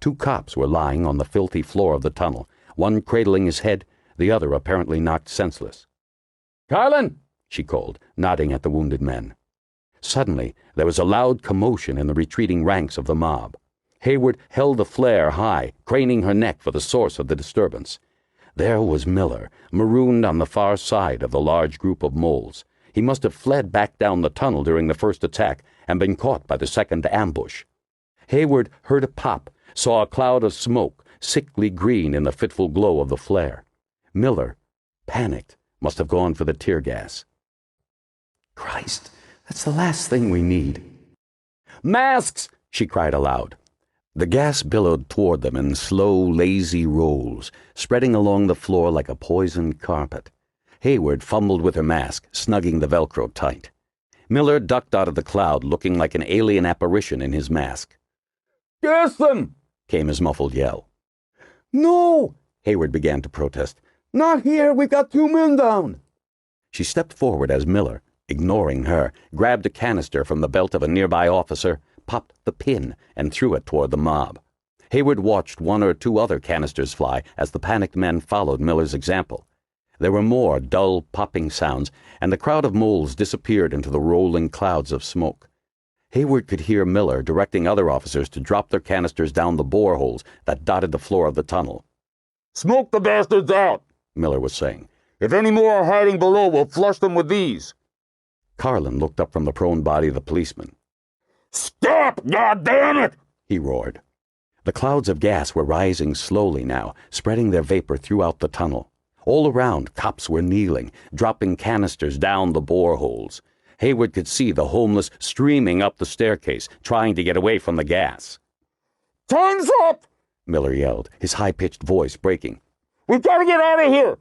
2 cops were lying on the filthy floor of the tunnel, one cradling his head, the other apparently knocked senseless. "Carlin!" she called, nodding at the wounded men. Suddenly, there was a loud commotion in the retreating ranks of the mob. Hayward held the flare high, craning her neck for the source of the disturbance. There was Miller, marooned on the far side of the large group of moles. He must have fled back down the tunnel during the first attack and been caught by the second ambush. Hayward heard a pop, saw a cloud of smoke, sickly green in the fitful glow of the flare. Miller, panicked, must have gone for the tear gas. "Christ, that's the last thing we need." "Masks!" she cried aloud. The gas billowed toward them in slow, lazy rolls, spreading along the floor like a poisoned carpet. Hayward fumbled with her mask, snugging the Velcro tight. Miller ducked out of the cloud, looking like an alien apparition in his mask. "Gas them!" came his muffled yell. "No!" Hayward began to protest. "Not here! We've got 2 men down!" She stepped forward as Miller, ignoring her, grabbed a canister from the belt of a nearby officer, popped the pin, and threw it toward the mob. Hayward watched 1 or 2 other canisters fly as the panicked men followed Miller's example. There were more dull, popping sounds, and the crowd of moles disappeared into the rolling clouds of smoke. Hayward could hear Miller directing other officers to drop their canisters down the boreholes that dotted the floor of the tunnel. "Smoke the bastards out," Miller was saying. If any more are hiding below, we'll flush them with these. Carlin looked up from the prone body of the policeman. Stop, goddammit! He roared. The clouds of gas were rising slowly now, spreading their vapor throughout the tunnel. All around, cops were kneeling, dropping canisters down the boreholes. Hayward could see the homeless streaming up the staircase, trying to get away from the gas. Time's up! Miller yelled, his high-pitched voice breaking. We've got to get out of here!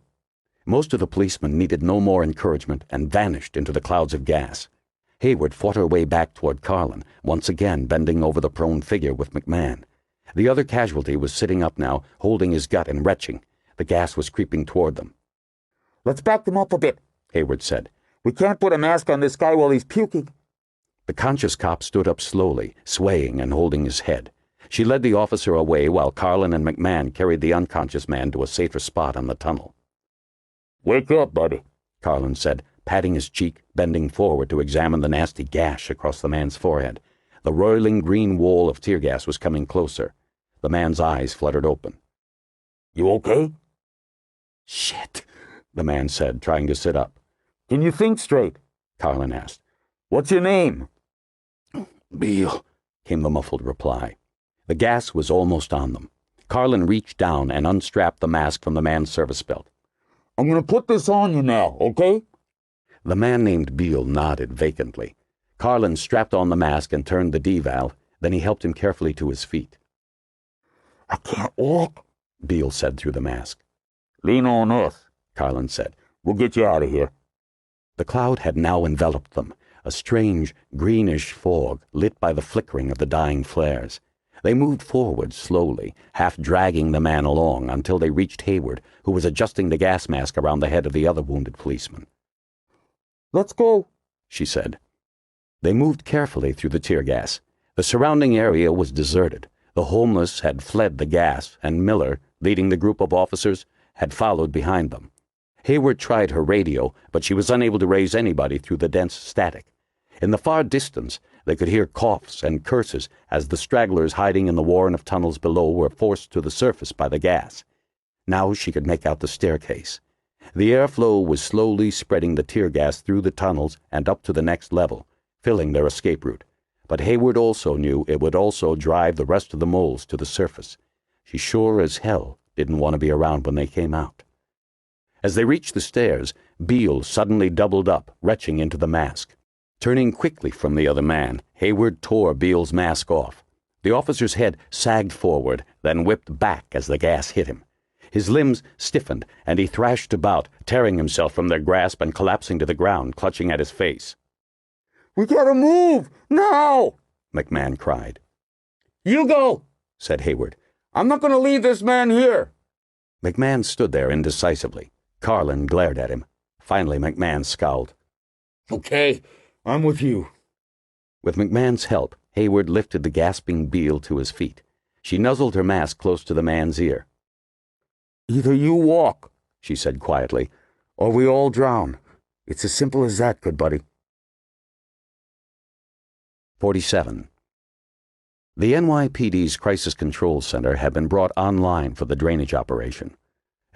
Most of the policemen needed no more encouragement and vanished into the clouds of gas. Hayward fought her way back toward Carlin, once again bending over the prone figure with McMahon. The other casualty was sitting up now, holding his gut and retching. The gas was creeping toward them. Let's back them up a bit, Hayward said. We can't put a mask on this guy while he's puking. The conscious cop stood up slowly, swaying and holding his head. She led the officer away while Carlin and McMahon carried the unconscious man to a safer spot on the tunnel. Wake up, buddy, Carlin said, patting his cheek, bending forward to examine the nasty gash across the man's forehead. The roiling green wall of tear gas was coming closer. The man's eyes fluttered open. You okay? Shit, the man said, trying to sit up. Can you think straight? Carlin asked. What's your name? Beale, came the muffled reply. The gas was almost on them. Carlin reached down and unstrapped the mask from the man's service belt. I'm going to put this on you now, okay? The man named Beale nodded vacantly. Carlin strapped on the mask and turned the D-valve, then he helped him carefully to his feet. I can't walk, Beale said through the mask. Lean on us, Carlin said. We'll get you out of here. The cloud had now enveloped them, a strange, greenish fog lit by the flickering of the dying flares. They moved forward slowly, half dragging the man along until they reached Hayward, who was adjusting the gas mask around the head of the other wounded policeman. Let's go, she said. They moved carefully through the tear gas. The surrounding area was deserted. The homeless had fled the gas, and Miller, leading the group of officers, had followed behind them. Hayward tried her radio, but she was unable to raise anybody through the dense static. In the far distance, they could hear coughs and curses as the stragglers hiding in the warren of tunnels below were forced to the surface by the gas. Now she could make out the staircase. The airflow was slowly spreading the tear gas through the tunnels and up to the next level, filling their escape route. But Hayward also knew it would also drive the rest of the moles to the surface. She sure as hell didn't want to be around when they came out. As they reached the stairs, Beale suddenly doubled up, retching into the mask. Turning quickly from the other man, Hayward tore Beale's mask off. The officer's head sagged forward, then whipped back as the gas hit him. His limbs stiffened, and he thrashed about, tearing himself from their grasp and collapsing to the ground, clutching at his face. We gotta move, now! McMahon cried. You go, said Hayward. I'm not gonna leave this man here. McMahon stood there indecisively. Carlin glared at him. Finally, McMahon scowled. Okay, I'm with you. With McMahon's help, Hayward lifted the gasping Beale to his feet. She nuzzled her mask close to the man's ear. Either you walk, she said quietly, or we all drown. It's as simple as that, good buddy. 47. The NYPD's Crisis Control Center had been brought online for the drainage operation.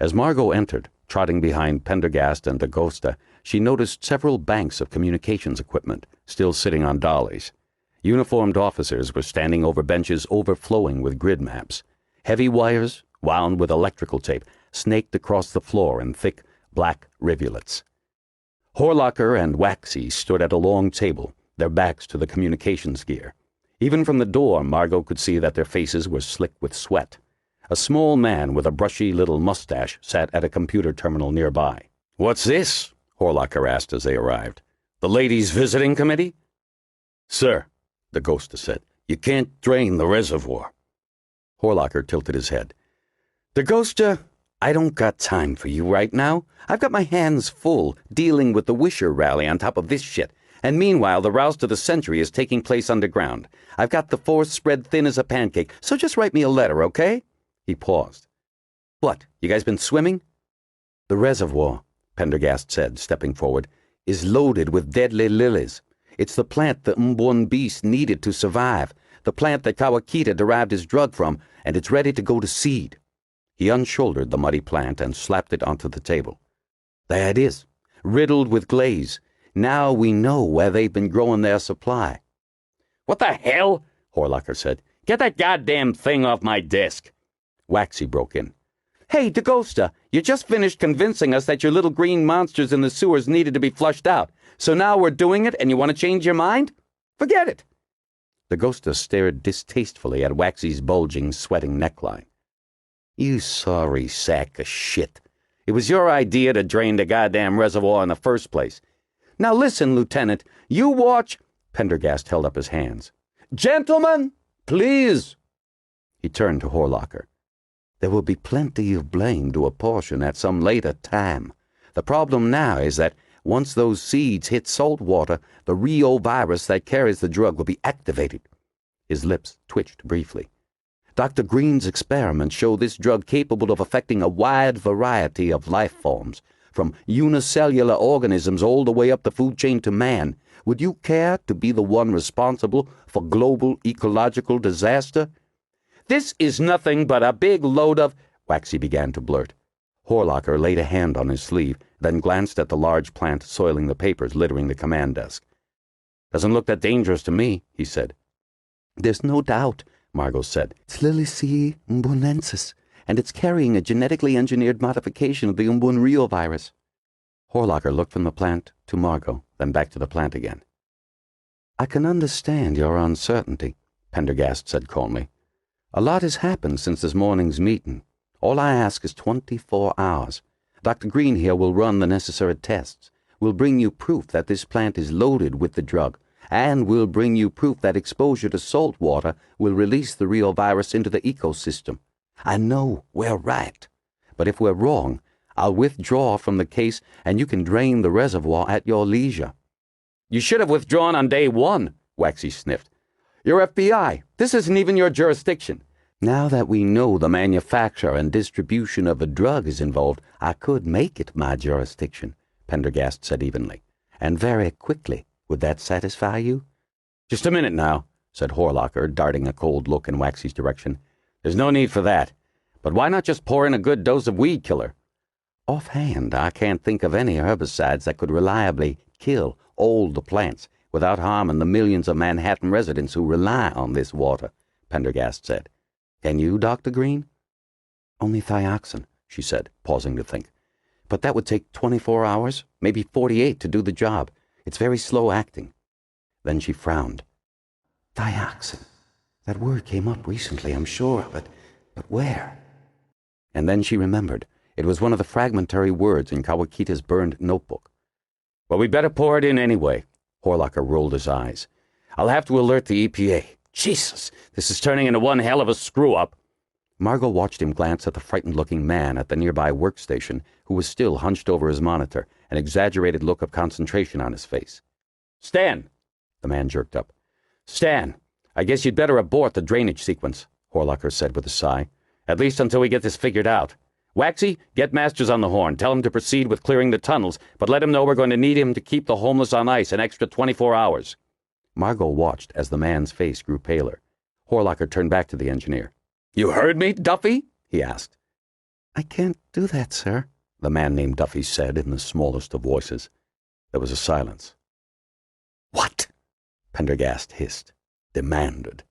As Margo entered, trotting behind Pendergast and D'Agosta, she noticed several banks of communications equipment still sitting on dollies. Uniformed officers were standing over benches overflowing with grid maps. Heavy wires, wound with electrical tape, snaked across the floor in thick, black rivulets. Horlocker and Waxy stood at a long table, their backs to the communications gear. Even from the door, Margo could see that their faces were slick with sweat. A small man with a brushy little mustache sat at a computer terminal nearby. "What's this?" Horlocker asked as they arrived. "The ladies' visiting committee?" "Sir," D'Agosta said, "you can't drain the reservoir." Horlocker tilted his head. "D'Agosta, I don't got time for you right now. I've got my hands full dealing with the Wisher rally on top of this shit. And meanwhile, the rouse to the century is taking place underground. I've got the force spread thin as a pancake, so just write me a letter, okay?" He paused. "What, you guys been swimming?" "The reservoir," Pendergast said, stepping forward, "is loaded with deadly lilies. It's the plant the unborn beast needed to survive, the plant that Kawakita derived his drug from, and it's ready to go to seed." He unshouldered the muddy plant and slapped it onto the table. There it is, riddled with glaze. Now we know where they've been growing their supply. What the hell? Horlocker said. Get that goddamn thing off my desk. Waxy broke in. Hey, DeGosta, you just finished convincing us that your little green monsters in the sewers needed to be flushed out. So now we're doing it and you want to change your mind? Forget it. DeGosta stared distastefully at Waxy's bulging, sweating neckline. You sorry sack of shit. It was your idea to drain the goddamn reservoir in the first place. Now listen, Lieutenant, you watch— Pendergast held up his hands. Gentlemen, please. He turned to Horlocker. There will be plenty of blame to apportion at some later time. The problem now is that once those seeds hit salt water, the Rio virus that carries the drug will be activated. His lips twitched briefly. Dr. Green's experiments show this drug capable of affecting a wide variety of life forms, from unicellular organisms all the way up the food chain to man. Would you care to be the one responsible for global ecological disaster? This is nothing but a big load of— Waxy began to blurt. Horlocker laid a hand on his sleeve, then glanced at the large plant soiling the papers littering the command desk. Doesn't look that dangerous to me, he said. There's no doubt, Margo said. It's Liliaceae umbunensis, and it's carrying a genetically engineered modification of the Umbun virus. Horlocker looked from the plant to Margo, then back to the plant again. I can understand your uncertainty, Pendergast said calmly. A lot has happened since this morning's meeting. All I ask is 24 hours. Dr. Green here will run the necessary tests. We'll bring you proof that this plant is loaded with the drug, and we'll bring you proof that exposure to salt water will release the Rio virus into the ecosystem. I know we're right, but if we're wrong, I'll withdraw from the case and you can drain the reservoir at your leisure. You should have withdrawn on day one, Waxy sniffed. You're FBI. This isn't even your jurisdiction. Now that we know the manufacture and distribution of a drug is involved, I could make it my jurisdiction, Pendergast said evenly. And very quickly. Would that satisfy you? Just a minute now, said Horlocker, darting a cold look in Waxy's direction. There's no need for that. But why not just pour in a good dose of weed killer? Offhand, I can't think of any herbicides that could reliably kill all the plants without harming the millions of Manhattan residents who rely on this water, Pendergast said. Can you, Dr. Green? Only thioxin, she said, pausing to think. But that would take 24 hours, maybe 48 to do the job. It's very slow acting. Then she frowned. Thioxin. That word came up recently, I'm sure, but where? And then she remembered. It was one of the fragmentary words in Kawakita's burned notebook. Well, we'd better pour it in anyway. Horlocker rolled his eyes. I'll have to alert the EPA. Jesus, this is turning into one hell of a screw-up. Margo watched him glance at the frightened-looking man at the nearby workstation, who was still hunched over his monitor, an exaggerated look of concentration on his face. Stan! The man jerked up. Stan, I guess you'd better abort the drainage sequence, Horlocker said with a sigh. At least until we get this figured out. Waxy, get Masters on the horn. Tell him to proceed with clearing the tunnels, but let him know we're going to need him to keep the homeless on ice an extra 24 hours. Margo watched as the man's face grew paler. Horlocker turned back to the engineer. You heard me, Duffy? He asked. I can't do that, sir, the man named Duffy said in the smallest of voices. There was a silence. What? Pendergast hissed, demanded.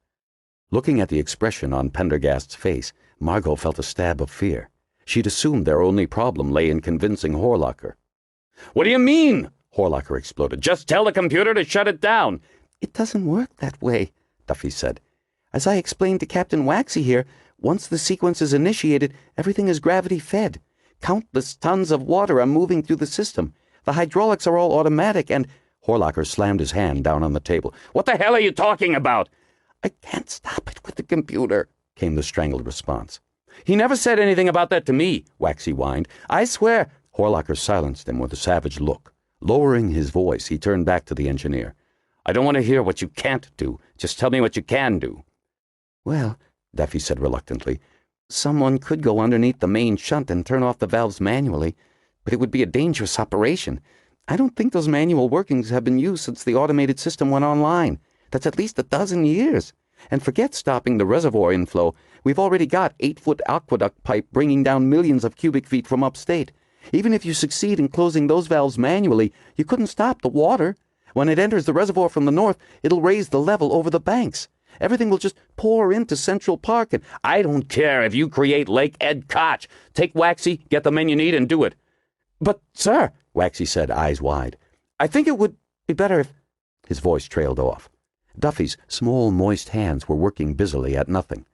Looking at the expression on Pendergast's face, Margo felt a stab of fear. She'd assumed their only problem lay in convincing Horlocker. What do you mean? Horlocker exploded. Just tell the computer to shut it down. It doesn't work that way, Duffy said. As I explained to Captain Waxy here, once the sequence is initiated, everything is gravity-fed. Countless tons of water are moving through the system. The hydraulics are all automatic and— Horlocker slammed his hand down on the table. What the hell are you talking about? I can't stop it with the computer, came the strangled response. He never said anything about that to me, Waxy whined. I swear— Horlocker silenced him with a savage look. Lowering his voice, he turned back to the engineer. I don't want to hear what you can't do. Just tell me what you can do. Well, Duffy said reluctantly, someone could go underneath the main shunt and turn off the valves manually, but it would be a dangerous operation. I don't think those manual workings have been used since the automated system went online. That's at least 12 years. And forget stopping the reservoir inflow. We've already got 8-foot aqueduct pipe bringing down millions of cubic feet from upstate. Even if you succeed in closing those valves manually, you couldn't stop the water. When it enters the reservoir from the north, it'll raise the level over the banks. Everything will just pour into Central Park and— I don't care if you create Lake Ed Koch. Take Waxy, get the men you need, and do it. But, sir, Waxy said, eyes wide, I think it would be better if— His voice trailed off. Duffy's small, moist hands were working busily at nothing.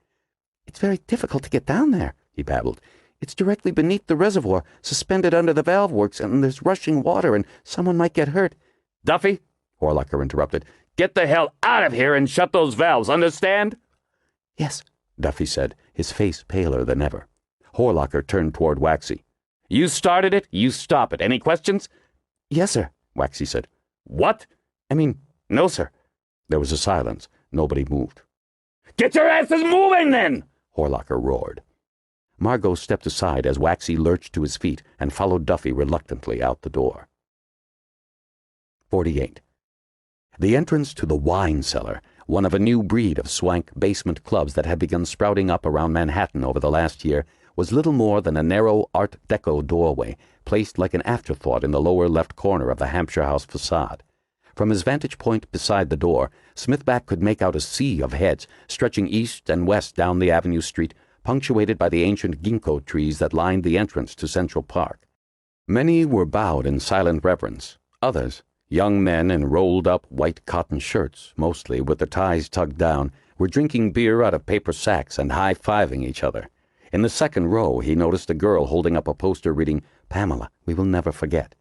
It's very difficult to get down there, he babbled. It's directly beneath the reservoir, suspended under the valve works, and there's rushing water, and someone might get hurt. Duffy, Horlocker interrupted, get the hell out of here and shut those valves, understand? Yes, Duffy said, his face paler than ever. Horlocker turned toward Waxy. You started it, you stop it. Any questions? Yes, sir, Waxy said. What? I mean, No, sir. There was a silence. Nobody moved. Get your asses moving, then! Horlocker roared. Margo stepped aside as Waxy lurched to his feet and followed Duffy reluctantly out the door. 48. The entrance to the wine cellar, one of a new breed of swank basement clubs that had begun sprouting up around Manhattan over the last year, was little more than a narrow Art Deco doorway placed like an afterthought in the lower left corner of the Hampshire House facade. From his vantage point beside the door, Smithback could make out a sea of heads stretching east and west down the avenue street, punctuated by the ancient ginkgo trees that lined the entrance to Central Park. Many were bowed in silent reverence. Others, young men in rolled-up white cotton shirts, mostly with the ties tugged down, were drinking beer out of paper sacks and high-fiving each other. In the second row he noticed a girl holding up a poster reading, "Pamela, we will never forget."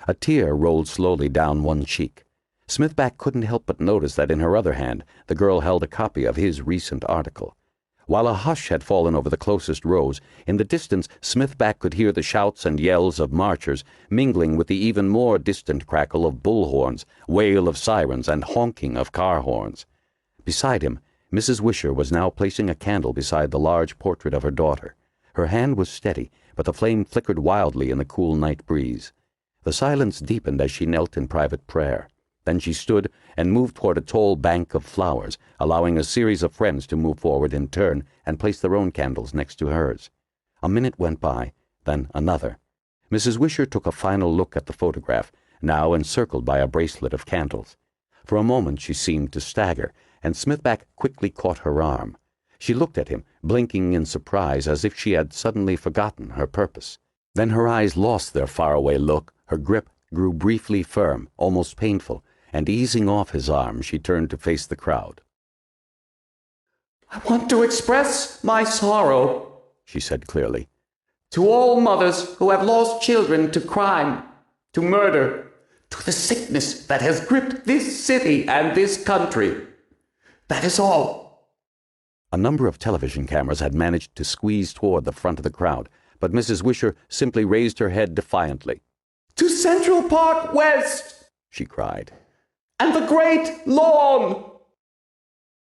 A tear rolled slowly down one cheek. Smithback couldn't help but notice that in her other hand the girl held a copy of his recent article. While a hush had fallen over the closest rows, in the distance Smithback could hear the shouts and yells of marchers mingling with the even more distant crackle of bullhorns, wail of sirens, and honking of car horns. Beside him, Mrs. Wisher was now placing a candle beside the large portrait of her daughter. Her hand was steady, but the flame flickered wildly in the cool night breeze. The silence deepened as she knelt in private prayer. Then she stood and moved toward a tall bank of flowers, allowing a series of friends to move forward in turn and place their own candles next to hers. A minute went by, then another. Mrs. Wisher took a final look at the photograph, now encircled by a bracelet of candles. For a moment she seemed to stagger, and Smithback quickly caught her arm. She looked at him, blinking in surprise as if she had suddenly forgotten her purpose. Then her eyes lost their faraway look, her grip grew briefly firm, almost painful, and easing off his arm, she turned to face the crowd. "I want to express my sorrow," she said clearly, "to all mothers who have lost children to crime, to murder, to the sickness that has gripped this city and this country. That is all." A number of television cameras had managed to squeeze toward the front of the crowd, but Mrs. Wisher simply raised her head defiantly. "To Central Park West," she cried, "and the Great Lawn."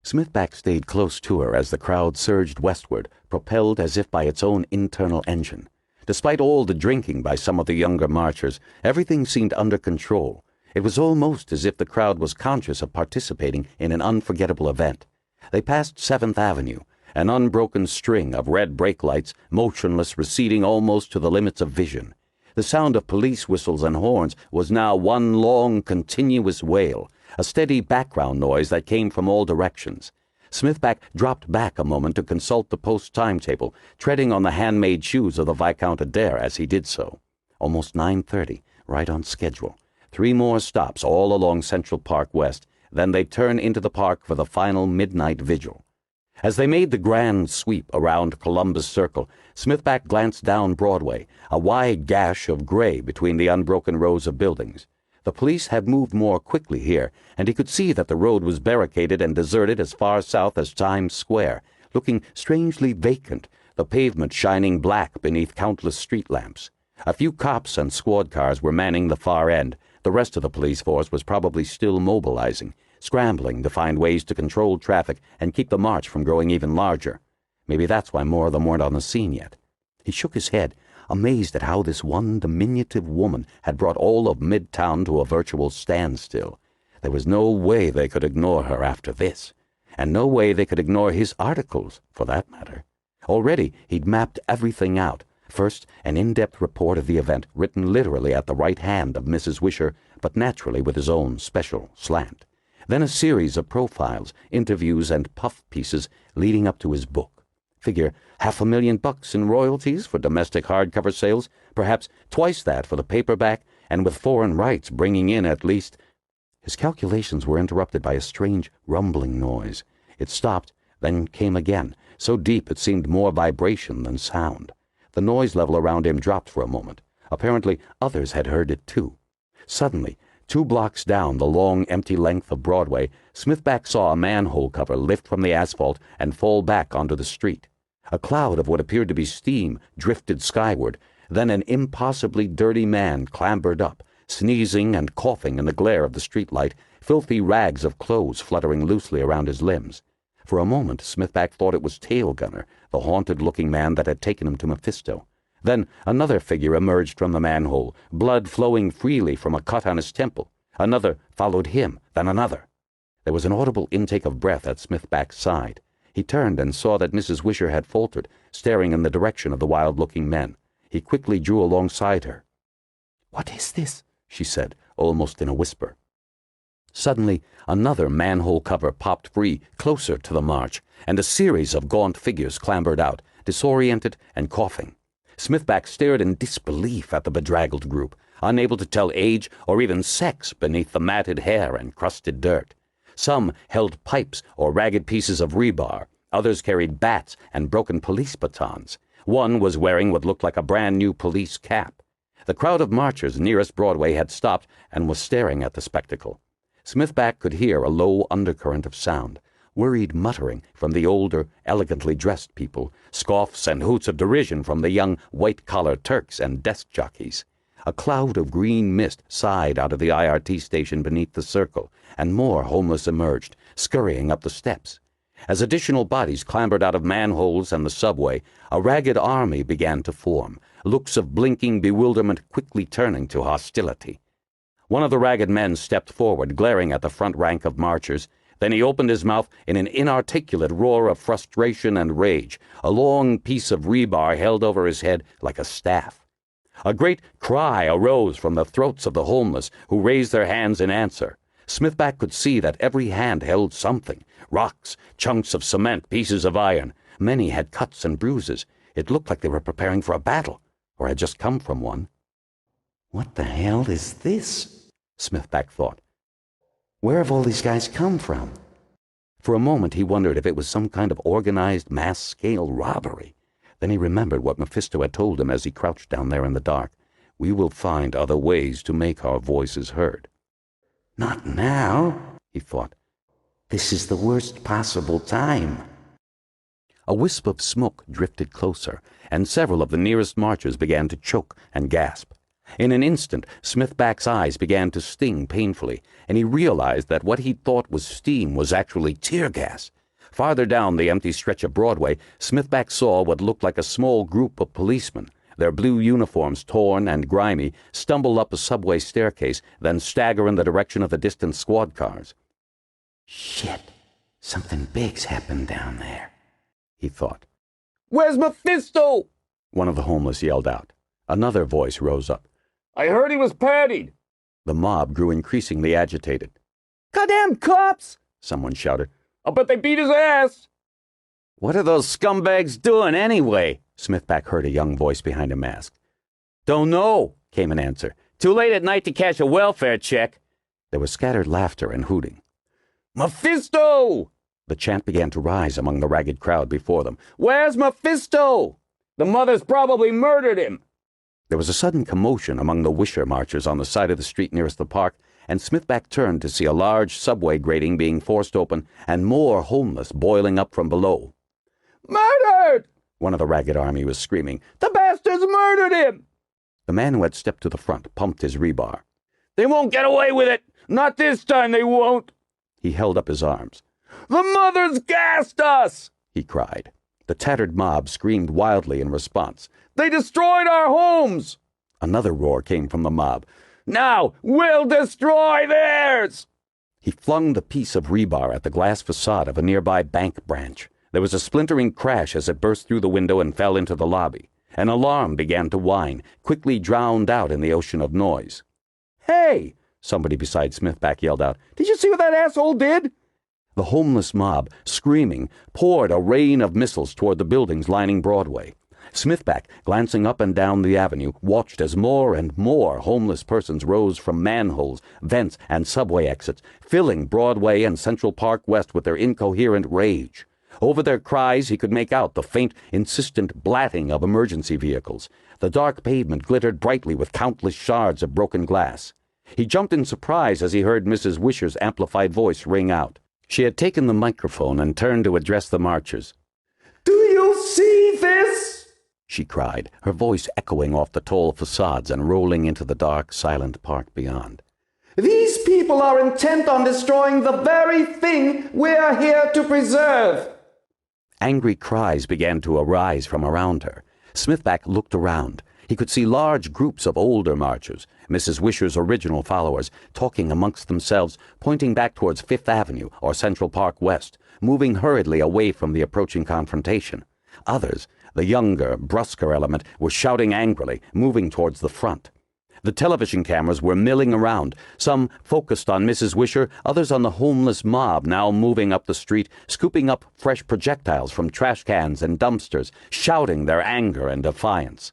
Smithback stayed close to her as the crowd surged westward, propelled as if by its own internal engine. Despite all the drinking by some of the younger marchers, everything seemed under control. It was almost as if the crowd was conscious of participating in an unforgettable event. They passed 7th Avenue, an unbroken string of red brake lights, motionless, receding almost to the limits of vision. The sound of police whistles and horns was now one long, continuous wail, a steady background noise that came from all directions. Smithback dropped back a moment to consult the post timetable, treading on the handmade shoes of the Viscount Adair as he did so. Almost 9:30, right on schedule. 3 more stops all along Central Park West, then they'd turn into the park for the final midnight vigil. As they made the grand sweep around Columbus Circle, Smithback glanced down Broadway, a wide gash of gray between the unbroken rows of buildings. The police had moved more quickly here, and he could see that the road was barricaded and deserted as far south as Times Square, looking strangely vacant, the pavement shining black beneath countless street lamps. A few cops and squad cars were manning the far end. The rest of the police force was probably still mobilizing, scrambling to find ways to control traffic and keep the march from growing even larger. Maybe that's why more of them weren't on the scene yet. He shook his head, amazed at how this one diminutive woman had brought all of Midtown to a virtual standstill. There was no way they could ignore her after this, and no way they could ignore his articles, for that matter. Already he'd mapped everything out, First, an in-depth report of the event written literally at the right hand of Mrs. Wisher, but naturally with his own special slant. Then a series of profiles, interviews, and puff pieces leading up to his book. Figure $500,000 in royalties for domestic hardcover sales, perhaps twice that for the paperback, and with foreign rights bringing in at least... His calculations were interrupted by a strange rumbling noise. It stopped, then came again, so deep it seemed more vibration than sound. The noise level around him dropped for a moment. Apparently others had heard it too. Suddenly, 2 blocks down the long, empty length of Broadway, Smithback saw a manhole cover lift from the asphalt and fall back onto the street. A cloud of what appeared to be steam drifted skyward. Then an impossibly dirty man clambered up, sneezing and coughing in the glare of the streetlight, filthy rags of clothes fluttering loosely around his limbs. For a moment, Smithback thought it was Tail Gunner, the haunted-looking man that had taken him to Mephisto. Then another figure emerged from the manhole, blood flowing freely from a cut on his temple. Another followed him, then another. There was an audible intake of breath at Smithback's side. He turned and saw that Mrs. Wisher had faltered, staring in the direction of the wild-looking men. He quickly drew alongside her. "What is this?" she said, almost in a whisper. Suddenly, another manhole cover popped free, closer to the march, and a series of gaunt figures clambered out, disoriented and coughing. Smithback stared in disbelief at the bedraggled group, unable to tell age or even sex beneath the matted hair and crusted dirt. Some held pipes or ragged pieces of rebar. Others carried bats and broken police batons. One was wearing what looked like a brand-new police cap. The crowd of marchers nearest Broadway had stopped and was staring at the spectacle. Smithback could hear a low undercurrent of sound, worried muttering from the older, elegantly dressed people, scoffs and hoots of derision from the young white-collar Turks and desk jockeys. A cloud of green mist sighed out of the IRT station beneath the circle, and more homeless emerged, scurrying up the steps. As additional bodies clambered out of manholes and the subway, a ragged army began to form, looks of blinking bewilderment quickly turning to hostility. One of the ragged men stepped forward, glaring at the front rank of marchers. Then he opened his mouth in an inarticulate roar of frustration and rage, a long piece of rebar held over his head like a staff. A great cry arose from the throats of the homeless, who raised their hands in answer. Smithback could see that every hand held something: rocks, chunks of cement, pieces of iron. Many had cuts and bruises. It looked like they were preparing for a battle, or had just come from one. "What the hell is this?" Smithback thought. "Where have all these guys come from?" For a moment he wondered if it was some kind of organized mass-scale robbery. Then he remembered what Mephisto had told him as he crouched down there in the dark. "We will find other ways to make our voices heard." "Not now," he thought. "This is the worst possible time." A wisp of smoke drifted closer, and several of the nearest marchers began to choke and gasp. In an instant, Smithback's eyes began to sting painfully, and he realized that what he thought was steam was actually tear gas. Farther down the empty stretch of Broadway, Smithback saw what looked like a small group of policemen, their blue uniforms torn and grimy, stumble up a subway staircase, then stagger in the direction of the distant squad cars. "Shit, something big's happened down there," he thought. "Where's Mephisto?" one of the homeless yelled out. Another voice rose up. "I heard he was pattied." The mob grew increasingly agitated. "Goddamn cops!" someone shouted. "I'll bet they beat his ass." "What are those scumbags doing anyway?" Smithback heard a young voice behind a mask. "Don't know," came an answer. "Too late at night to cash a welfare check." There was scattered laughter and hooting. "Mephisto!" The chant began to rise among the ragged crowd before them. "Where's Mephisto? The mother's probably murdered him." There was a sudden commotion among the Wisher marchers on the side of the street nearest the park, and Smithback turned to see a large subway grating being forced open and more homeless boiling up from below. "Murdered!" one of the ragged army was screaming. "The bastards murdered him!" The man who had stepped to the front pumped his rebar. "They won't get away with it! Not this time, they won't!" He held up his arms. "The mother's gassed us!" he cried. The tattered mob screamed wildly in response. "They destroyed our homes!" Another roar came from the mob. "Now we'll destroy theirs!" He flung the piece of rebar at the glass facade of a nearby bank branch. There was a splintering crash as it burst through the window and fell into the lobby. An alarm began to whine, quickly drowned out in the ocean of noise. "Hey!" somebody beside Smithback yelled out. "Did you see what that asshole did?" The homeless mob, screaming, poured a rain of missiles toward the buildings lining Broadway. Smithback, glancing up and down the avenue, watched as more and more homeless persons rose from manholes, vents, and subway exits, filling Broadway and Central Park West with their incoherent rage. Over their cries he could make out the faint, insistent blatting of emergency vehicles. The dark pavement glittered brightly with countless shards of broken glass. He jumped in surprise as he heard Mrs. Wisher's amplified voice ring out. She had taken the microphone and turned to address the marchers. "Do you see this?" she cried, her voice echoing off the tall facades and rolling into the dark, silent park beyond. "These people are intent on destroying the very thing we're here to preserve." Angry cries began to arise from around her. Smithback looked around. He could see large groups of older marchers, Mrs. Wisher's original followers, talking amongst themselves, pointing back towards Fifth Avenue or Central Park West, moving hurriedly away from the approaching confrontation. Others, the younger, brusquer element, were shouting angrily, moving towards the front. The television cameras were milling around, some focused on Mrs. Wisher, others on the homeless mob now moving up the street, scooping up fresh projectiles from trash cans and dumpsters, shouting their anger and defiance.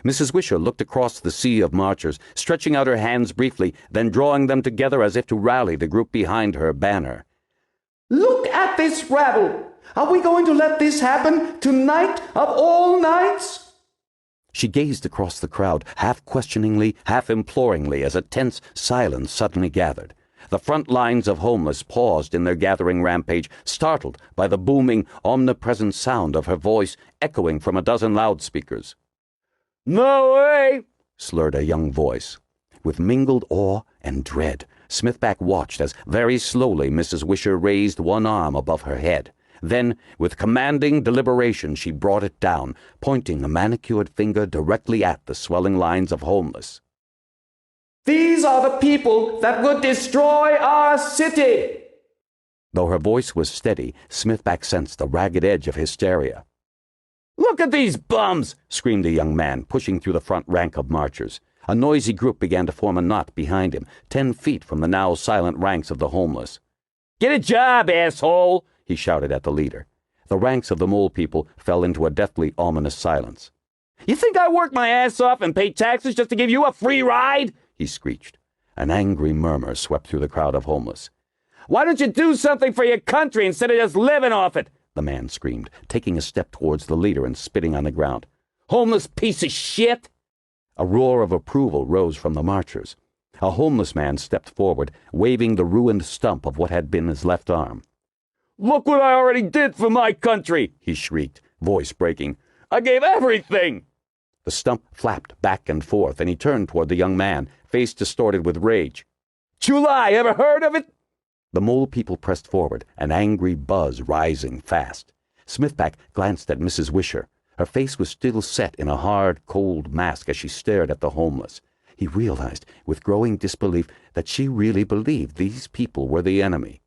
Mrs. Wisher looked across the sea of marchers, stretching out her hands briefly, then drawing them together as if to rally the group behind her banner. "Look at this rabble! Are we going to let this happen tonight of all nights?" She gazed across the crowd, half questioningly, half imploringly, as a tense silence suddenly gathered. The front lines of homeless paused in their gathering rampage, startled by the booming, omnipresent sound of her voice echoing from a dozen loudspeakers. "No way!" slurred a young voice. With mingled awe and dread, Smithback watched as very slowly Mrs. Wisher raised one arm above her head. Then, with commanding deliberation, she brought it down, pointing a manicured finger directly at the swelling lines of homeless. "These are the people that would destroy our city!" Though her voice was steady, Smithback sensed the ragged edge of hysteria. "Look at these bums!" screamed a young man, pushing through the front rank of marchers. A noisy group began to form a knot behind him, 10 feet from the now silent ranks of the homeless. "Get a job, asshole!" he shouted at the leader. The ranks of the mole people fell into a deathly ominous silence. "You think I work my ass off and pay taxes just to give you a free ride?" he screeched. An angry murmur swept through the crowd of homeless. "Why don't you do something for your country instead of just living off it?" the man screamed, taking a step towards the leader and spitting on the ground. "Homeless piece of shit!" A roar of approval rose from the marchers. A homeless man stepped forward, waving the ruined stump of what had been his left arm. "Look what I already did for my country!" he shrieked, voice breaking. "I gave everything!" The stump flapped back and forth, and he turned toward the young man, face distorted with rage. "July, ever heard of it?" The mole people pressed forward, an angry buzz rising fast. Smithback glanced at Mrs. Wisher. Her face was still set in a hard, cold mask as she stared at the homeless. He realized, with growing disbelief, that she really believed these people were the enemy.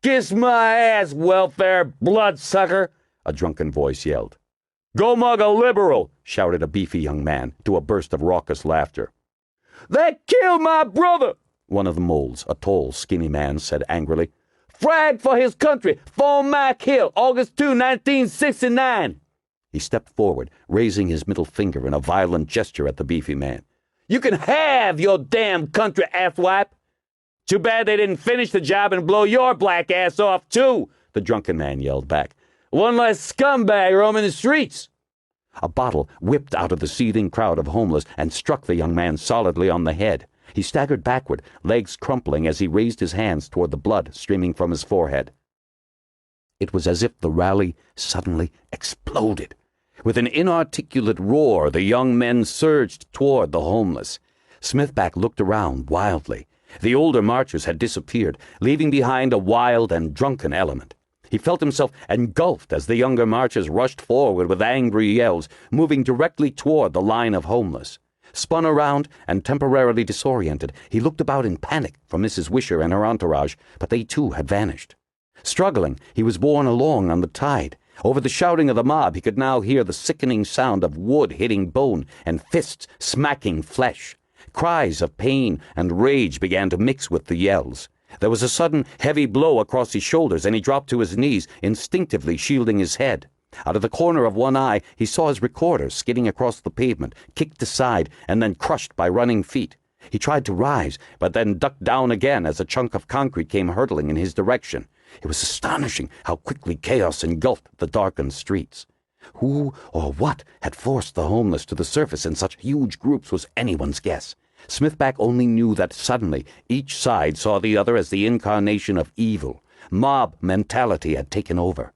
"Kiss my ass, welfare bloodsucker!" a drunken voice yelled. "Go mug a liberal!" shouted a beefy young man, to a burst of raucous laughter. "They killed my brother!" one of the moles, a tall, skinny man, said angrily. "Frag for his country, Fall Mac Hill, August 2, 1969. He stepped forward, raising his middle finger in a violent gesture at the beefy man. "You can have your damn country, asswipe!" "Too bad they didn't finish the job and blow your black ass off, too," the drunken man yelled back. "One less scumbag roaming the streets." A bottle whipped out of the seething crowd of homeless and struck the young man solidly on the head. He staggered backward, legs crumpling as he raised his hands toward the blood streaming from his forehead. It was as if the rally suddenly exploded. With an inarticulate roar, the young men surged toward the homeless. Smithback looked around wildly. The older marchers had disappeared, leaving behind a wild and drunken element. He felt himself engulfed as the younger marchers rushed forward with angry yells, moving directly toward the line of homeless. Spun around and temporarily disoriented, he looked about in panic for Mrs. Wisher and her entourage, but they too had vanished. Struggling, he was borne along on the tide. Over the shouting of the mob, he could now hear the sickening sound of wood hitting bone and fists smacking flesh. Cries of pain and rage began to mix with the yells. There was a sudden heavy blow across his shoulders, and he dropped to his knees, instinctively shielding his head. Out of the corner of one eye, he saw his recorder skidding across the pavement, kicked aside, and then crushed by running feet. He tried to rise, but then ducked down again as a chunk of concrete came hurtling in his direction. It was astonishing how quickly chaos engulfed the darkened streets. Who or what had forced the homeless to the surface in such huge groups was anyone's guess. Smithback only knew that suddenly each side saw the other as the incarnation of evil. Mob mentality had taken over.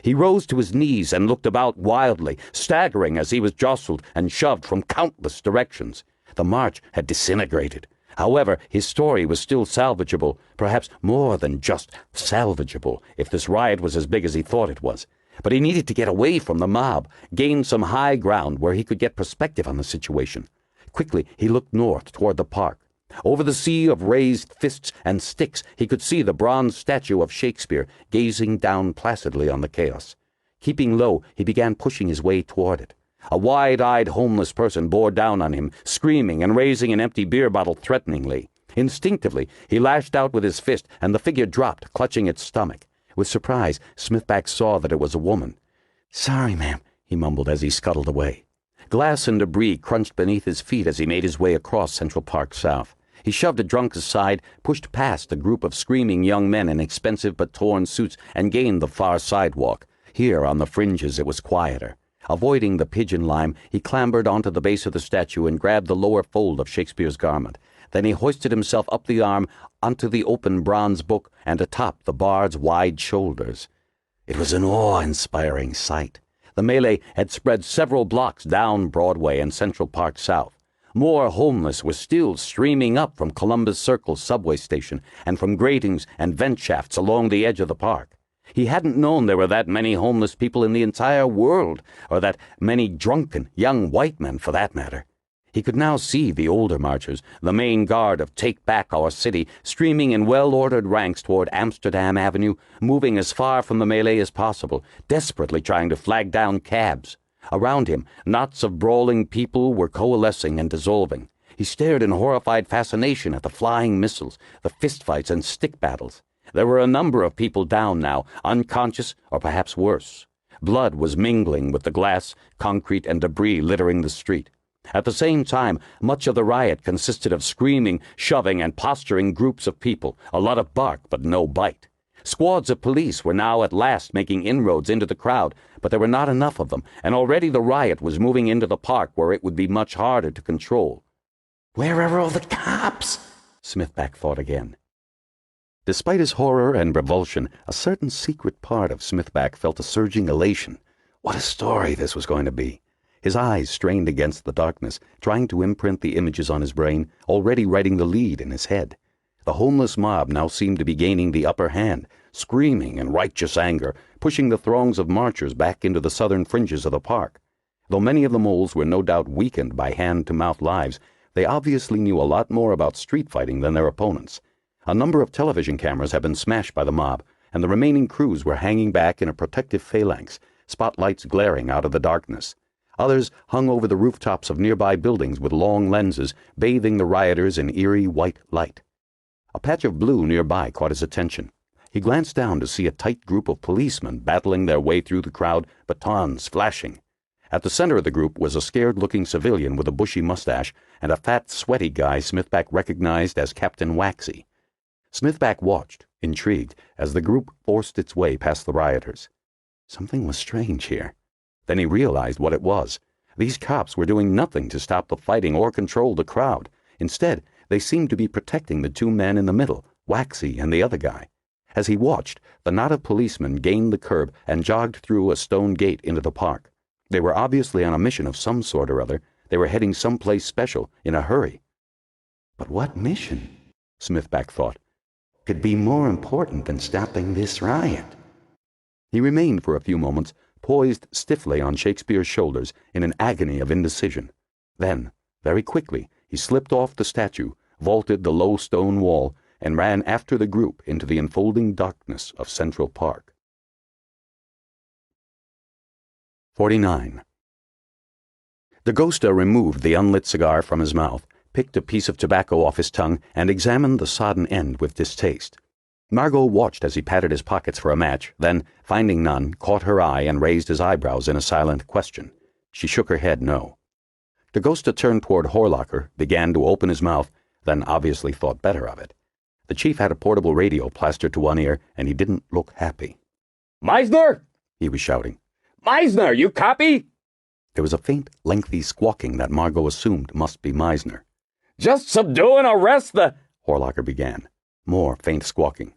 He rose to his knees and looked about wildly, staggering as he was jostled and shoved from countless directions. The march had disintegrated. However, his story was still salvageable, perhaps more than just salvageable, if this riot was as big as he thought it was. But he needed to get away from the mob, gain some high ground where he could get perspective on the situation. Quickly, he looked north toward the park. Over the sea of raised fists and sticks, he could see the bronze statue of Shakespeare gazing down placidly on the chaos. Keeping low, he began pushing his way toward it. A wide-eyed homeless person bore down on him, screaming and raising an empty beer bottle threateningly. Instinctively, he lashed out with his fist, and the figure dropped, clutching its stomach. With surprise, Smithback saw that it was a woman. "Sorry, ma'am," he mumbled as he scuttled away. Glass and debris crunched beneath his feet as he made his way across Central Park South. He shoved a drunk aside, pushed past a group of screaming young men in expensive but torn suits, and gained the far sidewalk. Here, on the fringes, it was quieter. Avoiding the pigeon lime, he clambered onto the base of the statue and grabbed the lower fold of Shakespeare's garment. Then he hoisted himself up the arm onto the open bronze book and atop the bard's wide shoulders. It was an awe-inspiring sight. The melee had spread several blocks down Broadway and Central Park South. More homeless were still streaming up from Columbus Circle subway station and from gratings and vent shafts along the edge of the park. He hadn't known there were that many homeless people in the entire world, or that many drunken young white men, for that matter. He could now see the older marchers, the main guard of Take Back Our City, streaming in well-ordered ranks toward Amsterdam Avenue, moving as far from the melee as possible, desperately trying to flag down cabs. Around him, knots of brawling people were coalescing and dissolving. He stared in horrified fascination at the flying missiles, the fistfights and stick battles. There were a number of people down now, unconscious or perhaps worse. Blood was mingling with the glass, concrete, and debris littering the street. At the same time, much of the riot consisted of screaming, shoving, and posturing groups of people, a lot of bark but no bite. Squads of police were now at last making inroads into the crowd, but there were not enough of them, and already the riot was moving into the park where it would be much harder to control. "Where are all the cops?" Smithback thought again. Despite his horror and revulsion, a certain secret part of Smithback felt a surging elation. What a story this was going to be! His eyes strained against the darkness, trying to imprint the images on his brain, already writing the lead in his head. The homeless mob now seemed to be gaining the upper hand, screaming in righteous anger, pushing the throngs of marchers back into the southern fringes of the park. Though many of the moles were no doubt weakened by hand-to-mouth lives, they obviously knew a lot more about street fighting than their opponents. A number of television cameras had been smashed by the mob, and the remaining crews were hanging back in a protective phalanx, spotlights glaring out of the darkness. Others hung over the rooftops of nearby buildings with long lenses, bathing the rioters in eerie white light. A patch of blue nearby caught his attention. He glanced down to see a tight group of policemen battling their way through the crowd, batons flashing. At the center of the group was a scared-looking civilian with a bushy mustache and a fat, sweaty guy Smithback recognized as Captain Waxy. Smithback watched, intrigued, as the group forced its way past the rioters. Something was strange here. Then he realized what it was. These cops were doing nothing to stop the fighting or control the crowd. Instead, they seemed to be protecting the two men in the middle, Waxy and the other guy. As he watched, the knot of policemen gained the curb and jogged through a stone gate into the park. They were obviously on a mission of some sort or other. They were heading someplace special, in a hurry. But what mission, Smithback thought, could be more important than stopping this riot? He remained for a few moments, poised stiffly on Shakespeare's shoulders in an agony of indecision. Then, very quickly, he slipped off the statue, vaulted the low stone wall, and ran after the group into the enfolding darkness of Central Park. 49. DeGosta removed the unlit cigar from his mouth, picked a piece of tobacco off his tongue, and examined the sodden end with distaste. Margo watched as he patted his pockets for a match, then, finding none, caught her eye and raised his eyebrows in a silent question. She shook her head no. DeGosta turned toward Horlocker, began to open his mouth, then obviously thought better of it. The chief had a portable radio plastered to one ear, and he didn't look happy. Meisner! He was shouting. Meisner, you copy? There was a faint, lengthy squawking that Margo assumed must be Meisner. Just subdue and arrest the... Horlocker began. More faint squawking.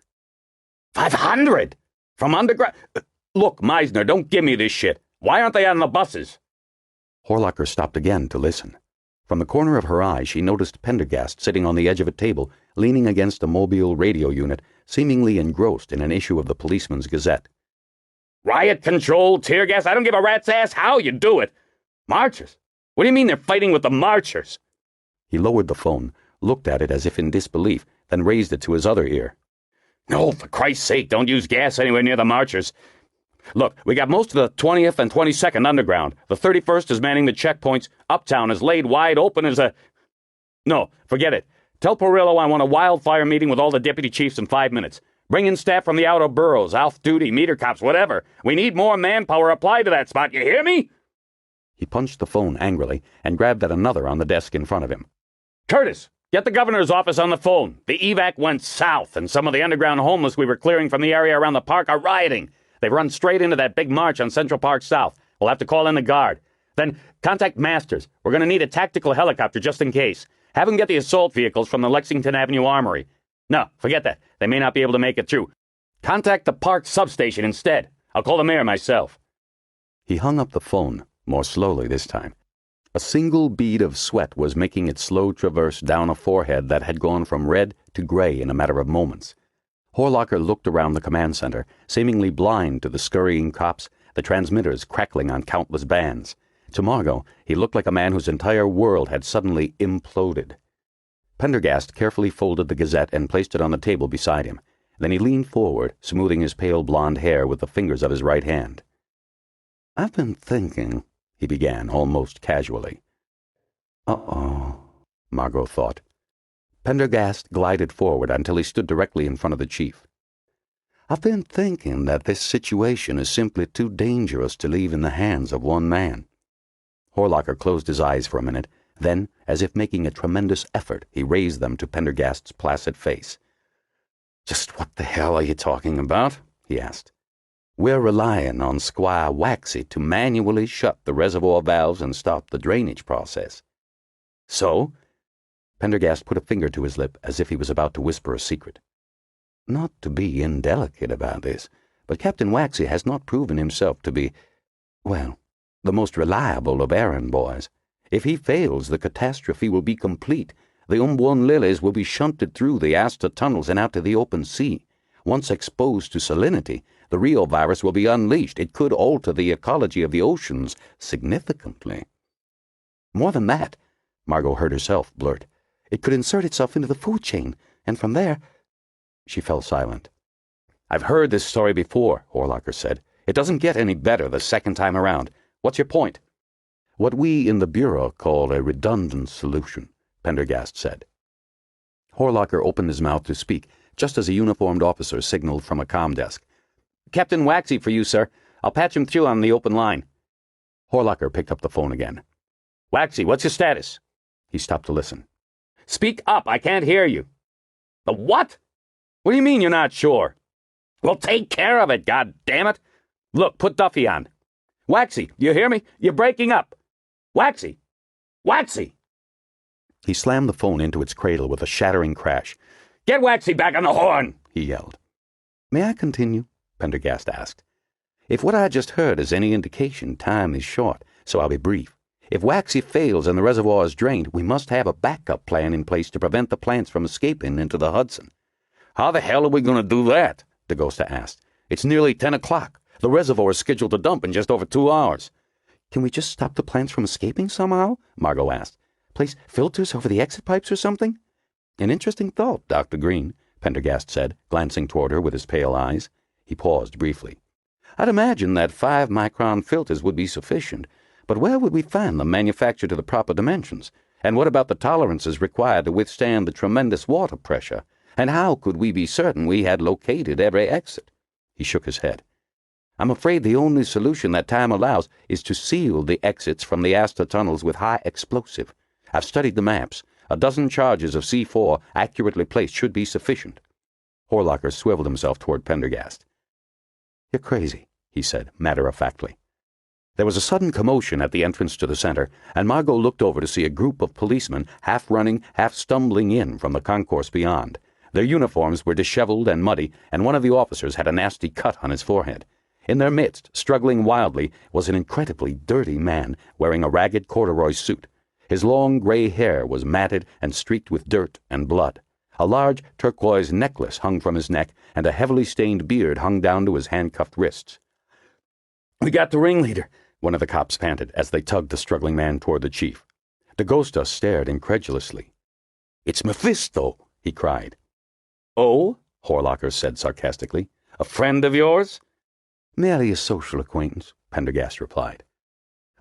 500! From underground... Look, Meisner, don't give me this shit. Why aren't they on the buses? Horlocker stopped again to listen. From the corner of her eye, she noticed Pendergast sitting on the edge of a table, leaning against a mobile radio unit, seemingly engrossed in an issue of the Policeman's Gazette. Riot control, tear gas, I don't give a rat's ass how you do it. Marchers? What do you mean they're fighting with the marchers? He lowered the phone, looked at it as if in disbelief, then raised it to his other ear. No, for Christ's sake, don't use gas anywhere near the marchers. Look, we got most of the 20th and 22nd underground. The 31st is manning the checkpoints. Uptown is laid wide open as a... No, forget it. Tell Perillo I want a wildfire meeting with all the deputy chiefs in 5 minutes. Bring in staff from the outer boroughs, off-duty, meter cops, whatever. We need more manpower applied to that spot, you hear me? He punched the phone angrily and grabbed at another on the desk in front of him. Curtis, get the governor's office on the phone. The evac went south, and some of the underground homeless we were clearing from the area around the park are rioting. They've run straight into that big march on Central Park South. We'll have to call in the guard. Then contact Masters. We're going to need a tactical helicopter just in case. Have him get the assault vehicles from the Lexington Avenue Armory. No, forget that. They may not be able to make it through. Contact the park substation instead. I'll call the mayor myself. He hung up the phone, more slowly this time. A single bead of sweat was making its slow traverse down a forehead that had gone from red to gray in a matter of moments. Horlocker looked around the command center, seemingly blind to the scurrying cops, the transmitters crackling on countless bands. To Margo, he looked like a man whose entire world had suddenly imploded. Pendergast carefully folded the Gazette and placed it on the table beside him. Then he leaned forward, smoothing his pale blonde hair with the fingers of his right hand. "I've been thinking," he began, almost casually. "Uh-oh," Margo thought. Pendergast glided forward until he stood directly in front of the chief. "I've been thinking that this situation is simply too dangerous to leave in the hands of one man." Horlocker closed his eyes for a minute. Then, as if making a tremendous effort, he raised them to Pendergast's placid face. "Just what the hell are you talking about?" he asked. "We're relying on Squire Waxy to manually shut the reservoir valves and stop the drainage process." "So?" Pendergast put a finger to his lip as if he was about to whisper a secret. "Not to be indelicate about this, but Captain Waxy has not proven himself to be, well, the most reliable of errand boys. If he fails, the catastrophe will be complete. The unborn lilies will be shunted through the Asta tunnels and out to the open sea. Once exposed to salinity, the Rio virus will be unleashed. It could alter the ecology of the oceans significantly." "More than that," Margo heard herself blurt. "It could insert itself into the food chain, and from there—" She fell silent. "I've heard this story before," Horlocker said. "It doesn't get any better the second time around. What's your point?" "What we in the Bureau call a redundant solution," Pendergast said. Horlocker opened his mouth to speak, just as a uniformed officer signaled from a comm desk. "Captain Waxy for you, sir. I'll patch him through on the open line." Horlocker picked up the phone again. "Waxy, what's your status?" He stopped to listen. "Speak up, I can't hear you." "The what? What do you mean you're not sure?" "Well, take care of it, goddammit. Look, put Duffy on. Waxy, you hear me? You're breaking up. Waxy! Waxy!" He slammed the phone into its cradle with a shattering crash. "Get Waxy back on the horn!" he yelled. "May I continue?" Pendergast asked. "If what I just heard is any indication, time is short, so I'll be brief. If Waxy fails and the reservoir is drained, we must have a backup plan in place to prevent the plants from escaping into the Hudson." "How the hell are we going to do that?" DeGosta asked. "It's nearly 10 o'clock. The reservoir is scheduled to dump in just over 2 hours." "Can we just stop the plants from escaping somehow?" Margo asked. "Place filters over the exit pipes or something?" "An interesting thought, Dr. Green," Pendergast said, glancing toward her with his pale eyes. He paused briefly. I'd imagine that 5-micron filters would be sufficient, but where would we find them manufactured to the proper dimensions? And what about the tolerances required to withstand the tremendous water pressure? And how could we be certain we had located every exit? He shook his head. I'm afraid the only solution that time allows is to seal the exits from the Astor tunnels with high explosive. I've studied the maps. A dozen charges of C4 accurately placed should be sufficient. Horlocker swiveled himself toward Pendergast. You're crazy, he said, matter-of-factly. There was a sudden commotion at the entrance to the center, and Margo looked over to see a group of policemen half running, half stumbling in from the concourse beyond. Their uniforms were disheveled and muddy, and one of the officers had a nasty cut on his forehead. In their midst, struggling wildly, was an incredibly dirty man wearing a ragged corduroy suit. His long gray hair was matted and streaked with dirt and blood. A large turquoise necklace hung from his neck, and a heavily stained beard hung down to his handcuffed wrists. "We got the ringleader," one of the cops panted as they tugged the struggling man toward the chief. DaGosta stared incredulously. "It's Mephisto," he cried. "Oh?" Horlocker said sarcastically. "A friend of yours?" "Merely a social acquaintance," Pendergast replied.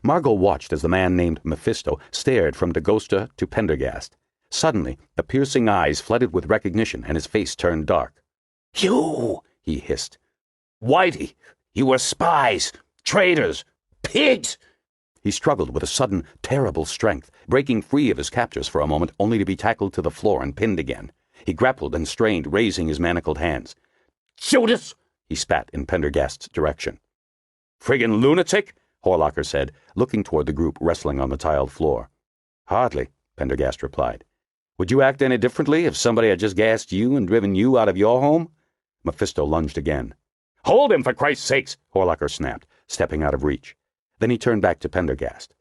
Margo watched as the man named Mephisto stared from DaGosta to Pendergast. Suddenly, the piercing eyes flooded with recognition, and his face turned dark. "You!" he hissed. "Whitey! You were spies! Traitors! Pigs!" He struggled with a sudden, terrible strength, breaking free of his captors for a moment, only to be tackled to the floor and pinned again. He grappled and strained, raising his manacled hands. "Judas!" he spat in Pendergast's direction. "Friggin' lunatic!" Horlocker said, looking toward the group wrestling on the tiled floor. "Hardly," Pendergast replied. "Would you act any differently if somebody had just gassed you and driven you out of your home?" Mephisto lunged again. "Hold him, for Christ's sakes!" Horlocker snapped, stepping out of reach. Then he turned back to Pendergast.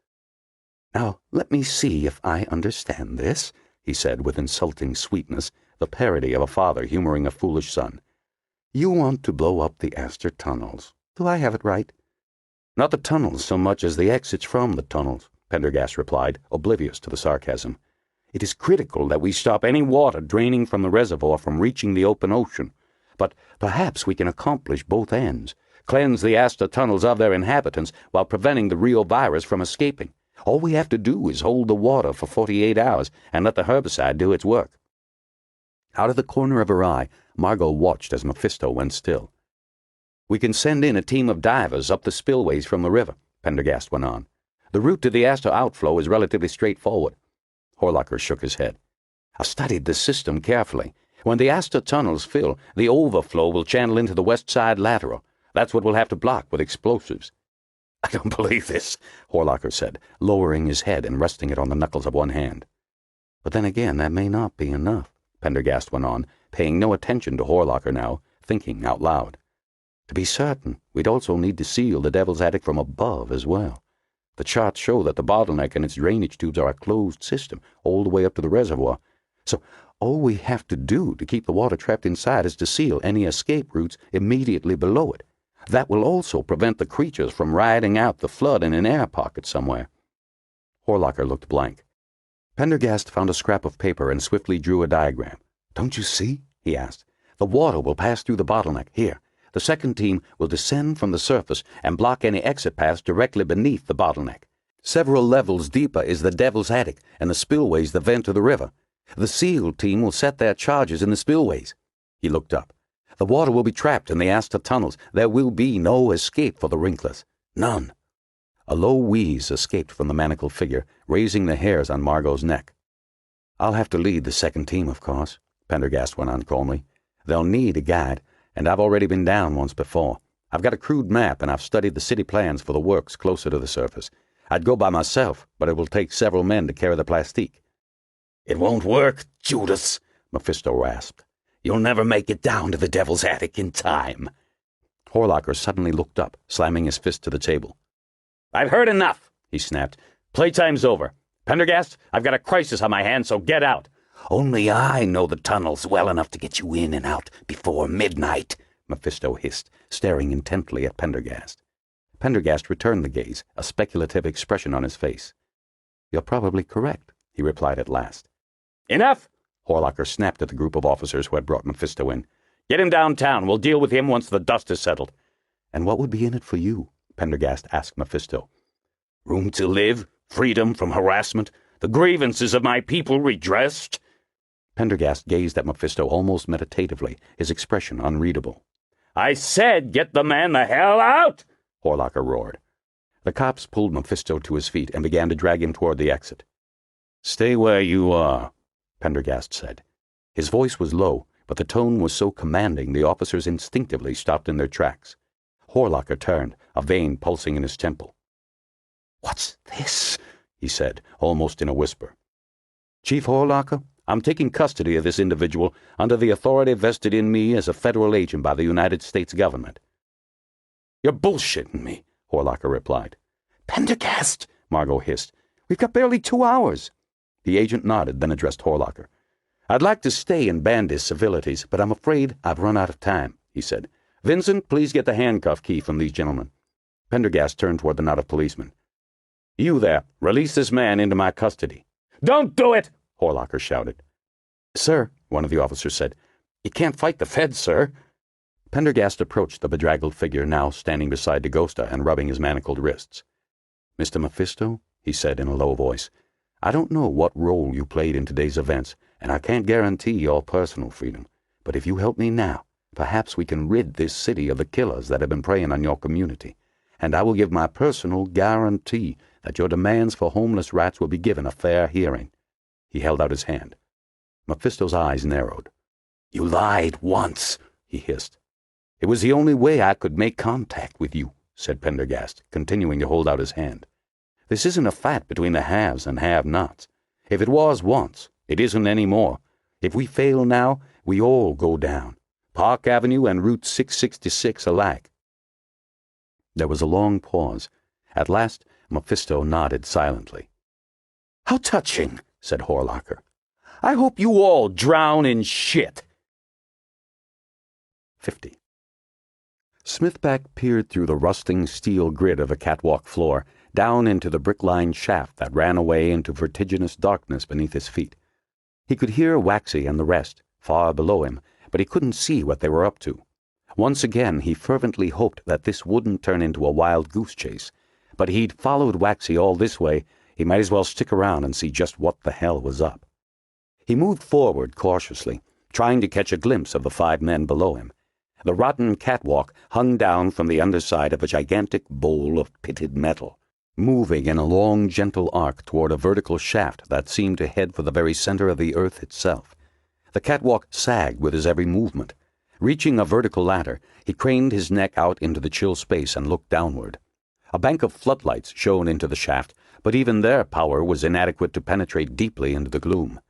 "Now, let me see if I understand this," he said with insulting sweetness, the parody of a father humoring a foolish son. "You want to blow up the Astor tunnels. Do I have it right?" "Not the tunnels so much as the exits from the tunnels," Pendergast replied, oblivious to the sarcasm. "It is critical that we stop any water draining from the reservoir from reaching the open ocean. But perhaps we can accomplish both ends, cleanse the Astor tunnels of their inhabitants while preventing the real virus from escaping. All we have to do is hold the water for 48 hours and let the herbicide do its work." Out of the corner of her eye, Margo watched as Mephisto went still. "We can send in a team of divers up the spillways from the river," Pendergast went on. "The route to the Astor outflow is relatively straightforward." Horlocker shook his head. "I've studied this system carefully. When the Astor tunnels fill, the overflow will channel into the west side lateral. That's what we'll have to block with explosives." "I don't believe this," Horlocker said, lowering his head and resting it on the knuckles of one hand. "But then again, that may not be enough," Pendergast went on, paying no attention to Horlocker now, thinking out loud. "To be certain, we'd also need to seal the Devil's Attic from above as well. The charts show that the bottleneck and its drainage tubes are a closed system all the way up to the reservoir. So all we have to do to keep the water trapped inside is to seal any escape routes immediately below it. That will also prevent the creatures from riding out the flood in an air pocket somewhere." Horlocker looked blank. Pendergast found a scrap of paper and swiftly drew a diagram. "Don't you see?" he asked. "The water will pass through the bottleneck here. The second team will descend from the surface and block any exit paths directly beneath the bottleneck. Several levels deeper is the Devil's Attic, and the spillways the vent to the river. The SEAL team will set their charges in the spillways." He looked up. "The water will be trapped in the Astor tunnels. There will be no escape for the Wrinklers. None." A low wheeze escaped from the manacled figure, raising the hairs on Margot's neck. "I'll have to lead the second team, of course," Pendergast went on calmly. "They'll need a guide, and I've already been down once before. I've got a crude map, and I've studied the city plans for the works closer to the surface. I'd go by myself, but it will take several men to carry the plastique." "It won't work, Judas," Mephisto rasped. "You'll never make it down to the Devil's Attic in time." Horlocker suddenly looked up, slamming his fist to the table. "I've heard enough," he snapped. "Playtime's over. Pendergast, I've got a crisis on my hands, so get out." "Only I know the tunnels well enough to get you in and out before midnight," Mephisto hissed, staring intently at Pendergast. Pendergast returned the gaze, a speculative expression on his face. "You're probably correct," he replied at last. "Enough!" Horlocker snapped at the group of officers who had brought Mephisto in. "Get him downtown. We'll deal with him once the dust is settled." And what would be in it for you? Pendergast asked Mephisto. Room to live, freedom from harassment, the grievances of my people redressed. Pendergast gazed at Mephisto almost meditatively, his expression unreadable. I said get the man the hell out! Horlocker roared. The cops pulled Mephisto to his feet and began to drag him toward the exit. Stay where you are, Pendergast said. His voice was low, but the tone was so commanding the officers instinctively stopped in their tracks. Horlocker turned, a vein pulsing in his temple. What's this? He said, almost in a whisper. Chief Horlocker, I'm taking custody of this individual under the authority vested in me as a federal agent by the United States government. You're bullshitting me, Horlocker replied. Pendergast, Margo hissed. We've got barely 2 hours. The agent nodded, then addressed Horlocker. I'd like to stay and bandy civilities, but I'm afraid I've run out of time, he said. Vincent, please get the handcuff key from these gentlemen. Pendergast turned toward the knot of policemen. You there, release this man into my custody. Don't do it, Horlocker shouted. Sir, one of the officers said, you can't fight the feds, sir. Pendergast approached the bedraggled figure now standing beside DaGosta and rubbing his manacled wrists. Mr. Mephisto, he said in a low voice, I don't know what role you played in today's events, and I can't guarantee your personal freedom. But if you help me now, perhaps we can rid this city of the killers that have been preying on your community. And I will give my personal guarantee that your demands for homeless rats will be given a fair hearing. He held out his hand. Mephisto's eyes narrowed. You lied once, he hissed. It was the only way I could make contact with you, said Pendergast, continuing to hold out his hand. This isn't a fight between the haves and have-nots. If it was once, it isn't any more. If we fail now, we all go down. Park Avenue and Route 666 alike. There was a long pause. At last, Mephisto nodded silently. How touching, said Horlocker. I hope you all drown in shit. 50. Smithback peered through the rusting steel grid of the catwalk floor, down into the brick-lined shaft that ran away into vertiginous darkness beneath his feet. He could hear Waxy and the rest, far below him, but he couldn't see what they were up to. Once again he fervently hoped that this wouldn't turn into a wild goose chase, but he'd followed Waxy all this way, he might as well stick around and see just what the hell was up. He moved forward cautiously, trying to catch a glimpse of the 5 men below him. The rotten catwalk hung down from the underside of a gigantic bowl of pitted metal, moving in a long, gentle arc toward a vertical shaft that seemed to head for the very center of the earth itself. The catwalk sagged with his every movement. Reaching a vertical ladder, he craned his neck out into the chill space and looked downward. A bank of floodlights shone into the shaft, but even their power was inadequate to penetrate deeply into the gloom.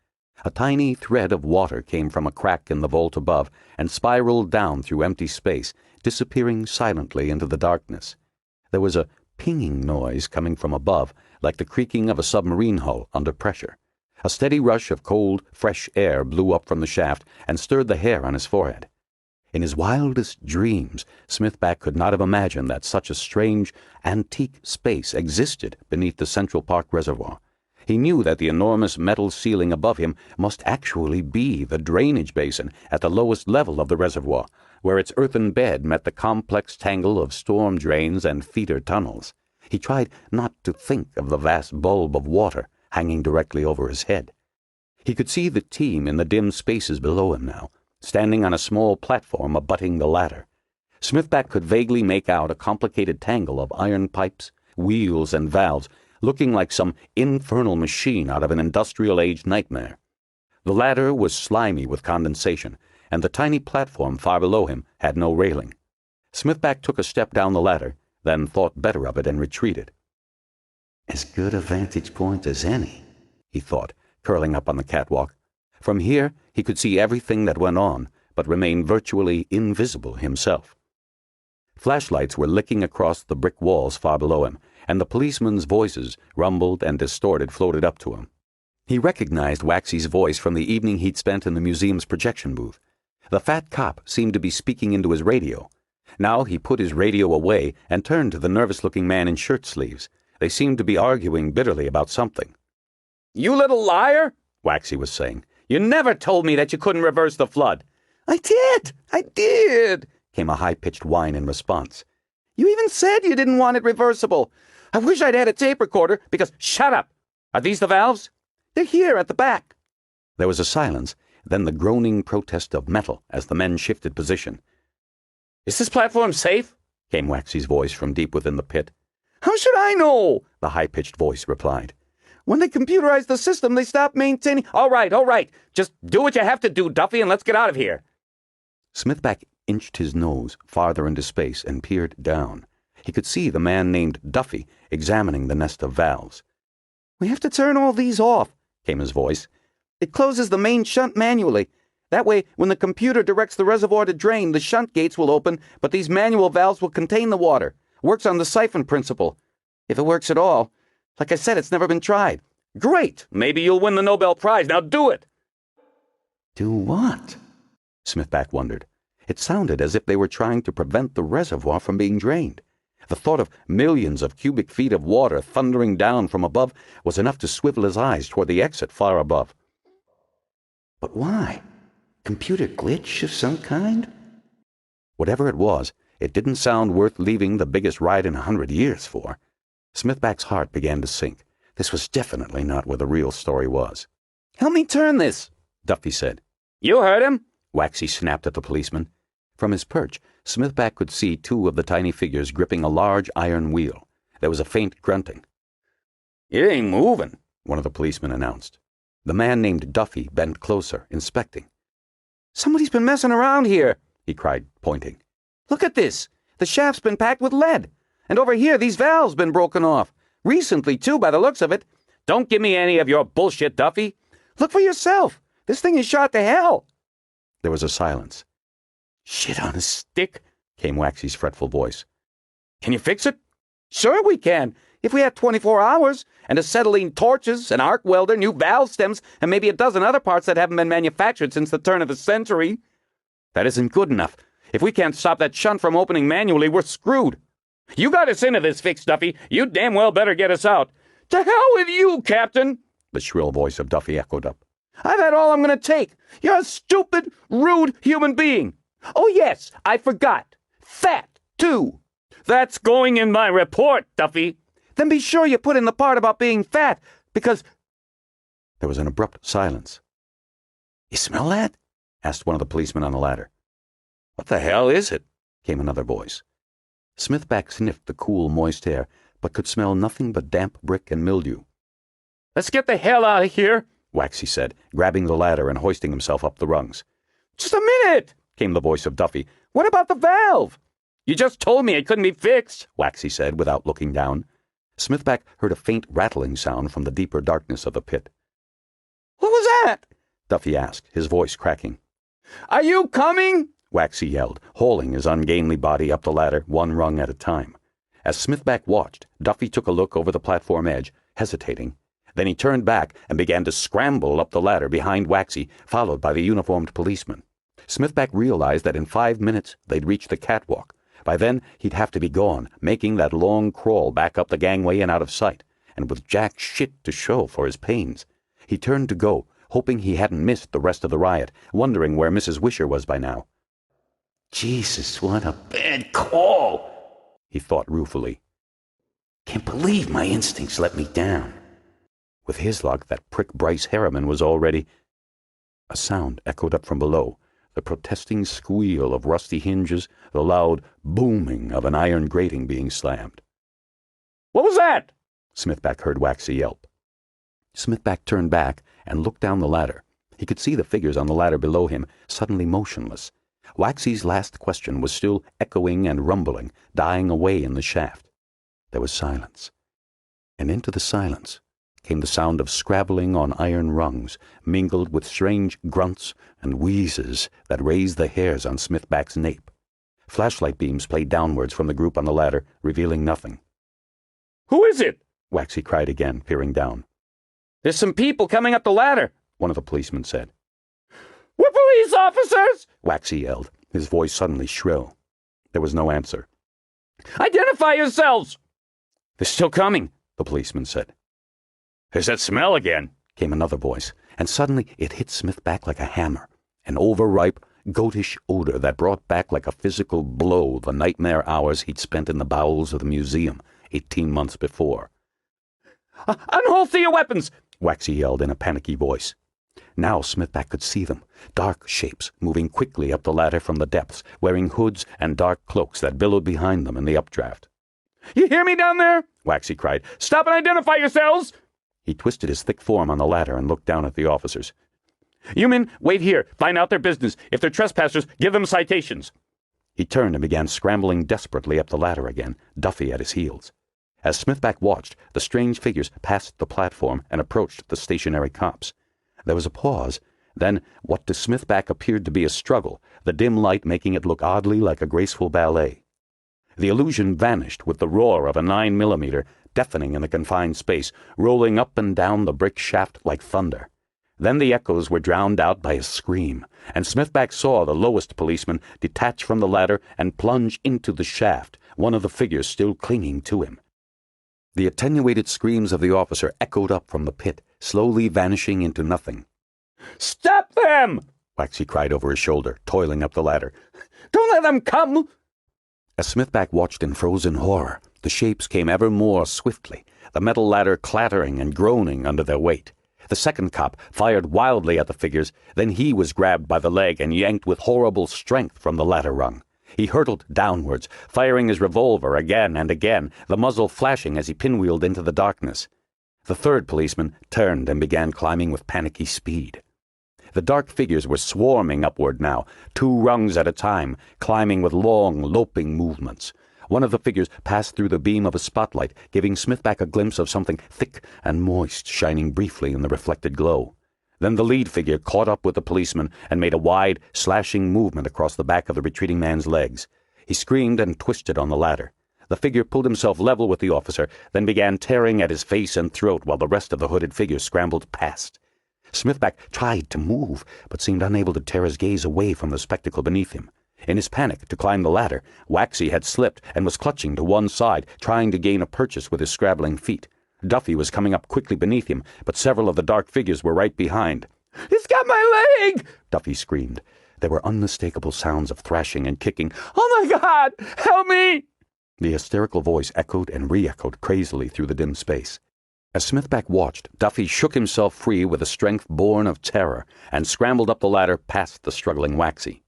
A tiny thread of water came from a crack in the vault above and spiraled down through empty space, disappearing silently into the darkness. There was a pinging noise coming from above, like the creaking of a submarine hull under pressure. A steady rush of cold, fresh air blew up from the shaft and stirred the hair on his forehead. In his wildest dreams, Smithback could not have imagined that such a strange, antique space existed beneath the Central Park Reservoir. He knew that the enormous metal ceiling above him must actually be the drainage basin at the lowest level of the reservoir, where its earthen bed met the complex tangle of storm drains and feeder tunnels. He tried not to think of the vast bulb of water hanging directly over his head. He could see the team in the dim spaces below him now, standing on a small platform abutting the ladder. Smithback could vaguely make out a complicated tangle of iron pipes, wheels, and valves, looking like some infernal machine out of an industrial-age nightmare. The ladder was slimy with condensation, and the tiny platform far below him had no railing. Smithback took a step down the ladder, then thought better of it and retreated. As good a vantage point as any, he thought, curling up on the catwalk. From here he could see everything that went on, but remained virtually invisible himself. Flashlights were licking across the brick walls far below him, and the policemen's voices, rumbled and distorted, floated up to him. He recognized Waxy's voice from the evening he'd spent in the museum's projection booth. The fat cop seemed to be speaking into his radio. Now he put his radio away and turned to the nervous-looking man in shirt sleeves. They seemed to be arguing bitterly about something. "You little liar," Waxy was saying. "You never told me that you couldn't reverse the flood." I did, came a high-pitched whine in response. You even said you didn't want it reversible. I wish I'd had a tape recorder, because— Shut up! Are these the valves? They're here at the back. There was a silence, then the groaning protest of metal as the men shifted position. Is this platform safe? Came Waxy's voice from deep within the pit. How should I know? The high-pitched voice replied. When they computerized the system, they stopped maintaining— All right. Just do what you have to do, Duffy, and let's get out of here. Smithback inched his nose farther into space and peered down. He could see the man named Duffy examining the nest of valves. We have to turn all these off, came his voice. It closes the main shunt manually. That way, when the computer directs the reservoir to drain, the shunt gates will open, but these manual valves will contain the water. Works on the siphon principle. If it works at all. Like I said, it's never been tried. Great! Maybe you'll win the Nobel Prize. Now do it! Do what? Smithback wondered. It sounded as if they were trying to prevent the reservoir from being drained. The thought of millions of cubic feet of water thundering down from above was enough to swivel his eyes toward the exit far above. But why? Computer glitch of some kind? Whatever it was, it didn't sound worth leaving the biggest ride in 100 years for. Smithback's heart began to sink. This was definitely not where the real story was. Help me turn this, Duffy said. You heard him, Waxy snapped at the policeman. From his perch, Smithback could see two of the tiny figures gripping a large iron wheel. There was a faint grunting. It ain't moving, one of the policemen announced. The man named Duffy bent closer, inspecting. Somebody's been messing around here, he cried, pointing. Look at this. The shaft's been packed with lead. And over here, these valves been broken off. Recently, too, by the looks of it. Don't give me any of your bullshit, Duffy. Look for yourself. This thing is shot to hell. There was a silence. Shit on a stick, came Waxy's fretful voice. Can you fix it? Sure we can. If we had 24 hours, and acetylene torches, an arc welder, new valve stems, and maybe a dozen other parts that haven't been manufactured since the turn of the century. That isn't good enough. If we can't stop that shunt from opening manually, we're screwed. You got us into this fix, Duffy. You damn well better get us out. To hell with you, Captain, the shrill voice of Duffy echoed up. I've had all I'm going to take. You're a stupid, rude human being. Oh, yes, I forgot. Fat, too. That's going in my report, Duffy. Then be sure you put in the part about being fat, because— There was an abrupt silence. You smell that? Asked one of the policemen on the ladder. What the hell is it? Came another voice. Smithback sniffed the cool, moist air, but could smell nothing but damp brick and mildew. Let's get the hell out of here, Waxy said, grabbing the ladder and hoisting himself up the rungs. Just a minute, came the voice of Duffy. What about the valve? You just told me it couldn't be fixed, Waxy said without looking down. Smithback heard a faint rattling sound from the deeper darkness of the pit. What was that? Duffy asked, his voice cracking. Are you coming? Waxy yelled, hauling his ungainly body up the ladder, one rung at a time. As Smithback watched, Duffy took a look over the platform edge, hesitating. Then he turned back and began to scramble up the ladder behind Waxy, followed by the uniformed policeman. Smithback realized that in 5 minutes they'd reach the catwalk. By then, he'd have to be gone, making that long crawl back up the gangway and out of sight, and with jack shit to show for his pains. He turned to go, hoping he hadn't missed the rest of the riot, wondering where Mrs. Wisher was by now. Jesus, what a bad call, he thought ruefully. Can't believe my instincts let me down. With his luck, that prick Bryce Harriman was already— A sound echoed up from below, the protesting squeal of rusty hinges, the loud booming of an iron grating being slammed. What was that? Smithback heard Waxy yelp. Smithback turned back and looked down the ladder. He could see the figures on the ladder below him, suddenly motionless. Waxy's last question was still echoing and rumbling, dying away in the shaft. There was silence. And into the silence came the sound of scrabbling on iron rungs, mingled with strange grunts and wheezes that raised the hairs on Smithback's nape. Flashlight beams played downwards from the group on the ladder, revealing nothing. Who is it? Waxy cried again, peering down. There's some people coming up the ladder, one of the policemen said. We're police officers! Waxy yelled, his voice suddenly shrill. There was no answer. Identify yourselves! They're still coming, the policeman said. There's that smell again, came another voice, and suddenly it hit Smithback like a hammer. An overripe, goatish odor that brought back like a physical blow the nightmare hours he'd spent in the bowels of the museum 18 months before. Unholster your weapons! Waxy yelled in a panicky voice. Now Smithback could see them, dark shapes moving quickly up the ladder from the depths, wearing hoods and dark cloaks that billowed behind them in the updraft. You hear me down there? Waxy cried. Stop and identify yourselves! He twisted his thick form on the ladder and looked down at the officers. You men, wait here. Find out their business. If they're trespassers, give them citations. He turned and began scrambling desperately up the ladder again, Duffy at his heels. As Smithback watched, the strange figures passed the platform and approached the stationary cops. There was a pause, then what to Smithback appeared to be a struggle, the dim light making it look oddly like a graceful ballet. The illusion vanished with the roar of a 9mm, deafening in the confined space, rolling up and down the brick shaft like thunder. Then the echoes were drowned out by a scream, and Smithback saw the lowest policeman detach from the ladder and plunge into the shaft, one of the figures still clinging to him. The attenuated screams of the officer echoed up from the pit, slowly vanishing into nothing. Stop them! Waxy cried over his shoulder, toiling up the ladder. Don't let them come! As Smithback watched in frozen horror, the shapes came ever more swiftly, the metal ladder clattering and groaning under their weight. The second cop fired wildly at the figures, then he was grabbed by the leg and yanked with horrible strength from the ladder rung. He hurtled downwards, firing his revolver again and again, the muzzle flashing as he pinwheeled into the darkness. The third policeman turned and began climbing with panicky speed. The dark figures were swarming upward now, 2 rungs at a time, climbing with long, loping movements. One of the figures passed through the beam of a spotlight, giving Smithback a glimpse of something thick and moist shining briefly in the reflected glow. Then the lead figure caught up with the policeman and made a wide, slashing movement across the back of the retreating man's legs. He screamed and twisted on the ladder. The figure pulled himself level with the officer, then began tearing at his face and throat while the rest of the hooded figure scrambled past. Smithback tried to move, but seemed unable to tear his gaze away from the spectacle beneath him. In his panic to climb the ladder, Waxy had slipped and was clutching to one side, trying to gain a purchase with his scrabbling feet. Duffy was coming up quickly beneath him, but several of the dark figures were right behind. He's got my leg! Duffy screamed. There were unmistakable sounds of thrashing and kicking. Oh my God! Help me! The hysterical voice echoed and re-echoed crazily through the dim space. As Smithback watched, Duffy shook himself free with a strength born of terror and scrambled up the ladder past the struggling Waxy.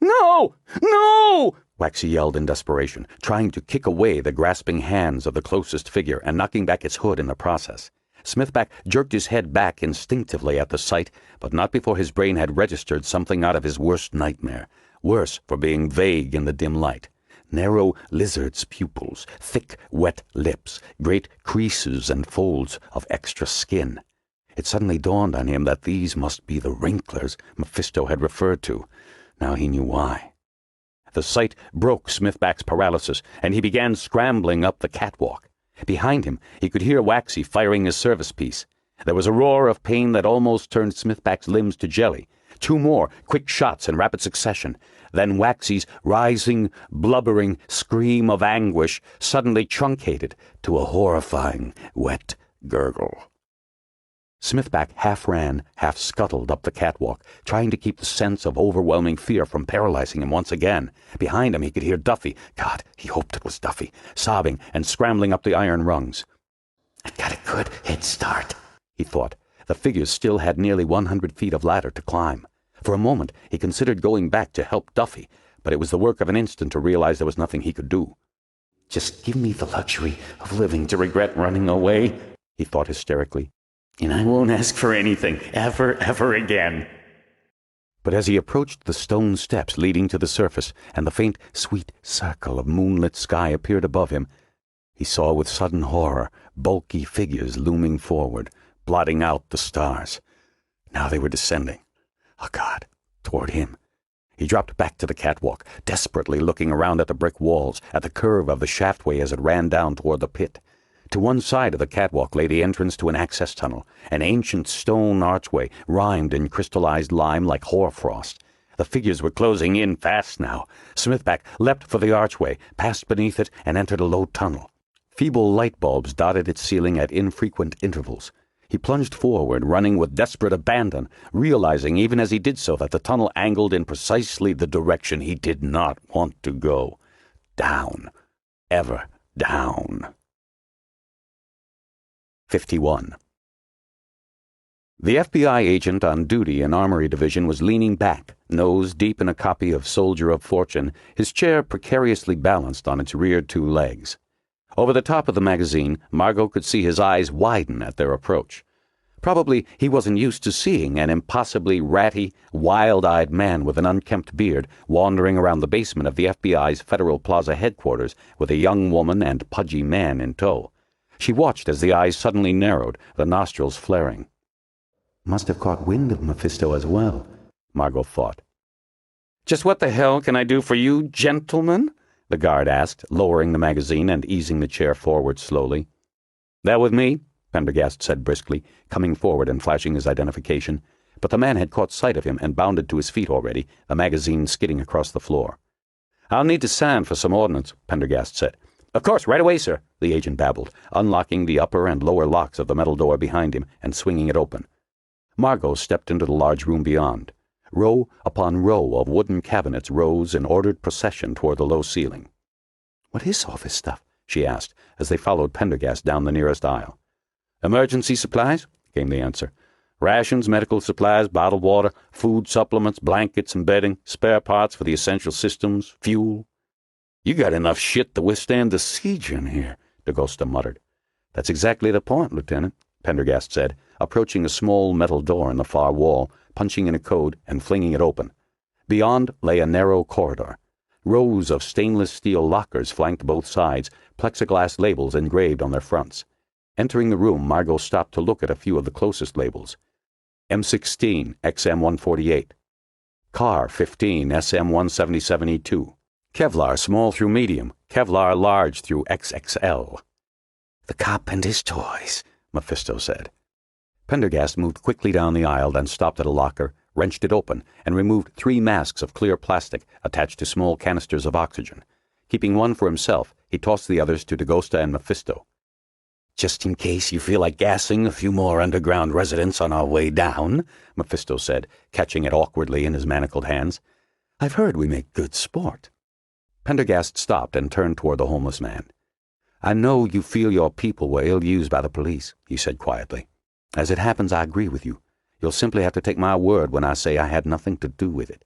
No! No! Waxy yelled in desperation, trying to kick away the grasping hands of the closest figure and knocking back its hood in the process. Smithback jerked his head back instinctively at the sight, but not before his brain had registered something out of his worst nightmare, worse for being vague in the dim light. Narrow lizard's pupils, thick, wet lips, great creases and folds of extra skin. It suddenly dawned on him that these must be the wrinklers Mephisto had referred to. Now he knew why. The sight broke Smithback's paralysis, and he began scrambling up the catwalk. Behind him, he could hear Waxy firing his service piece. There was a roar of pain that almost turned Smithback's limbs to jelly. 2 more quick shots in rapid succession. Then Waxy's rising, blubbering scream of anguish suddenly truncated to a horrifying, wet gurgle. Smithback half ran, half scuttled up the catwalk, trying to keep the sense of overwhelming fear from paralyzing him once again. Behind him he could hear Duffy, God, he hoped it was Duffy, sobbing and scrambling up the iron rungs. I've got a good head start, he thought. The figures still had nearly 100 feet of ladder to climb. For a moment he considered going back to help Duffy, but it was the work of an instant to realize there was nothing he could do. Just give me the luxury of living to regret running away, he thought hysterically. And I won't ask for anything, ever again. But as he approached the stone steps leading to the surface, and the faint, sweet circle of moonlit sky appeared above him, he saw with sudden horror bulky figures looming forward, blotting out the stars. Now they were descending. Oh, God, toward him. He dropped back to the catwalk, desperately looking around at the brick walls, at the curve of the shaftway as it ran down toward the pit. To one side of the catwalk lay the entrance to an access tunnel, an ancient stone archway rimed in crystallized lime like hoarfrost. The figures were closing in fast now. Smithback leapt for the archway, passed beneath it, and entered a low tunnel. Feeble light bulbs dotted its ceiling at infrequent intervals. He plunged forward, running with desperate abandon, realizing even as he did so that the tunnel angled in precisely the direction he did not want to go. Down. Ever down. 51. The FBI agent on duty in Armory Division was leaning back, nose deep in a copy of Soldier of Fortune, his chair precariously balanced on its rear two legs. Over the top of the magazine, Margo could see his eyes widen at their approach. Probably he wasn't used to seeing an impossibly ratty, wild-eyed man with an unkempt beard wandering around the basement of the FBI's Federal Plaza headquarters with a young woman and pudgy man in tow. She watched as the eyes suddenly narrowed, the nostrils flaring. Must have caught wind of Mephisto as well, Margo thought. "Just what the hell can I do for you, gentlemen?" the guard asked, lowering the magazine and easing the chair forward slowly. "That with me?" Pendergast said briskly, coming forward and flashing his identification. But the man had caught sight of him and bounded to his feet already, the magazine skidding across the floor. "I'll need to sign for some ordnance," Pendergast said. "Of course, right away, sir," the agent babbled, unlocking the upper and lower locks of the metal door behind him and swinging it open. Margo stepped into the large room beyond. Row upon row of wooden cabinets rose in ordered procession toward the low ceiling. "What is all this stuff?" she asked, as they followed Pendergast down the nearest aisle. "Emergency supplies," came the answer. "Rations, medical supplies, bottled water, food supplements, blankets and bedding, spare parts for the essential systems, fuel." "You got enough shit to withstand the siege in here," DaGosta muttered. "That's exactly the point, Lieutenant," Pendergast said, approaching a small metal door in the far wall, punching in a code and flinging it open. Beyond lay a narrow corridor. Rows of stainless steel lockers flanked both sides, plexiglass labels engraved on their fronts. Entering the room, Margo stopped to look at a few of the closest labels. M16, XM-148. Car 15, SM-177E2. Kevlar small through medium, Kevlar large through XXL. "The cop and his toys," Mephisto said. Pendergast moved quickly down the aisle, then stopped at a locker, wrenched it open, and removed 3 masks of clear plastic attached to small canisters of oxygen. Keeping one for himself, he tossed the others to DaGosta and Mephisto. "Just in case you feel like gassing a few more underground residents on our way down," Mephisto said, catching it awkwardly in his manacled hands. "I've heard we make good sport." Pendergast stopped and turned toward the homeless man. "I know you feel your people were ill-used by the police," he said quietly. "As it happens, I agree with you. You'll simply have to take my word when I say I had nothing to do with it."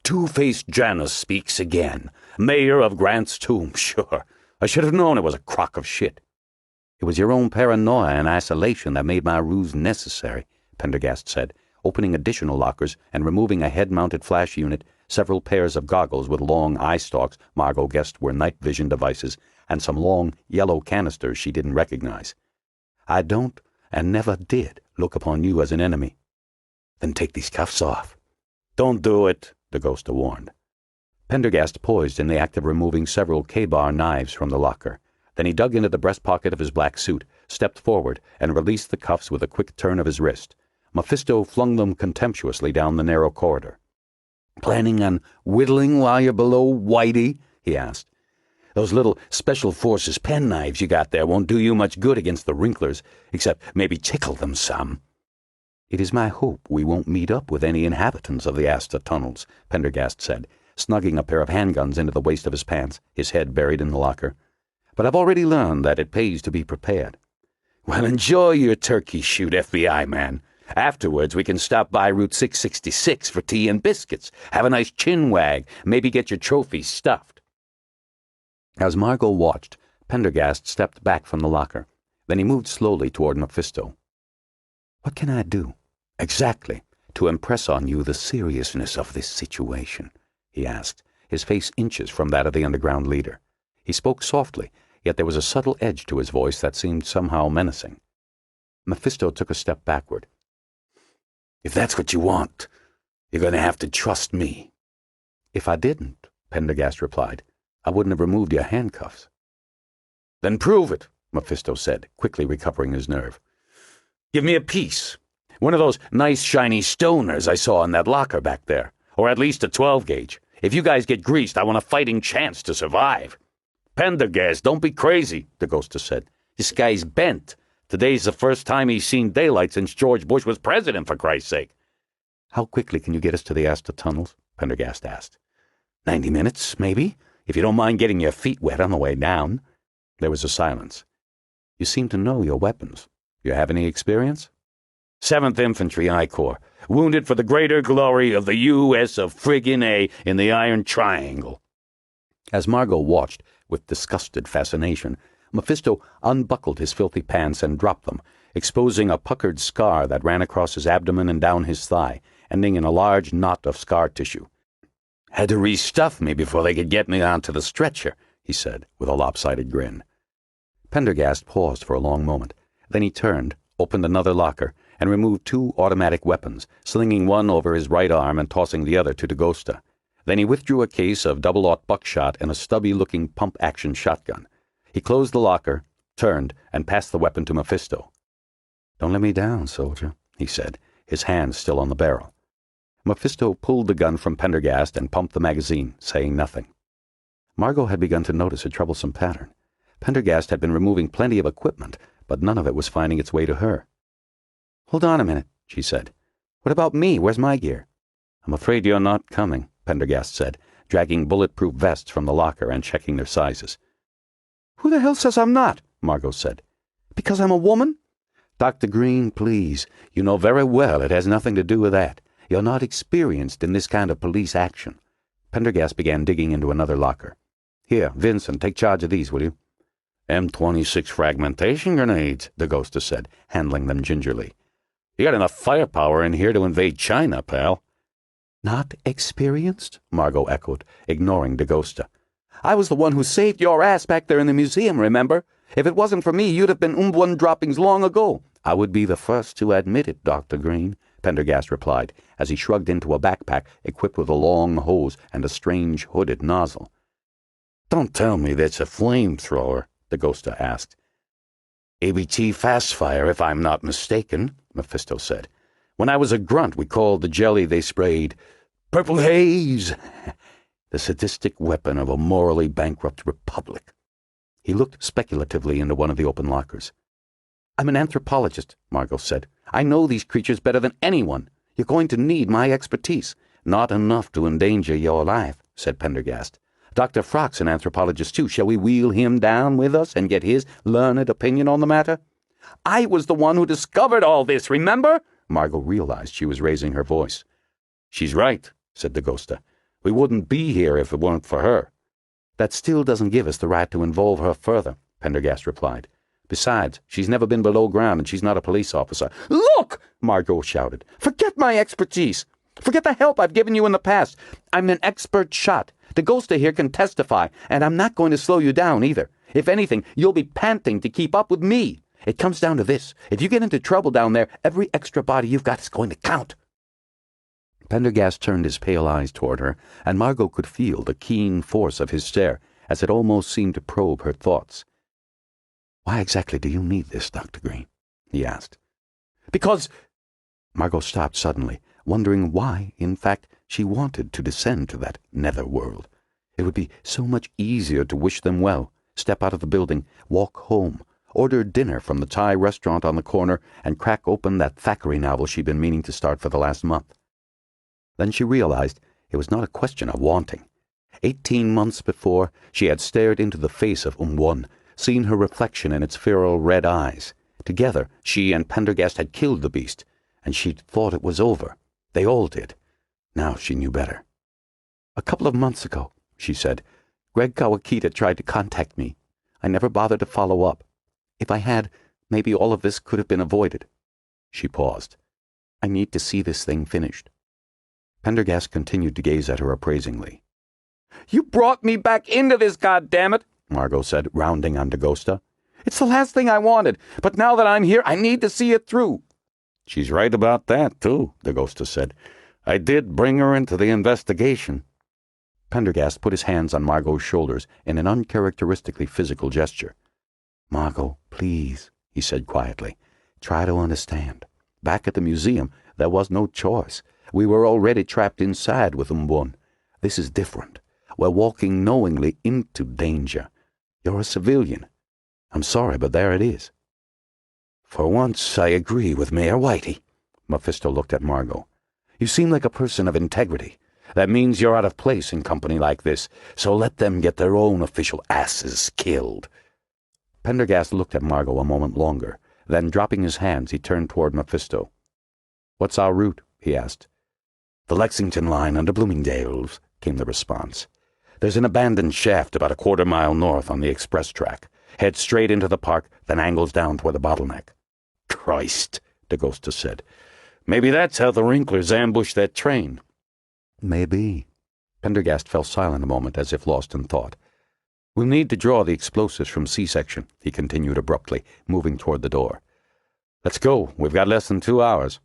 "Two-faced Janus speaks again. Mayor of Grant's Tomb, sure. I should have known it was a crock of shit." "It was your own paranoia and isolation that made my ruse necessary," Pendergast said, opening additional lockers and removing a head-mounted flash unit, several pairs of goggles with long eye stalks Margo guessed were night vision devices, and some long, yellow canisters she didn't recognize. "I don't, and never did, look upon you as an enemy." "Then take these cuffs off." "Don't do it," DaGosta warned. Pendergast poised in the act of removing several K-bar knives from the locker. Then he dug into the breast pocket of his black suit, stepped forward, and released the cuffs with a quick turn of his wrist. Mephisto flung them contemptuously down the narrow corridor. "Planning on whittling while you're below, Whitey?" he asked. "Those little Special Forces penknives you got there won't do you much good against the wrinklers, except maybe tickle them some." "It is my hope we won't meet up with any inhabitants of the Asta tunnels," Pendergast said, snugging a pair of handguns into the waist of his pants, his head buried in the locker. "But I've already learned that it pays to be prepared." "Well, enjoy your turkey shoot, FBI man. Afterwards, we can stop by Route 666 for tea and biscuits, have a nice chin wag, maybe get your trophies stuffed." As Margo watched, Pendergast stepped back from the locker. Then he moved slowly toward Mephisto. "What can I do, exactly, to impress on you the seriousness of this situation?" he asked, his face inches from that of the underground leader. He spoke softly, yet there was a subtle edge to his voice that seemed somehow menacing. Mephisto took a step backward. "If that's what you want, you're going to have to trust me." "If I didn't," Pendergast replied, "I wouldn't have removed your handcuffs." "Then prove it," Mephisto said, quickly recovering his nerve. "Give me a piece. One of those nice shiny stoners I saw in that locker back there. Or at least a 12-gauge. If you guys get greased, I want a fighting chance to survive." "Pendergast, don't be crazy," DaGosta said. "This guy's bent. Today's the first time he's seen daylight since George Bush was president, for Christ's sake. How quickly can you get us to the Asta tunnels? Pendergast asked. 90 minutes, maybe, if you don't mind getting your feet wet on the way down. There was a silence. You seem to know your weapons. You have any experience? 7th Infantry I Corps, wounded for the greater glory of the U.S. of friggin' A in the Iron Triangle. As Margo watched with disgusted fascination, Mephisto unbuckled his filthy pants and dropped them, exposing a puckered scar that ran across his abdomen and down his thigh, ending in a large knot of scar tissue. Had to restuff me before they could get me onto the stretcher, he said, with a lopsided grin. Pendergast paused for a long moment. Then he turned, opened another locker, and removed 2 automatic weapons, slinging one over his right arm and tossing the other to Dagosta. Then he withdrew a case of double-aught buckshot and a stubby-looking pump-action shotgun. He closed the locker, turned, and passed the weapon to Mephisto. "Don't let me down, soldier," he said, his hand still on the barrel. Mephisto pulled the gun from Pendergast and pumped the magazine, saying nothing. Margo had begun to notice a troublesome pattern. Pendergast had been removing plenty of equipment, but none of it was finding its way to her. "Hold on a minute," she said. "What about me? Where's my gear?" "I'm afraid you're not coming," Pendergast said, dragging bulletproof vests from the locker and checking their sizes. "Who the hell says I'm not?" Margo said. "Because I'm a woman?" "Dr. Green, please. You know very well it has nothing to do with that. You're not experienced in this kind of police action." Pendergast began digging into another locker. "Here, Vincent, take charge of these, will you?" M26 fragmentation grenades, Dagosta said, handling them gingerly. You got enough firepower in here to invade China, pal. "Not experienced?" Margo echoed, ignoring Dagosta. "I was the one who saved your ass back there in the museum, remember? If it wasn't for me, you'd have been Umbwan droppings long ago." "I would be the first to admit it, Dr. Green," Pendergast replied, as he shrugged into a backpack equipped with a long hose and a strange hooded nozzle. "Don't tell me that's a flamethrower," Dagosta asked. "ABT fast-fire, if I'm not mistaken," Mephisto said. "When I was a grunt, we called the jelly they sprayed Purple Haze, the sadistic weapon of a morally bankrupt republic." He looked speculatively into one of the open lockers. "I'm an anthropologist," Margo said. "I know these creatures better than anyone. You're going to need my expertise." "Not enough to endanger your life," said Pendergast. "Dr. Frock's an anthropologist, too. Shall we wheel him down with us and get his learned opinion on the matter?" "I was the one who discovered all this, remember?" Margo realized she was raising her voice. "She's right," said Dagosta. "We wouldn't be here if it weren't for her." "That still doesn't give us the right to involve her further," Pendergast replied. "Besides, she's never been below ground and she's not a police officer." "Look!" Margo shouted. "Forget my expertise. Forget the help I've given you in the past. I'm an expert shot. Dagosta here can testify, and I'm not going to slow you down either. If anything, you'll be panting to keep up with me. It comes down to this. If you get into trouble down there, every extra body you've got is going to count." Pendergast turned his pale eyes toward her, and Margo could feel the keen force of his stare as it almost seemed to probe her thoughts. "Why exactly do you need this, Dr. Green?" he asked. "Because—" Margo stopped suddenly, wondering why, in fact, she wanted to descend to that nether world. It would be so much easier to wish them well, step out of the building, walk home, order dinner from the Thai restaurant on the corner, and crack open that Thackeray novel she'd been meaning to start for the last month. Then she realized it was not a question of wanting. 18 months before, she had stared into the face of Umbwan, seen her reflection in its feral red eyes. Together, she and Pendergast had killed the beast, and she'd thought it was over. They all did. Now she knew better. "A couple of months ago," she said, "Greg Kawakita tried to contact me. I never bothered to follow up. If I had, maybe all of this could have been avoided." She paused. "I need to see this thing finished." Pendergast continued to gaze at her appraisingly. "You brought me back into this, goddammit," Margo said, rounding on Dagosta. "It's the last thing I wanted, but now that I'm here, I need to see it through." "She's right about that, too," Dagosta said. "I did bring her into the investigation." Pendergast put his hands on Margo's shoulders in an uncharacteristically physical gesture. "Margo, please," he said quietly. "Try to understand. Back at the museum, there was no choice. We were already trapped inside with Umbwan. This is different. We're walking knowingly into danger. You're a civilian. I'm sorry, but there it is." For once, I agree with Mayor Whitey. Mephisto looked at Margo. You seem like a person of integrity. That means you're out of place in company like this, so let them get their own official asses killed. Pendergast looked at Margo a moment longer. Then, dropping his hands, he turned toward Mephisto. "What's our route?" he asked. "The Lexington line under Bloomingdale's," came the response. "There's an abandoned shaft about a quarter-mile north on the express track. Head straight into the park, then angles down toward the bottleneck." "Christ," DeGosta said. "Maybe that's how the Wrinklers ambushed that train." "Maybe." Pendergast fell silent a moment, as if lost in thought. "We'll need to draw the explosives from C-section," he continued abruptly, moving toward the door. "Let's go. We've got less than 2 hours."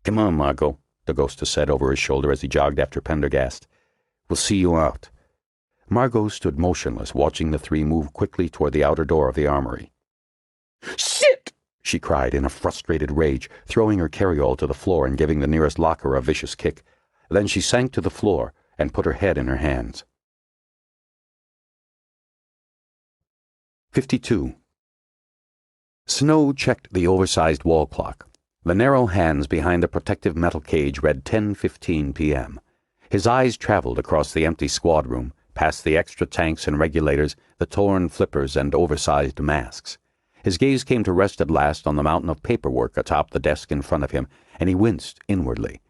"Come on, Margo," DeGosta said over his shoulder as he jogged after Pendergast. "We'll see you out." Margo stood motionless, watching the three move quickly toward the outer door of the armory. "Shit!" she cried in a frustrated rage, throwing her carryall to the floor and giving the nearest locker a vicious kick. Then she sank to the floor and put her head in her hands. 52. Snow checked the oversized wall clock. The narrow hands behind the protective metal cage read 10:15 p.m. His eyes traveled across the empty squad room, past the extra tanks and regulators, the torn flippers and oversized masks. His gaze came to rest at last on the mountain of paperwork atop the desk in front of him, and he winced inwardly.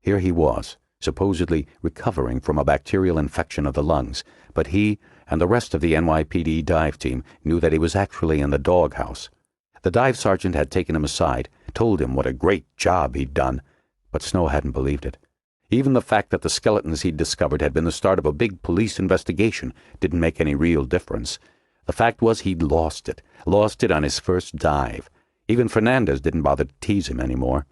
Here he was, supposedly recovering from a bacterial infection of the lungs, but he and the rest of the NYPD dive team knew that he was actually in the doghouse. The dive sergeant had taken him aside, told him what a great job he'd done, but Snow hadn't believed it. Even the fact that the skeletons he'd discovered had been the start of a big police investigation didn't make any real difference. The fact was he'd lost it on his first dive. Even Fernandez didn't bother to tease him anymore.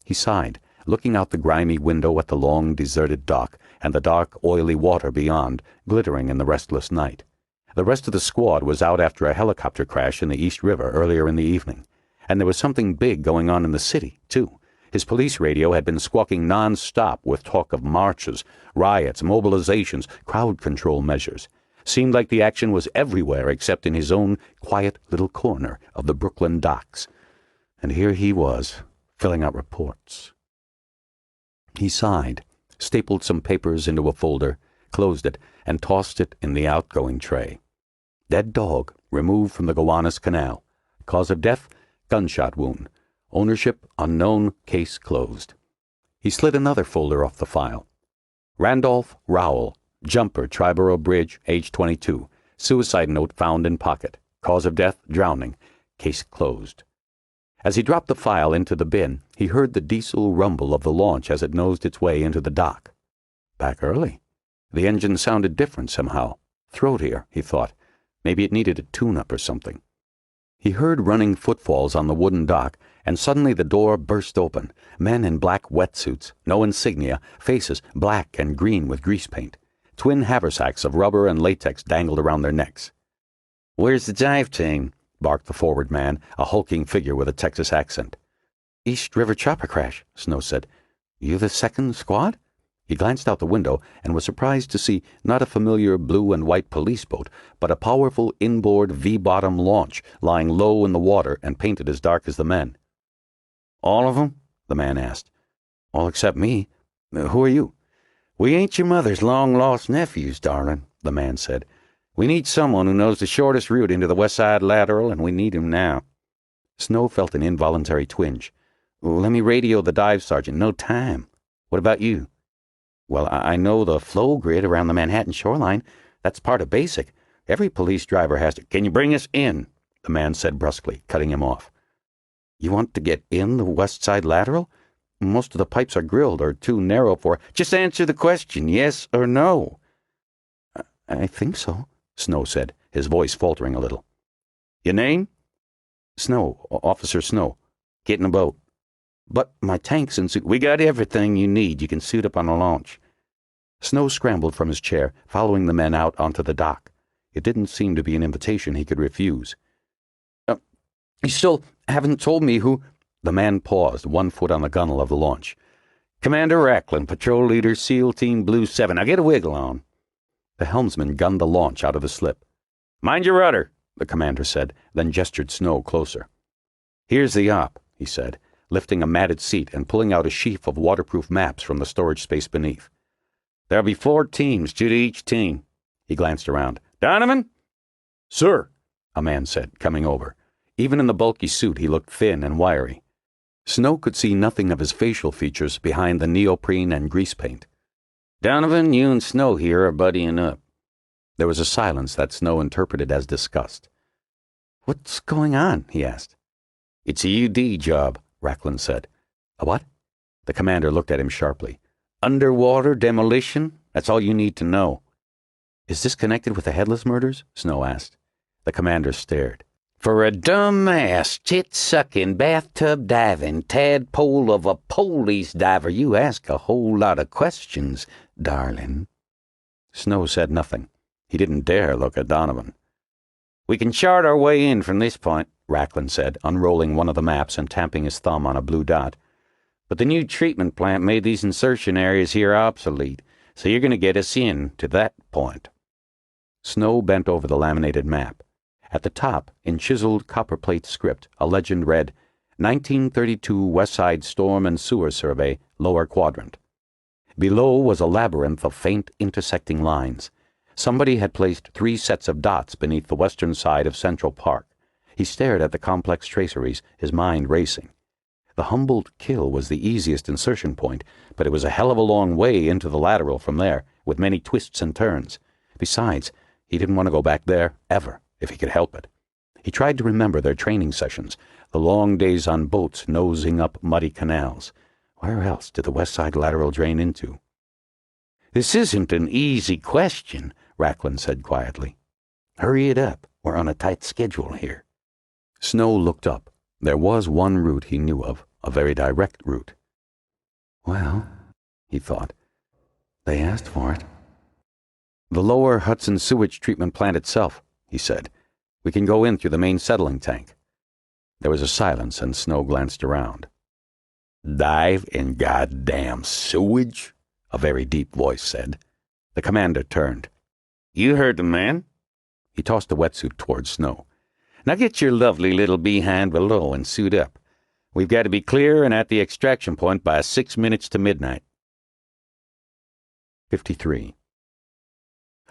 He sighed, looking out the grimy window at the long, deserted dock and the dark, oily water beyond, glittering in the restless night. The rest of the squad was out after a helicopter crash in the East River earlier in the evening. And there was something big going on in the city, too. His police radio had been squawking non-stop with talk of marches, riots, mobilizations, crowd control measures. Seemed like the action was everywhere except in his own quiet little corner of the Brooklyn docks. And here he was, filling out reports. He sighed, stapled some papers into a folder, closed it, and tossed it in the outgoing tray. Dead dog, removed from the Gowanus Canal. Cause of death, gunshot wound. Ownership, unknown, case closed. He slid another folder off the file. Randolph Rowell, jumper, Triborough Bridge, age 22. Suicide note found in pocket. Cause of death, drowning. Case closed. As he dropped the file into the bin, he heard the diesel rumble of the launch as it nosed its way into the dock. Back early. The engine sounded different somehow. Throatier, he thought. Maybe it needed a tune-up or something. He heard running footfalls on the wooden dock, and suddenly the door burst open. Men in black wetsuits, no insignia, faces black and green with grease paint. Twin haversacks of rubber and latex dangled around their necks. "Where's the dive team?" barked the forward man, a hulking figure with a Texas accent. "East River chopper crash," Snow said. "You the second squad?" He glanced out the window and was surprised to see not a familiar blue and white police boat, but a powerful inboard V-bottom launch lying low in the water and painted as dark as the men. "All of them?" the man asked. "All except me. Who are you?" "We ain't your mother's long-lost nephews, darling," the man said. "We need someone who knows the shortest route into the West Side Lateral, and we need him now." Snow felt an involuntary twinge. "Let me radio the dive sergeant. No time. What about you?" "Well, I know the flow grid around the Manhattan shoreline. That's part of basic. Every police driver has to—" "Can you bring us in?" the man said brusquely, cutting him off. "You want to get in the West Side Lateral? Most of the pipes are grilled or too narrow for—" "Just answer the question, yes or no." I think so," Snow said, his voice faltering a little. "Your name?" "Snow, Officer Snow. Get in a boat." "But my tanks and suit—" "We got everything you need. You can suit up on a launch." Snow scrambled from his chair, following the men out onto the dock. It didn't seem to be an invitation he could refuse. "You still haven't told me who—" The man paused, 1 foot on the gunwale of the launch. "Commander Racklin, Patrol Leader, SEAL Team Blue 7. Now get a wiggle on." The helmsman gunned the launch out of the slip. "Mind your rudder," the commander said, then gestured Snow closer. "Here's the op," he said, lifting a matted seat and pulling out a sheaf of waterproof maps from the storage space beneath. "There'll be 4 teams, 2 to each team." He glanced around. "Donovan?" "Sir," a man said, coming over. Even in the bulky suit, he looked thin and wiry. Snow could see nothing of his facial features behind the neoprene and grease paint. "Donovan, you and Snow here are buddying up." There was a silence that Snow interpreted as disgust. "What's going on?" he asked. "It's a UD job," Racklin said. "A what?" The commander looked at him sharply. "Underwater demolition? That's all you need to know." "Is this connected with the Headless murders?" Snow asked. The commander stared. "For a dumb-ass, tit-sucking, bathtub-diving, tadpole of a police diver, you ask a whole lot of questions, darling." Snow said nothing. He didn't dare look at Donovan. "We can chart our way in from this point," Racklin said, unrolling one of the maps and tamping his thumb on a blue dot. "But the new treatment plant made these insertion areas here obsolete, so you're going to get us in to that point." Snow bent over the laminated map. At the top, in chiseled copperplate script, a legend read, 1932 West Side Storm and Sewer Survey, Lower Quadrant. Below was a labyrinth of faint intersecting lines. Somebody had placed 3 sets of dots beneath the western side of Central Park. He stared at the complex traceries, his mind racing. The Humboldt Kill was the easiest insertion point, but it was a hell of a long way into the lateral from there, with many twists and turns. Besides, he didn't want to go back there, ever, if he could help it. He tried to remember their training sessions, the long days on boats nosing up muddy canals. Where else did the west side lateral drain into? "This isn't an easy question," Racklin said quietly. "Hurry it up. We're on a tight schedule here." Snow looked up. There was one route he knew of, a very direct route. Well, he thought, they asked for it. "The lower Hudson sewage treatment plant itself," he said. "We can go in through the main settling tank." There was a silence, and Snow glanced around. "Dive in goddamn sewage?" a very deep voice said. The commander turned. "You heard the man." He tossed a wetsuit toward Snow. "Now get your lovely little behind below and suit up. We've got to be clear and at the extraction point by 6 minutes to midnight." 53.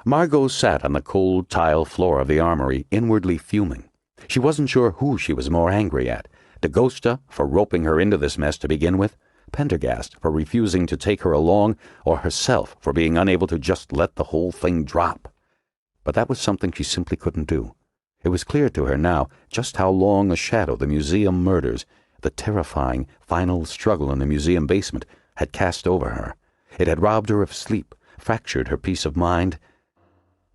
Margo sat on the cold tile floor of the armory, inwardly fuming. She wasn't sure who she was more angry at, DaGosta for roping her into this mess to begin with, Pendergast for refusing to take her along, or herself for being unable to just let the whole thing drop. But that was something she simply couldn't do. It was clear to her now just how long a shadow the museum murders, the terrifying final struggle in the museum basement, had cast over her. It had robbed her of sleep, fractured her peace of mind,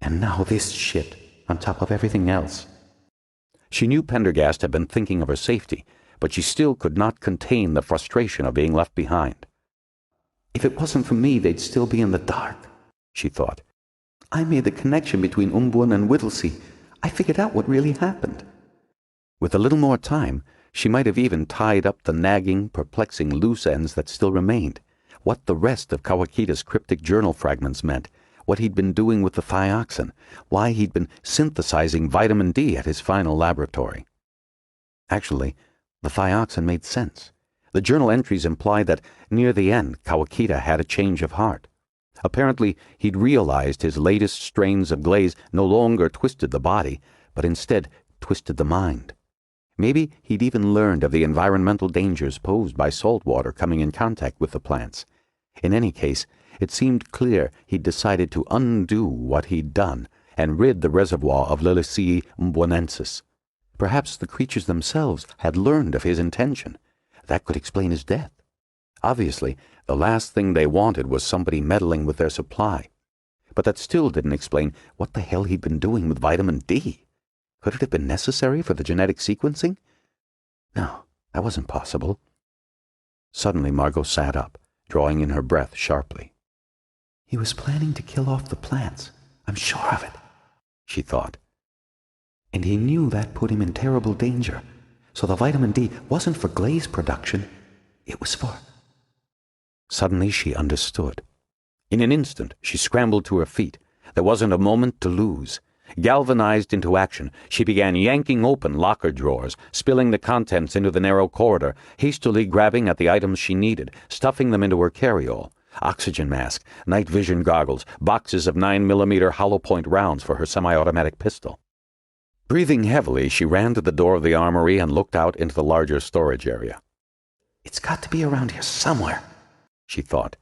and now this shit on top of everything else. She knew Pendergast had been thinking of her safety, but she still could not contain the frustration of being left behind. If it wasn't for me, they'd still be in the dark, she thought. I made the connection between Umbun and Whittlesea. I figured out what really happened. With a little more time, she might have even tied up the nagging, perplexing loose ends that still remained. What the rest of Kawakita's cryptic journal fragments meant, what he'd been doing with the thioxin, why he'd been synthesizing vitamin D at his final laboratory. Actually, the thioxin made sense. The journal entries implied that, near the end, Kawakita had a change of heart. Apparently, he'd realized his latest strains of glaze no longer twisted the body, but instead twisted the mind. Maybe he'd even learned of the environmental dangers posed by salt water coming in contact with the plants. In any case, it seemed clear he'd decided to undo what he'd done and rid the reservoir of Liliaceae umbonensis. Perhaps the creatures themselves had learned of his intention. That could explain his death. Obviously, the last thing they wanted was somebody meddling with their supply. But that still didn't explain what the hell he'd been doing with vitamin D. Could it have been necessary for the genetic sequencing? No, that wasn't possible. Suddenly Margo sat up, drawing in her breath sharply. He was planning to kill off the plants. I'm sure of it, she thought. And he knew that put him in terrible danger. So the vitamin D wasn't for glaze production. It was for... Suddenly she understood. In an instant, she scrambled to her feet. There wasn't a moment to lose. Galvanized into action, she began yanking open locker drawers, spilling the contents into the narrow corridor, hastily grabbing at the items she needed, stuffing them into her carryall. Oxygen mask, night vision goggles, boxes of 9mm hollow-point rounds for her semi-automatic pistol. Breathing heavily, she ran to the door of the armory and looked out into the larger storage area. "It's got to be around here somewhere," she thought.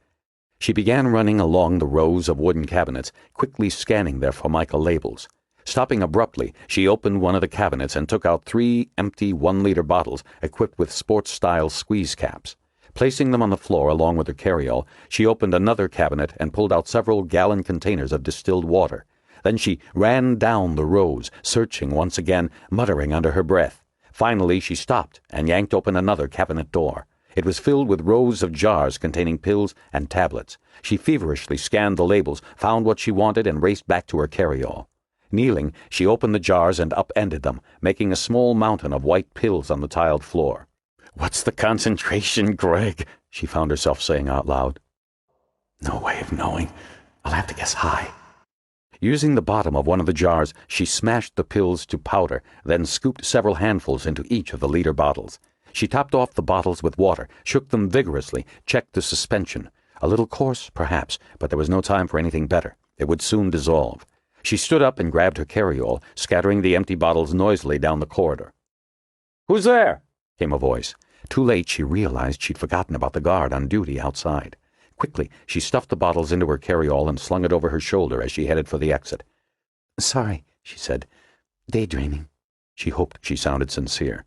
She began running along the rows of wooden cabinets, quickly scanning their Formica labels. Stopping abruptly, she opened one of the cabinets and took out 3 empty 1-liter bottles equipped with sports-style squeeze caps. Placing them on the floor along with her carryall, she opened another cabinet and pulled out several gallon containers of distilled water. Then she ran down the rows, searching once again, muttering under her breath. Finally, she stopped and yanked open another cabinet door. It was filled with rows of jars containing pills and tablets. She feverishly scanned the labels, found what she wanted, and raced back to her carryall. Kneeling, she opened the jars and upended them, making a small mountain of white pills on the tiled floor. "What's the concentration, Greg?" she found herself saying out loud. "No way of knowing. I'll have to guess high." Using the bottom of one of the jars, she smashed the pills to powder, then scooped several handfuls into each of the liter bottles. She topped off the bottles with water, shook them vigorously, checked the suspension. A little coarse, perhaps, but there was no time for anything better. It would soon dissolve. She stood up and grabbed her carryall, scattering the empty bottles noisily down the corridor. "Who's there?" came a voice. Too late, she realized she'd forgotten about the guard on duty outside. Quickly, she stuffed the bottles into her carryall and slung it over her shoulder as she headed for the exit. "Sorry," she said. "Daydreaming." She hoped she sounded sincere.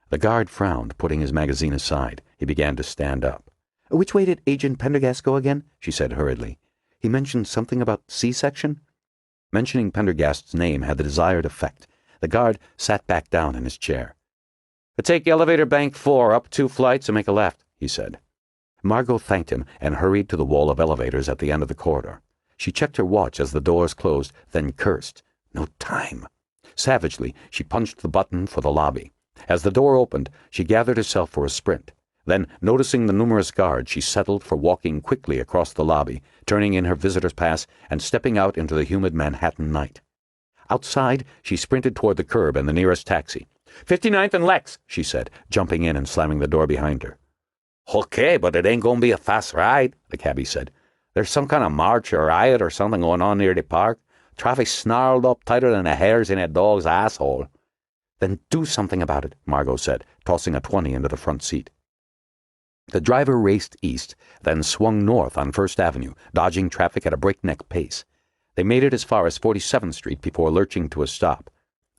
The guard frowned, putting his magazine aside. He began to stand up. "Which way did Agent Pendergast go again?" she said hurriedly. "He mentioned something about C-section?" Mentioning Pendergast's name had the desired effect. The guard sat back down in his chair. "Take elevator bank 4, up 2 flights and make a left," he said. Margo thanked him and hurried to the wall of elevators at the end of the corridor. She checked her watch as the doors closed, then cursed. No time. Savagely, she punched the button for the lobby. As the door opened, she gathered herself for a sprint. Then, noticing the numerous guards, she settled for walking quickly across the lobby, turning in her visitor's pass and stepping out into the humid Manhattan night. Outside, she sprinted toward the curb and the nearest taxi. 59th and Lex, she said, jumping in and slamming the door behind her. "Okay, but it ain't gonna be a fast ride," the cabbie said. "There's some kind of march or riot or something going on near the park. Traffic snarled up tighter than the hairs in a dog's asshole." "Then do something about it," Margo said, tossing a 20 into the front seat. The driver raced east, then swung north on First Avenue, dodging traffic at a breakneck pace. They made it as far as 47th Street before lurching to a stop.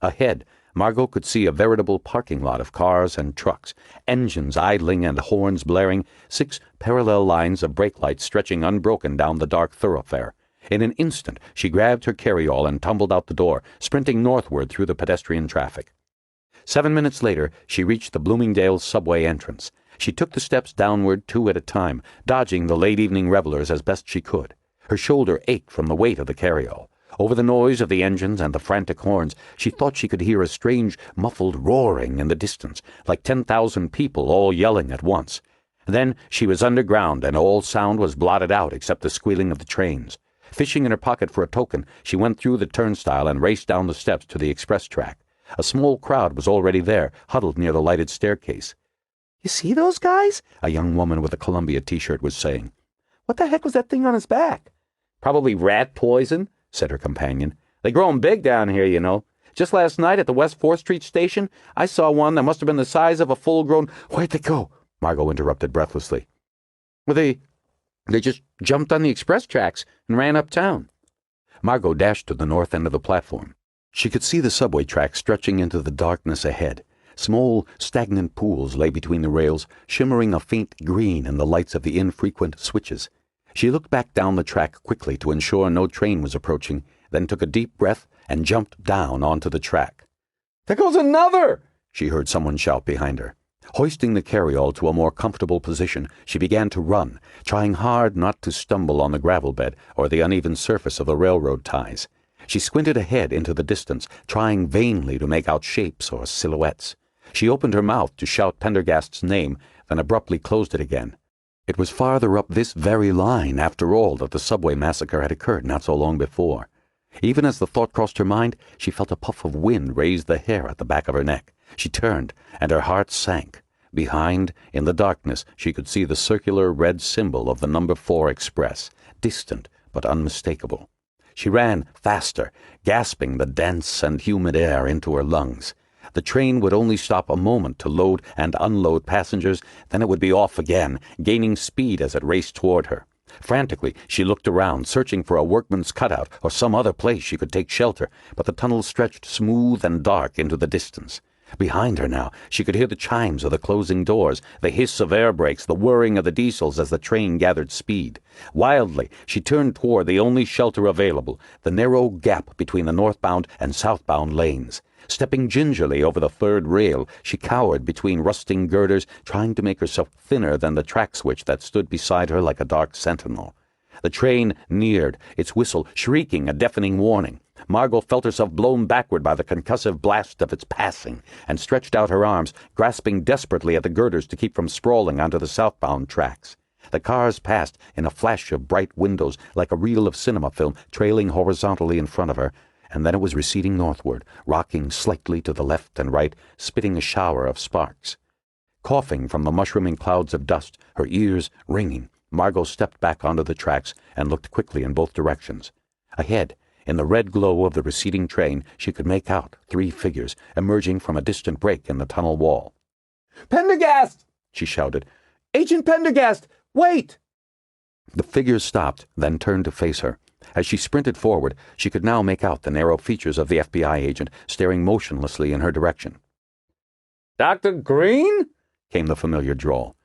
Ahead, Margo could see a veritable parking lot of cars and trucks, engines idling and horns blaring, 6 parallel lines of brake lights stretching unbroken down the dark thoroughfare. In an instant, she grabbed her carryall and tumbled out the door, sprinting northward through the pedestrian traffic. 7 minutes later, she reached the Bloomingdale's subway entrance. She took the steps downward 2 at a time, dodging the late-evening revelers as best she could. Her shoulder ached from the weight of the carryall. Over the noise of the engines and the frantic horns, she thought she could hear a strange, muffled roaring in the distance, like 10,000 people all yelling at once. Then she was underground, and all sound was blotted out except the squealing of the trains. Fishing in her pocket for a token, she went through the turnstile and raced down the steps to the express track. A small crowd was already there, huddled near the lighted staircase. "You see those guys?" a young woman with a Columbia T-shirt was saying. "What the heck was that thing on his back?" "Probably rat poison," said her companion. "They grow 'em big down here, you know. Just last night at the West 4th Street station, I saw one that must have been the size of a full-grown—" "Where'd they go?" Margo interrupted breathlessly. "Well, they just jumped on the express tracks and ran uptown." Margo dashed to the north end of the platform. She could see the subway track stretching into the darkness ahead. Small, stagnant pools lay between the rails, shimmering a faint green in the lights of the infrequent switches. She looked back down the track quickly to ensure no train was approaching, then took a deep breath and jumped down onto the track. "There goes another!" she heard someone shout behind her. Hoisting the carryall to a more comfortable position, she began to run, trying hard not to stumble on the gravel bed or the uneven surface of the railroad ties. She squinted ahead into the distance, trying vainly to make out shapes or silhouettes. She opened her mouth to shout Pendergast's name, then abruptly closed it again. It was farther up this very line, after all, that the subway massacre had occurred not so long before. Even as the thought crossed her mind, she felt a puff of wind raise the hair at the back of her neck. She turned, and her heart sank. Behind, in the darkness, she could see the circular red symbol of the number 4 Express, distant but unmistakable. She ran faster, gasping the dense and humid air into her lungs. The train would only stop a moment to load and unload passengers, then it would be off again, gaining speed as it raced toward her. Frantically, she looked around, searching for a workman's cutout or some other place she could take shelter, but the tunnel stretched smooth and dark into the distance. Behind her now, she could hear the chimes of the closing doors, the hiss of air brakes, the whirring of the diesels as the train gathered speed. Wildly, she turned toward the only shelter available, the narrow gap between the northbound and southbound lanes. Stepping gingerly over the third rail, she cowered between rusting girders, trying to make herself thinner than the track switch that stood beside her like a dark sentinel. The train neared, its whistle shrieking a deafening warning. Margo felt herself blown backward by the concussive blast of its passing, and stretched out her arms, grasping desperately at the girders to keep from sprawling onto the southbound tracks. The cars passed in a flash of bright windows, like a reel of cinema film trailing horizontally in front of her, and then it was receding northward, rocking slightly to the left and right, spitting a shower of sparks. Coughing from the mushrooming clouds of dust, her ears ringing, Margo stepped back onto the tracks and looked quickly in both directions. Ahead, in the red glow of the receding train, she could make out 3 figures emerging from a distant break in the tunnel wall. "Pendergast!" she shouted. "Agent Pendergast! Wait!" The figures stopped, then turned to face her. As she sprinted forward, she could now make out the narrow features of the FBI agent staring motionlessly in her direction. Dr. Green? Came the familiar drawl.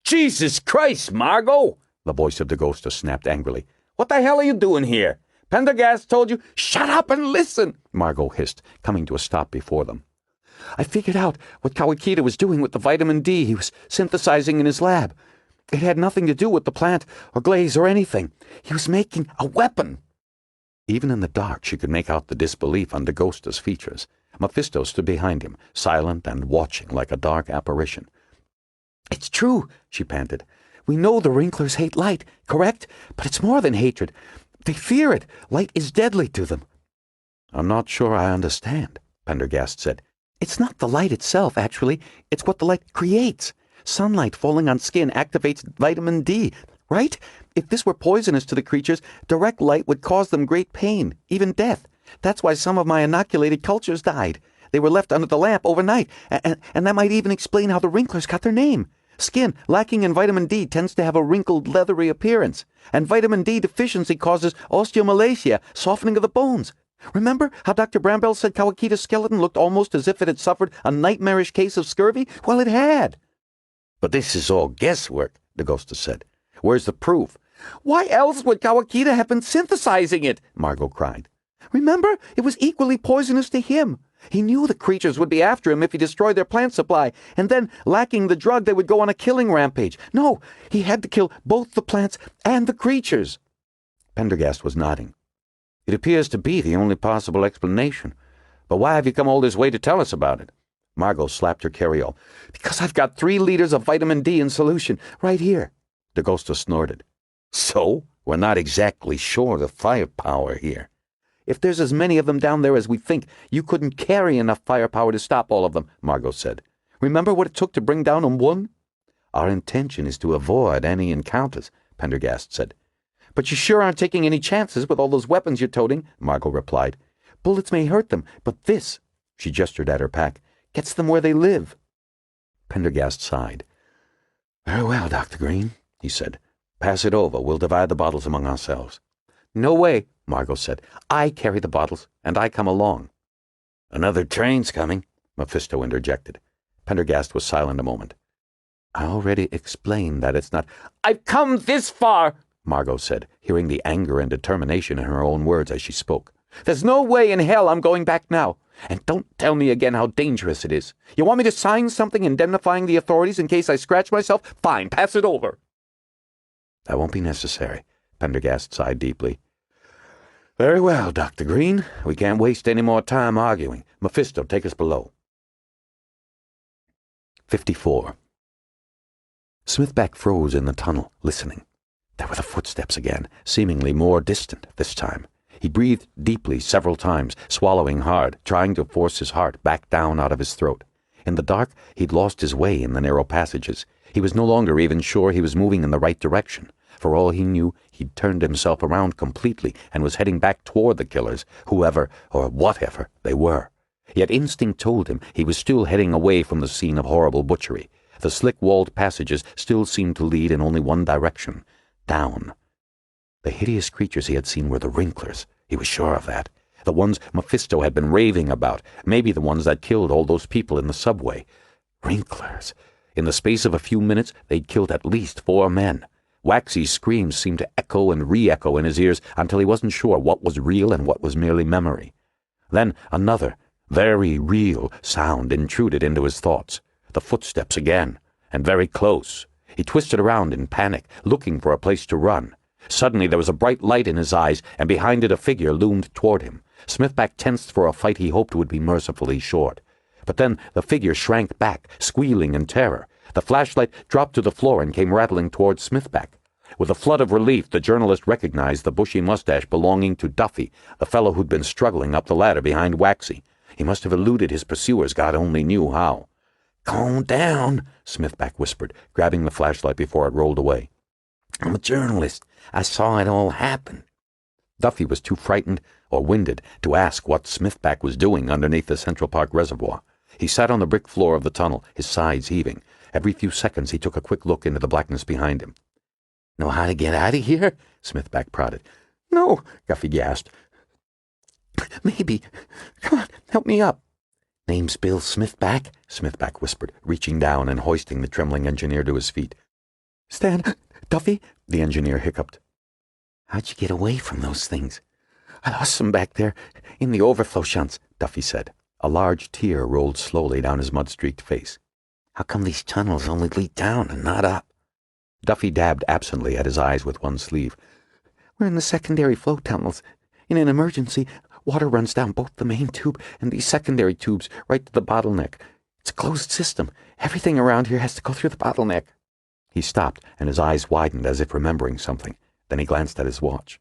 Jesus Christ, Margo! The voice of DeGosta snapped angrily. What the hell are you doing here? Pendergast told you— "Shut up and listen!" Margo hissed, coming to a stop before them. "I figured out what Kawakita was doing with the vitamin D he was synthesizing in his lab. It had nothing to do with the plant or glaze or anything. He was making a weapon." Even in the dark she could make out the disbelief on DeGosta's features. Mephisto stood behind him, silent and watching like a dark apparition. "It's true," she panted. "We know the Wrinklers hate light, correct? But it's more than hatred. They fear it. Light is deadly to them." "I'm not sure I understand," Pendergast said. "It's not the light itself, actually. It's what the light creates. Sunlight falling on skin activates vitamin D, right? If this were poisonous to the creatures, direct light would cause them great pain, even death. That's why some of my inoculated cultures died. They were left under the lamp overnight, and that might even explain how the Wrinklers got their name. Skin lacking in vitamin D tends to have a wrinkled, leathery appearance, and vitamin D deficiency causes osteomalacia, softening of the bones. Remember how Dr. Bramwell said Kawakita's skeleton looked almost as if it had suffered a nightmarish case of scurvy? Well, it had." "But this is all guesswork," DeGosta said. "Where's the proof?" "Why else would Kawakita have been synthesizing it?" Margo cried. "Remember, it was equally poisonous to him. He knew the creatures would be after him if he destroyed their plant supply, and then, lacking the drug, they would go on a killing rampage. No, he had to kill both the plants and the creatures." Pendergast was nodding. "It appears to be the only possible explanation. But why have you come all this way to tell us about it?" Margo slapped her carryall. "Because I've got 3 liters of vitamin D in solution, right here." DeGosta snorted. "So, we're not exactly sure of the firepower here." "If there's as many of them down there as we think, you couldn't carry enough firepower to stop all of them," Margo said. "Remember what it took to bring down one?" "Our intention is to avoid any encounters," Pendergast said. "But you sure aren't taking any chances with all those weapons you're toting," Margo replied. "Bullets may hurt them, but this," she gestured at her pack, "gets them where they live." Pendergast sighed. "Very well, Dr. Green," he said. "Pass it over. We'll divide the bottles among ourselves." "No way," Margo said. "I carry the bottles, and I come along." "Another train's coming," Mephisto interjected. Pendergast was silent a moment. "I already explained that it's not—" "I've come this far," Margo said, hearing the anger and determination in her own words as she spoke. "There's no way in hell I'm going back now. And don't tell me again how dangerous it is. You want me to sign something indemnifying the authorities in case I scratch myself? Fine, pass it over." "That won't be necessary," Pendergast sighed deeply. "Very well, Dr. Green. We can't waste any more time arguing. Mephisto, take us below." 54. Smithback froze in the tunnel, listening. There were the footsteps again, seemingly more distant this time. He breathed deeply several times, swallowing hard, trying to force his heart back down out of his throat. In the dark, he'd lost his way in the narrow passages. He was no longer even sure he was moving in the right direction. For all he knew, he'd turned himself around completely and was heading back toward the killers, whoever or whatever they were. Yet instinct told him he was still heading away from the scene of horrible butchery. The slick-walled passages still seemed to lead in only one direction, down. The hideous creatures he had seen were the Wrinklers. He was sure of that. The ones Mephisto had been raving about, maybe the ones that killed all those people in the subway. Wrinklers. In the space of a few minutes, they'd killed at least 4 men. Waxy's screams seemed to echo and re-echo in his ears until he wasn't sure what was real and what was merely memory. Then another, very real sound intruded into his thoughts. The footsteps again, and very close. He twisted around in panic, looking for a place to run. Suddenly there was a bright light in his eyes, and behind it a figure loomed toward him. Smithback tensed for a fight he hoped would be mercifully short. But then the figure shrank back, squealing in terror. The flashlight dropped to the floor and came rattling toward Smithback. With a flood of relief, the journalist recognized the bushy mustache belonging to Duffy, the fellow who'd been struggling up the ladder behind Waxy. He must have eluded his pursuers, God only knew how. "Calm down," Smithback whispered, grabbing the flashlight before it rolled away. "I'm a journalist. I saw it all happen." Duffy was too frightened or winded to ask what Smithback was doing underneath the Central Park reservoir. He sat on the brick floor of the tunnel, his sides heaving. Every few seconds he took a quick look into the blackness behind him. "Know how to get out of here?" Smithback prodded. "No," Duffy gasped. "Maybe. Come on, help me up." "Name's Bill Smithback," Smithback whispered, reaching down and hoisting the trembling engineer to his feet. "Stan, Duffy," the engineer hiccuped. "How'd you get away from those things?" "I lost them back there, in the overflow shunts," Duffy said. A large tear rolled slowly down his mud-streaked face. "How come these tunnels only lead down and not up?" Duffy dabbed absently at his eyes with one sleeve. "We're in the secondary flow tunnels. In an emergency, water runs down both the main tube and these secondary tubes right to the bottleneck. It's a closed system. Everything around here has to go through the bottleneck." He stopped, and his eyes widened as if remembering something. Then he glanced at his watch.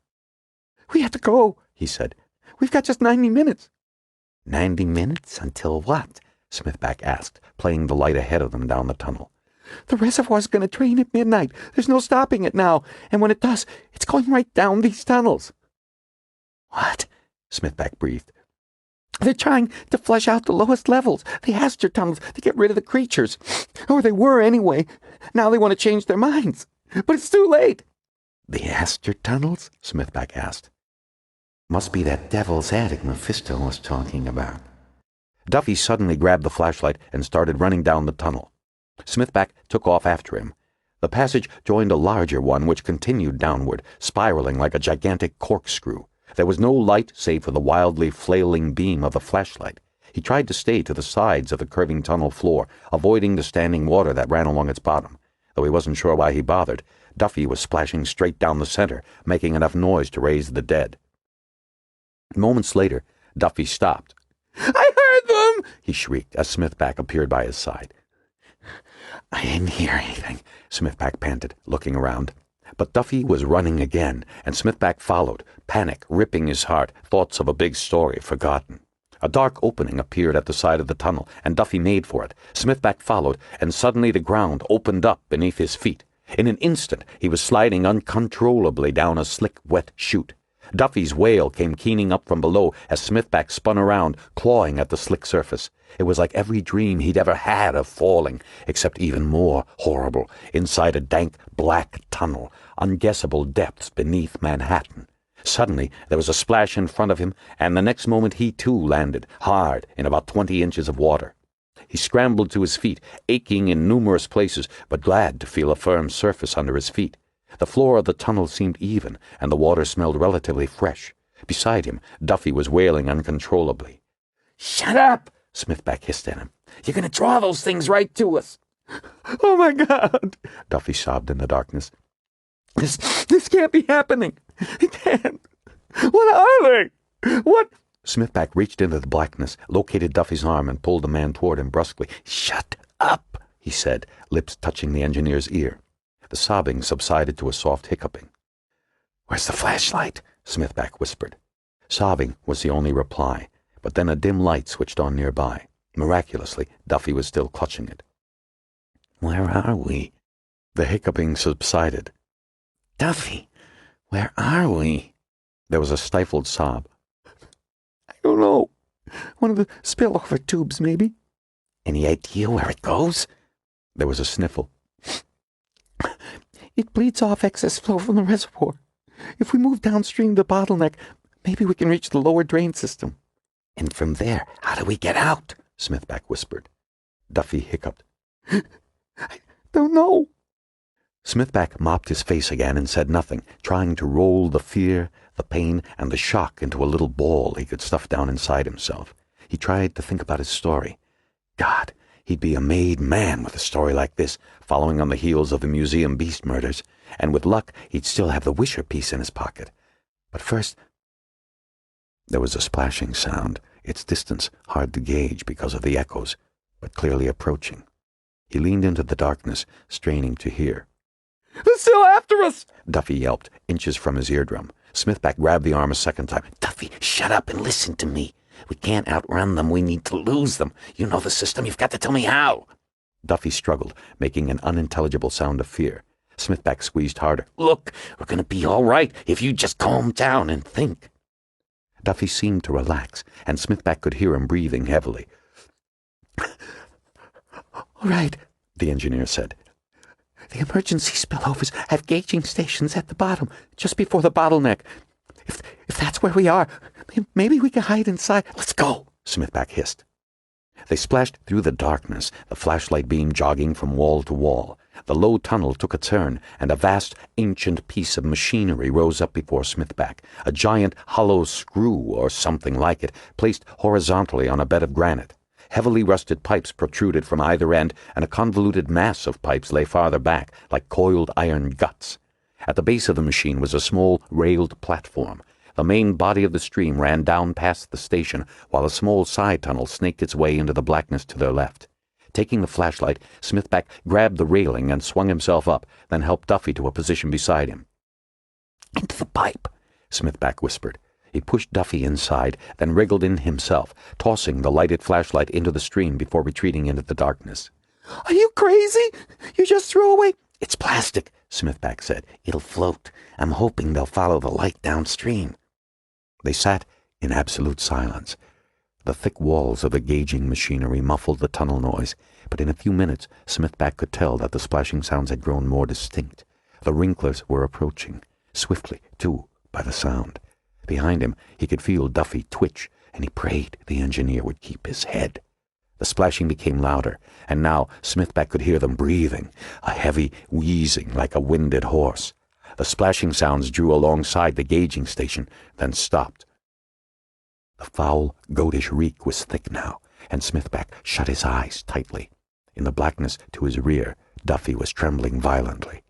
"We have to go," he said. "We've got just 90 minutes. 90 minutes until what?" Smithback asked, playing the light ahead of them down the tunnel. "The reservoir's going to drain at midnight. There's no stopping it now, and when it does, it's going right down these tunnels." "What?" Smithback breathed. "They're trying to flush out the lowest levels, the Astor tunnels, to get rid of the creatures. Or they were anyway. Now they want to change their minds. But it's too late." "The Astor tunnels?" Smithback asked. "Must be that devil's attic Mephisto was talking about." Duffy suddenly grabbed the flashlight and started running down the tunnel. Smithback took off after him. The passage joined a larger one which continued downward, spiraling like a gigantic corkscrew. There was no light save for the wildly flailing beam of the flashlight. He tried to stay to the sides of the curving tunnel floor, avoiding the standing water that ran along its bottom. Though he wasn't sure why he bothered, Duffy was splashing straight down the center, making enough noise to raise the dead. Moments later, Duffy stopped. "I heard them!" he shrieked as Smithback appeared by his side. "I didn't hear anything," Smithback panted, looking around. But Duffy was running again, and Smithback followed, panic ripping his heart, thoughts of a big story forgotten. A dark opening appeared at the side of the tunnel, and Duffy made for it. Smithback followed, and suddenly the ground opened up beneath his feet. In an instant, he was sliding uncontrollably down a slick, wet chute. Duffy's wail came keening up from below as Smithback spun around, clawing at the slick surface. It was like every dream he'd ever had of falling, except even more horrible, inside a dank, black tunnel, unguessable depths beneath Manhattan. Suddenly, there was a splash in front of him, and the next moment he too landed, hard, in about 20 inches of water. He scrambled to his feet, aching in numerous places, but glad to feel a firm surface under his feet. The floor of the tunnel seemed even, and the water smelled relatively fresh. Beside him, Duffy was wailing uncontrollably. "Shut up!" Smithback hissed at him. "You're going to draw those things right to us." "Oh, my God!" Duffy sobbed in the darkness. This can't be happening. It can't. What are they? What?" Smithback reached into the blackness, located Duffy's arm, and pulled the man toward him brusquely. "Shut up," he said, lips touching the engineer's ear. The sobbing subsided to a soft hiccuping. "Where's the flashlight?" Smithback whispered. Sobbing was the only reply, but then a dim light switched on nearby. Miraculously, Duffy was still clutching it. Where are we? The hiccuping subsided. Duffy, where are we? There was a stifled sob. I don't know. One of the spillover tubes, maybe. Any idea where it goes? There was a sniffle. It bleeds off excess flow from the reservoir. If we move downstream the bottleneck, maybe we can reach the lower drain system. And from there, how do we get out? Smithback whispered. Duffy hiccuped. I don't know. Smithback mopped his face again and said nothing, trying to roll the fear, the pain, and the shock into a little ball he could stuff down inside himself. He tried to think about his story. God, he'd be a made man with a story like this, following on the heels of the museum beast murders, and with luck he'd still have the Wisher piece in his pocket. But first... There was a splashing sound, its distance hard to gauge because of the echoes, but clearly approaching. He leaned into the darkness, straining to hear. They're still after us! Duffy yelped, inches from his eardrum. Smithback grabbed the arm a second time. Duffy, shut up and listen to me. We can't outrun them. We need to lose them. You know the system. You've got to tell me how. Duffy struggled, making an unintelligible sound of fear. Smithback squeezed harder. Look, we're going to be all right if you just calm down and think. Duffy seemed to relax, and Smithback could hear him breathing heavily. All right, the engineer said. The emergency spillovers have gauging stations at the bottom, just before the bottleneck. If that's where we are, maybe we can hide inside. Let's go, Smithback hissed. They splashed through the darkness, the flashlight beam jogging from wall to wall. The low tunnel took a turn, and a vast, ancient piece of machinery rose up before Smithback, a giant hollow screw or something like it, placed horizontally on a bed of granite. Heavily rusted pipes protruded from either end, and a convoluted mass of pipes lay farther back, like coiled iron guts. At the base of the machine was a small, railed platform. The main body of the stream ran down past the station, while a small side tunnel snaked its way into the blackness to their left. Taking the flashlight, Smithback grabbed the railing and swung himself up, then helped Duffy to a position beside him. Into the pipe, Smithback whispered. He pushed Duffy inside, then wriggled in himself, tossing the lighted flashlight into the stream before retreating into the darkness. Are you crazy? You just threw away... It's plastic, Smithback said. It'll float. I'm hoping they'll follow the light downstream. They sat in absolute silence. The thick walls of the gauging machinery muffled the tunnel noise, but in a few minutes Smithback could tell that the splashing sounds had grown more distinct. The wrinklers were approaching, swiftly, too, by the sound. Behind him he could feel Duffy twitch, and he prayed the engineer would keep his head. The splashing became louder, and now Smithback could hear them breathing, a heavy wheezing like a winded horse. The splashing sounds drew alongside the gauging station, then stopped. The foul, goatish reek was thick now, and Smithback shut his eyes tightly. In the blackness to his rear, Duffy was trembling violently.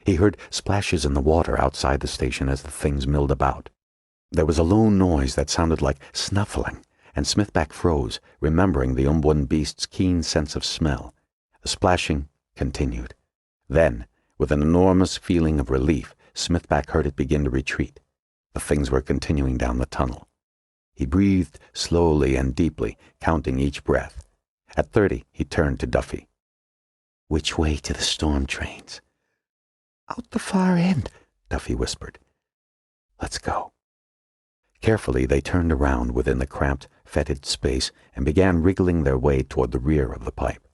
He heard splashes in the water outside the station as the things milled about. There was a low noise that sounded like snuffling, and Smithback froze, remembering the Umbwan beast's keen sense of smell. The splashing continued. Then, with an enormous feeling of relief, Smithback heard it begin to retreat. The things were continuing down the tunnel. He breathed slowly and deeply, counting each breath. At 30, he turned to Duffy. Which way to the storm trains? Out the far end, Duffy whispered. Let's go. Carefully, they turned around within the cramped, fetid space and began wriggling their way toward the rear of the pipe.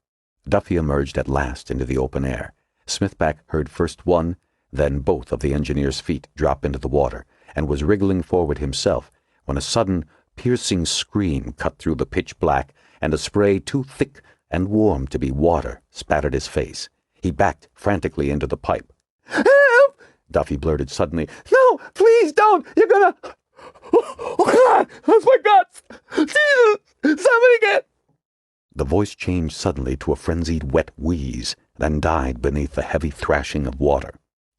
Duffy emerged at last into the open air. Smithback heard first one, then both of the engineer's feet drop into the water, and was wriggling forward himself when a sudden, piercing scream cut through the pitch black, and a spray too thick and warm to be water spattered his face. He backed frantically into the pipe. Help! Duffy blurted suddenly. No, please don't! You're gonna... Oh, God! That's my guts! Jesus! Somebody get... The voice changed suddenly to a frenzied wet wheeze, then died beneath the heavy thrashing of water.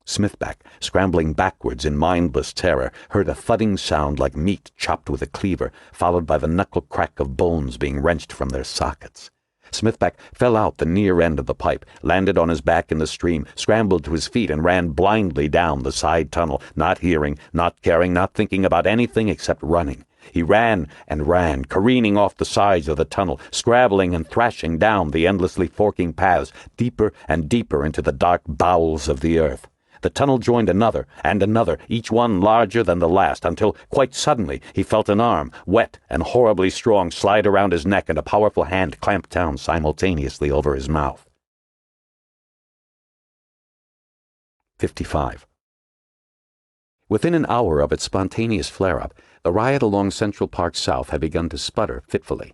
Smithback, scrambling backwards in mindless terror, heard a thudding sound like meat chopped with a cleaver, followed by the knuckle crack of bones being wrenched from their sockets. Smithback fell out the near end of the pipe, landed on his back in the stream, scrambled to his feet, and ran blindly down the side tunnel, not hearing, not caring, not thinking about anything except running. He ran and ran, careening off the sides of the tunnel, scrabbling and thrashing down the endlessly forking paths, deeper and deeper into the dark bowels of the earth. The tunnel joined another and another, each one larger than the last, until quite suddenly he felt an arm, wet and horribly strong, slide around his neck and a powerful hand clamped down simultaneously over his mouth. 55. Within an hour of its spontaneous flare-up, the riot along Central Park South had begun to sputter fitfully.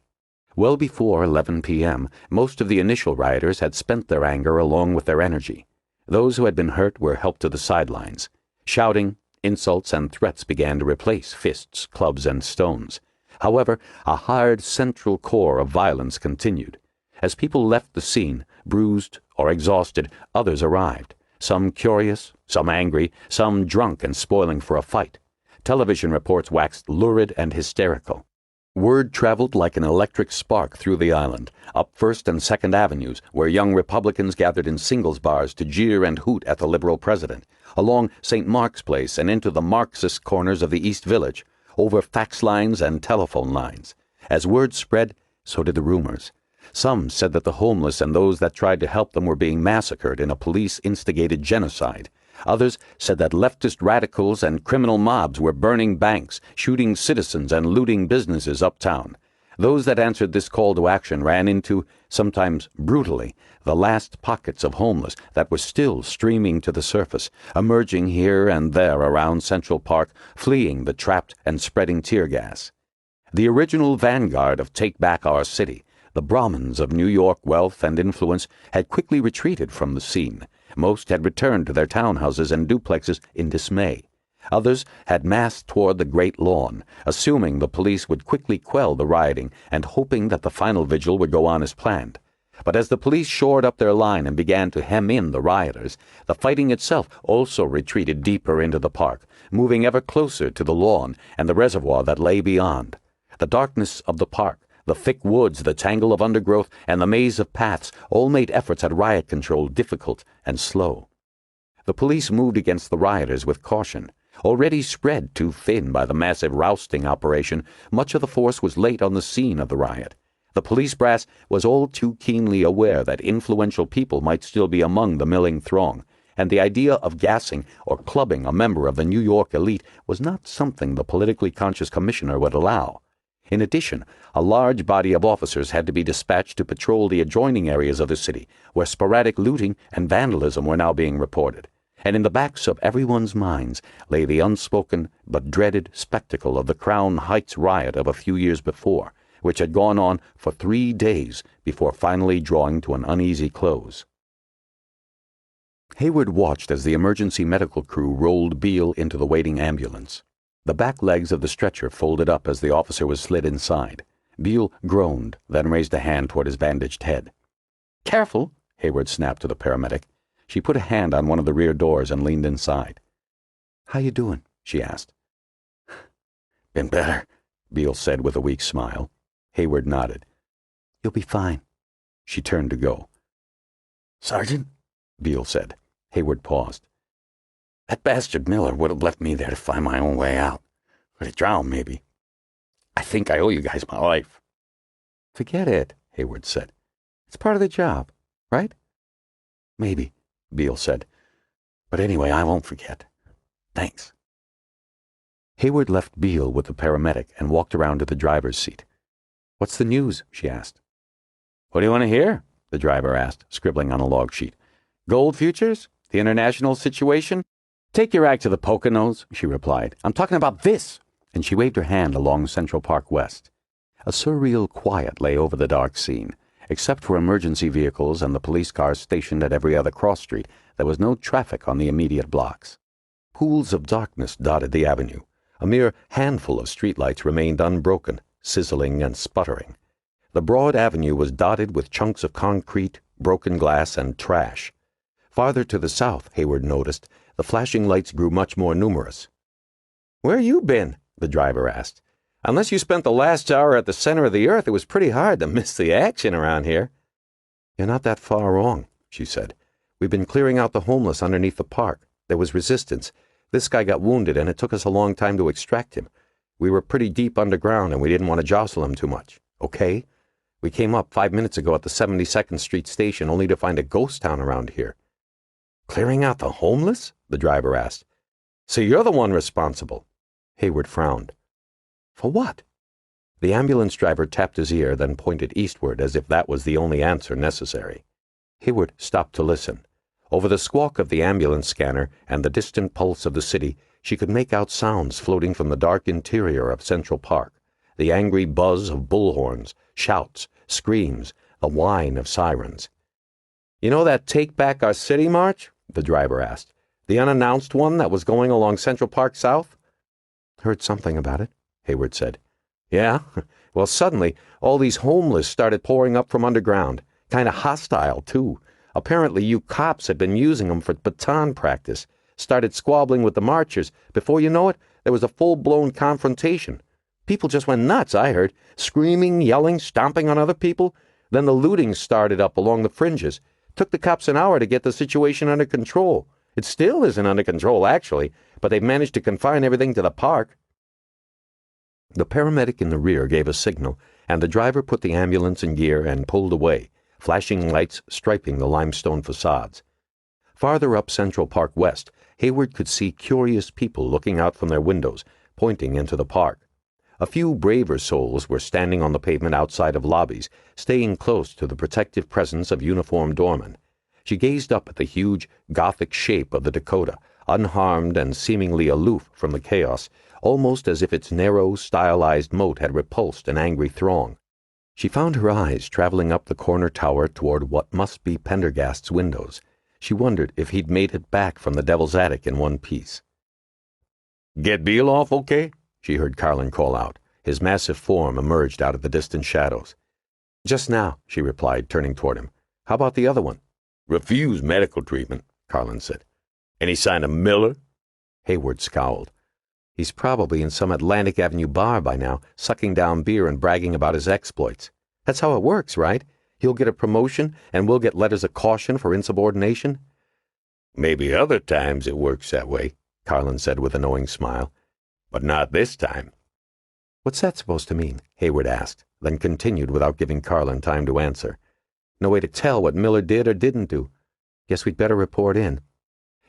Well before 11 p.m., most of the initial rioters had spent their anger along with their energy. Those who had been hurt were helped to the sidelines. Shouting, insults, and threats began to replace fists, clubs, and stones. However, a hard central core of violence continued. As people left the scene, bruised or exhausted, others arrived, some curious, some angry, some drunk and spoiling for a fight. Television reports waxed lurid and hysterical. Word traveled like an electric spark through the island, up First and Second Avenues, where young Republicans gathered in singles bars to jeer and hoot at the Liberal president, along St. Mark's Place and into the Marxist corners of the East Village, over fax lines and telephone lines. As word spread, so did the rumors. Some said that the homeless and those that tried to help them were being massacred in a police-instigated genocide. Others said that leftist radicals and criminal mobs were burning banks, shooting citizens, and looting businesses uptown. Those that answered this call to action ran into, sometimes brutally, the last pockets of homeless that were still streaming to the surface, emerging here and there around Central Park, fleeing the trapped and spreading tear gas. The original vanguard of Take Back Our City, the Brahmins of New York wealth and influence, had quickly retreated from the scene. Most had returned to their townhouses and duplexes in dismay. Others had massed toward the great lawn, assuming the police would quickly quell the rioting and hoping that the final vigil would go on as planned. But as the police shored up their line and began to hem in the rioters, the fighting itself also retreated deeper into the park, moving ever closer to the lawn and the reservoir that lay beyond. The darkness of the park, the thick woods, the tangle of undergrowth, and the maze of paths all made efforts at riot control difficult and slow. The police moved against the rioters with caution. Already spread too thin by the massive rousting operation, much of the force was late on the scene of the riot. The police brass was all too keenly aware that influential people might still be among the milling throng, and the idea of gassing or clubbing a member of the New York elite was not something the politically conscious commissioner would allow. In addition, a large body of officers had to be dispatched to patrol the adjoining areas of the city, where sporadic looting and vandalism were now being reported. And in the backs of everyone's minds lay the unspoken but dreaded spectacle of the Crown Heights riot of a few years before, which had gone on for 3 days before finally drawing to an uneasy close. Hayward watched as the emergency medical crew rolled Beale into the waiting ambulance. The back legs of the stretcher folded up as the officer was slid inside. Beale groaned, then raised a hand toward his bandaged head. "Careful," Hayward snapped to the paramedic. She put a hand on one of the rear doors and leaned inside. "How you doing?" she asked. "Been better," Beale said with a weak smile. Hayward nodded. "You'll be fine." She turned to go. "Sergeant?" Beale said. Hayward paused. "That bastard Miller would have left me there to find my own way out. Or to drown, maybe. I think I owe you guys my life." "Forget it," Hayward said. "It's part of the job, right?" "Maybe," Beale said. "But anyway, I won't forget. Thanks." Hayward left Beale with the paramedic and walked around to the driver's seat. "What's the news?" she asked. "What do you want to hear?" the driver asked, scribbling on a log sheet. "Gold futures? The international situation? Take your act to the Poconos," she replied. "I'm talking about this," and she waved her hand along Central Park West. A surreal quiet lay over the dark scene. Except for emergency vehicles and the police cars stationed at every other cross street, there was no traffic on the immediate blocks. Pools of darkness dotted the avenue. A mere handful of streetlights remained unbroken, sizzling and sputtering. The broad avenue was dotted with chunks of concrete, broken glass, and trash. Farther to the south, Hayward noticed, the flashing lights grew much more numerous. "Where you been?" the driver asked. "Unless you spent the last hour at the center of the earth, it was pretty hard to miss the action around here." You're not that far wrong, she said. We've been clearing out the homeless underneath the park. There was resistance. This guy got wounded, and it took us a long time to extract him. We were pretty deep underground, and we didn't want to jostle him too much. Okay? We came up 5 minutes ago at the 72nd Street station only to find a ghost town around here. Clearing out the homeless? The driver asked. So you're the one responsible. Hayward frowned. For what? The ambulance driver tapped his ear, then pointed eastward as if that was the only answer necessary. Hayward stopped to listen. Over the squawk of the ambulance scanner and the distant pulse of the city, she could make out sounds floating from the dark interior of Central Park, the angry buzz of bullhorns, shouts, screams, the whine of sirens. You know that Take Back Our City march? The driver asked. The unannounced one that was going along Central Park South? Heard something about it, Hayward said. Yeah? Well, suddenly, all these homeless started pouring up from underground. Kind of hostile, too. Apparently you cops had been using them for baton practice. Started squabbling with the marchers. Before you know it, there was a full-blown confrontation. People just went nuts, I heard. Screaming, yelling, stomping on other people. Then the looting started up along the fringes. Took the cops an hour to get the situation under control. It still isn't under control, actually, but they've managed to confine everything to the park. The paramedic in the rear gave a signal, and the driver put the ambulance in gear and pulled away, flashing lights striping the limestone facades. Farther up Central Park West, Hayward could see curious people looking out from their windows, pointing into the park. A few braver souls were standing on the pavement outside of lobbies, staying close to the protective presence of uniformed doormen. She gazed up at the huge, Gothic shape of the Dakota, unharmed and seemingly aloof from the chaos, almost as if its narrow, stylized moat had repulsed an angry throng. She found her eyes traveling up the corner tower toward what must be Pendergast's windows. She wondered if he'd made it back from the Devil's Attic in one piece. "Get Beale off okay?" she heard Carlin call out. His massive form emerged out of the distant shadows. "Just now," she replied, turning toward him. "How about the other one?" "Refused medical treatment," Carlin said. "Any sign of Miller?" Hayward scowled. "He's probably in some Atlantic Avenue bar by now, sucking down beer and bragging about his exploits. That's how it works, right? He'll get a promotion, and we'll get letters of caution for insubordination." "Maybe other times it works that way," Carlin said with a knowing smile. "But not this time." "What's that supposed to mean?" Hayward asked, then continued without giving Carlin time to answer. "No way to tell what Miller did or didn't do. Guess we'd better report in."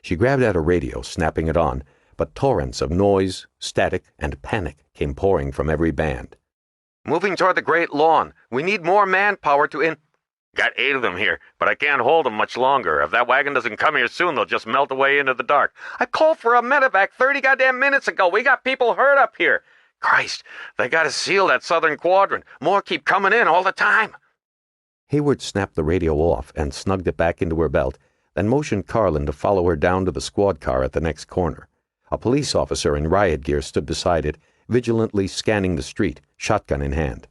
She grabbed at her radio, snapping it on, but torrents of noise, static, and panic came pouring from every band. "Moving toward the Great Lawn. We need more manpower to Got 8 of them here, but I can't hold them much longer. If that wagon doesn't come here soon, they'll just melt away into the dark. I called for a medevac 30 goddamn minutes ago. We got people hurt up here. Christ, they gotta seal that southern quadrant. More keep coming in all the time." Hayward snapped the radio off and snugged it back into her belt, then motioned Carlin to follow her down to the squad car at the next corner. A police officer in riot gear stood beside it, vigilantly scanning the street, shotgun in hand.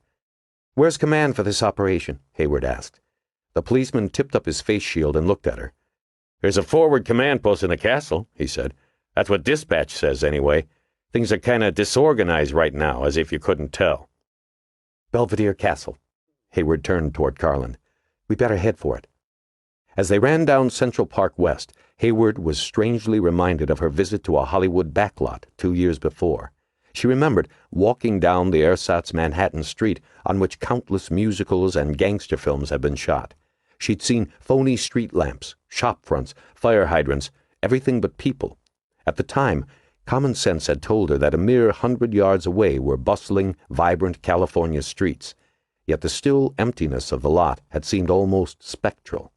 "Where's command for this operation?" Hayward asked. The policeman tipped up his face shield and looked at her. "There's a forward command post in the castle," he said. "That's what dispatch says, anyway. Things are kind of disorganized right now, as if you couldn't tell." "Belvedere Castle." Hayward turned toward Carlin. "We better head for it." As they ran down Central Park West, Hayward was strangely reminded of her visit to a Hollywood backlot 2 years before. She remembered walking down the ersatz Manhattan street on which countless musicals and gangster films had been shot. She'd seen phony street lamps, shop fronts, fire hydrants, everything but people. At the time, common sense had told her that a mere 100 yards away were bustling, vibrant California streets, yet the still emptiness of the lot had seemed almost spectral.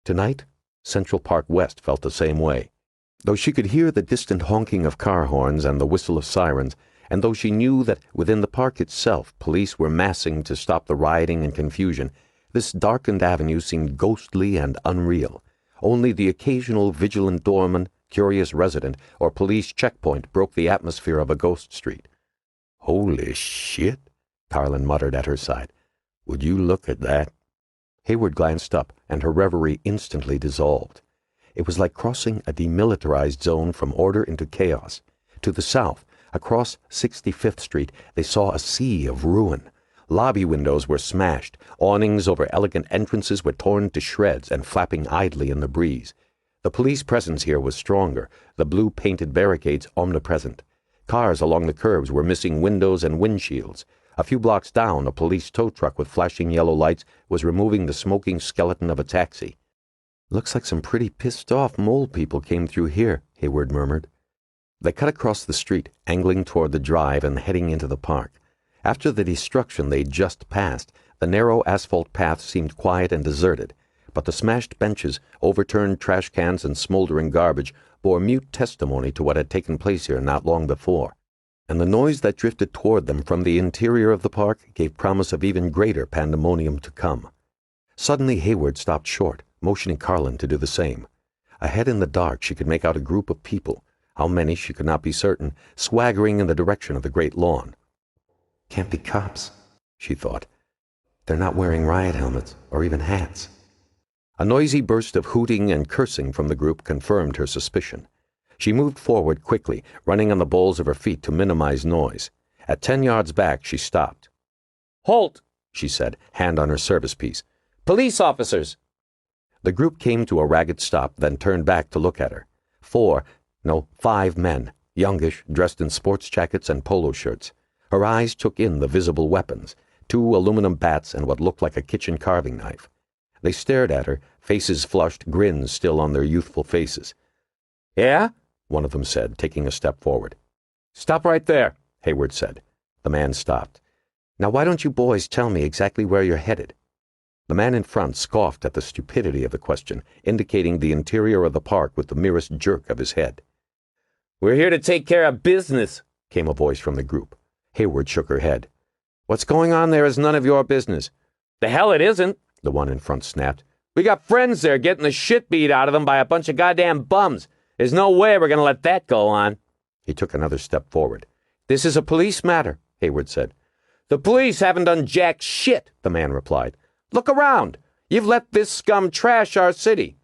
Tonight, Central Park West felt the same way. Though she could hear the distant honking of car horns and the whistle of sirens, and though she knew that within the park itself police were massing to stop the rioting and confusion, this darkened avenue seemed ghostly and unreal. Only the occasional vigilant doorman, curious resident, or police checkpoint broke the atmosphere of a ghost street. "Holy shit," Carlin muttered at her side. "Would you look at that?" Hayward glanced up, and her reverie instantly dissolved. It was like crossing a demilitarized zone from order into chaos. To the south, across 65th Street, they saw a sea of ruin. Lobby windows were smashed, awnings over elegant entrances were torn to shreds and flapping idly in the breeze. The police presence here was stronger, the blue-painted barricades omnipresent. Cars along the curbs were missing windows and windshields. A few blocks down, a police tow truck with flashing yellow lights was removing the smoking skeleton of a taxi. "Looks like some pretty pissed-off mole people came through here," Hayward murmured. They cut across the street, angling toward the drive and heading into the park. After the destruction they'd just passed, the narrow asphalt path seemed quiet and deserted, but the smashed benches, overturned trash cans, and smoldering garbage bore mute testimony to what had taken place here not long before. And the noise that drifted toward them from the interior of the park gave promise of even greater pandemonium to come. Suddenly Hayward stopped short, motioning Carlin to do the same. Ahead in the dark she could make out a group of people, how many she could not be certain, swaggering in the direction of the great lawn. "Can't be cops," she thought. "They're not wearing riot helmets or even hats." A noisy burst of hooting and cursing from the group confirmed her suspicion. She moved forward quickly, running on the balls of her feet to minimize noise. At 10 yards back, she stopped. "Halt!" she said, hand on her service piece. "Police officers!" The group came to a ragged stop, then turned back to look at her. 5 men, youngish, dressed in sports jackets and polo shirts. Her eyes took in the visible weapons, 2 aluminum bats and what looked like a kitchen carving knife. They stared at her, faces flushed, grins still on their youthful faces. "Yeah?" one of them said, taking a step forward. "Stop right there," Hayward said. The man stopped. "Now why don't you boys tell me exactly where you're headed?" The man in front scoffed at the stupidity of the question, indicating the interior of the park with the merest jerk of his head. "We're here to take care of business," came a voice from the group. Hayward shook her head. "What's going on there is none of your business." "The hell it isn't," the one in front snapped. "We got friends there getting the shit beat out of them by a bunch of goddamn bums. There's no way we're gonna let that go on." He took another step forward. "This is a police matter," Hayward said. "The police haven't done jack shit," the man replied. "Look around. You've let this scum trash our city.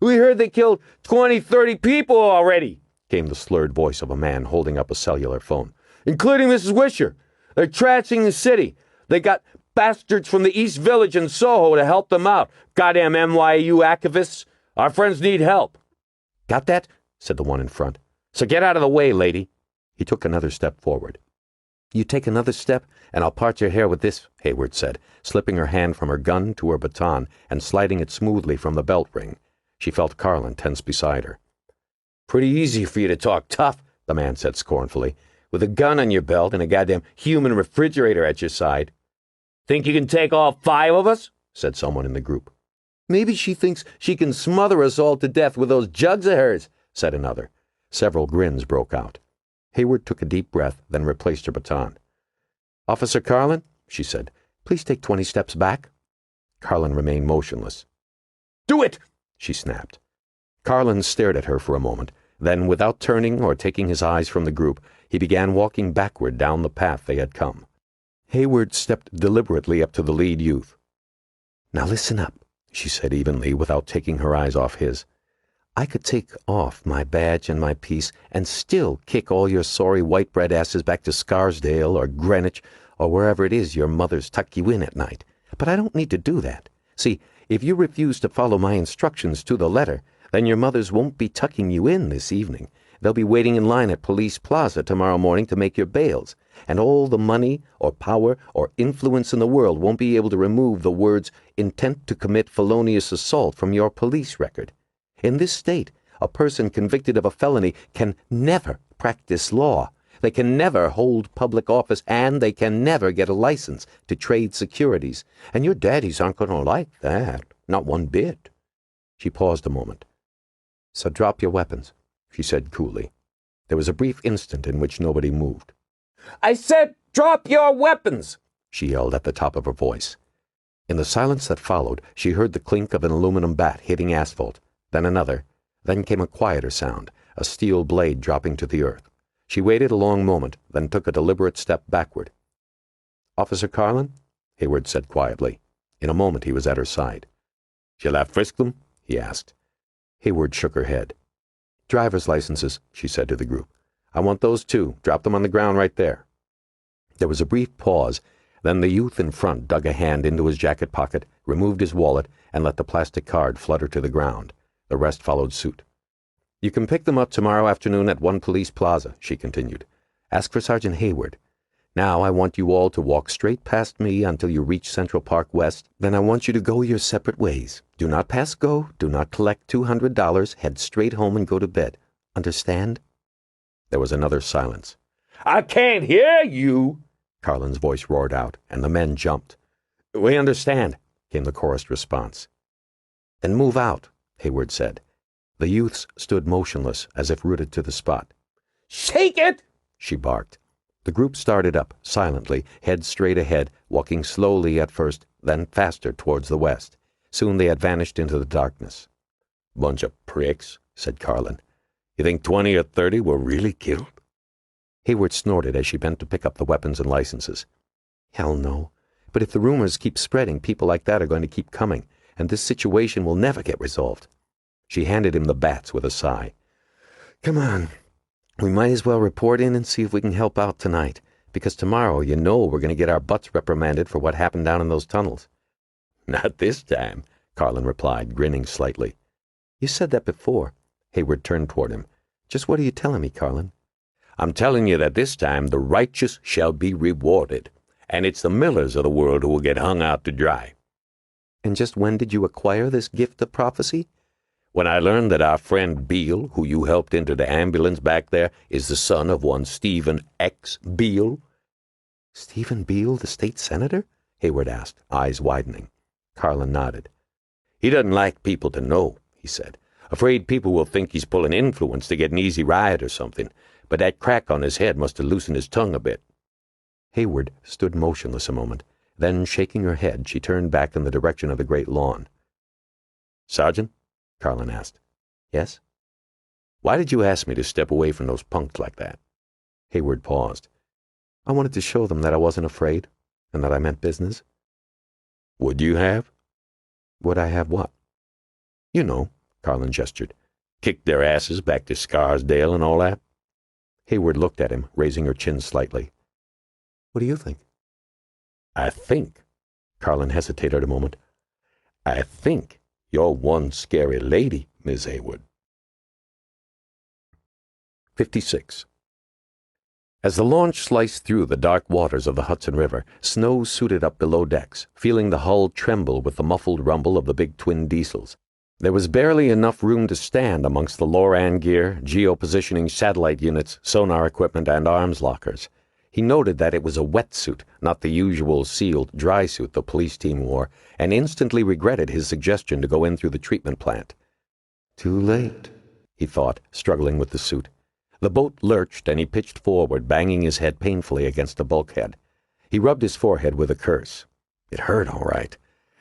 We heard they killed 20, 30 people already," came the slurred voice of a man holding up a cellular phone. "Including Mrs. Wisher. They're trashing the city. They got bastards from the East Village and Soho to help them out. Goddamn NYU activists. Our friends need help." "Got that?" said the one in front. "So get out of the way, lady." He took another step forward. "You take another step, and I'll part your hair with this," Hayward said, slipping her hand from her gun to her baton and sliding it smoothly from the belt ring. She felt Carlin tense beside her. "Pretty easy for you to talk tough," the man said scornfully, "with a gun on your belt and a goddamn human refrigerator at your side." "Think you can take all 5 of us?" said someone in the group. "Maybe she thinks she can smother us all to death with those jugs of hers," said another. Several grins broke out. Hayward took a deep breath, then replaced her baton. "Officer Carlin," she said, "please take 20 steps back." Carlin remained motionless. "Do it!" she snapped. Carlin stared at her for a moment, then, without turning or taking his eyes from the group, he began walking backward down the path they had come. Hayward stepped deliberately up to the lead youth. "Now listen up," she said evenly, without taking her eyes off his. "I could take off my badge and my piece and still kick all your sorry white bread asses back to Scarsdale or Greenwich or wherever it is your mothers tuck you in at night. But I don't need to do that. See, if you refuse to follow my instructions to the letter, then your mothers won't be tucking you in this evening. They'll be waiting in line at Police Plaza tomorrow morning to make your bails, and all the money or power or influence in the world won't be able to remove the words intent to commit felonious assault from your police record. In this state, a person convicted of a felony can never practice law. They can never hold public office, and they can never get a license to trade securities. And your daddies aren't going to like that, not one bit." She paused a moment. "So drop your weapons," she said coolly. There was a brief instant in which nobody moved. "I said drop your weapons!" she yelled at the top of her voice. In the silence that followed, she heard the clink of an aluminum bat hitting asphalt, then another, then came a quieter sound, a steel blade dropping to the earth. She waited a long moment, then took a deliberate step backward. "Officer Carlin?" Hayward said quietly. In a moment he was at her side. "Shall I frisk them?" he asked. Hayward shook her head. "Driver's licenses," she said to the group. "I want those too. Drop them on the ground right there." There was a brief pause, Then the youth in front dug a hand into his jacket pocket, removed his wallet, and let the plastic card flutter to the ground. The rest followed suit. "You can pick them up tomorrow afternoon at 1 Police Plaza," she continued. "Ask for Sergeant Hayward. Now I want you all to walk straight past me until you reach Central Park West. Then I want you to go your separate ways. Do not pass go, do not collect $200, head straight home and go to bed. Understand?" There was another silence. "I can't hear you," Carlin's voice roared out, and the men jumped. "We understand," came the chorused response. "Then move out," Hayward said. The youths stood motionless, as if rooted to the spot. "Shake it!" she barked. The group started up, silently, head straight ahead, walking slowly at first, then faster towards the west. Soon they had vanished into the darkness. "Bunch of pricks," said Carlin. "You think 20 or 30 were really killed?" Hayward snorted as she bent to pick up the weapons and licenses. "Hell no. But if the rumors keep spreading, people like that are going to keep coming, and this situation will never get resolved." She handed him the bats with a sigh. "Come on. We might as well report in and see if we can help out tonight, because tomorrow you know we're going to get our butts reprimanded for what happened down in those tunnels." "Not this time," Carlin replied, grinning slightly. "You said that before." Hayward turned toward him. "Just what are you telling me, Carlin?" "I'm telling you that this time the righteous shall be rewarded, and it's the Millers of the world who will get hung out to dry." "And just when did you acquire this gift of prophecy?" "When I learned that our friend Beale, who you helped into the ambulance back there, is the son of one Stephen X. Beale." "Stephen Beale, the state senator?" Hayward asked, eyes widening. Carlin nodded. "He doesn't like people to know," he said. "Afraid people will think he's pulling influence to get an easy ride or something, but that crack on his head must have loosened his tongue a bit." Hayward stood motionless a moment. Then, shaking her head, she turned back in the direction of the great lawn. "Sergeant?" Carlin asked. "Yes?" "Why did you ask me to step away from those punks like that?" Hayward paused. "I wanted to show them that I wasn't afraid, and that I meant business." "Would you have?" "Would I have what?" "You know," Carlin gestured. "Kicked their asses back to Scarsdale and all that?" Hayward looked at him, raising her chin slightly. "What do you think?" "I think," Carlin hesitated a moment, "I think you're one scary lady, Miss Hayward." 56. As the launch sliced through the dark waters of the Hudson River, Snow suited up below decks, feeling the hull tremble with the muffled rumble of the big twin diesels. There was barely enough room to stand amongst the LORAN gear, geopositioning satellite units, sonar equipment, and arms lockers. He noted that it was a wetsuit, not the usual sealed dry suit the police team wore, and instantly regretted his suggestion to go in through the treatment plant. "Too late," he thought, struggling with the suit. The boat lurched, and he pitched forward, banging his head painfully against the bulkhead. He rubbed his forehead with a curse. It hurt, all right.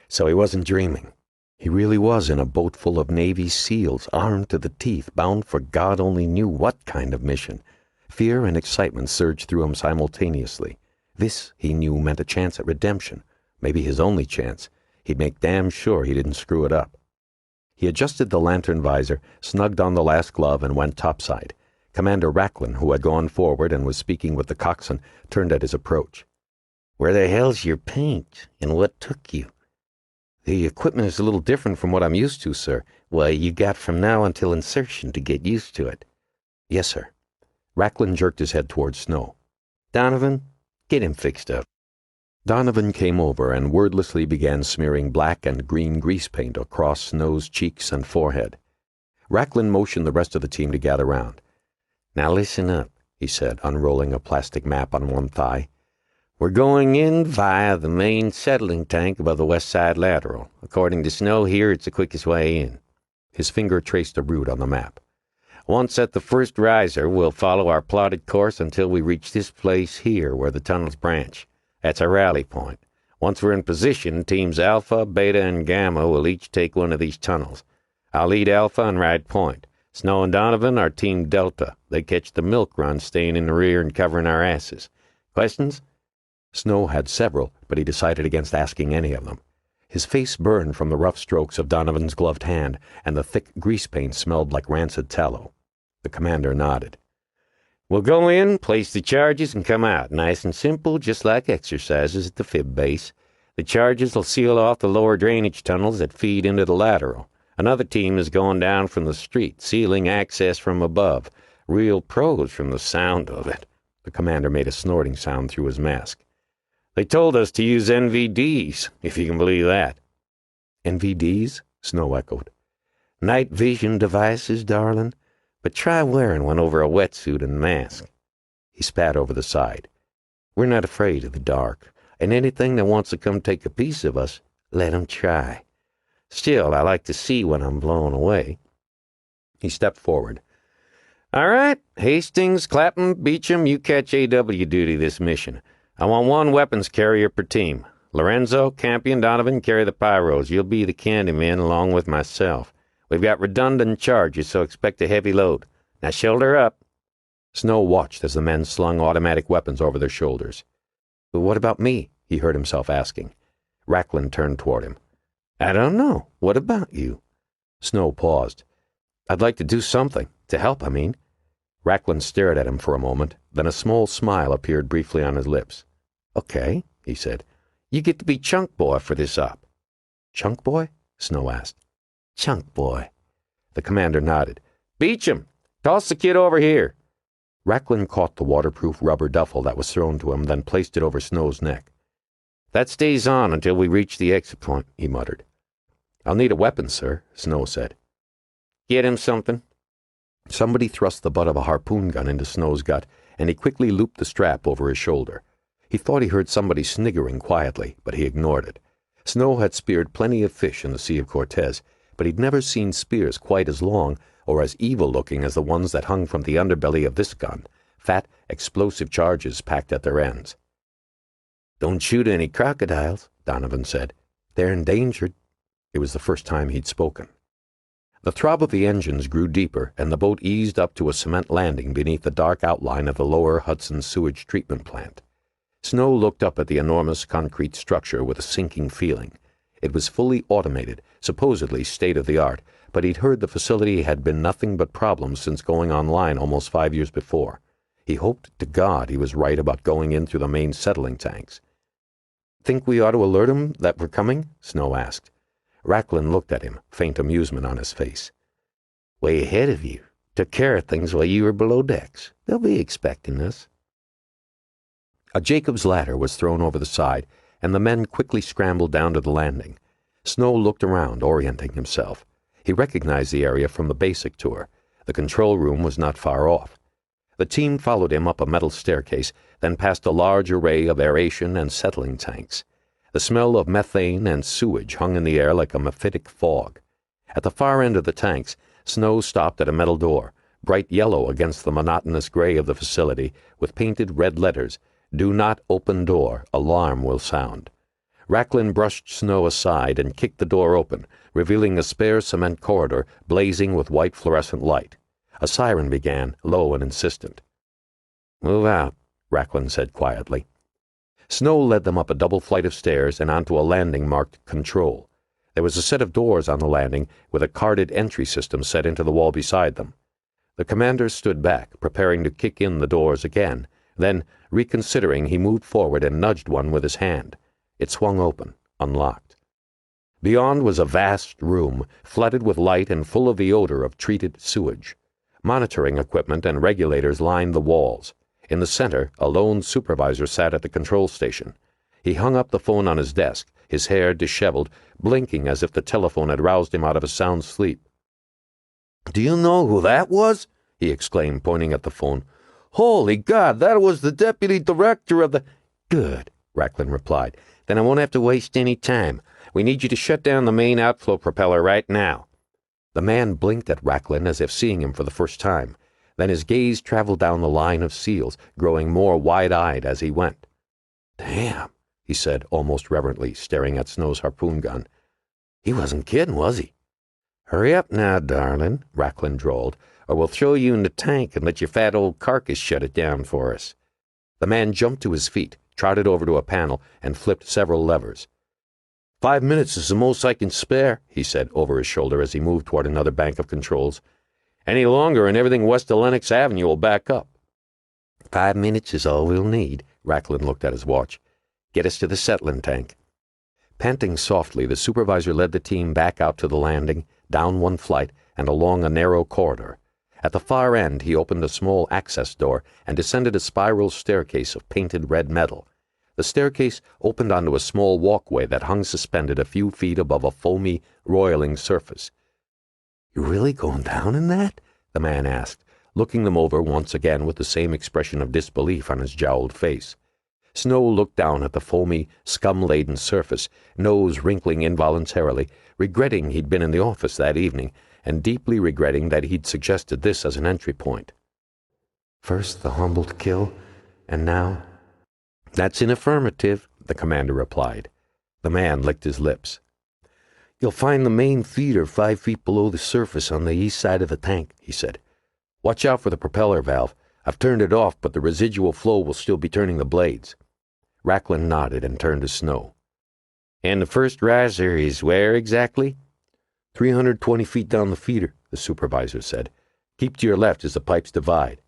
So he wasn't dreaming. He really was in a boat full of Navy SEALs, armed to the teeth, bound for God only knew what kind of mission. Fear and excitement surged through him simultaneously. This, he knew, meant a chance at redemption. Maybe his only chance. He'd make damn sure he didn't screw it up. He adjusted the lantern visor, snugged on the last glove, and went topside. Commander Racklin, who had gone forward and was speaking with the coxswain, turned at his approach. "Where the hell's your paint, and what took you?" "The equipment is a little different from what I'm used to, sir." "Why, you got from now until insertion to get used to it." "Yes, sir." Racklin jerked his head toward Snow. "Donovan, get him fixed up." Donovan came over and wordlessly began smearing black and green grease paint across Snow's cheeks and forehead. Racklin motioned the rest of the team to gather round. "Now listen up," he said, unrolling a plastic map on one thigh. "We're going in via the main settling tank above the west side lateral. According to Snow here, it's the quickest way in." His finger traced a route on the map. "Once at the first riser, we'll follow our plotted course until we reach this place here where the tunnels branch. That's our rally point. Once we're in position, teams Alpha, Beta, and Gamma will each take one of these tunnels. I'll lead Alpha and ride point. Snow and Donovan are Team Delta. They catch the milk run, staying in the rear and covering our asses. Questions?" Snow had several, but he decided against asking any of them. His face burned from the rough strokes of Donovan's gloved hand, and the thick grease paint smelled like rancid tallow. The commander nodded. We'll go in, place the charges, and come out. Nice and simple, just like exercises at the fib base. The charges will seal off the lower drainage tunnels that feed into the lateral. Another team is going down from the street, sealing access from above. Real pros from the sound of it. The commander made a snorting sound through his mask. They told us to use NVDs, if you can believe that. NVDs? Snow echoed. Night vision devices, darling. But try wearing one over a wetsuit and mask. He spat over the side. We're not afraid of the dark, and anything that wants to come take a piece of us, let 'em try. Still, I like to see when I'm blown away. He stepped forward. All right, Hastings, Clapham, Beecham, you catch AW duty this mission. I want one weapons carrier per team. Lorenzo, Campion, Donovan, carry the pyros. You'll be the Candyman along with myself. We've got redundant charges, so expect a heavy load. Now shoulder up. Snow watched as the men slung automatic weapons over their shoulders. But what about me? He heard himself asking. Racklin turned toward him. I don't know. What about you? Snow paused. I'd like to do something. To help, I mean. Racklin stared at him for a moment, then a small smile appeared briefly on his lips. Okay, he said. You get to be Chunk Boy for this op. Chunk Boy? Snow asked. Chunk Boy. The commander nodded. Beecham, toss the kid over here. Racklin caught the waterproof rubber duffel that was thrown to him, then placed it over Snow's neck. That stays on until we reach the exit point, he muttered. I'll need a weapon, sir, Snow said. Get him something. Somebody thrust the butt of a harpoon gun into Snow's gut, and he quickly looped the strap over his shoulder. He thought he heard somebody sniggering quietly, but he ignored it. Snow had speared plenty of fish in the Sea of Cortez, but he'd never seen spears quite as long or as evil-looking as the ones that hung from the underbelly of this gun, fat, explosive charges packed at their ends. Don't shoot any crocodiles, Donovan said. They're endangered. It was the first time he'd spoken. The throb of the engines grew deeper, and the boat eased up to a cement landing beneath the dark outline of the lower Hudson sewage treatment plant. Snow looked up at the enormous concrete structure with a sinking feeling. It was fully automated, supposedly state-of-the-art, but he'd heard the facility had been nothing but problems since going online almost 5 years before. He hoped to God he was right about going in through the main settling tanks. Think we ought to alert 'em that we're coming? Snow asked. Racklin looked at him, faint amusement on his face. Way ahead of you. Took care of things while you were below decks. They'll be expecting us. A Jacob's ladder was thrown over the side, and the men quickly scrambled down to the landing. Snow looked around, orienting himself. He recognized the area from the basic tour. The control room was not far off. The team followed him up a metal staircase, then past a large array of aeration and settling tanks. The smell of methane and sewage hung in the air like a mephitic fog. At the far end of the tanks, Snow stopped at a metal door, bright yellow against the monotonous gray of the facility, with painted red letters, "Do not open door, alarm will sound." Racklin brushed Snow aside and kicked the door open, revealing a spare cement corridor blazing with white fluorescent light. A siren began, low and insistent. "Move out," Racklin said quietly. Snow led them up a double flight of stairs and onto a landing marked Control. There was a set of doors on the landing with a carded entry system set into the wall beside them. The commander stood back, preparing to kick in the doors again. Then, reconsidering, he moved forward and nudged one with his hand. It swung open, unlocked. Beyond was a vast room, flooded with light and full of the odor of treated sewage. Monitoring equipment and regulators lined the walls. In the center, a lone supervisor sat at the control station. He hung up the phone on his desk, his hair disheveled, blinking as if the telephone had roused him out of a sound sleep. "Do you know who that was?" he exclaimed, pointing at the phone. "Holy God, that was the deputy director of the—" "Good," Racklin replied. "Then I won't have to waste any time. We need you to shut down the main outflow propeller right now." The man blinked at Racklin as if seeing him for the first time. Then his gaze traveled down the line of seals, growing more wide-eyed as he went. "Damn," he said, almost reverently, staring at Snow's harpoon gun. "He wasn't kidding, was he?" "Hurry up now, darling," Racklin drawled, "or we'll throw you in the tank and let your fat old carcass shut it down for us." The man jumped to his feet, trotted over to a panel, and flipped several levers. 5 minutes is the most I can spare, he said over his shoulder as he moved toward another bank of controls. Any longer and everything west of Lenox Avenue will back up. 5 minutes is all we'll need. Racklin looked at his watch. Get us to the settling tank. Panting softly, the supervisor led the team back out to the landing, down one flight, and along a narrow corridor. At the far end, he opened a small access door and descended a spiral staircase of painted red metal. The staircase opened onto a small walkway that hung suspended a few feet above a foamy, roiling surface. "You really going down in that?" the man asked, looking them over once again with the same expression of disbelief on his jowled face. Snow looked down at the foamy, scum-laden surface, nose wrinkling involuntarily, regretting he'd been in the office that evening, and deeply regretting that he'd suggested this as an entry point. "First the Humboldt kill, and now—" "That's an affirmative," the commander replied. The man licked his lips. "You'll find the main feeder 5 feet below the surface on the east side of the tank," he said. "Watch out for the propeller valve. I've turned it off, but the residual flow will still be turning the blades." Racklin nodded and turned to Snow. "And the first riser is where exactly?" 320 feet down the feeder, the supervisor said. "Keep to your left as the pipes divide."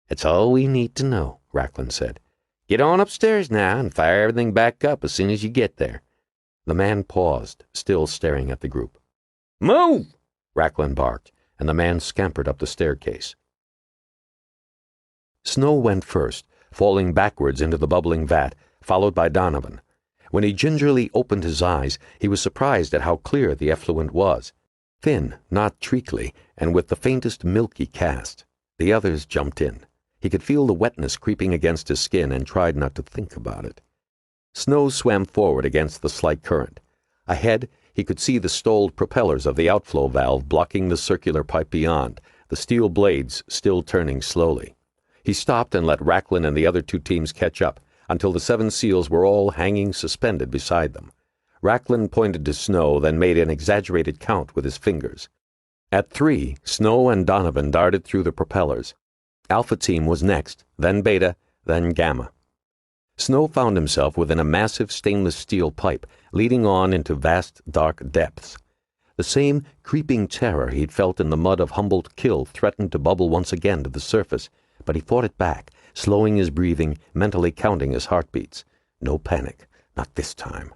"That's all we need to know," Racklin said. "Get on upstairs now and fire everything back up as soon as you get there." The man paused, still staring at the group. "Move!" Racklin barked, and the man scampered up the staircase. Snow went first, falling backwards into the bubbling vat, followed by Donovan. When he gingerly opened his eyes, he was surprised at how clear the effluent was. Thin, not treacly, and with the faintest milky cast. The others jumped in. He could feel the wetness creeping against his skin and tried not to think about it. Snow swam forward against the slight current. Ahead, he could see the stalled propellers of the outflow valve blocking the circular pipe beyond, the steel blades still turning slowly. He stopped and let Racklin and the other 2 teams catch up, until the 7 seals were all hanging suspended beside them. Racklin pointed to Snow, then made an exaggerated count with his fingers. At 3, Snow and Donovan darted through the propellers. Alpha Team was next, then Beta, then Gamma. Snow found himself within a massive stainless steel pipe, leading on into vast, dark depths. The same creeping terror he'd felt in the mud of Humboldt Kill threatened to bubble once again to the surface, but he fought it back, slowing his breathing, mentally counting his heartbeats. No panic, not this time.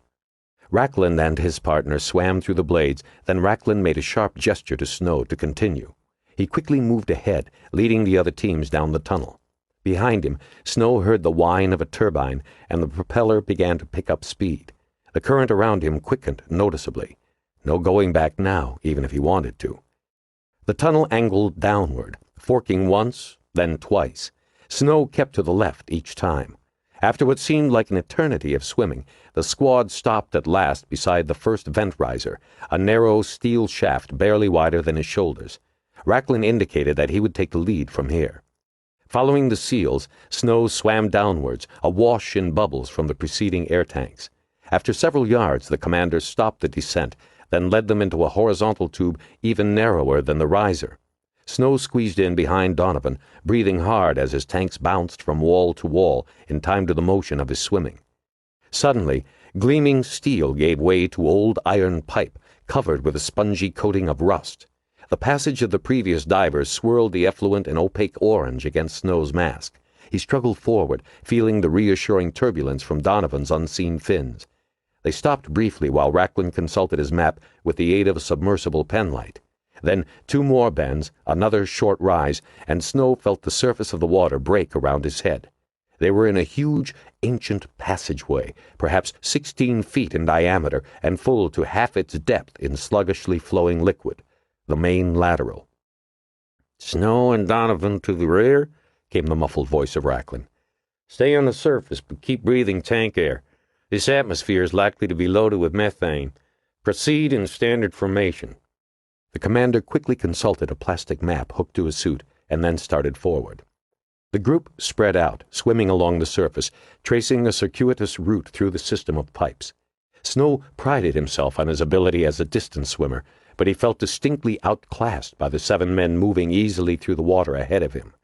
Racklin and his partner swam through the blades, then Racklin made a sharp gesture to Snow to continue. He quickly moved ahead, leading the other teams down the tunnel. Behind him, Snow heard the whine of a turbine, and the propeller began to pick up speed. The current around him quickened noticeably. No going back now, even if he wanted to. The tunnel angled downward, forking once, then twice. Snow kept to the left each time. After what seemed like an eternity of swimming, the squad stopped at last beside the first vent riser, a narrow steel shaft barely wider than his shoulders. Racklin indicated that he would take the lead from here. Following the seals, Snow swam downwards, awash in bubbles from the preceding air tanks. After several yards, the commander stopped the descent, then led them into a horizontal tube even narrower than the riser. Snow squeezed in behind Donovan, breathing hard as his tanks bounced from wall to wall in time to the motion of his swimming. Suddenly, gleaming steel gave way to old iron pipe, covered with a spongy coating of rust. The passage of the previous divers swirled the effluent and opaque orange against Snow's mask. He struggled forward, feeling the reassuring turbulence from Donovan's unseen fins. They stopped briefly while Racklin consulted his map with the aid of a submersible penlight. Then 2 more bends, another short rise, and Snow felt the surface of the water break around his head. They were in a huge, ancient passageway, perhaps 16 feet in diameter and full to half its depth in sluggishly flowing liquid, the main lateral. "Snow and Donovan to the rear," came the muffled voice of Racklin. "Stay on the surface, but keep breathing tank air. This atmosphere is likely to be loaded with methane. Proceed in standard formation." The commander quickly consulted a plastic map hooked to his suit and then started forward. The group spread out, swimming along the surface, tracing a circuitous route through the system of pipes. Snow prided himself on his ability as a distance swimmer, but he felt distinctly outclassed by the 7 men moving easily through the water ahead of him.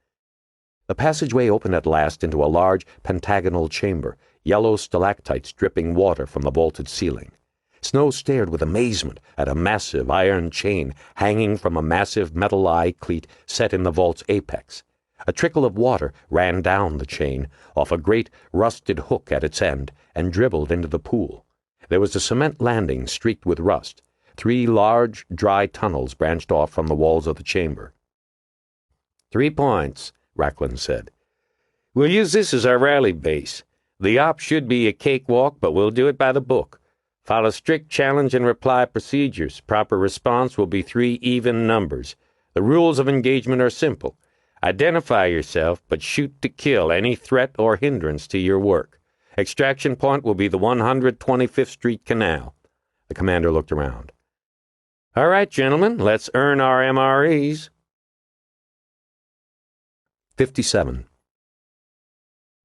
The passageway opened at last into a large pentagonal chamber, yellow stalactites dripping water from the vaulted ceiling. Snow stared with amazement at a massive iron chain hanging from a massive metal eye cleat set in the vault's apex. A trickle of water ran down the chain, off a great rusted hook at its end, and dribbled into the pool. There was a cement landing streaked with rust. 3 large, dry tunnels branched off from the walls of the chamber. 3 points, Racklin said. We'll use this as our rally base. The op should be a cakewalk, but we'll do it by the book. Follow strict challenge and reply procedures. Proper response will be 3 even numbers. The rules of engagement are simple. Identify yourself, but shoot to kill any threat or hindrance to your work. Extraction point will be the 125th Street Canal. The commander looked around. All right, gentlemen, let's earn our MREs. 57.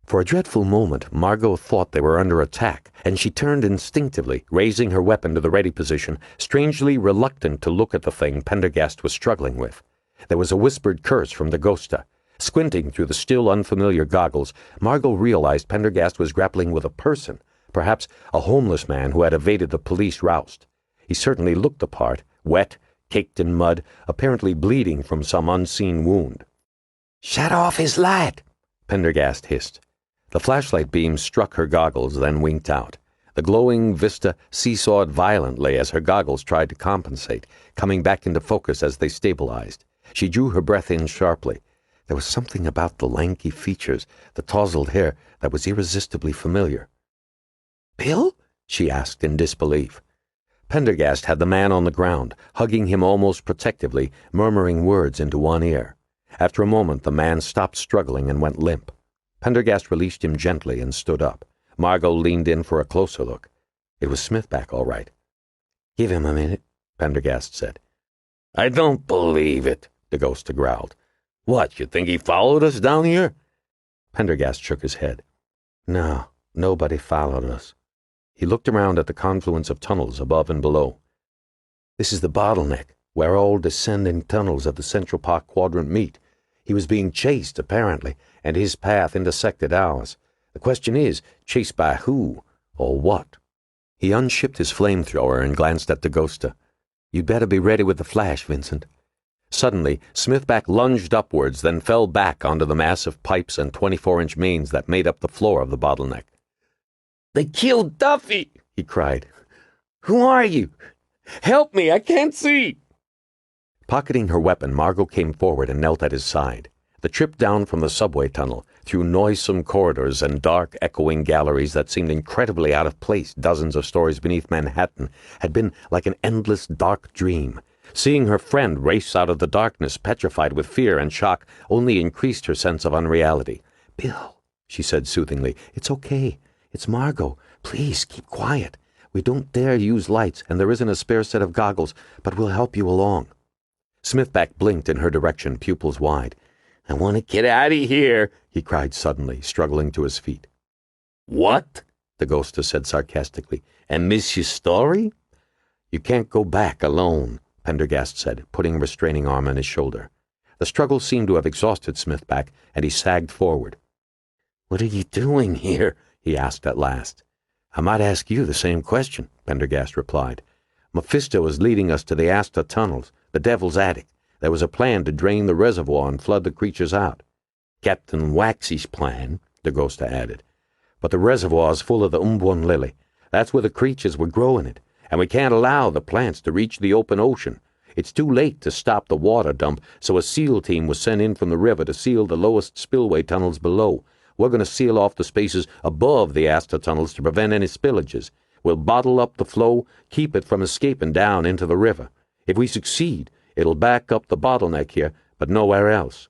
For a dreadful moment, Margo thought they were under attack, and she turned instinctively, raising her weapon to the ready position, strangely reluctant to look at the thing Pendergast was struggling with. There was a whispered curse from the Ghosta. Squinting through the still unfamiliar goggles, Margo realized Pendergast was grappling with a person, perhaps a homeless man who had evaded the police roust. He certainly looked the part, wet, caked in mud, apparently bleeding from some unseen wound. "Shut off his light," Pendergast hissed. The flashlight beam struck her goggles, then winked out. The glowing vista seesawed violently as her goggles tried to compensate, coming back into focus as they stabilized. She drew her breath in sharply. There was something about the lanky features, the tousled hair, that was irresistibly familiar. "Bill?" she asked in disbelief. Pendergast had the man on the ground, hugging him almost protectively, murmuring words into one ear. After a moment, the man stopped struggling and went limp. Pendergast released him gently and stood up. Margo leaned in for a closer look. It was Smithback, all right. "Give him a minute," Pendergast said. I don't believe it, the Ghost growled. What, you think he followed us down here? Pendergast shook his head. No, nobody followed us. He looked around at the confluence of tunnels above and below. This is the bottleneck, where all descending tunnels of the Central Park Quadrant meet. He was being chased, apparently, and his path intersected ours. The question is, chased by who, or what? He unshipped his flamethrower and glanced at the Ghosta. You'd better be ready with the flash, Vincent. Suddenly, Smithback lunged upwards, then fell back onto the massive pipes and 24-inch mains that made up the floor of the bottleneck. They killed Duffy, he cried. Who are you? Help me, I can't see. Pocketing her weapon, Margo came forward and knelt at his side. The trip down from the subway tunnel, through noisome corridors and dark, echoing galleries that seemed incredibly out of place dozens of stories beneath Manhattan, had been like an endless dark dream. Seeing her friend race out of the darkness, petrified with fear and shock, only increased her sense of unreality. "Bill," she said soothingly, "it's okay. It's Margo. Please, keep quiet. We don't dare use lights, and there isn't a spare set of goggles, but we'll help you along." Smithback blinked in her direction, pupils wide. I want to get out of here, he cried suddenly, struggling to his feet. What? The Ghosta said sarcastically. And miss your story? You can't go back alone, Pendergast said, putting a restraining arm on his shoulder. The struggle seemed to have exhausted Smithback, and he sagged forward. What are you doing here? He asked at last. I might ask you the same question, Pendergast replied. Mephisto is leading us to the Asta tunnels, the Devil's Attic. There was a plan to drain the reservoir and flood the creatures out. Captain Waxy's plan, the Ghosta added. But the reservoir's full of the Umbwan lily. That's where the creatures were growing it, and we can't allow the plants to reach the open ocean. It's too late to stop the water dump, so a SEAL team was sent in from the river to seal the lowest spillway tunnels below. We're going to seal off the spaces above the Asta tunnels to prevent any spillages. We'll bottle up the flow, keep it from escaping down into the river. If we succeed, it'll back up the bottleneck here, but nowhere else.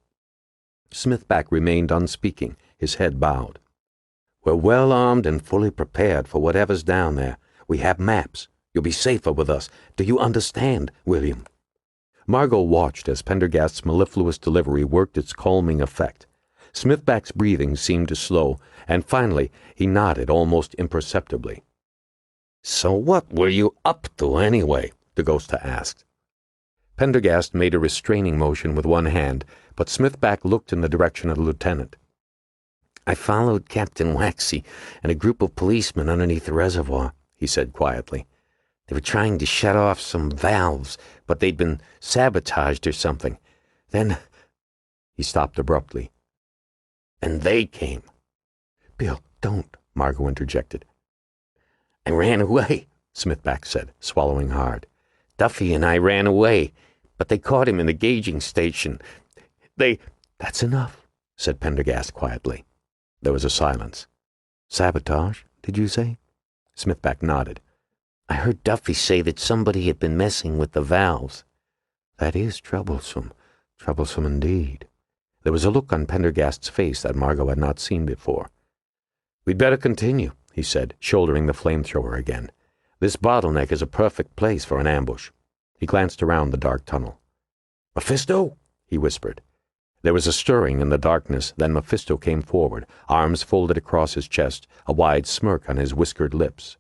Smithback remained unspeaking, his head bowed. We're well armed and fully prepared for whatever's down there. We have maps. You'll be safer with us. Do you understand, William? Margo watched as Pendergast's mellifluous delivery worked its calming effect. Smithback's breathing seemed to slow, and finally he nodded almost imperceptibly. So what were you up to anyway? The Ghosta asked. Pendergast made a restraining motion with one hand, but Smithback looked in the direction of the lieutenant. I followed Captain Waxy and a group of policemen underneath the reservoir, he said quietly. They were trying to shut off some valves, but they'd been sabotaged or something. Then... He stopped abruptly. And they came. Bill, don't, Margo interjected. I ran away, Smithback said, swallowing hard. Duffy and I ran away, but they caught him in the gauging station. That's enough, said Pendergast quietly. There was a silence. Sabotage, did you say? Smithback nodded. I heard Duffy say that somebody had been messing with the valves. That is troublesome. Troublesome indeed. There was a look on Pendergast's face that Margo had not seen before. We'd better continue, he said, shouldering the flamethrower again. This bottleneck is a perfect place for an ambush. He glanced around the dark tunnel. Mephisto, he whispered. There was a stirring in the darkness, then Mephisto came forward, arms folded across his chest, a wide smirk on his whiskered lips.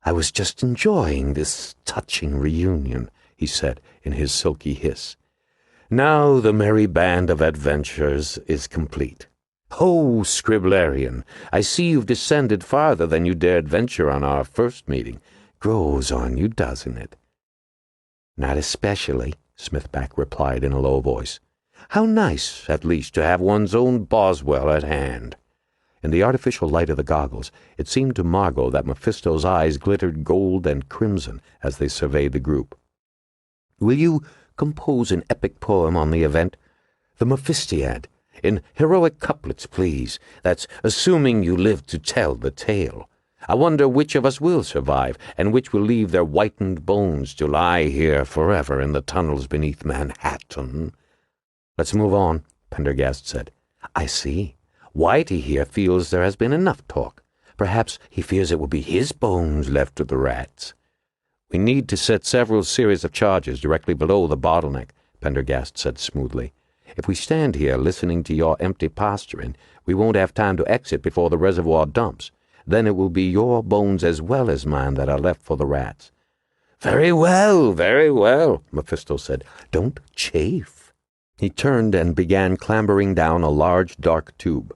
I was just enjoying this touching reunion, he said in his silky hiss. Now the merry band of adventurers is complete. Ho, Scriblarian, I see you've descended farther than you dared venture on our first meeting. Grows on you, doesn't it? Not especially, Smithback replied in a low voice. How nice, at least, to have one's own Boswell at hand. In the artificial light of the goggles, it seemed to Margo that Mephisto's eyes glittered gold and crimson as they surveyed the group. Will you compose an epic poem on the event? The Mephistiad. In heroic couplets, please. That's assuming you live to tell the tale. I wonder which of us will survive, and which will leave their whitened bones to lie here forever in the tunnels beneath Manhattan. Let's move on, Pendergast said. I see. Whitey here feels there has been enough talk. Perhaps he fears it will be his bones left to the rats. We need to set several series of charges directly below the bottleneck, Pendergast said smoothly. If we stand here listening to your empty posturing, we won't have time to exit before the reservoir dumps. Then it will be your bones as well as mine that are left for the rats. Very well, Mephisto said. Don't chafe. He turned and began clambering down a large, dark tube.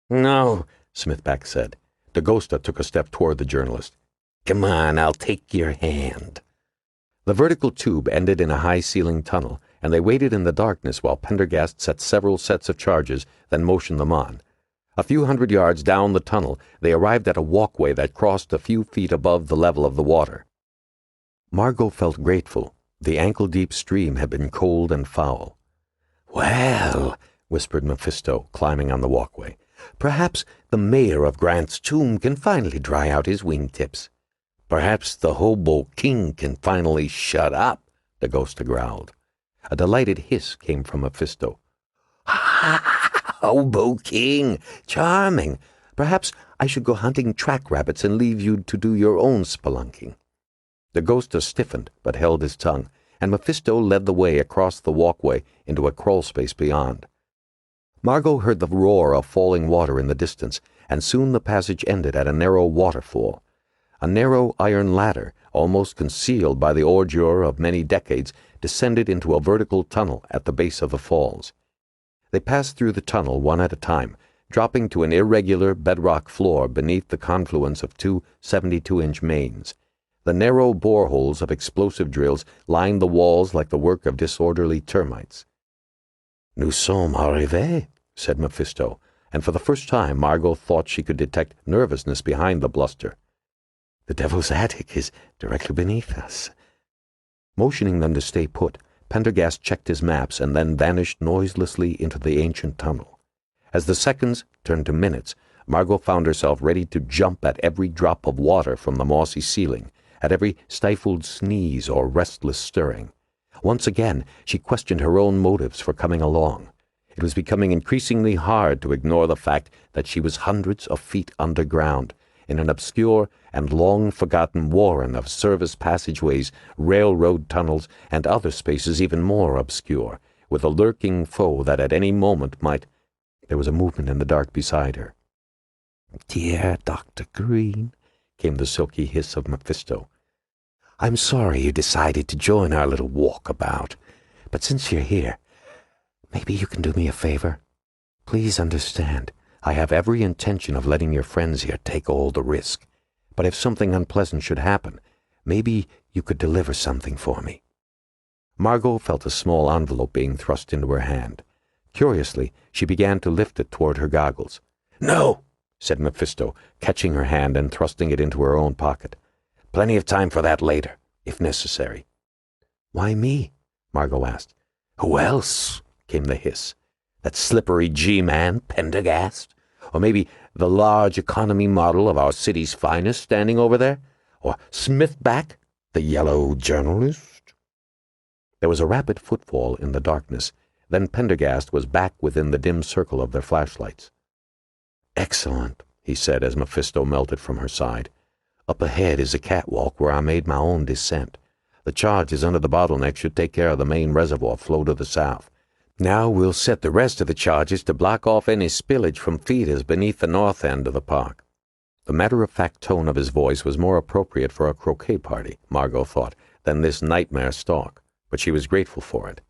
No, Smithback said. Dagosta took a step toward the journalist. Come on, I'll take your hand. The vertical tube ended in a high-ceiling tunnel, and they waited in the darkness while Pendergast set several sets of charges, then motioned them on. A few hundred yards down the tunnel, they arrived at a walkway that crossed a few feet above the level of the water. Margo felt grateful. The ankle-deep stream had been cold and foul. Well, whispered Mephisto, climbing on the walkway, perhaps the mayor of Grant's Tomb can finally dry out his wingtips. Perhaps the hobo king can finally shut up, Dagosta growled. A delighted hiss came from Mephisto. Hobo king! Charming! Perhaps I should go hunting track rabbits and leave you to do your own spelunking. Dagosta stiffened, but held his tongue, and Mephisto led the way across the walkway into a crawl-space beyond. Margo heard the roar of falling water in the distance, and soon the passage ended at a narrow waterfall. A narrow iron ladder, almost concealed by the ordure of many decades, descended into a vertical tunnel at the base of the falls. They passed through the tunnel one at a time, dropping to an irregular bedrock floor beneath the confluence of two 72-inch mains. The narrow boreholes of explosive drills lined the walls like the work of disorderly termites. Nous sommes arrivés, said Mephisto, and for the first time Margo thought she could detect nervousness behind the bluster. The devil's attic is directly beneath us. Motioning them to stay put, Pendergast checked his maps and then vanished noiselessly into the ancient tunnel. As the seconds turned to minutes, Margo found herself ready to jump at every drop of water from the mossy ceiling, at every stifled sneeze or restless stirring. Once again, she questioned her own motives for coming along. It was becoming increasingly hard to ignore the fact that she was hundreds of feet underground, in an obscure and long-forgotten warren of service passageways, railroad tunnels, and other spaces even more obscure, with a lurking foe that at any moment might— There was a movement in the dark beside her. "Dear Dr. Green," came the silky hiss of Mephisto, "I'm sorry you decided to join our little walkabout, but since you're here, maybe you can do me a favor? Please understand, I have every intention of letting your friends here take all the risk. But if something unpleasant should happen, maybe you could deliver something for me." Margo felt a small envelope being thrust into her hand. Curiously, she began to lift it toward her goggles. "No," said Mephisto, catching her hand and thrusting it into her own pocket. "Plenty of time for that later, if necessary." "Why me?" Margo asked. "Who else?" came the hiss. "That slippery G-man, Pendergast? Or maybe the large economy model of our city's finest standing over there? Or Smithback, the yellow journalist?" There was a rapid footfall in the darkness. Then Pendergast was back within the dim circle of their flashlights. "Excellent," he said as Mephisto melted from her side. "Up ahead is a catwalk where I made my own descent. The charges under the bottleneck should take care of the main reservoir flow to the south. Now we'll set the rest of the charges to block off any spillage from feeders beneath the north end of the park." The matter-of-fact tone of his voice was more appropriate for a croquet party, Margo thought, than this nightmare stalk, but she was grateful for it.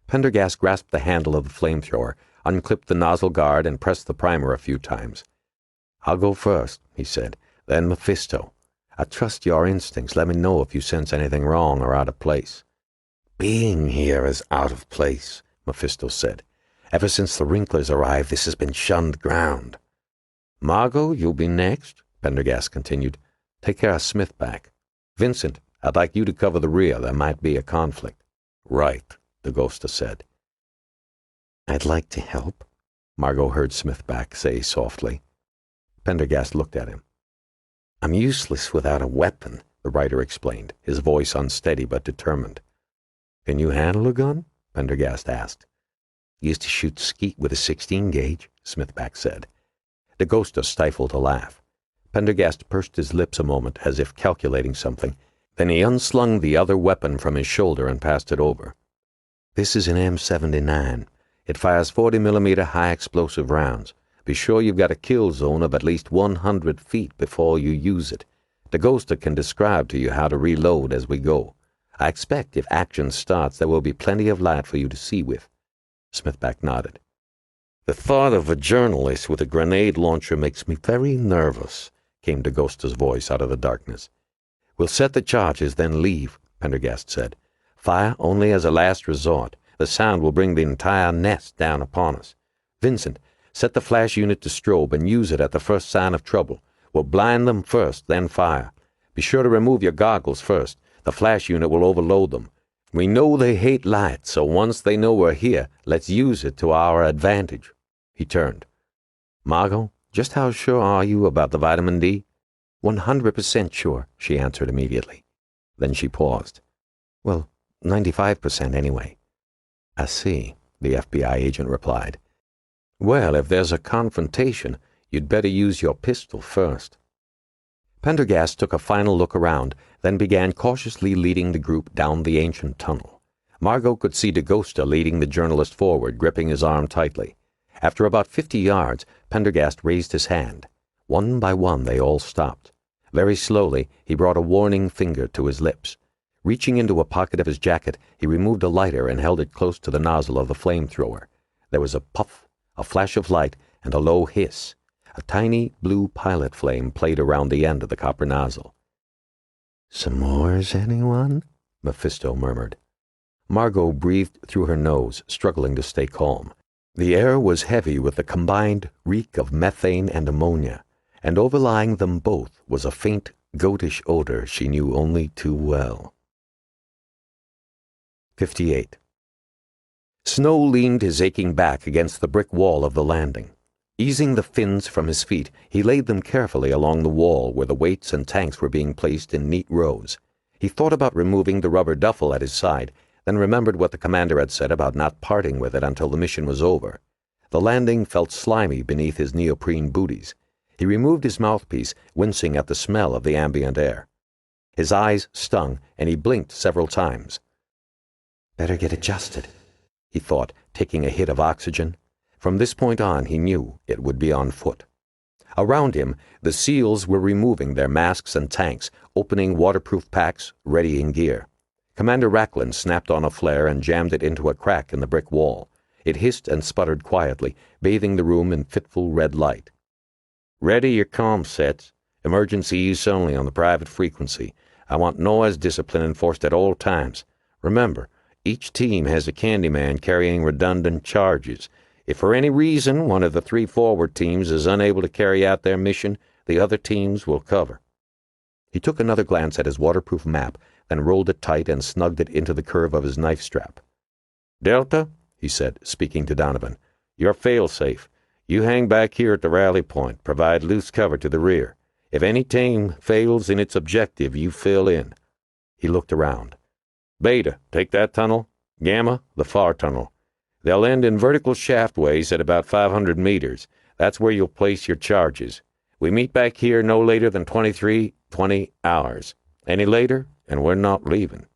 Pendergast grasped the handle of the flamethrower, unclipped the nozzle guard, and pressed the primer a few times. "I'll go first," he said, "then Mephisto. I trust your instincts. Let me know if you sense anything wrong or out of place." "Being here is out of place," Mephisto said. "Ever since the Wrinklers arrived, this has been shunned ground." "Margo, you'll be next," Pendergast continued. "Take care of Smithback. Vincent, I'd like you to cover the rear. There might be a conflict." "Right," the ghoster said. "I'd like to help," Margo heard Smithback say softly. Pendergast looked at him. "I'm useless without a weapon," the writer explained, his voice unsteady but determined. "Can you handle a gun?" Pendergast asked. "Used to shoot skeet with a 16-gauge, Smithback said. The ghoster stifled a laugh. Pendergast pursed his lips a moment as if calculating something. Then he unslung the other weapon from his shoulder and passed it over. "This is an M79. It fires 40mm high-explosive rounds. Be sure you've got a kill zone of at least 100 feet before you use it. The ghoster can describe to you how to reload as we go. I expect if action starts, there will be plenty of light for you to see with." Smithback nodded. "The thought of a journalist with a grenade launcher makes me very nervous," came the ghoster's voice out of the darkness. "We'll set the charges, then leave," Pendergast said. "Fire only as a last resort. The sound will bring the entire nest down upon us. Vincent, set the flash unit to strobe and use it at the first sign of trouble. We'll blind them first, then fire. Be sure to remove your goggles first. The flash unit will overload them. We know they hate light, so once they know we're here, let's use it to our advantage." He turned. "Margo, just how sure are you about the vitamin D?" 100% sure," she answered immediately. Then she paused. "Well, 95% anyway." "I see," the FBI agent replied. "Well, if there's a confrontation, you'd better use your pistol first." Pendergast took a final look around, then began cautiously leading the group down the ancient tunnel. Margo could see DeGosta leading the journalist forward, gripping his arm tightly. After about 50 yards, Pendergast raised his hand. One by one they all stopped. Very slowly, he brought a warning finger to his lips. Reaching into a pocket of his jacket, he removed a lighter and held it close to the nozzle of the flamethrower. There was a puff, a flash of light, and a low hiss. A tiny blue pilot flame played around the end of the copper nozzle. "S'mores, anyone?" Mephisto murmured. Margo breathed through her nose, struggling to stay calm. The air was heavy with the combined reek of methane and ammonia, and overlying them both was a faint, goatish odor she knew only too well. 58. Snow leaned his aching back against the brick wall of the landing. Easing the fins from his feet, he laid them carefully along the wall where the weights and tanks were being placed in neat rows. He thought about removing the rubber duffel at his side, then remembered what the commander had said about not parting with it until the mission was over. The landing felt slimy beneath his neoprene booties. He removed his mouthpiece, wincing at the smell of the ambient air. His eyes stung, and he blinked several times. "Better get adjusted," he thought, taking a hit of oxygen. From this point on, he knew it would be on foot. Around him, the SEALs were removing their masks and tanks, opening waterproof packs, readying gear. Commander Racklin snapped on a flare and jammed it into a crack in the brick wall. It hissed and sputtered quietly, bathing the room in fitful red light. "Ready your comm sets. Emergency use only on the private frequency. I want noise discipline enforced at all times. Remember, each team has a Candyman carrying redundant charges. If for any reason one of the 3 forward teams is unable to carry out their mission, the other teams will cover." He took another glance at his waterproof map, then rolled it tight and snugged it into the curve of his knife strap. "Delta," he said, speaking to Donovan, "you're fail-safe. You hang back here at the rally point, provide loose cover to the rear. If any team fails in its objective, you fill in." He looked around. "Beta, take that tunnel. Gamma, the far tunnel. They'll end in vertical shaftways at about 500 meters. That's where you'll place your charges. We meet back here no later than 23:20 hours. Any later, and we're not leaving."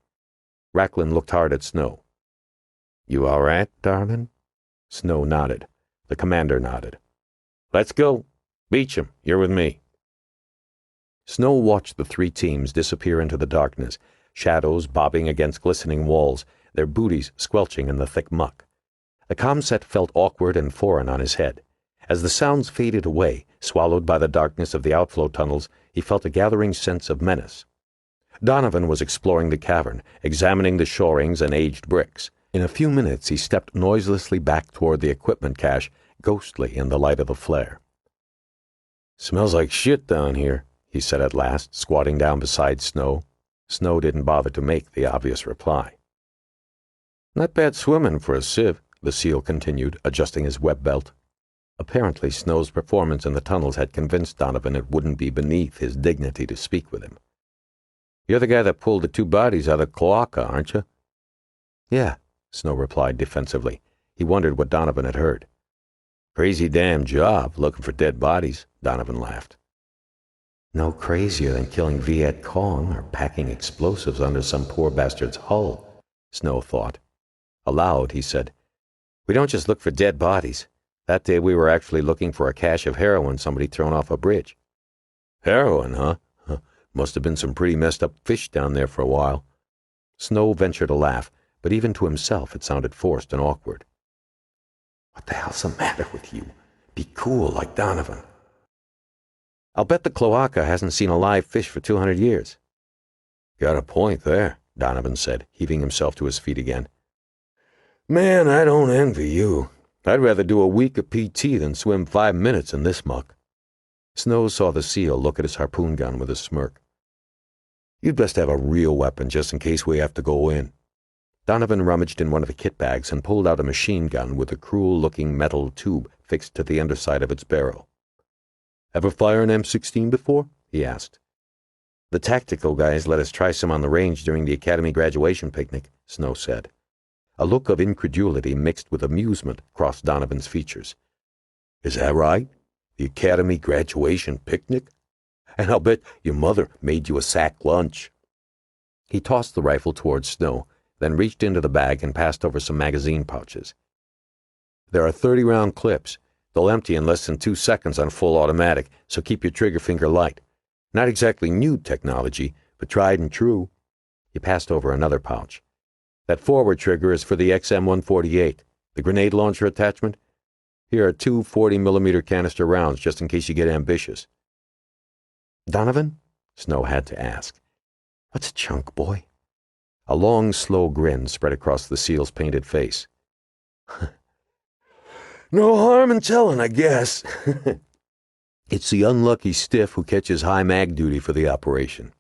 Racklin looked hard at Snow. "You all right, darling?" Snow nodded. The commander nodded. "Let's go. Beecham, you're with me." Snow watched the 3 teams disappear into the darkness, shadows bobbing against glistening walls, their booties squelching in the thick muck. The comset felt awkward and foreign on his head. As the sounds faded away, swallowed by the darkness of the outflow tunnels, he felt a gathering sense of menace. Donovan was exploring the cavern, examining the shorings and aged bricks. In a few minutes he stepped noiselessly back toward the equipment cache, ghostly in the light of the flare. "Smells like shit down here," he said at last, squatting down beside Snow. Snow didn't bother to make the obvious reply. "Not bad swimming for a sieve," the SEAL continued, adjusting his web belt. Apparently Snow's performance in the tunnels had convinced Donovan it wouldn't be beneath his dignity to speak with him. "You're the guy that pulled the 2 bodies out of the cloaca, aren't you?" "Yeah," Snow replied defensively. He wondered what Donovan had heard. "Crazy damn job, looking for dead bodies," Donovan laughed. "No crazier than killing Viet Cong or packing explosives under some poor bastard's hull," Snow thought. Aloud, he said, "We don't just look for dead bodies. That day we were actually looking for a cache of heroin somebody thrown off a bridge." "Heroin, huh? Must have been some pretty messed up fish down there for a while." Snow ventured a laugh, but even to himself it sounded forced and awkward. "What the hell's the matter with you? Be cool like Donovan." "I'll bet the cloaca hasn't seen a live fish for 200 years. "Got a point there," Donovan said, heaving himself to his feet again. "Man, I don't envy you. I'd rather do a week of PT than swim 5 minutes in this muck." Snow saw the SEAL look at his harpoon gun with a smirk. "You'd best have a real weapon just in case we have to go in." Donovan rummaged in one of the kit bags and pulled out a machine gun with a cruel-looking metal tube fixed to the underside of its barrel. "Ever fire an M16 before?" he asked. "The tactical guys let us try some on the range during the academy graduation picnic," Snow said. A look of incredulity mixed with amusement crossed Donovan's features. "Is that right? The academy graduation picnic? And I'll bet your mother made you a sack lunch." He tossed the rifle toward Snow, then reached into the bag and passed over some magazine pouches. "There are 30-round clips. They'll empty in less than 2 seconds on full automatic, so keep your trigger finger light. Not exactly new technology, but tried and true." He passed over another pouch. "That forward trigger is for the XM-148, the grenade launcher attachment. Here are 2 40mm canister rounds just in case you get ambitious." "Donovan?" Snow had to ask. "What's a chunk, boy?" A long, slow grin spread across the SEAL's painted face. "No harm in telling, I guess. It's the unlucky stiff who catches high mag duty for the operation."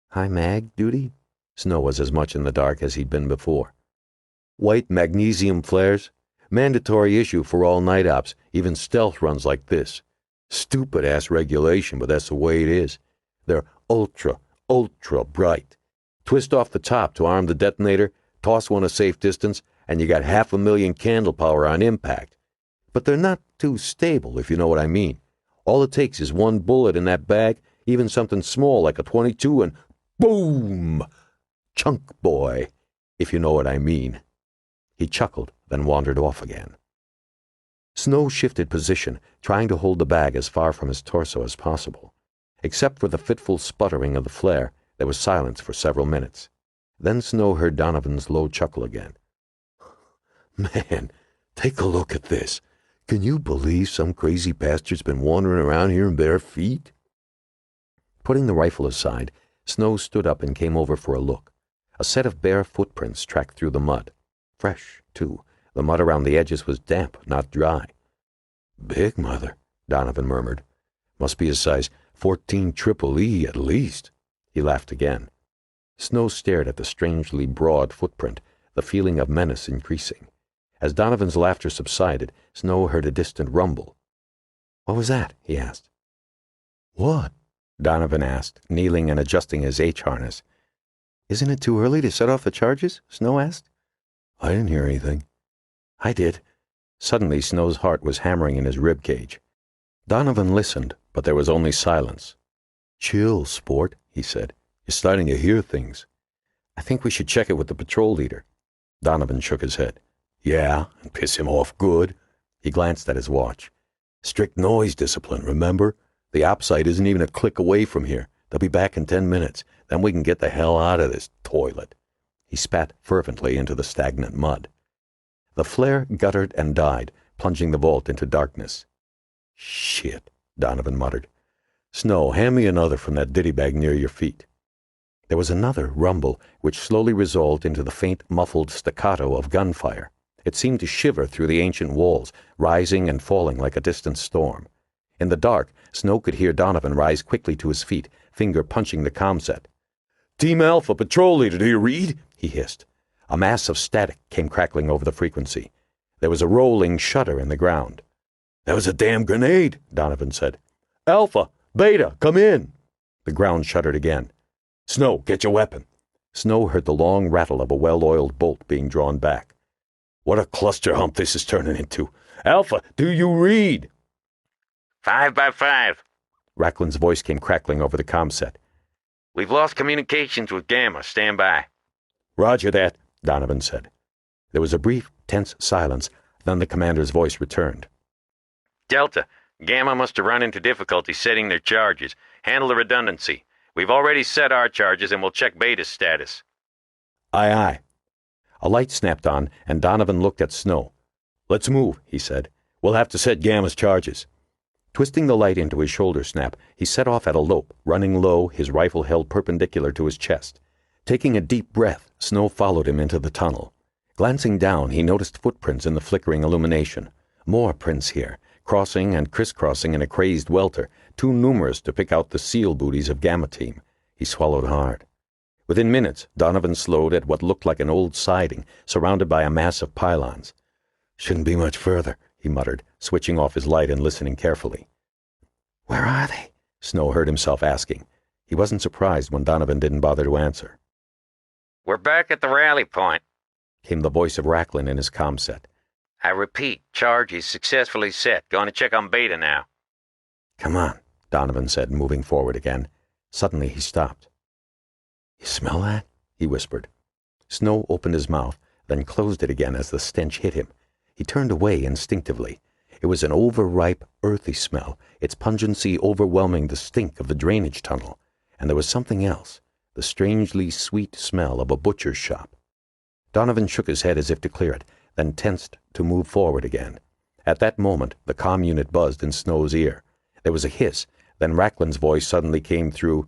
"High mag duty?" Snow was as much in the dark as he'd been before. "White magnesium flares. Mandatory issue for all night ops, even stealth runs like this. Stupid-ass regulation, but that's the way it is. They're ultra bright. Twist off the top to arm the detonator, toss one a safe distance, and you got 500,000 candle power on impact. But they're not too stable, if you know what I mean. All it takes is one bullet in that bag, even something small like a .22, and boom! Chunk boy, if you know what I mean." He chuckled, then wandered off again. Snow shifted position, trying to hold the bag as far from his torso as possible. Except for the fitful sputtering of the flare, there was silence for several minutes. Then Snow heard Donovan's low chuckle again. "Man, take a look at this. Can you believe some crazy bastard's been wandering around here in bare feet?" Putting the rifle aside, Snow stood up and came over for a look. A set of bare footprints tracked through the mud. Fresh, too, The mud around the edges was damp, not dry. Big mother, Donovan murmured. Must be a size 14 triple E at least. He laughed again. Snow stared at the strangely broad footprint, the feeling of menace increasing. As Donovan's laughter subsided, Snow heard a distant rumble. "What was that?" he asked. What? Donovan asked, kneeling and adjusting his H-harness. "Isn't it too early to set off the charges?" Snow asked. I didn't hear anything. "I did." Suddenly, Snow's heart was hammering in his rib cage. Donovan listened, but there was only silence. Chill, sport, he said. You're starting to hear things. "I think we should check it with the patrol leader." Donovan shook his head. Yeah, and piss him off good. He glanced at his watch. Strict noise discipline, remember? The op site isn't even a click away from here. They'll be back in 10 minutes. Then we can get the hell out of this toilet. He spat fervently into the stagnant mud. The flare guttered and died, plunging the vault into darkness. Shit, Donovan muttered. Snow, hand me another from that ditty bag near your feet. There was another rumble, which slowly resolved into the faint, muffled staccato of gunfire. It seemed to shiver through the ancient walls, rising and falling like a distant storm. In the dark, Snow could hear Donovan rise quickly to his feet, finger punching the comset. Team Alpha, patrol leader, do you read? He hissed. A mass of static came crackling over the frequency. There was a rolling shudder in the ground. That was a damn grenade, Donovan said. Alpha, Beta, come in. The ground shuddered again. Snow, get your weapon. Snow heard the long rattle of a well-oiled bolt being drawn back. What a cluster hump this is turning into. Alpha, do you read? 5 by 5. Racklin's voice came crackling over the comset. We've lost communications with Gamma. Stand by. Roger that, Donovan said. There was a brief, tense silence, then the commander's voice returned. Delta, Gamma must have run into difficulty setting their charges. Handle the redundancy. We've already set our charges and we'll check Beta's status. Aye, aye. A light snapped on, and Donovan looked at Snow. Let's move, he said. We'll have to set Gamma's charges. Twisting the light into his shoulder snap, he set off at a lope, running low, his rifle held perpendicular to his chest. Taking a deep breath, Snow followed him into the tunnel. Glancing down, he noticed footprints in the flickering illumination. More prints here, crossing and crisscrossing in a crazed welter, too numerous to pick out the seal booties of Gamma Team. He swallowed hard. Within minutes, Donovan slowed at what looked like an old siding, surrounded by a mass of pylons. Shouldn't be much further, he muttered, switching off his light and listening carefully. Where are they? Snow heard himself asking. He wasn't surprised when Donovan didn't bother to answer. We're back at the rally point, came the voice of Racklin in his comset. I repeat, charge is successfully set. Going to check on Beta now. Come on, Donovan said, moving forward again. Suddenly he stopped. You smell that? He whispered. Snow opened his mouth, then closed it again as the stench hit him. He turned away instinctively. It was an overripe, earthy smell, its pungency overwhelming the stink of the drainage tunnel. And there was something else, the strangely sweet smell of a butcher's shop. Donovan shook his head as if to clear it, then tensed to move forward again. At that moment, the comm unit buzzed in Snow's ear. There was a hiss, then Racklin's voice suddenly came through.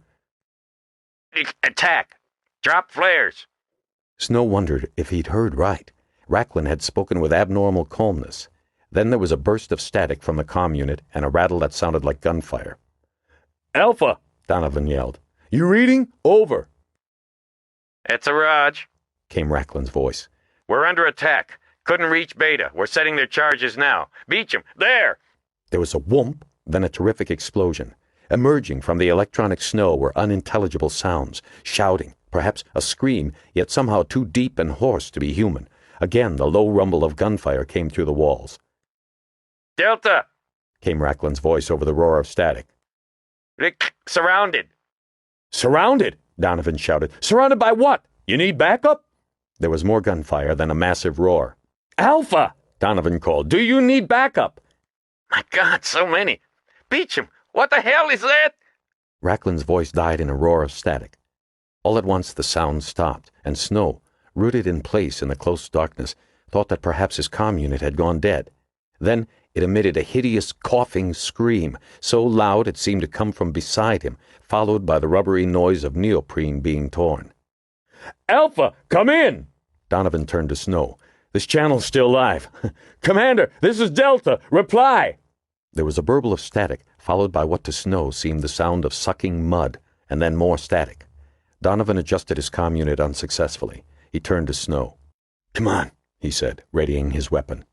Attack! Drop flares! Snow wondered if he'd heard right. Racklin had spoken with abnormal calmness. Then there was a burst of static from the comm unit and a rattle that sounded like gunfire. Alpha! Donovan yelled. You reading? Over. It's a Raj, came Racklin's voice. We're under attack. Couldn't reach Beta. We're setting their charges now. Beach 'em. There! There was a whoomp, then a terrific explosion. Emerging from the electronic snow were unintelligible sounds, shouting, perhaps a scream, yet somehow too deep and hoarse to be human. Again, the low rumble of gunfire came through the walls. Delta! Came Racklin's voice over the roar of static. Surrounded! Surrounded? Donovan shouted. Surrounded by what? You need backup? There was more gunfire, then a massive roar. Alpha! Donovan called. Do you need backup? My God, so many. Beach 'em. What the hell is that? Racklin's voice died in a roar of static. All at once the sound stopped, and Snow, rooted in place in the close darkness, thought that perhaps his comm unit had gone dead. Then it emitted a hideous coughing scream, so loud it seemed to come from beside him, followed by the rubbery noise of neoprene being torn. Alpha, come in! Donovan turned to Snow. This channel's still live. Commander, this is Delta. Reply! There was a burble of static, followed by what to Snow seemed the sound of sucking mud, and then more static. Donovan adjusted his comm unit unsuccessfully. He turned to Snow. Come on, he said, readying his weapon.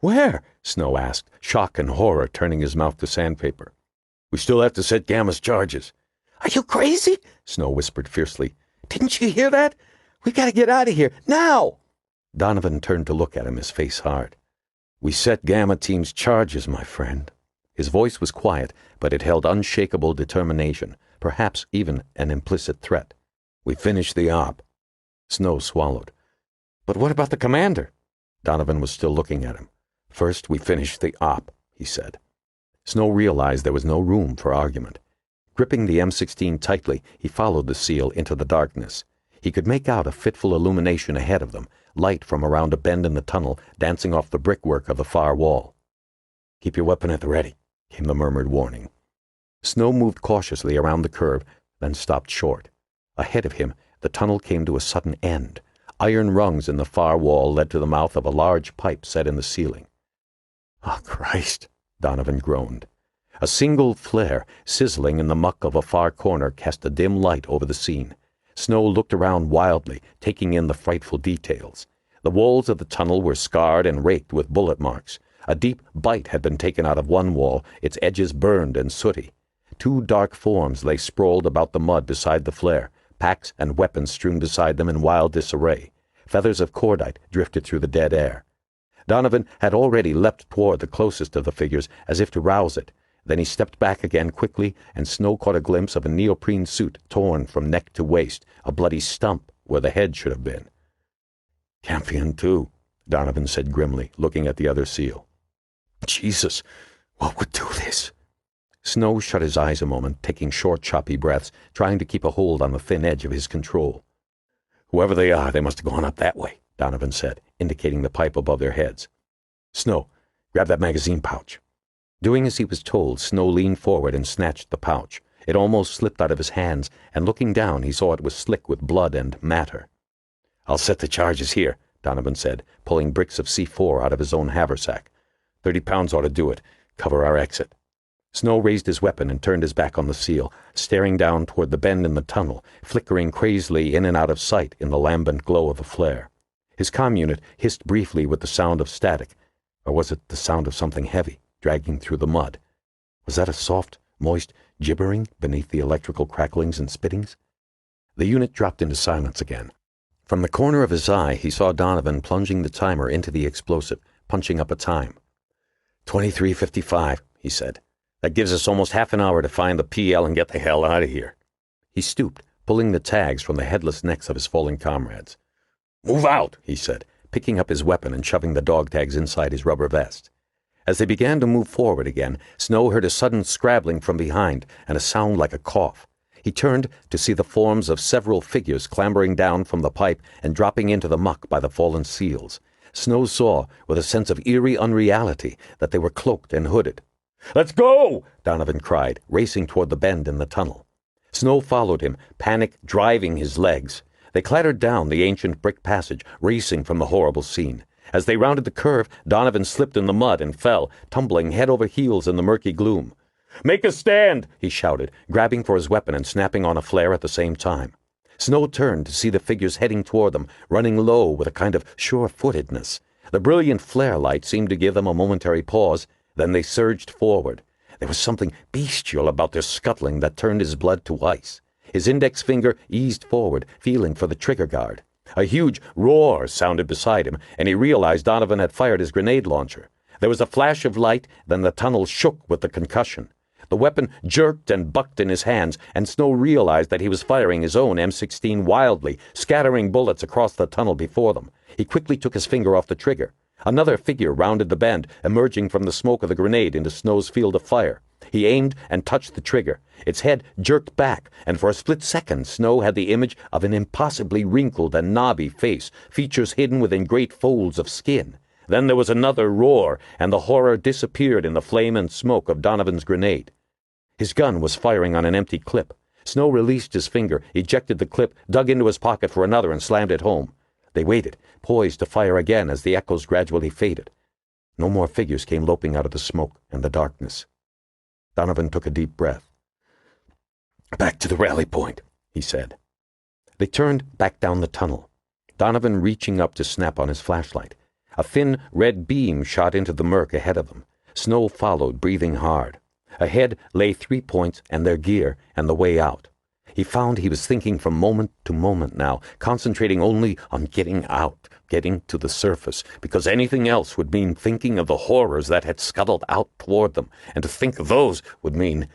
Where? Snow asked, shock and horror turning his mouth to sandpaper. We still have to set Gamma's charges. Are you crazy? Snow whispered fiercely. Didn't you hear that? We gotta get out of here, now! Donovan turned to look at him, his face hard. We set Gamma Team's charges, my friend. His voice was quiet, but it held unshakable determination, perhaps even an implicit threat. We finished the op. Snow swallowed. But what about the commander? Donovan was still looking at him. First, we finished the op, he said. Snow realized there was no room for argument. Gripping the M16 tightly, he followed the SEAL into the darkness. He could make out a fitful illumination ahead of them, light from around a bend in the tunnel dancing off the brickwork of the far wall. Keep your weapon at the ready, came the murmured warning. Snow moved cautiously around the curve, then stopped short. Ahead of him, the tunnel came to a sudden end. Iron rungs in the far wall led to the mouth of a large pipe set in the ceiling. "Oh, Christ," Donovan groaned. A single flare, sizzling in the muck of a far corner, cast a dim light over the scene. Snow looked around wildly, taking in the frightful details. The walls of the tunnel were scarred and raked with bullet marks. A deep bite had been taken out of one wall, its edges burned and sooty. Two dark forms lay sprawled about the mud beside the flare, packs and weapons strewn beside them in wild disarray. Feathers of cordite drifted through the dead air. Donovan had already leapt toward the closest of the figures, as if to rouse it. Then he stepped back again quickly, and Snow caught a glimpse of a neoprene suit torn from neck to waist, a bloody stump where the head should have been. "Campion, too," Donovan said grimly, looking at the other SEAL. "Jesus, what would do this?" Snow shut his eyes a moment, taking short, choppy breaths, trying to keep a hold on the thin edge of his control. "Whoever they are, they must have gone up that way," Donovan said, indicating the pipe above their heads. "Snow, grab that magazine pouch." Doing as he was told, Snow leaned forward and snatched the pouch. It almost slipped out of his hands, and looking down, he saw it was slick with blood and matter. "I'll set the charges here," Donovan said, pulling bricks of C4 out of his own haversack. 30 pounds ought to do it. Cover our exit." Snow raised his weapon and turned his back on the SEAL, staring down toward the bend in the tunnel, flickering crazily in and out of sight in the lambent glow of a flare. His comm unit hissed briefly with the sound of static, or was it the sound of something heavy, dragging through the mud? Was that a soft, moist gibbering beneath the electrical cracklings and spittings? The unit dropped into silence again. From the corner of his eye, he saw Donovan plunging the timer into the explosive, punching up a time. 23:55, he said. "That gives us almost half an hour to find the PL and get the hell out of here." He stooped, pulling the tags from the headless necks of his fallen comrades. "Move out," he said, picking up his weapon and shoving the dog tags inside his rubber vest. As they began to move forward again, Snow heard a sudden scrabbling from behind and a sound like a cough. He turned to see the forms of several figures clambering down from the pipe and dropping into the muck by the fallen SEALs. Snow saw, with a sense of eerie unreality, that they were cloaked and hooded. "Let's go!" Donovan cried, racing toward the bend in the tunnel. Snow followed him, panic driving his legs. They clattered down the ancient brick passage, racing from the horrible scene. As they rounded the curve, Donovan slipped in the mud and fell, tumbling head over heels in the murky gloom. "Make a stand!" he shouted, grabbing for his weapon and snapping on a flare at the same time. Snow turned to see the figures heading toward them, running low with a kind of sure-footedness. The brilliant flare light seemed to give them a momentary pause. Then they surged forward. There was something bestial about their scuttling that turned his blood to ice. His index finger eased forward, feeling for the trigger guard. A huge roar sounded beside him, and he realized Donovan had fired his grenade launcher. There was a flash of light, then the tunnel shook with the concussion. The weapon jerked and bucked in his hands, and Snow realized that he was firing his own M16 wildly, scattering bullets across the tunnel before them. He quickly took his finger off the trigger. Another figure rounded the bend, emerging from the smoke of the grenade into Snow's field of fire. He aimed and touched the trigger. Its head jerked back, and for a split second Snow had the image of an impossibly wrinkled and knobby face, features hidden within great folds of skin. Then there was another roar, and the horror disappeared in the flame and smoke of Donovan's grenade. His gun was firing on an empty clip. Snow released his finger, ejected the clip, dug into his pocket for another, and slammed it home. They waited, poised to fire again as the echoes gradually faded. No more figures came loping out of the smoke and the darkness. Donovan took a deep breath. "Back to the rally point," he said. They turned back down the tunnel, Donovan reaching up to snap on his flashlight. A thin red beam shot into the murk ahead of them. Snow followed, breathing hard. Ahead lay 3 points and their gear and the way out. He found he was thinking from moment to moment now, concentrating only on getting out, getting to the surface, because anything else would mean thinking of the horrors that had scuttled out toward them, and to think of those would mean...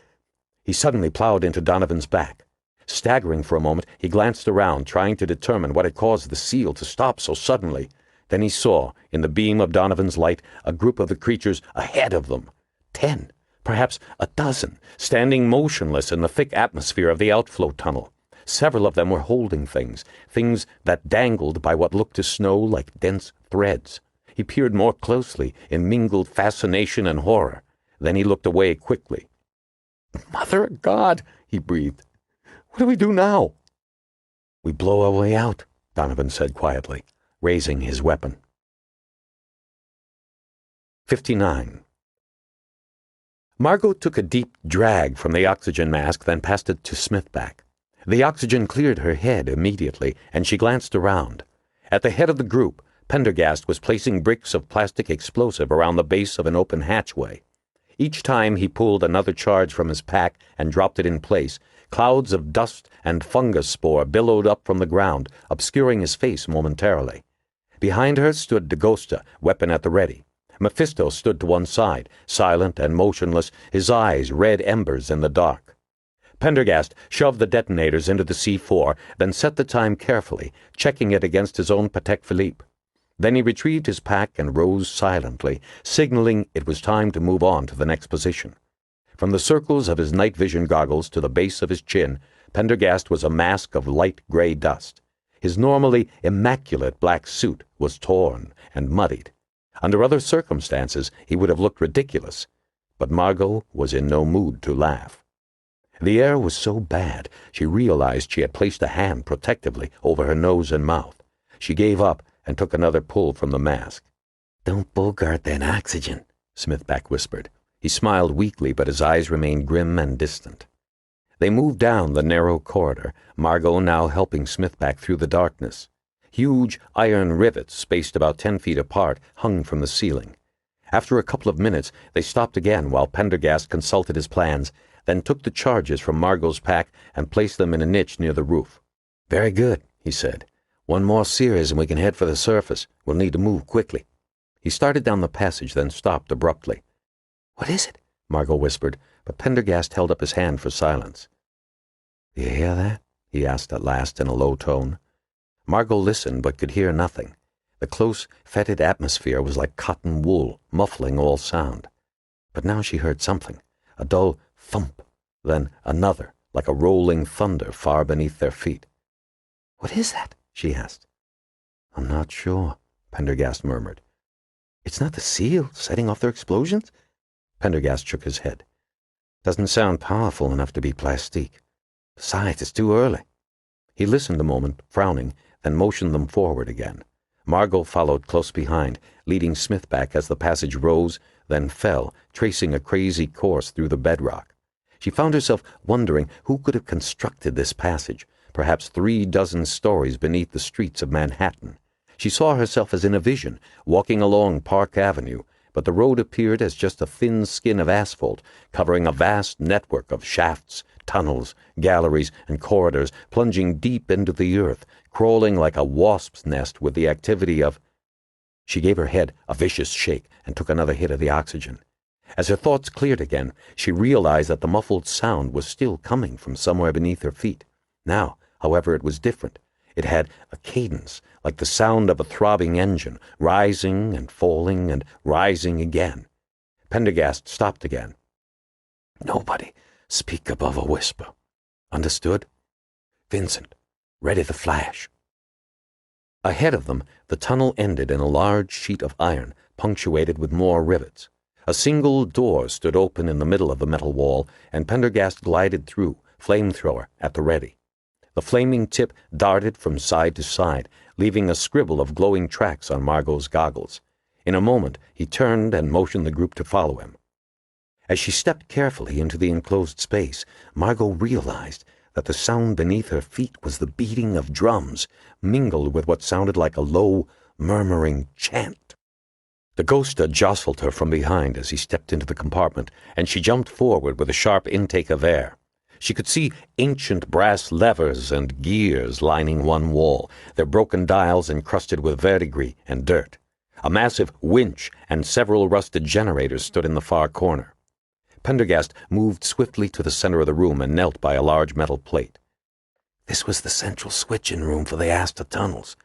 He suddenly plowed into Donovan's back. Staggering for a moment, he glanced around, trying to determine what had caused the seal to stop so suddenly. Then he saw, in the beam of Donovan's light, a group of the creatures ahead of them. 10, perhaps a dozen, standing motionless in the thick atmosphere of the outflow tunnel. Several of them were holding things that dangled by what looked to Snow like dense threads. He peered more closely in mingled fascination and horror. Then he looked away quickly. "Mother of God!" he breathed. "What do we do now?" "We blow our way out," Donovan said quietly, raising his weapon. 59. Margo took a deep drag from the oxygen mask, then passed it to Smithback. The oxygen cleared her head immediately, and she glanced around. At the head of the group, Pendergast was placing bricks of plastic explosive around the base of an open hatchway. Each time he pulled another charge from his pack and dropped it in place, clouds of dust and fungus spore billowed up from the ground, obscuring his face momentarily. Behind her stood Dagosta, weapon at the ready. Mephisto stood to one side, silent and motionless, his eyes red embers in the dark. Pendergast shoved the detonators into the C4, then set the time carefully, checking it against his own Patek Philippe. Then he retrieved his pack and rose silently, signaling it was time to move on to the next position. From the circles of his night vision goggles to the base of his chin, Pendergast was a mask of light gray dust. His normally immaculate black suit was torn and muddied. Under other circumstances, he would have looked ridiculous, but Margo was in no mood to laugh. The air was so bad, she realized she had placed a hand protectively over her nose and mouth. She gave up and took another pull from the mask. "Don't bogart that oxygen," Smithback whispered. He smiled weakly, but his eyes remained grim and distant. They moved down the narrow corridor, Margo now helping Smithback through the darkness. Huge iron rivets, spaced about 10 feet apart, hung from the ceiling. After a couple of minutes, they stopped again while Pendergast consulted his plans, then took the charges from Margo's pack and placed them in a niche near the roof. "Very good," he said. "One more series and we can head for the surface. We'll need to move quickly." He started down the passage, then stopped abruptly. "What is it?" Margo whispered, but Pendergast held up his hand for silence. "Do you hear that?" he asked at last in a low tone. Margo listened but could hear nothing. The close, fetid atmosphere was like cotton wool, muffling all sound. But now she heard something, a dull thump, then another, like a rolling thunder far beneath their feet. "What is that?" she asked. "I'm not sure," Pendergast murmured. "It's not the seal setting off their explosions?" Pendergast shook his head. "Doesn't sound powerful enough to be plastique. Besides, it's too early." He listened a moment, frowning, then motioned them forward again. Margo followed close behind, leading Smithback as the passage rose, then fell, tracing a crazy course through the bedrock. She found herself wondering who could have constructed this passage, perhaps 3 dozen stories beneath the streets of Manhattan. She saw herself as in a vision, walking along Park Avenue, but the road appeared as just a thin skin of asphalt, covering a vast network of shafts, tunnels, galleries, and corridors, plunging deep into the earth, crawling like a wasp's nest with the activity of... She gave her head a vicious shake and took another hit of the oxygen. As her thoughts cleared again, she realized that the muffled sound was still coming from somewhere beneath her feet. Now, however, it was different. It had a cadence, like the sound of a throbbing engine, rising and falling and rising again. Pendergast stopped again. "Nobody speak above a whisper. Understood? Vincent, ready the flash." Ahead of them, the tunnel ended in a large sheet of iron, punctuated with more rivets. A single door stood open in the middle of the metal wall, and Pendergast glided through, flamethrower at the ready. The flaming tip darted from side to side, leaving a scribble of glowing tracks on Margot's goggles. In a moment, he turned and motioned the group to follow him. As she stepped carefully into the enclosed space, Margot realized that the sound beneath her feet was the beating of drums, mingled with what sounded like a low, murmuring chant. The ghost jostled her from behind as he stepped into the compartment, and she jumped forward with a sharp intake of air. She could see ancient brass levers and gears lining one wall, their broken dials encrusted with verdigris and dirt. A massive winch and several rusted generators stood in the far corner. Pendergast moved swiftly to the center of the room and knelt by a large metal plate. This was the central switching room for the Asta tunnels.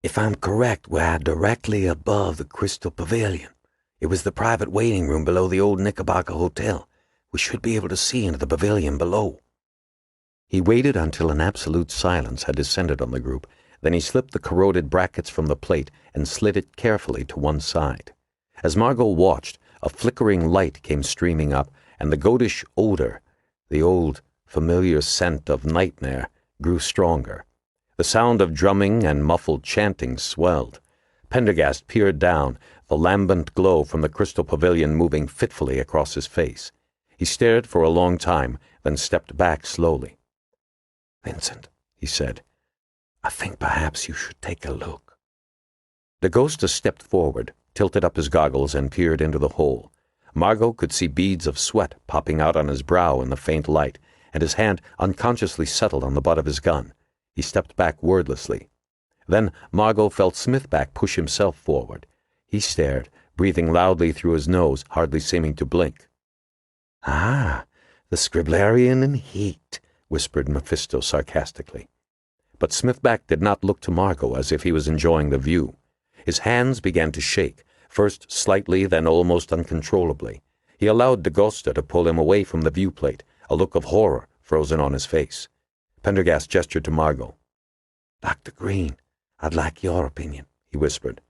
If I'm correct, we're directly above the Crystal Pavilion. It was the private waiting room below the old Knickerbocker Hotel. We should be able to see into the pavilion below. He waited until an absolute silence had descended on the group. Then he slipped the corroded brackets from the plate and slid it carefully to one side. As Margot watched, a flickering light came streaming up, and the goatish odor, the old, familiar scent of nightmare, grew stronger. The sound of drumming and muffled chanting swelled. Pendergast peered down, the lambent glow from the crystal pavilion moving fitfully across his face. He stared for a long time, then stepped back slowly. "Vincent," he said, "I think perhaps you should take a look." The ghost stepped forward, tilted up his goggles, and peered into the hole. Margot could see beads of sweat popping out on his brow in the faint light, and his hand unconsciously settled on the butt of his gun. He stepped back wordlessly. Then Margot felt Smithback push himself forward. He stared, breathing loudly through his nose, hardly seeming to blink. "Ah, the Scriblarian in heat," whispered Mephisto sarcastically. But Smithback did not look to Margot as if he was enjoying the view. His hands began to shake, first slightly, then almost uncontrollably. He allowed Dagosta to pull him away from the viewplate, a look of horror frozen on his face. Pendergast gestured to Margot. "Dr. Green, I'd like your opinion," he whispered.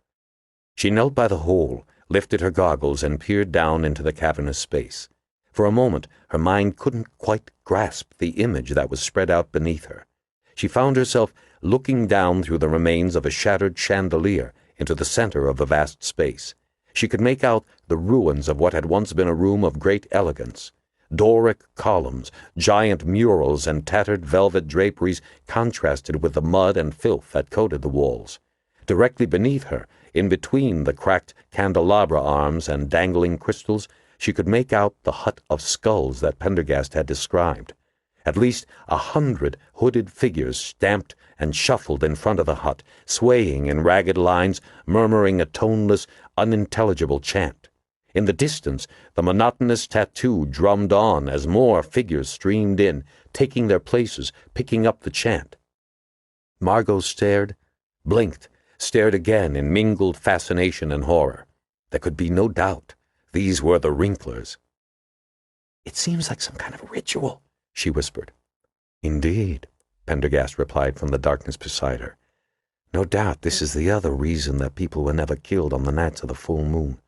She knelt by the hole, lifted her goggles, and peered down into the cavernous space. For a moment, her mind couldn't quite grasp the image that was spread out beneath her. She found herself looking down through the remains of a shattered chandelier into the center of a vast space. She could make out the ruins of what had once been a room of great elegance. Doric columns, giant murals, and tattered velvet draperies contrasted with the mud and filth that coated the walls. Directly beneath her, in between the cracked candelabra arms and dangling crystals, she could make out the hut of skulls that Pendergast had described. At least 100 hooded figures stamped and shuffled in front of the hut, swaying in ragged lines, murmuring a toneless, unintelligible chant. In the distance, the monotonous tattoo drummed on as more figures streamed in, taking their places, picking up the chant. Margot stared, blinked, stared again in mingled fascination and horror. There could be no doubt. These were the Wrinklers. "It seems like some kind of ritual," she whispered. "Indeed," Pendergast replied from the darkness beside her. "No doubt this is the other reason that people were never killed on the nights of the full moon.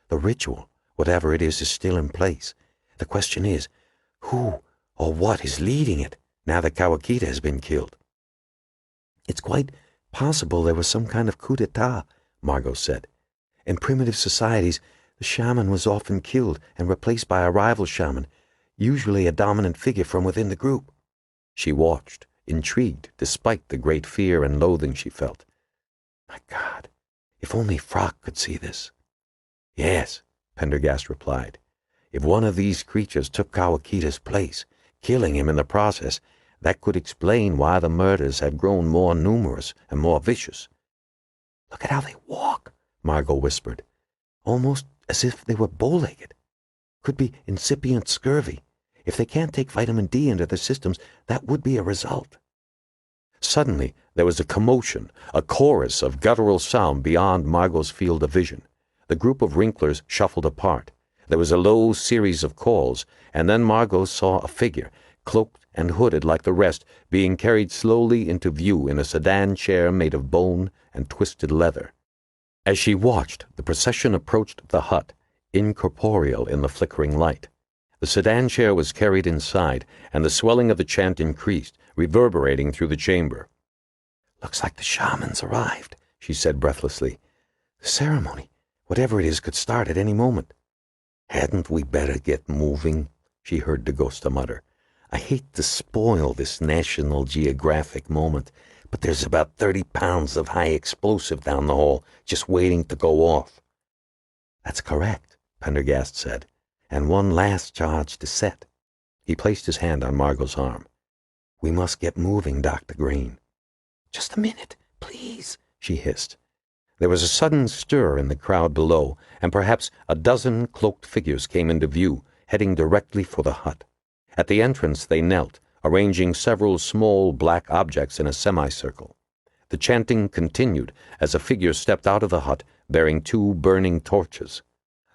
The ritual, whatever it is still in place. The question is, who or what is leading it now that Kawakita has been killed?" "It's quite possible there was some kind of coup d'etat," Margot said. "In primitive societies, the shaman was often killed and replaced by a rival shaman, usually a dominant figure from within the group." She watched, intrigued despite the great fear and loathing she felt. "My God, if only Frock could see this." "Yes," Pendergast replied. "If one of these creatures took Kawakita's place, killing him in the process, that could explain why the murders have grown more numerous and more vicious." "Look at how they walk," Margot whispered. "Almost as if they were bow-legged. Could be incipient scurvy. If they can't take vitamin D into their systems, that would be a result." Suddenly, there was a commotion, a chorus of guttural sound beyond Margot's field of vision. The group of Wrinklers shuffled apart. There was a low series of calls, and then Margot saw a figure, cloaked and hooded like the rest, being carried slowly into view in a sedan chair made of bone and twisted leather. As she watched, the procession approached the hut, incorporeal in the flickering light. The sedan chair was carried inside, and the swelling of the chant increased, reverberating through the chamber. "Looks like the shamans arrived," she said breathlessly. "The ceremony, whatever it is, could start at any moment." "Hadn't we better get moving?" she heard DaGosta mutter. "I hate to spoil this National Geographic moment, but there's about 30 pounds of high explosive down the hall just waiting to go off." "That's correct," Pendergast said. "And one last charge to set." He placed his hand on Margot's arm. "We must get moving, Dr. Green." "Just a minute, please," she hissed. There was a sudden stir in the crowd below, and perhaps a dozen cloaked figures came into view, heading directly for the hut. At the entrance they knelt, arranging several small black objects in a semicircle. The chanting continued as a figure stepped out of the hut bearing 2 burning torches.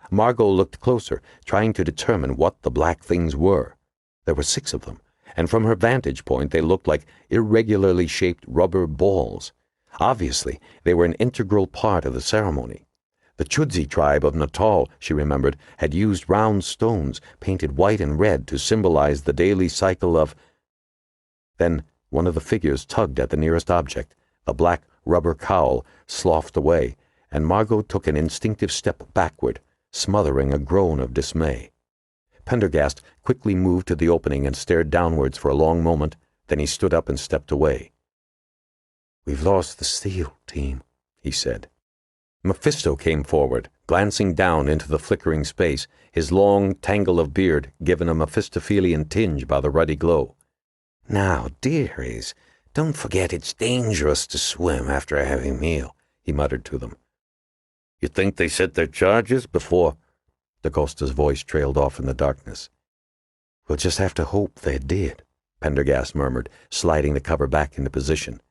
Margo looked closer, trying to determine what the black things were. There were 6 of them, and from her vantage point they looked like irregularly shaped rubber balls. Obviously, they were an integral part of the ceremony. The Chudzi tribe of Natal, she remembered, had used round stones painted white and red to symbolize the daily cycle of... Then one of the figures tugged at the nearest object. The black rubber cowl sloughed away, and Margo took an instinctive step backward, smothering a groan of dismay. Pendergast quickly moved to the opening and stared downwards for a long moment. Then he stood up and stepped away. "We've lost the steel, team," he said. Mephisto came forward, glancing down into the flickering space, his long tangle of beard given a Mephistophelian tinge by the ruddy glow. "Now, dearies, don't forget it's dangerous to swim after a heavy meal," he muttered to them. "You think they set their charges before—" DaCosta's voice trailed off in the darkness. "We'll just have to hope they did," Pendergast murmured, sliding the cover back into position.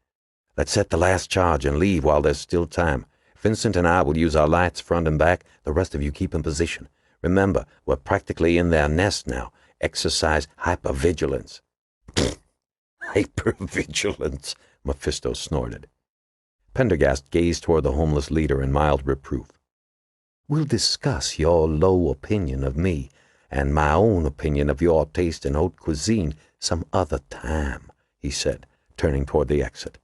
"Let's set the last charge and leave while there's still time. Vincent and I will use our lights front and back. The rest of you keep in position. Remember, we're practically in their nest now. Exercise hypervigilance." "Hypervigilance," Mephisto snorted. Pendergast gazed toward the homeless leader in mild reproof. "We'll discuss your low opinion of me and my own opinion of your taste in haute cuisine some other time," he said, turning toward the exit.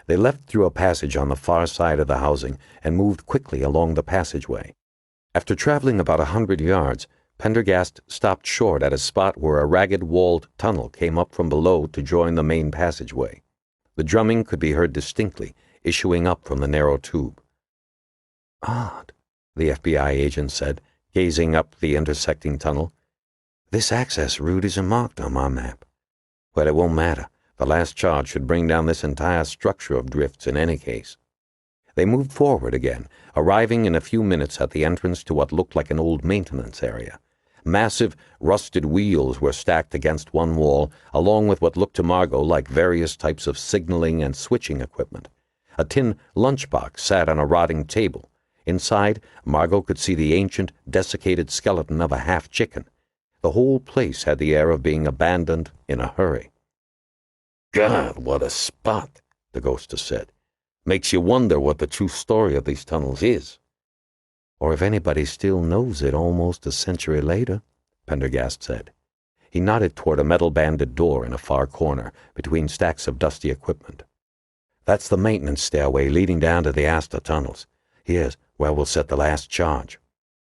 They left through a passage on the far side of the housing and moved quickly along the passageway. After traveling about 100 yards, Pendergast stopped short at a spot where a ragged-walled tunnel came up from below to join the main passageway. The drumming could be heard distinctly, issuing up from the narrow tube. "Odd," the FBI agent said, gazing up the intersecting tunnel. "This access route isn't marked on my map." "Well, it won't matter. The last charge should bring down this entire structure of drifts in any case." They moved forward again, arriving in a few minutes at the entrance to what looked like an old maintenance area. Massive, rusted wheels were stacked against one wall, along with what looked to Margo like various types of signaling and switching equipment. A tin lunchbox sat on a rotting table. Inside, Margo could see the ancient, desiccated skeleton of a half-chicken. The whole place had the air of being abandoned in a hurry. "God, what a spot," DaGosta said. "Makes you wonder what the true story of these tunnels is." "Or if anybody still knows it almost a century later," Pendergast said. He nodded toward a metal-banded door in a far corner, between stacks of dusty equipment. "That's the maintenance stairway leading down to the Asta tunnels. Here's where we'll set the last charge."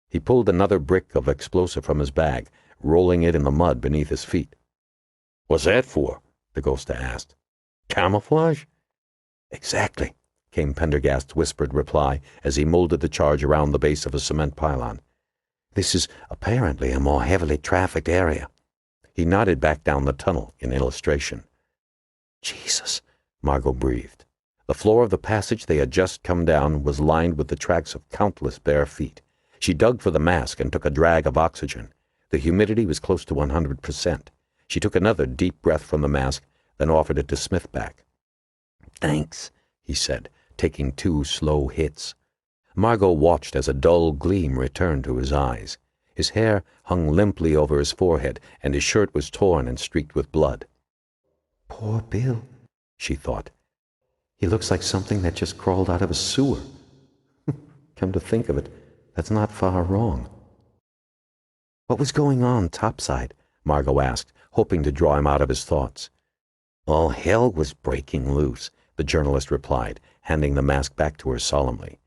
He pulled another brick of explosive from his bag, rolling it in the mud beneath his feet. "What's that for?" DaGosta asked. "Camouflage?" "Exactly," came Pendergast's whispered reply as he molded the charge around the base of a cement pylon. "This is apparently a more heavily trafficked area." He nodded back down the tunnel in illustration. "Jesus," Margo breathed. The floor of the passage they had just come down was lined with the tracks of countless bare feet. She dug for the mask and took a drag of oxygen. The humidity was close to 100%. She took another deep breath from the mask, then offered it to Smithback. "Thanks," he said, taking 2 slow hits. Margo watched as a dull gleam returned to his eyes. His hair hung limply over his forehead, and his shirt was torn and streaked with blood. "Poor Bill," she thought. "He looks like something that just crawled out of a sewer." Come to think of it, that's not far wrong. "What was going on topside?" Margo asked, hoping to draw him out of his thoughts. All hell was breaking loose, the journalist replied, handing the mask back to her solemnly.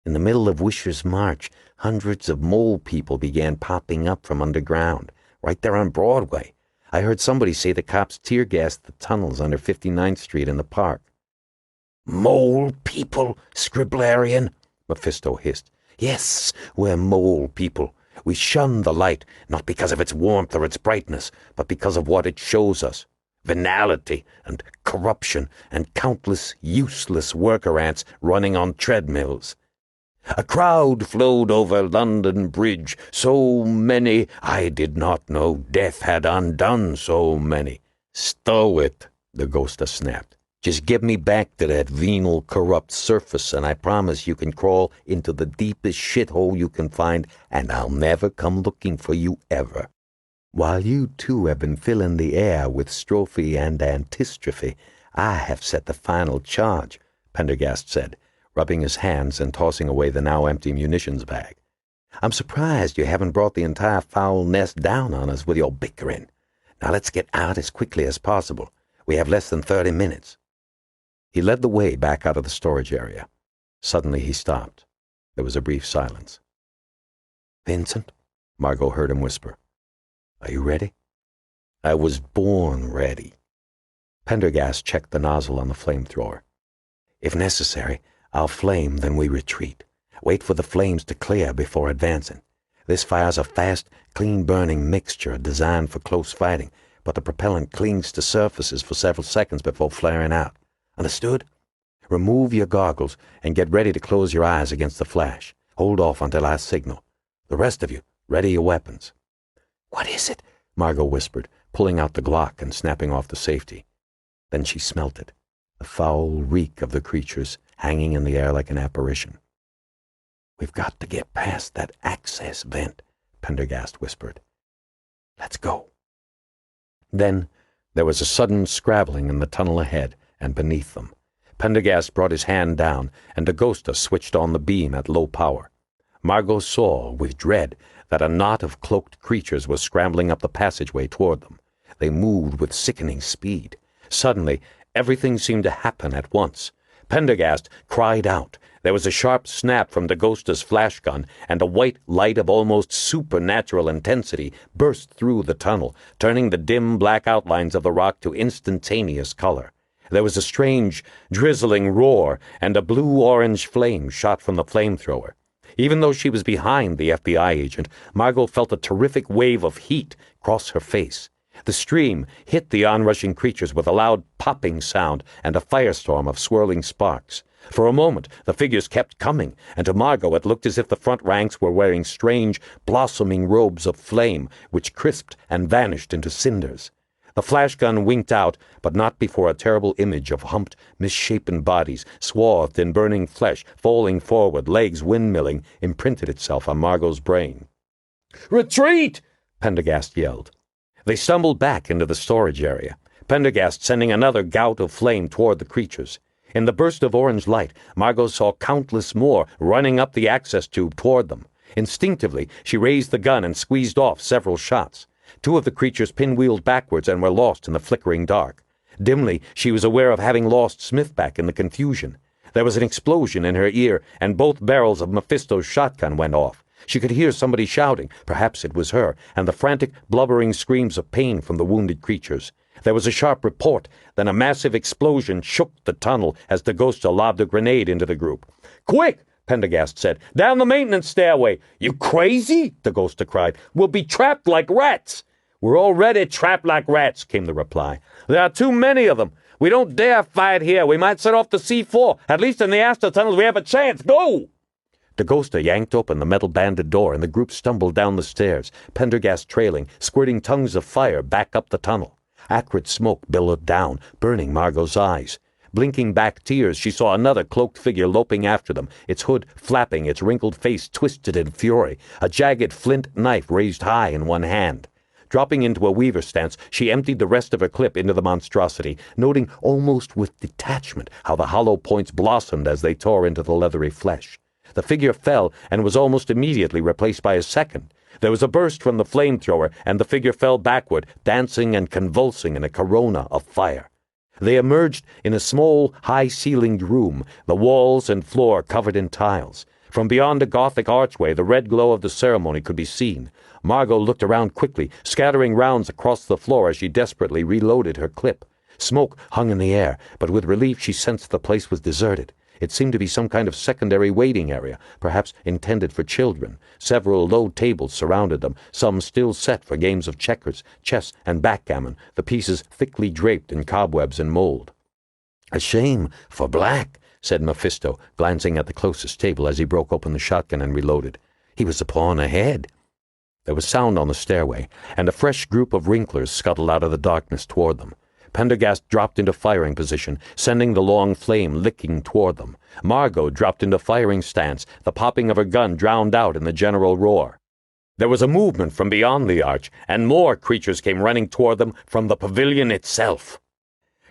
In the middle of Wisher's March, hundreds of mole people began popping up from underground, right there on Broadway. I heard somebody say the cops tear-gassed the tunnels under 59th Street in the park. Mole people, Scriblarian, Mephisto hissed. Yes, we're mole people. We shun the light, not because of its warmth or its brightness, but because of what it shows us. Venality and corruption and countless useless worker ants running on treadmills. A crowd flowed over London Bridge, so many I did not know death had undone so many. Stow it, the ghosta snapped. Just get me back to that venal, corrupt surface, and I promise you can crawl into the deepest shithole you can find, and I'll never come looking for you ever. While you two have been filling the air with strophe and antistrophe, I have set the final charge, Pendergast said, rubbing his hands and tossing away the now empty munitions bag. I'm surprised you haven't brought the entire foul nest down on us with your bickering. Now let's get out as quickly as possible. We have less than 30 minutes. He led the way back out of the storage area. Suddenly he stopped. There was a brief silence. Vincent, Margo heard him whisper. Are you ready? I was born ready. Pendergast checked the nozzle on the flamethrower. If necessary, I'll flame, then we retreat. Wait for the flames to clear before advancing. This fire's a fast, clean-burning mixture designed for close fighting, but the propellant clings to surfaces for several seconds before flaring out. Understood? Remove your goggles and get ready to close your eyes against the flash. Hold off until I signal. The rest of you, ready your weapons. What is it? Margo whispered, pulling out the Glock and snapping off the safety. Then she smelt it, the foul reek of the creatures hanging in the air like an apparition. We've got to get past that access vent, Pendergast whispered. Let's go. Then there was a sudden scrabbling in the tunnel ahead and beneath them. Pendergast brought his hand down, and Dagosta switched on the beam at low power. Margo saw, with dread, that a knot of cloaked creatures was scrambling up the passageway toward them. They moved with sickening speed. Suddenly, everything seemed to happen at once. Pendergast cried out. There was a sharp snap from Dagosta's flash gun, and a white light of almost supernatural intensity burst through the tunnel, turning the dim black outlines of the rock to instantaneous color. There was a strange, drizzling roar, and a blue-orange flame shot from the flamethrower. Even though she was behind the FBI agent, Margo felt a terrific wave of heat cross her face. The stream hit the onrushing creatures with a loud popping sound and a firestorm of swirling sparks. For a moment, the figures kept coming, and to Margo it looked as if the front ranks were wearing strange, blossoming robes of flame, which crisped and vanished into cinders. The flash gun winked out, but not before a terrible image of humped, misshapen bodies, swathed in burning flesh, falling forward, legs windmilling, imprinted itself on Margo's brain. "Retreat!" Pendergast yelled. They stumbled back into the storage area, Pendergast sending another gout of flame toward the creatures. In the burst of orange light, Margo saw countless more running up the access tube toward them. Instinctively, she raised the gun and squeezed off several shots. Two of the creatures pinwheeled backwards and were lost in the flickering dark. Dimly, she was aware of having lost Smithback in the confusion. There was an explosion in her ear, and both barrels of Mephisto's shotgun went off. She could hear somebody shouting, perhaps it was her, and the frantic, blubbering screams of pain from the wounded creatures. There was a sharp report, then a massive explosion shook the tunnel as Dagosta lobbed a grenade into the group. "Quick!" Pendergast said. "Down the maintenance stairway!" "You crazy?" Dagosta cried. "We'll be trapped like rats!" "We're already trapped like rats," came the reply. "There are too many of them. We don't dare fight here. We might set off to C4. At least in the Astor tunnels we have a chance. Go!" Dagosta yanked open the metal-banded door, and the group stumbled down the stairs, Pendergast trailing, squirting tongues of fire back up the tunnel. Acrid smoke billowed down, burning Margo's eyes. Blinking back tears, she saw another cloaked figure loping after them, its hood flapping, its wrinkled face twisted in fury, a jagged flint knife raised high in one hand. Dropping into a weaver stance, she emptied the rest of her clip into the monstrosity, noting almost with detachment how the hollow points blossomed as they tore into the leathery flesh. The figure fell and was almost immediately replaced by a second. There was a burst from the flamethrower, and the figure fell backward, dancing and convulsing in a corona of fire. They emerged in a small, high-ceilinged room, the walls and floor covered in tiles. From beyond a Gothic archway, the red glow of the ceremony could be seen. Margo looked around quickly, scattering rounds across the floor as she desperately reloaded her clip. Smoke hung in the air, but with relief she sensed the place was deserted. It seemed to be some kind of secondary waiting area, perhaps intended for children. Several low tables surrounded them, some still set for games of checkers, chess, and backgammon, the pieces thickly draped in cobwebs and mold. "A shame for Black," said Mephisto, glancing at the closest table as he broke open the shotgun and reloaded. "He was a pawn ahead." There was sound on the stairway, and a fresh group of wrinklers scuttled out of the darkness toward them. Pendergast dropped into firing position, sending the long flame licking toward them. Margo dropped into firing stance, the popping of her gun drowned out in the general roar. There was a movement from beyond the arch, and more creatures came running toward them from the pavilion itself.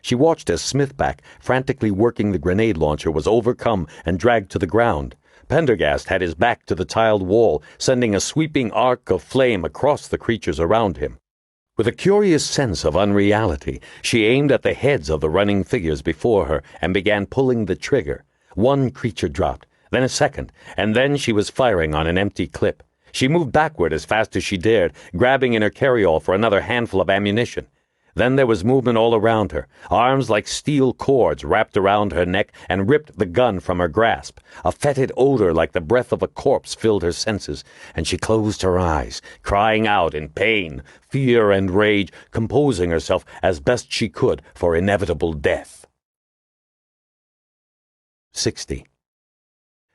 She watched as Smithback, frantically working the grenade launcher, was overcome and dragged to the ground. Pendergast had his back to the tiled wall, sending a sweeping arc of flame across the creatures around him. With a curious sense of unreality, she aimed at the heads of the running figures before her and began pulling the trigger. One creature dropped, then a second, and then she was firing on an empty clip. She moved backward as fast as she dared, grabbing in her carryall for another handful of ammunition. Then there was movement all around her. Arms like steel cords wrapped around her neck and ripped the gun from her grasp. A fetid odor like the breath of a corpse filled her senses, and she closed her eyes, crying out in pain, fear, and rage, composing herself as best she could for inevitable death. 60.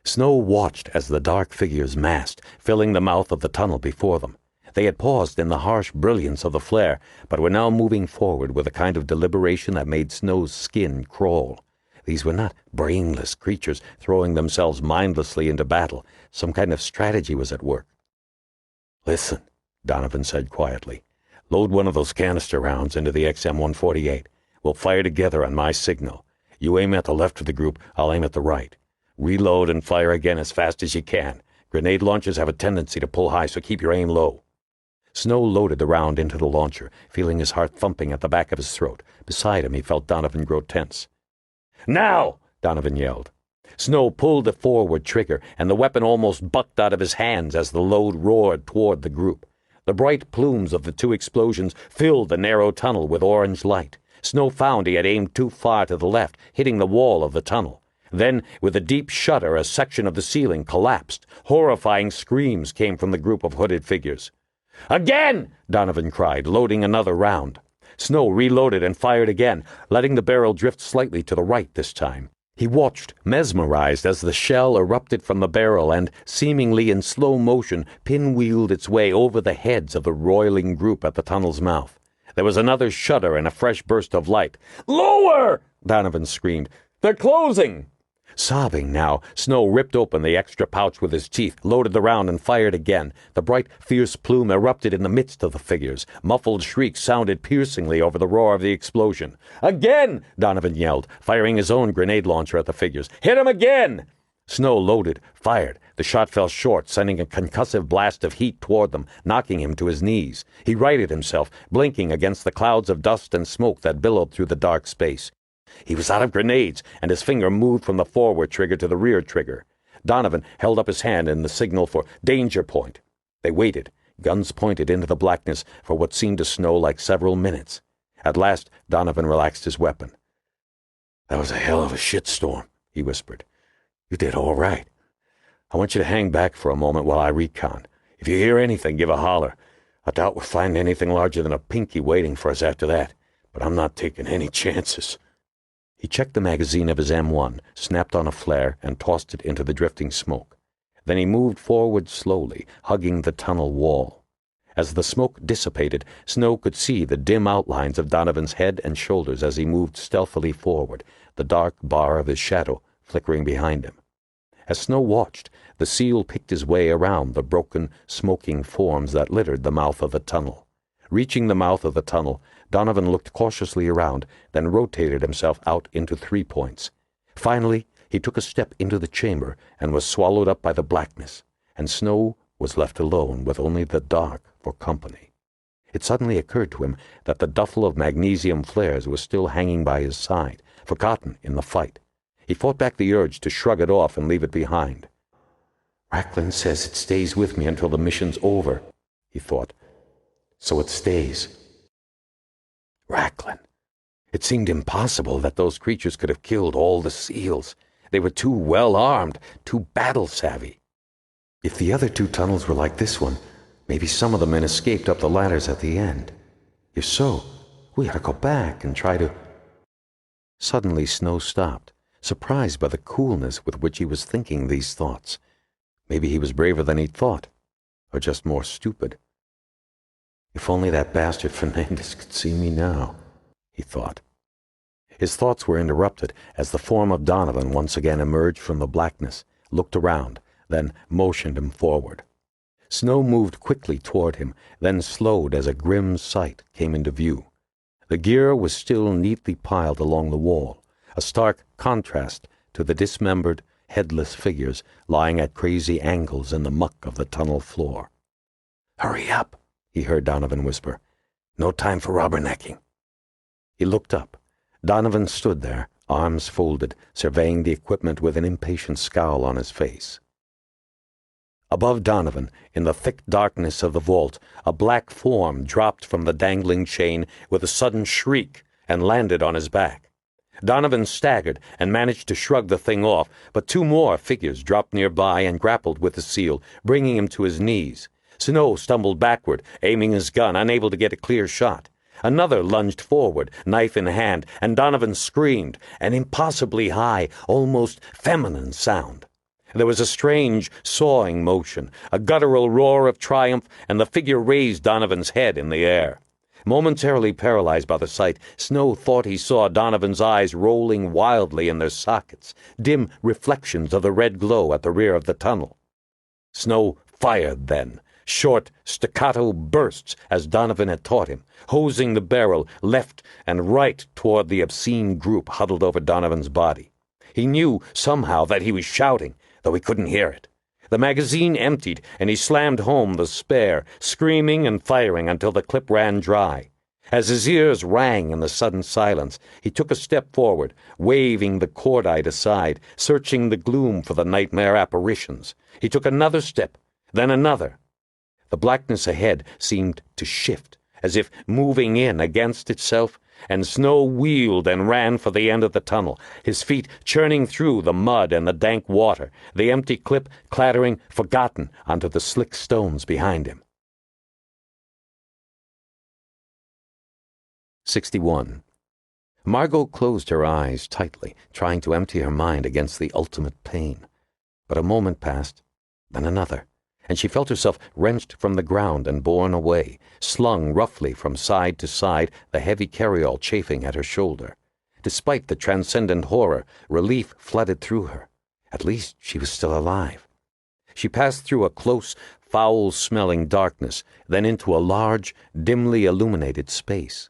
Snow watched as the dark figures massed, filling the mouth of the tunnel before them. They had paused in the harsh brilliance of the flare, but were now moving forward with a kind of deliberation that made Snow's skin crawl. These were not brainless creatures throwing themselves mindlessly into battle. Some kind of strategy was at work. "Listen," Donovan said quietly. "Load one of those canister rounds into the XM-148. We'll fire together on my signal. You aim at the left of the group, I'll aim at the right. Reload and fire again as fast as you can. Grenade launchers have a tendency to pull high, so keep your aim low." Snow loaded the round into the launcher, feeling his heart thumping at the back of his throat. Beside him, he felt Donovan grow tense. "Now!" Donovan yelled. Snow pulled the forward trigger, and the weapon almost bucked out of his hands as the load roared toward the group. The bright plumes of the two explosions filled the narrow tunnel with orange light. Snow found he had aimed too far to the left, hitting the wall of the tunnel. Then, with a deep shudder, a section of the ceiling collapsed. Horrifying screams came from the group of hooded figures. "Again!" Donovan cried, loading another round. Snow reloaded and fired again, letting the barrel drift slightly to the right this time. He watched, mesmerized, as the shell erupted from the barrel and, seemingly in slow motion, pinwheeled its way over the heads of the roiling group at the tunnel's mouth. There was another shudder and a fresh burst of light. "Lower!" Donovan screamed. "They're closing!" Sobbing now, Snow ripped open the extra pouch with his teeth, loaded the round, and fired again. The bright, fierce plume erupted in the midst of the figures. Muffled shrieks sounded piercingly over the roar of the explosion. "Again!" Donovan yelled, firing his own grenade launcher at the figures. "Hit him again!" Snow loaded, fired. The shot fell short, sending a concussive blast of heat toward them, knocking him to his knees. He righted himself, blinking against the clouds of dust and smoke that billowed through the dark space. He was out of grenades, and his finger moved from the forward trigger to the rear trigger. Donovan held up his hand in the signal for danger point. They waited, guns pointed into the blackness, for what seemed to Snow like several minutes. At last, Donovan relaxed his weapon. "That was a hell of a shitstorm," he whispered. "You did all right. I want you to hang back for a moment while I recon. If you hear anything, give a holler. I doubt we'll find anything larger than a pinky waiting for us after that, but I'm not taking any chances." He checked the magazine of his M1, snapped on a flare, and tossed it into the drifting smoke. Then he moved forward slowly, hugging the tunnel wall. As the smoke dissipated, Snow could see the dim outlines of Donovan's head and shoulders as he moved stealthily forward, the dark bar of his shadow flickering behind him. As Snow watched, the seal picked his way around the broken, smoking forms that littered the mouth of the tunnel. Reaching the mouth of the tunnel, Donovan looked cautiously around, then rotated himself out into 3 points. Finally, he took a step into the chamber and was swallowed up by the blackness, and Snow was left alone with only the dark for company. It suddenly occurred to him that the duffel of magnesium flares was still hanging by his side, forgotten in the fight. He fought back the urge to shrug it off and leave it behind. Racklin says it stays with me until the mission's over, he thought. So it stays. Racklin. It seemed impossible that those creatures could have killed all the SEALs. They were too well armed, too battle-savvy. If the other two tunnels were like this one, maybe some of the men escaped up the ladders at the end. If so, we ought to go back and try to... Suddenly Snow stopped, surprised by the coolness with which he was thinking these thoughts. Maybe he was braver than he'd thought, or just more stupid. If only that bastard Fernandez could see me now, he thought. His thoughts were interrupted as the form of Donovan once again emerged from the blackness, looked around, then motioned him forward. Snow moved quickly toward him, then slowed as a grim sight came into view. The gear was still neatly piled along the wall, a stark contrast to the dismembered, headless figures lying at crazy angles in the muck of the tunnel floor. "Hurry up," he heard Donovan whisper. "No time for rubbernecking." He looked up. Donovan stood there, arms folded, surveying the equipment with an impatient scowl on his face. Above Donovan, in the thick darkness of the vault, a black form dropped from the dangling chain with a sudden shriek and landed on his back. Donovan staggered and managed to shrug the thing off, but two more figures dropped nearby and grappled with the SEAL, bringing him to his knees. Snow stumbled backward, aiming his gun, unable to get a clear shot. Another lunged forward, knife in hand, and Donovan screamed, an impossibly high, almost feminine sound. There was a strange, sawing motion, a guttural roar of triumph, and the figure raised Donovan's head in the air. Momentarily paralyzed by the sight, Snow thought he saw Donovan's eyes rolling wildly in their sockets, dim reflections of the red glow at the rear of the tunnel. Snow fired then. Short, staccato bursts, as Donovan had taught him, hosing the barrel left and right toward the obscene group huddled over Donovan's body. He knew somehow that he was shouting, though he couldn't hear it. The magazine emptied, and he slammed home the spare, screaming and firing until the clip ran dry. As his ears rang in the sudden silence, he took a step forward, waving the cordite aside, searching the gloom for the nightmare apparitions. He took another step, then another. The blackness ahead seemed to shift, as if moving in against itself, and Snow wheeled and ran for the end of the tunnel, his feet churning through the mud and the dank water, the empty clip clattering forgotten onto the slick stones behind him. 61. Margo closed her eyes tightly, trying to empty her mind against the ultimate pain. But a moment passed, then another, and she felt herself wrenched from the ground and borne away, slung roughly from side to side, the heavy carryall chafing at her shoulder. Despite the transcendent horror, relief flooded through her. At least she was still alive. She passed through a close, foul-smelling darkness, then into a large, dimly illuminated space.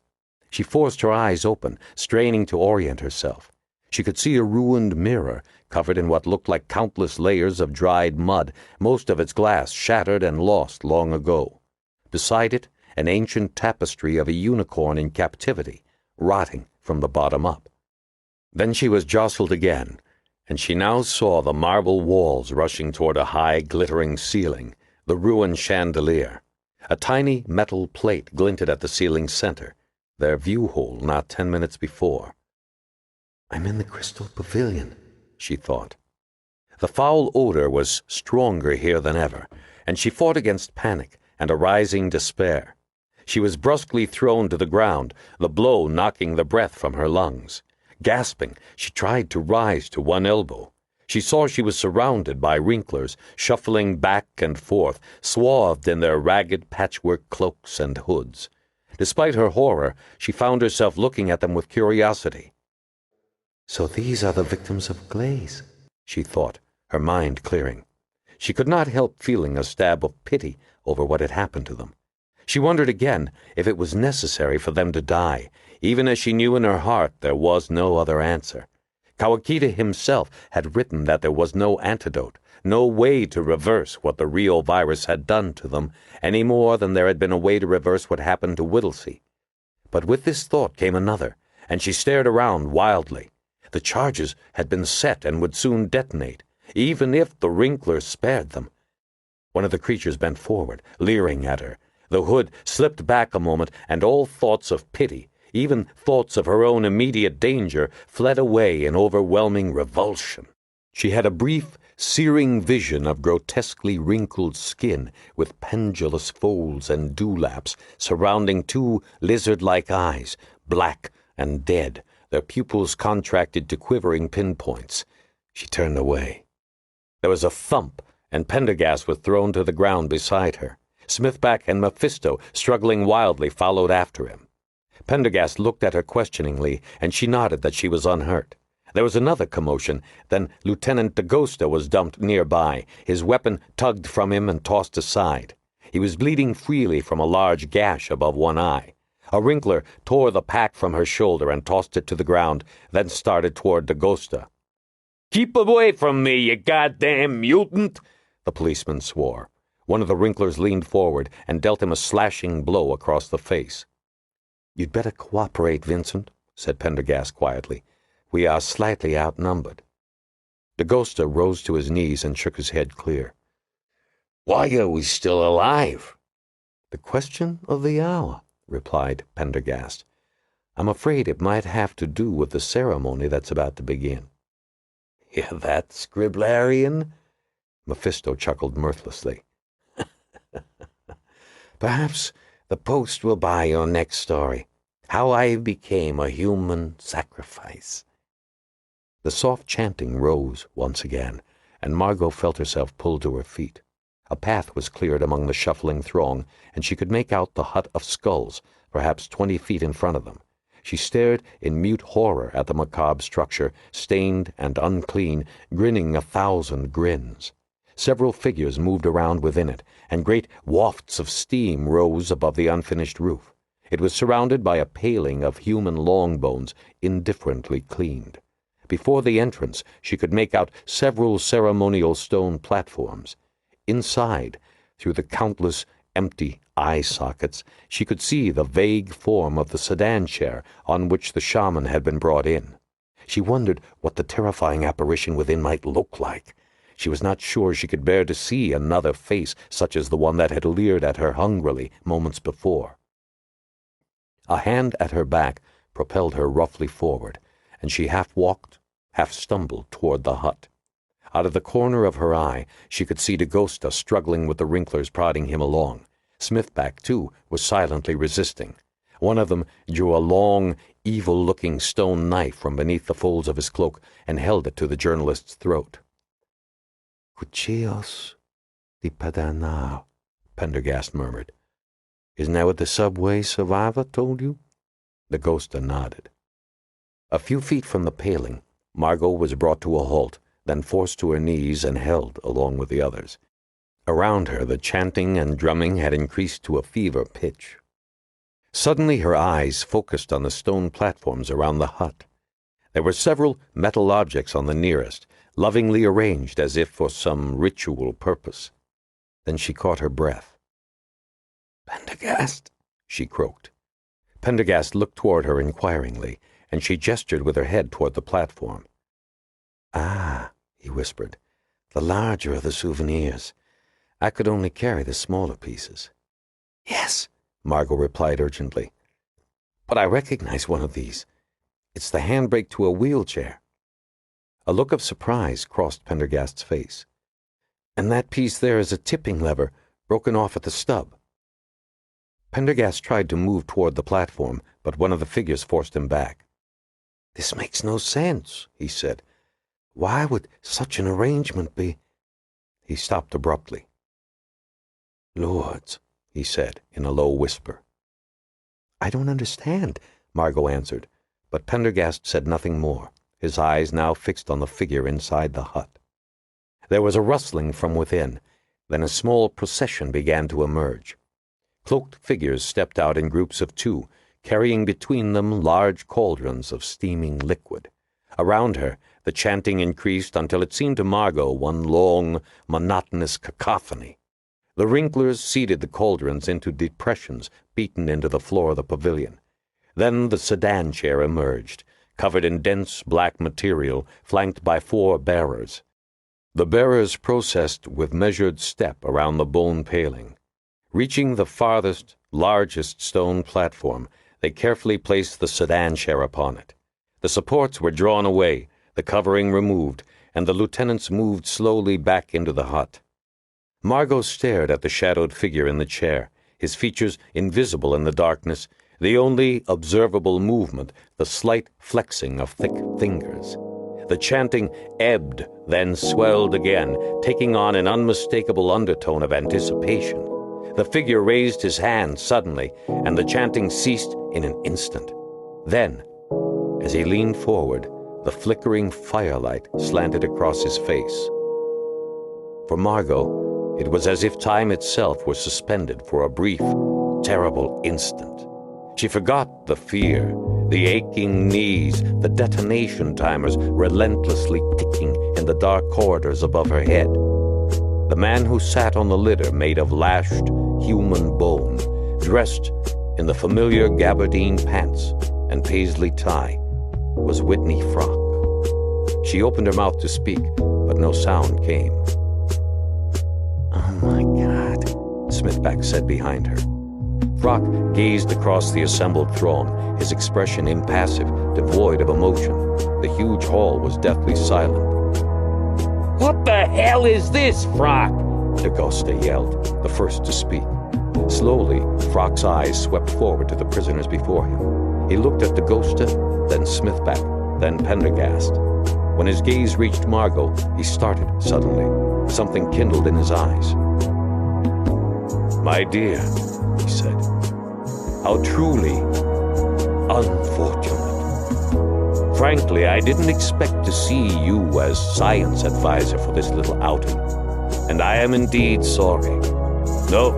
She forced her eyes open, straining to orient herself. She could see a ruined mirror, covered in what looked like countless layers of dried mud, most of its glass shattered and lost long ago. Beside it, an ancient tapestry of a unicorn in captivity, rotting from the bottom up. Then she was jostled again, and she now saw the marble walls rushing toward a high, glittering ceiling, the ruined chandelier. A tiny metal plate glinted at the ceiling's center, their view-hole not 10 minutes before. "I'm in the Crystal Pavilion," she thought. The foul odor was stronger here than ever, and she fought against panic and a rising despair. She was brusquely thrown to the ground, the blow knocking the breath from her lungs. Gasping, she tried to rise to one elbow. She saw she was surrounded by wrinklers, shuffling back and forth, swathed in their ragged patchwork cloaks and hoods. Despite her horror, she found herself looking at them with curiosity. "So these are the victims of glaze," she thought, her mind clearing. She could not help feeling a stab of pity over what had happened to them. She wondered again if it was necessary for them to die, even as she knew in her heart there was no other answer. Kawakita himself had written that there was no antidote, no way to reverse what the Rio virus had done to them, any more than there had been a way to reverse what happened to Whittlesey. But with this thought came another, and she stared around wildly. The charges had been set and would soon detonate, even if the Wrinklers spared them. One of the creatures bent forward, leering at her. The hood slipped back a moment, and all thoughts of pity, even thoughts of her own immediate danger, fled away in overwhelming revulsion. She had a brief, searing vision of grotesquely wrinkled skin with pendulous folds and dewlaps surrounding two lizard-like eyes, black and dead, their pupils contracted to quivering pinpoints. She turned away. There was a thump, and Pendergast was thrown to the ground beside her. Smithback and Mephisto, struggling wildly, followed after him. Pendergast looked at her questioningly, and she nodded that she was unhurt. There was another commotion. Then Lieutenant DaGosta was dumped nearby, his weapon tugged from him and tossed aside. He was bleeding freely from a large gash above one eye. A Wrinkler tore the pack from her shoulder and tossed it to the ground, then started toward DaGosta. "Keep away from me, you goddamn mutant!" the policeman swore. One of the Wrinklers leaned forward and dealt him a slashing blow across the face. "You'd better cooperate, Vincent," said Pendergast quietly. "We are slightly outnumbered." DaGosta rose to his knees and shook his head clear. "Why are we still alive?" "The question of the hour," replied Pendergast. "I'm afraid it might have to do with the ceremony that's about to begin." "Hear that, Scriblarian?" Mephisto chuckled mirthlessly. "Perhaps the Post will buy your next story, How I Became a Human Sacrifice." The soft chanting rose once again, and Margo felt herself pulled to her feet. A path was cleared among the shuffling throng, and she could make out the hut of skulls, perhaps 20 feet in front of them. She stared in mute horror at the macabre structure, stained and unclean, grinning 1,000 grins. Several figures moved around within it, and great wafts of steam rose above the unfinished roof. It was surrounded by a paling of human long bones, indifferently cleaned. Before the entrance, she could make out several ceremonial stone platforms. Inside, through the countless empty eye sockets, she could see the vague form of the sedan chair on which the shaman had been brought in. She wondered what the terrifying apparition within might look like. She was not sure she could bear to see another face such as the one that had leered at her hungrily moments before. A hand at her back propelled her roughly forward, and she half walked, half stumbled toward the hut. Out of the corner of her eye, she could see DaGosta struggling with the Wrinklers prodding him along. Smithback, too, was silently resisting. One of them drew a long, evil-looking stone knife from beneath the folds of his cloak and held it to the journalist's throat. "Cuchillos de Pedernal," Pendergast murmured. "Isn't that what the subway survivor told you?" DaGosta nodded. A few feet from the paling, Margo was brought to a halt, then forced to her knees and held along with the others. Around her, the chanting and drumming had increased to a fever pitch. Suddenly her eyes focused on the stone platforms around the hut. There were several metal objects on the nearest, lovingly arranged as if for some ritual purpose. Then she caught her breath. "Pendergast," she croaked. Pendergast looked toward her inquiringly, and she gestured with her head toward the platform. "Ah," he whispered, "the larger of the souvenirs. I could only carry the smaller pieces." "Yes," Margo replied urgently. "But I recognize one of these. It's the handbrake to a wheelchair." A look of surprise crossed Pendergast's face. "And that piece there is a tipping lever, broken off at the stub." Pendergast tried to move toward the platform, but one of the figures forced him back. "This makes no sense," he said. "Why would such an arrangement be—" He stopped abruptly. "Lords," he said in a low whisper. "I don't understand," Margo answered, but Pendergast said nothing more, his eyes now fixed on the figure inside the hut. There was a rustling from within, then a small procession began to emerge. Cloaked figures stepped out in groups of 2, carrying between them large cauldrons of steaming liquid. Around her, The chanting increased until it seemed to Margo one long, monotonous cacophony. The wrinklers seeded the cauldrons into depressions beaten into the floor of the pavilion. Then the sedan chair emerged, covered in dense black material, flanked by 4 bearers. The bearers processed with measured step around the bone paling. Reaching the farthest, largest stone platform, they carefully placed the sedan chair upon it. The supports were drawn away, the covering removed, and the lieutenants moved slowly back into the hut. Margo stared at the shadowed figure in the chair, his features invisible in the darkness, the only observable movement the slight flexing of thick fingers. The chanting ebbed, then swelled again, taking on an unmistakable undertone of anticipation. The figure raised his hand suddenly, and the chanting ceased in an instant. Then, as he leaned forward, the flickering firelight slanted across his face. For Margo, it was as if time itself were suspended for a brief, terrible instant. She forgot the fear, the aching knees, the detonation timers relentlessly ticking in the dark corridors above her head. The man who sat on the litter made of lashed human bone, dressed in the familiar gabardine pants and paisley tie, was Whitney Frock. She opened her mouth to speak, but no sound came. "Oh my God," Smithback said behind her. Frock gazed across the assembled throng, his expression impassive, devoid of emotion. The huge hall was deathly silent. What the hell is this, Frock? D'Agosta yelled, the first to speak. Slowly, Frock's eyes swept forward to the prisoners before him. He looked at D'Agosta, then Smithback, then Pendergast. When his gaze reached Margo, he started suddenly. Something kindled in his eyes. "My dear," he said, "how truly unfortunate. Frankly, I didn't expect to see you as science advisor for this little outing, and I am indeed sorry. No,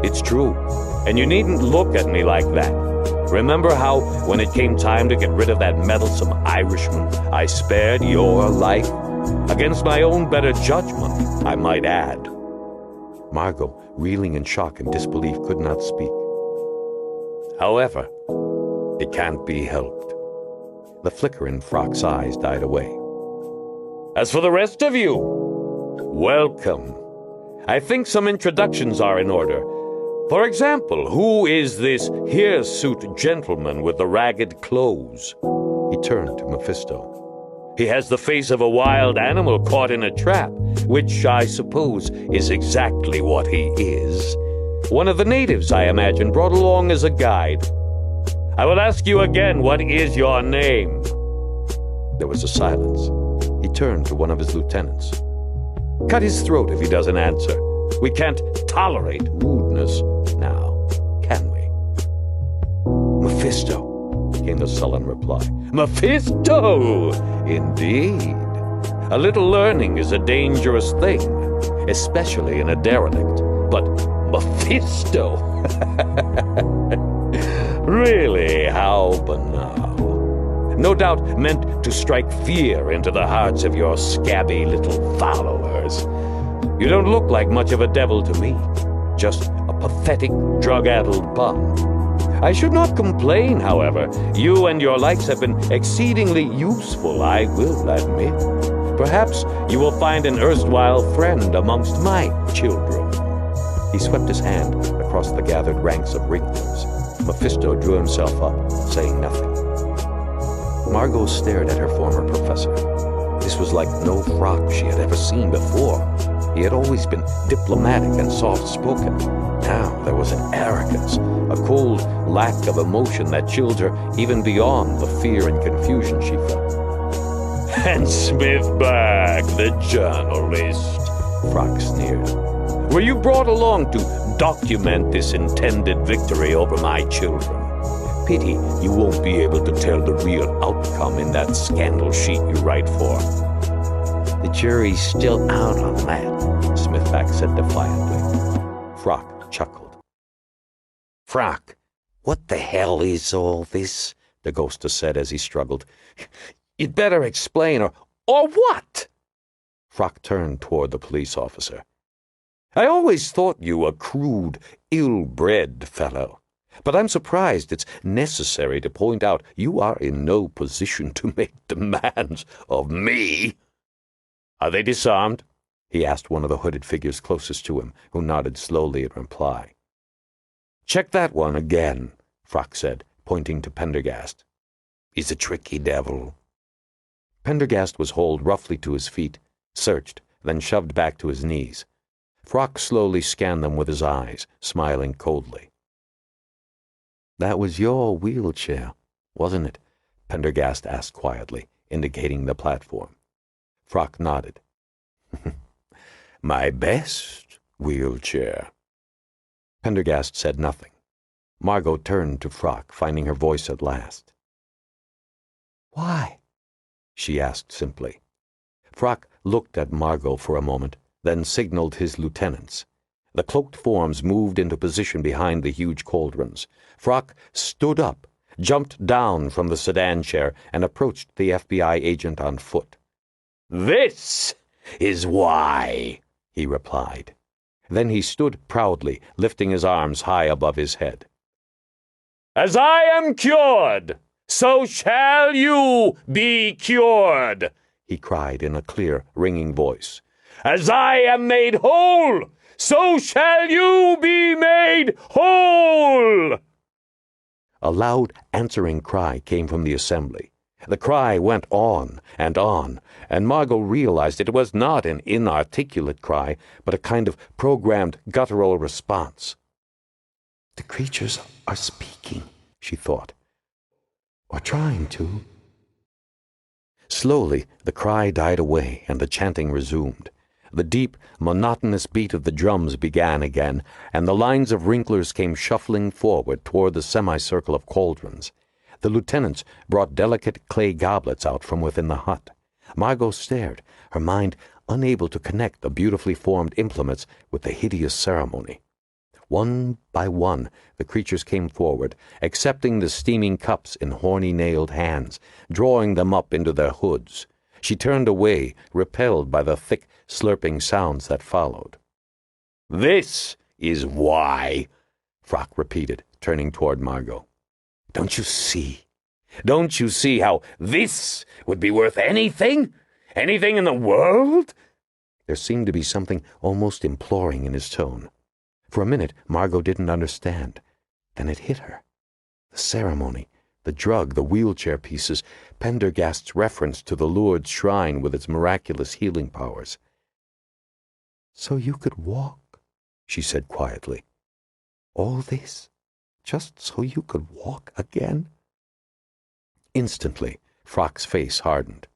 it's true, and you needn't look at me like that. Remember how, when it came time to get rid of that meddlesome Irishman, I spared your life? Against my own better judgment, I might add." Margo, reeling in shock and disbelief, could not speak. "However, it can't be helped." The flicker in Frock's eyes died away. "As for the rest of you, welcome. I think some introductions are in order. For example, who is this hirsute gentleman with the ragged clothes?" He turned to Mephisto. "He has the face of a wild animal caught in a trap, which I suppose is exactly what he is. One of the natives, I imagine, brought along as a guide. I will ask you again, what is your name?" There was a silence. He turned to one of his lieutenants. "Cut his throat if he doesn't answer. We can't tolerate rudeness now, can we?" "Mephisto," came the sullen reply. "Mephisto! Indeed. A little learning is a dangerous thing, especially in a derelict. But Mephisto! Really, how banal. No doubt meant to strike fear into the hearts of your scabby little followers. You don't look like much of a devil to me, just a pathetic, drug-addled bum. I should not complain, however. You and your likes have been exceedingly useful, I will admit. Perhaps you will find an erstwhile friend amongst my children." He swept his hand across the gathered ranks of wrinklers. Mephisto drew himself up, saying nothing. Margo stared at her former professor. This was like no Frock she had ever seen before. He had always been diplomatic and soft-spoken. Now there was an arrogance, a cold lack of emotion that chilled her even beyond the fear and confusion she felt. "And Smithback, the journalist," Frock sneered. "Were you brought along to document this intended victory over my children? Pity you won't be able to tell the real outcome in that scandal sheet you write for." "The jury's still out on that," Smithback said defiantly. Frock chuckled. "Frock, what the hell is all this?" D'Agosta said as he struggled. "You'd better explain, Or what? Frock turned toward the police officer. I always thought you a crude, ill-bred fellow, but I'm surprised it's necessary to point out you are in no position to make demands of me. Are they disarmed? He asked one of the hooded figures closest to him, who nodded slowly in reply. Check that one again, Frock said, pointing to Pendergast. He's a tricky devil. Pendergast was hauled roughly to his feet, searched, then shoved back to his knees. Frock slowly scanned them with his eyes, smiling coldly. That was your wheelchair, wasn't it? Pendergast asked quietly, indicating the platform. Frock nodded. My best wheelchair. Pendergast said nothing. Margo turned to Frock, finding her voice at last. Why? She asked simply. Frock looked at Margo for a moment, then signaled his lieutenants. The cloaked forms moved into position behind the huge cauldrons. Frock stood up, jumped down from the sedan chair, and approached the FBI agent on foot. This is why, he replied. Then he stood proudly, lifting his arms high above his head. As I am cured, so shall you be cured, he cried in a clear, ringing voice. As I am made whole, so shall you be made whole. A loud, answering cry came from the assembly. The cry went on, and Margo realized it was not an inarticulate cry, but a kind of programmed guttural response. The creatures are speaking, she thought. Or trying to. Slowly, the cry died away, and the chanting resumed. The deep, monotonous beat of the drums began again, and the lines of wrinklers came shuffling forward toward the semicircle of cauldrons. The lieutenants brought delicate clay goblets out from within the hut. Margo stared, her mind unable to connect the beautifully formed implements with the hideous ceremony. One by one, the creatures came forward, accepting the steaming cups in horny-nailed hands, drawing them up into their hoods. She turned away, repelled by the thick, slurping sounds that followed. This is why, Frock repeated, turning toward Margo. Don't you see? Don't you see how this would be worth anything? Anything in the world? There seemed to be something almost imploring in his tone. For a minute, Margo didn't understand. Then it hit her. The ceremony, the drug, the wheelchair pieces, Pendergast's reference to the Lourdes shrine with its miraculous healing powers. So you could walk, she said quietly. All this, just so you could walk again? Instantly, Frock's face hardened.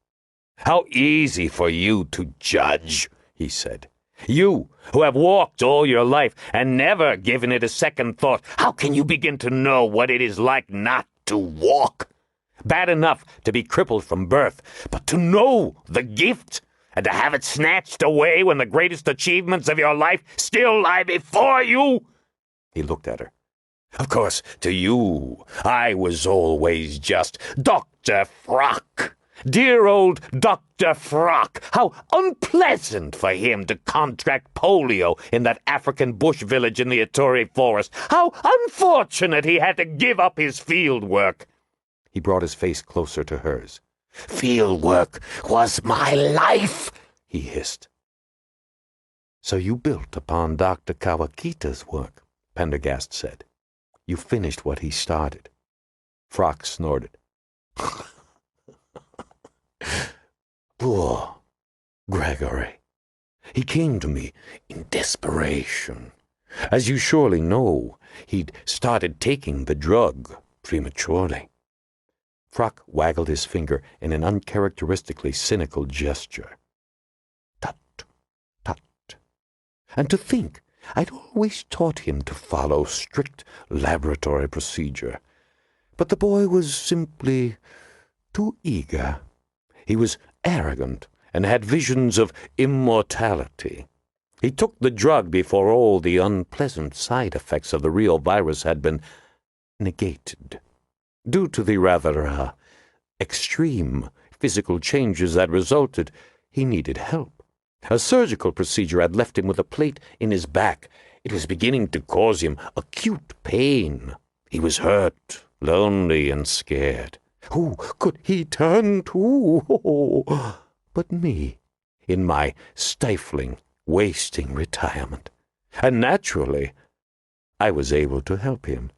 How easy for you to judge, he said. You, who have walked all your life and never given it a second thought, how can you begin to know what it is like not to walk? Bad enough to be crippled from birth, but to know the gift and to have it snatched away when the greatest achievements of your life still lie before you? He looked at her. Of course, to you, I was always just Dr. Frock. Dear old Dr. Frock. How unpleasant for him to contract polio in that African bush village in the Ituri forest. How unfortunate he had to give up his field work. He brought his face closer to hers. Field work was my life, he hissed. So you built upon Dr. Kawakita's work, Pendergast said. You finished what he started. Frock snorted. Poor Gregory. He came to me in desperation. As you surely know, he'd started taking the drug prematurely. Frock waggled his finger in an uncharacteristically cynical gesture. Tut, tut. And to think, I'd always taught him to follow strict laboratory procedure. But the boy was simply too eager. He was arrogant and had visions of immortality. He took the drug before all the unpleasant side effects of the real virus had been negated, due to the rather extreme physical changes that resulted, he needed help. A surgical procedure had left him with a plate in his back. It was beginning to cause him acute pain. He was hurt, lonely, and scared. Who could he turn to but me, in my stifling, wasting retirement? And naturally, I was able to help him,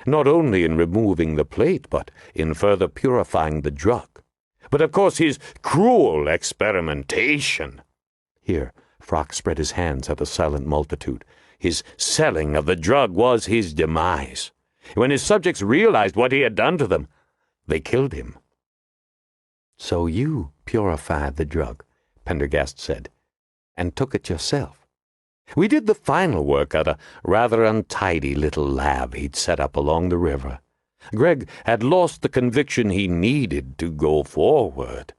not only in removing the plate, but in further purifying the drug. But of course his cruel experimentation— Here, Frock spread his hands at the silent multitude. His selling of the drug was his demise. When his subjects realized what he had done to them, they killed him. So you purified the drug, Pendergast said, and took it yourself. We did the final work at a rather untidy little lab he'd set up along the river. Greg had lost the conviction he needed to go forward.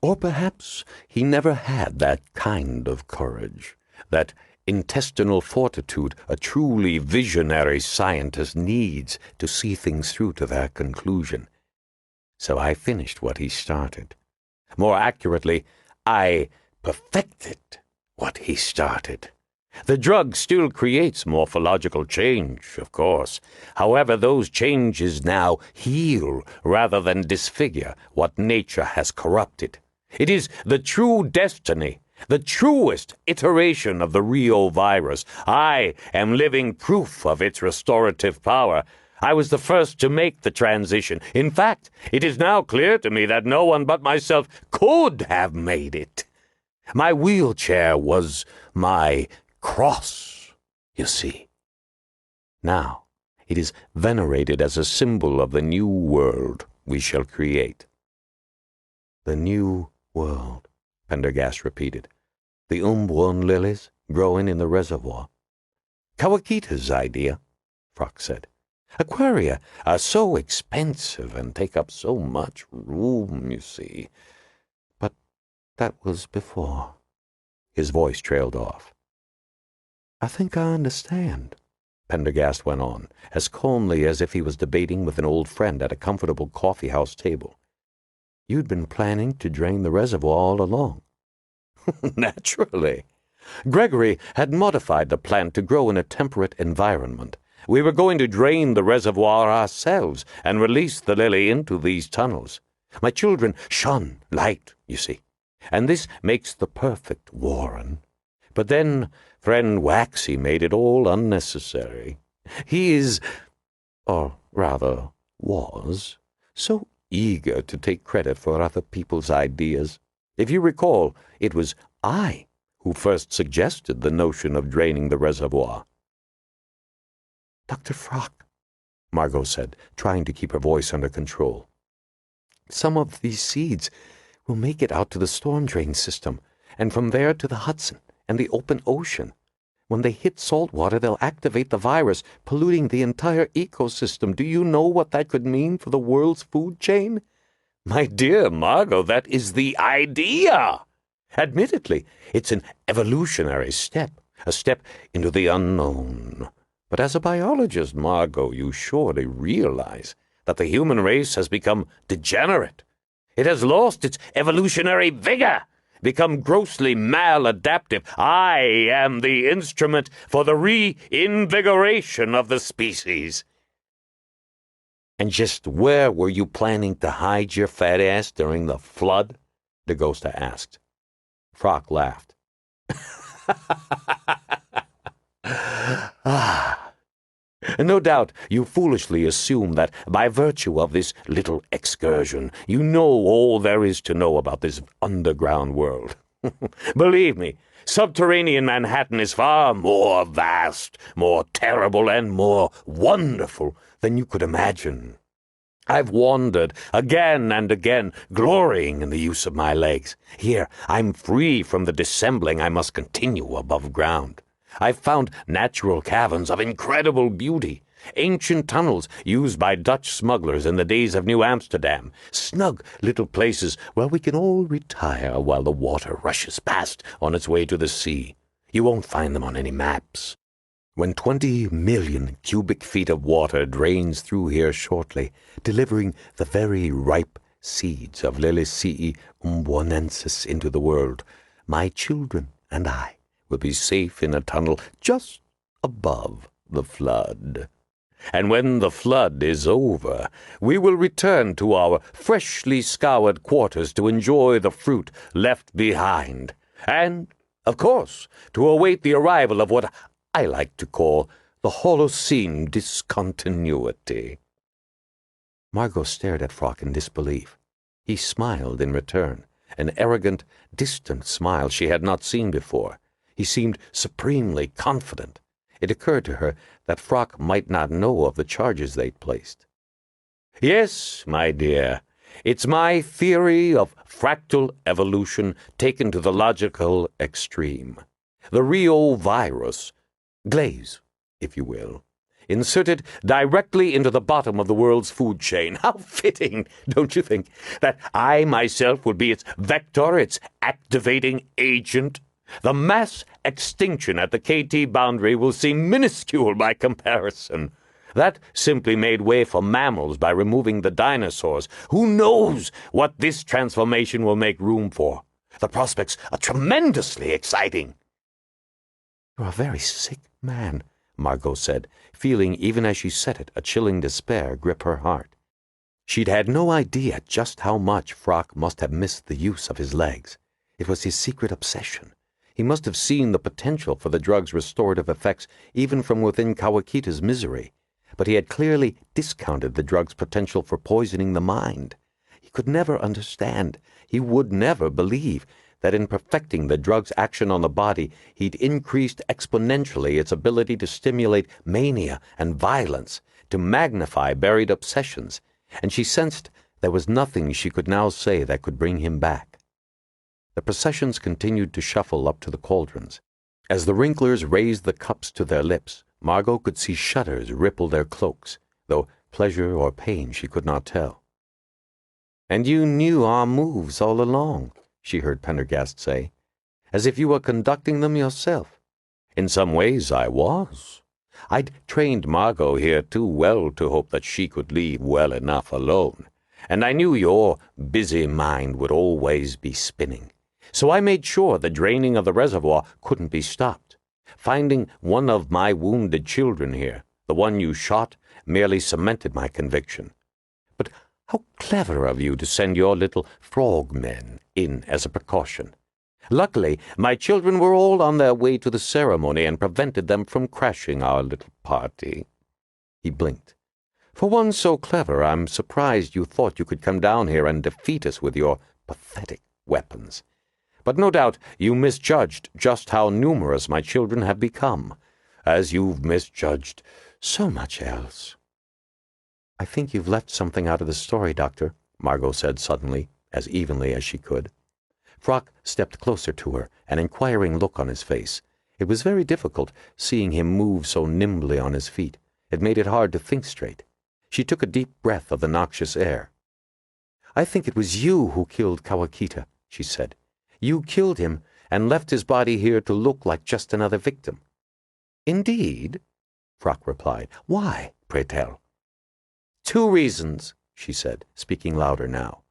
Or perhaps he never had that kind of courage, that intestinal fortitude a truly visionary scientist needs to see things through to their conclusion. So I finished what he started. More accurately, I perfected what he started. The drug still creates morphological change, of course. However, those changes now heal rather than disfigure what nature has corrupted. It is the true destiny, the truest iteration of the Rio virus. I am living proof of its restorative power. I was the first to make the transition. In fact, it is now clear to me that no one but myself could have made it. My wheelchair was my cross, you see. Now, it is venerated as a symbol of the new world we shall create. The new world, Pendergast repeated. The unborn lilies growing in the reservoir. Kawakita's idea, Frock said. Aquaria are so expensive and take up so much room, you see. But that was before. His voice trailed off. I think I understand, Pendergast went on, as calmly as if he was debating with an old friend at a comfortable coffee-house table. You'd been planning to drain the reservoir all along. Naturally. Gregory had modified the plant to grow in a temperate environment. We were going to drain the reservoir ourselves and release the lily into these tunnels. My children shun light, you see, and this makes the perfect warren. But then friend Waxy made it all unnecessary. He is, or rather was, so eager to take credit for other people's ideas. If you recall, it was I who first suggested the notion of draining the reservoir. Dr. Frock, Margo said, trying to keep her voice under control. Some of these seeds will make it out to the storm drain system, and from there to the Hudson and the open ocean. When they hit salt water, they'll activate the virus, polluting the entire ecosystem. Do you know what that could mean for the world's food chain? My dear Margo, that is the idea. Admittedly, it's an evolutionary step, a step into the unknown. But as a biologist, Margo, you surely realize that the human race has become degenerate. It has lost its evolutionary vigor, become grossly maladaptive. I am the instrument for the reinvigoration of the species. And just where were you planning to hide your fat ass during the flood? DeGosta asked. Frock laughed. No doubt you foolishly assume that by virtue of this little excursion, you know all there is to know about this underground world. Believe me, subterranean Manhattan is far more vast, more terrible, and more wonderful than you could imagine. I've wandered again and again, glorying in the use of my legs. Here, I'm free from the dissembling I must continue above ground. I've found natural caverns of incredible beauty, ancient tunnels used by Dutch smugglers in the days of New Amsterdam, snug little places where we can all retire while the water rushes past on its way to the sea. You won't find them on any maps. When 20 million cubic feet of water drains through here shortly, delivering the very ripe, seeds of Lilicii umbuonensis into the world, my children and I will be safe in a tunnel just above the flood. And when the flood is over, we will return to our freshly scoured quarters to enjoy the fruit left behind, and, of course, to await the arrival of what I like to call the Holocene discontinuity." Margo stared at Frock in disbelief. He smiled in return, an arrogant, distant smile she had not seen before. He seemed supremely confident. It occurred to her that Frock might not know of the charges they'd placed. "Yes, my dear, it's my theory of fractal evolution taken to the logical extreme. The Rio virus, glaze, if you will, inserted directly into the bottom of the world's food chain. How fitting, don't you think, that I myself would be its vector, its activating agent? The mass extinction at the KT boundary will seem minuscule by comparison. That simply made way for mammals by removing the dinosaurs. Who knows what this transformation will make room for? The prospects are tremendously exciting." "You're a very sick man," Margo said, feeling, even as she said it, a chilling despair grip her heart. She'd had no idea just how much Frock must have missed the use of his legs. It was his secret obsession. He must have seen the potential for the drug's restorative effects even from within Kawakita's misery, but he had clearly discounted the drug's potential for poisoning the mind. He could never understand, he would never believe, that in perfecting the drug's action on the body, he'd increased exponentially its ability to stimulate mania and violence, to magnify buried obsessions, and she sensed there was nothing she could now say that could bring him back. The processions continued to shuffle up to the cauldrons. As the wrinklers raised the cups to their lips, Margo could see shudders ripple their cloaks, though pleasure or pain she could not tell. "And you knew our moves all along," she heard Pendergast say, "as if you were conducting them yourself." "In some ways I was. I'd trained Margo here too well to hope that she could leave well enough alone, and I knew your busy mind would always be spinning. So I made sure the draining of the reservoir couldn't be stopped. Finding one of my wounded children here, the one you shot, merely cemented my conviction. But how clever of you to send your little frogmen in as a precaution. Luckily, my children were all on their way to the ceremony and prevented them from crashing our little party." He blinked. "For one so clever, I'm surprised you thought you could come down here and defeat us with your pathetic weapons. But no doubt you misjudged just how numerous my children have become, as you've misjudged so much else." "I think you've left something out of the story, Doctor," Margo said suddenly, as evenly as she could. Frock stepped closer to her, an inquiring look on his face. It was very difficult, seeing him move so nimbly on his feet. It made it hard to think straight. She took a deep breath of the noxious air. "I think it was you who killed Kawakita," she said. "You killed him and left his body here to look like just another victim." "Indeed?" Frock replied. "Why, pray tell?" "Two reasons," she said, speaking louder now.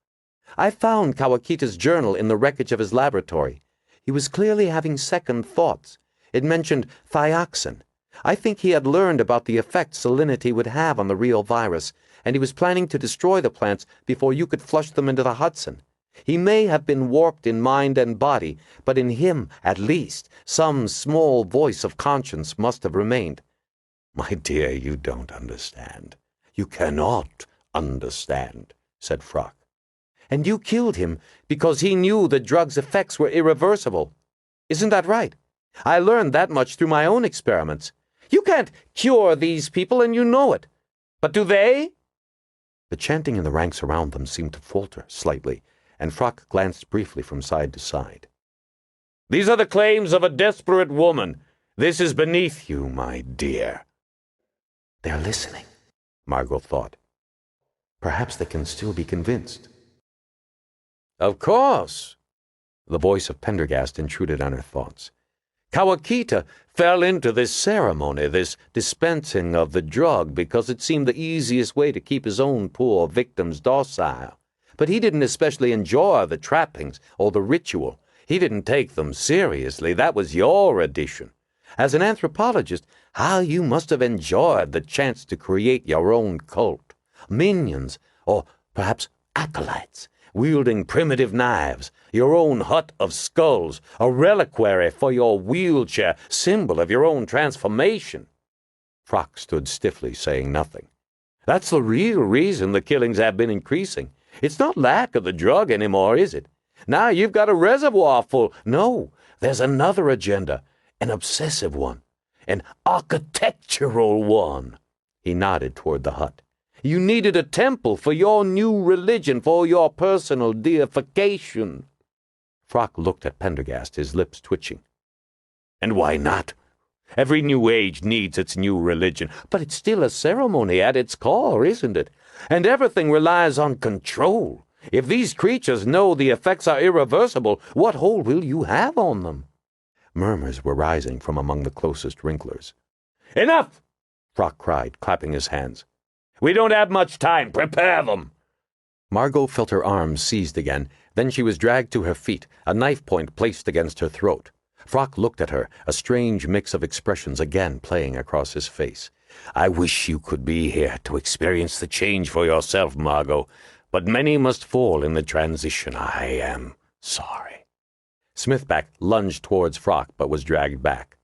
"I found Kawakita's journal in the wreckage of his laboratory. He was clearly having second thoughts. It mentioned thioxin. I think he had learned about the effect salinity would have on the real virus, and he was planning to destroy the plants before you could flush them into the Hudson. He may have been warped in mind and body, but in him, at least, some small voice of conscience must have remained." "My dear, you don't understand. You cannot understand," said Frock. "And you killed him because he knew the drug's effects were irreversible. Isn't that right? I learned that much through my own experiments. You can't cure these people, and you know it. But do they?" The chanting in the ranks around them seemed to falter slightly, and Frock glanced briefly from side to side. "These are the claims of a desperate woman. This is beneath you, my dear." "They're listening," Margo thought. "Perhaps they can still be convinced." "Of course." The voice of Pendergast intruded on her thoughts. "Kawakita fell into this ceremony, this dispensing of the drug, because it seemed the easiest way to keep his own poor victims docile. but he didn't especially enjoy the trappings or the ritual. He didn't take them seriously. That was your addition. As an anthropologist, how you must have enjoyed the chance to create your own cult. Minions, or perhaps acolytes, wielding primitive knives, your own hut of skulls, a reliquary for your wheelchair, symbol of your own transformation. Frock stood stiffly, saying nothing. That's the real reason the killings have been increasing. It's not lack of the drug anymore, is it? Now you've got a reservoir full. No, there's another agenda, an obsessive one, an architectural one. He nodded toward the hut. You needed a temple for your new religion, for your personal deification. Frock looked at Pendergast, his lips twitching. And why not? Every new age needs its new religion, but it's still a ceremony at its core, isn't it? And everything relies on control. If these creatures know the effects are irreversible, what hold will you have on them? Murmurs were rising from among the closest wrinklers. Enough! Frock cried, clapping his hands. We don't have much time. Prepare them! Margo felt her arms seized again. Then she was dragged to her feet, a knife point placed against her throat. Frock looked at her, a strange mix of expressions again playing across his face. I wish you could be here to experience the change for yourself, Margo, but many must fall in the transition. I am sorry. Smithback lunged towards Frock, but was dragged back.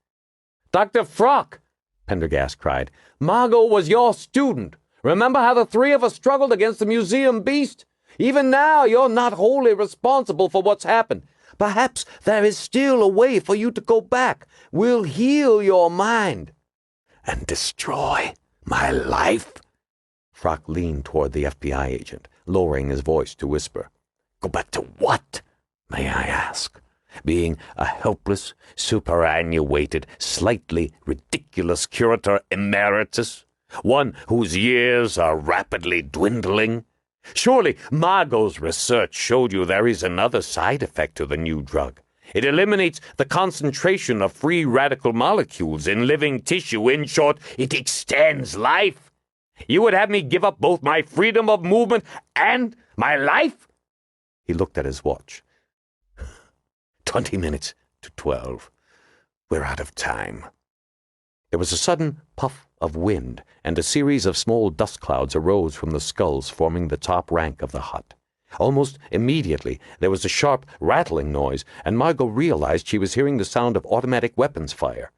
Dr. Frock! Pendergast cried. Margo was your student. Remember how the three of us struggled against the museum beast? Even now, you're not wholly responsible for what's happened. Perhaps there is still a way for you to go back. We'll heal your mind. And destroy my life? Frock leaned toward the FBI agent, lowering his voice to whisper. Go back to what, may I ask? Being a helpless, superannuated, slightly ridiculous curator emeritus? One whose years are rapidly dwindling? Surely Margo's research showed you there is another side effect to the new drug. It eliminates the concentration of free radical molecules in living tissue. In short, it extends life. You would have me give up both my freedom of movement and my life? He looked at his watch. 20 minutes to 12. We're out of time. There was a sudden puff of wind, and a series of small dust clouds arose from the skulls forming the top rank of the hut. Almost immediately there was a sharp, rattling noise, and Margo realized she was hearing the sound of automatic weapons fire.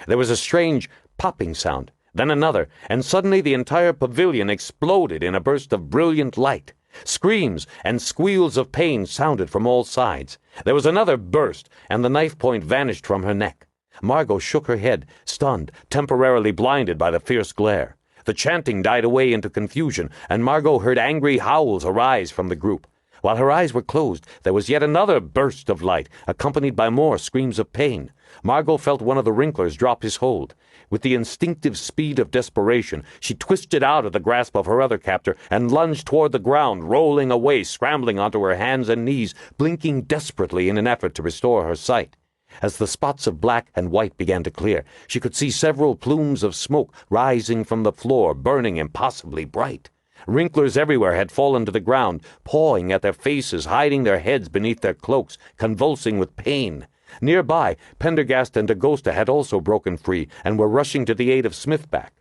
There was a strange popping sound, then another, and suddenly the entire pavilion exploded in a burst of brilliant light. Screams and squeals of pain sounded from all sides. There was another burst, and the knife point vanished from her neck. Margo shook her head, stunned, temporarily blinded by the fierce glare. The chanting died away into confusion, and Margo heard angry howls arise from the group. While her eyes were closed, there was yet another burst of light, accompanied by more screams of pain. Margo felt one of the wrinklers drop his hold. With the instinctive speed of desperation, she twisted out of the grasp of her other captor and lunged toward the ground, rolling away, scrambling onto her hands and knees, blinking desperately in an effort to restore her sight. As the spots of black and white began to clear, she could see several plumes of smoke rising from the floor, burning impossibly bright. Wrinklers everywhere had fallen to the ground, pawing at their faces, hiding their heads beneath their cloaks, convulsing with pain. Nearby, Pendergast and Dagosta had also broken free and were rushing to the aid of Smithback.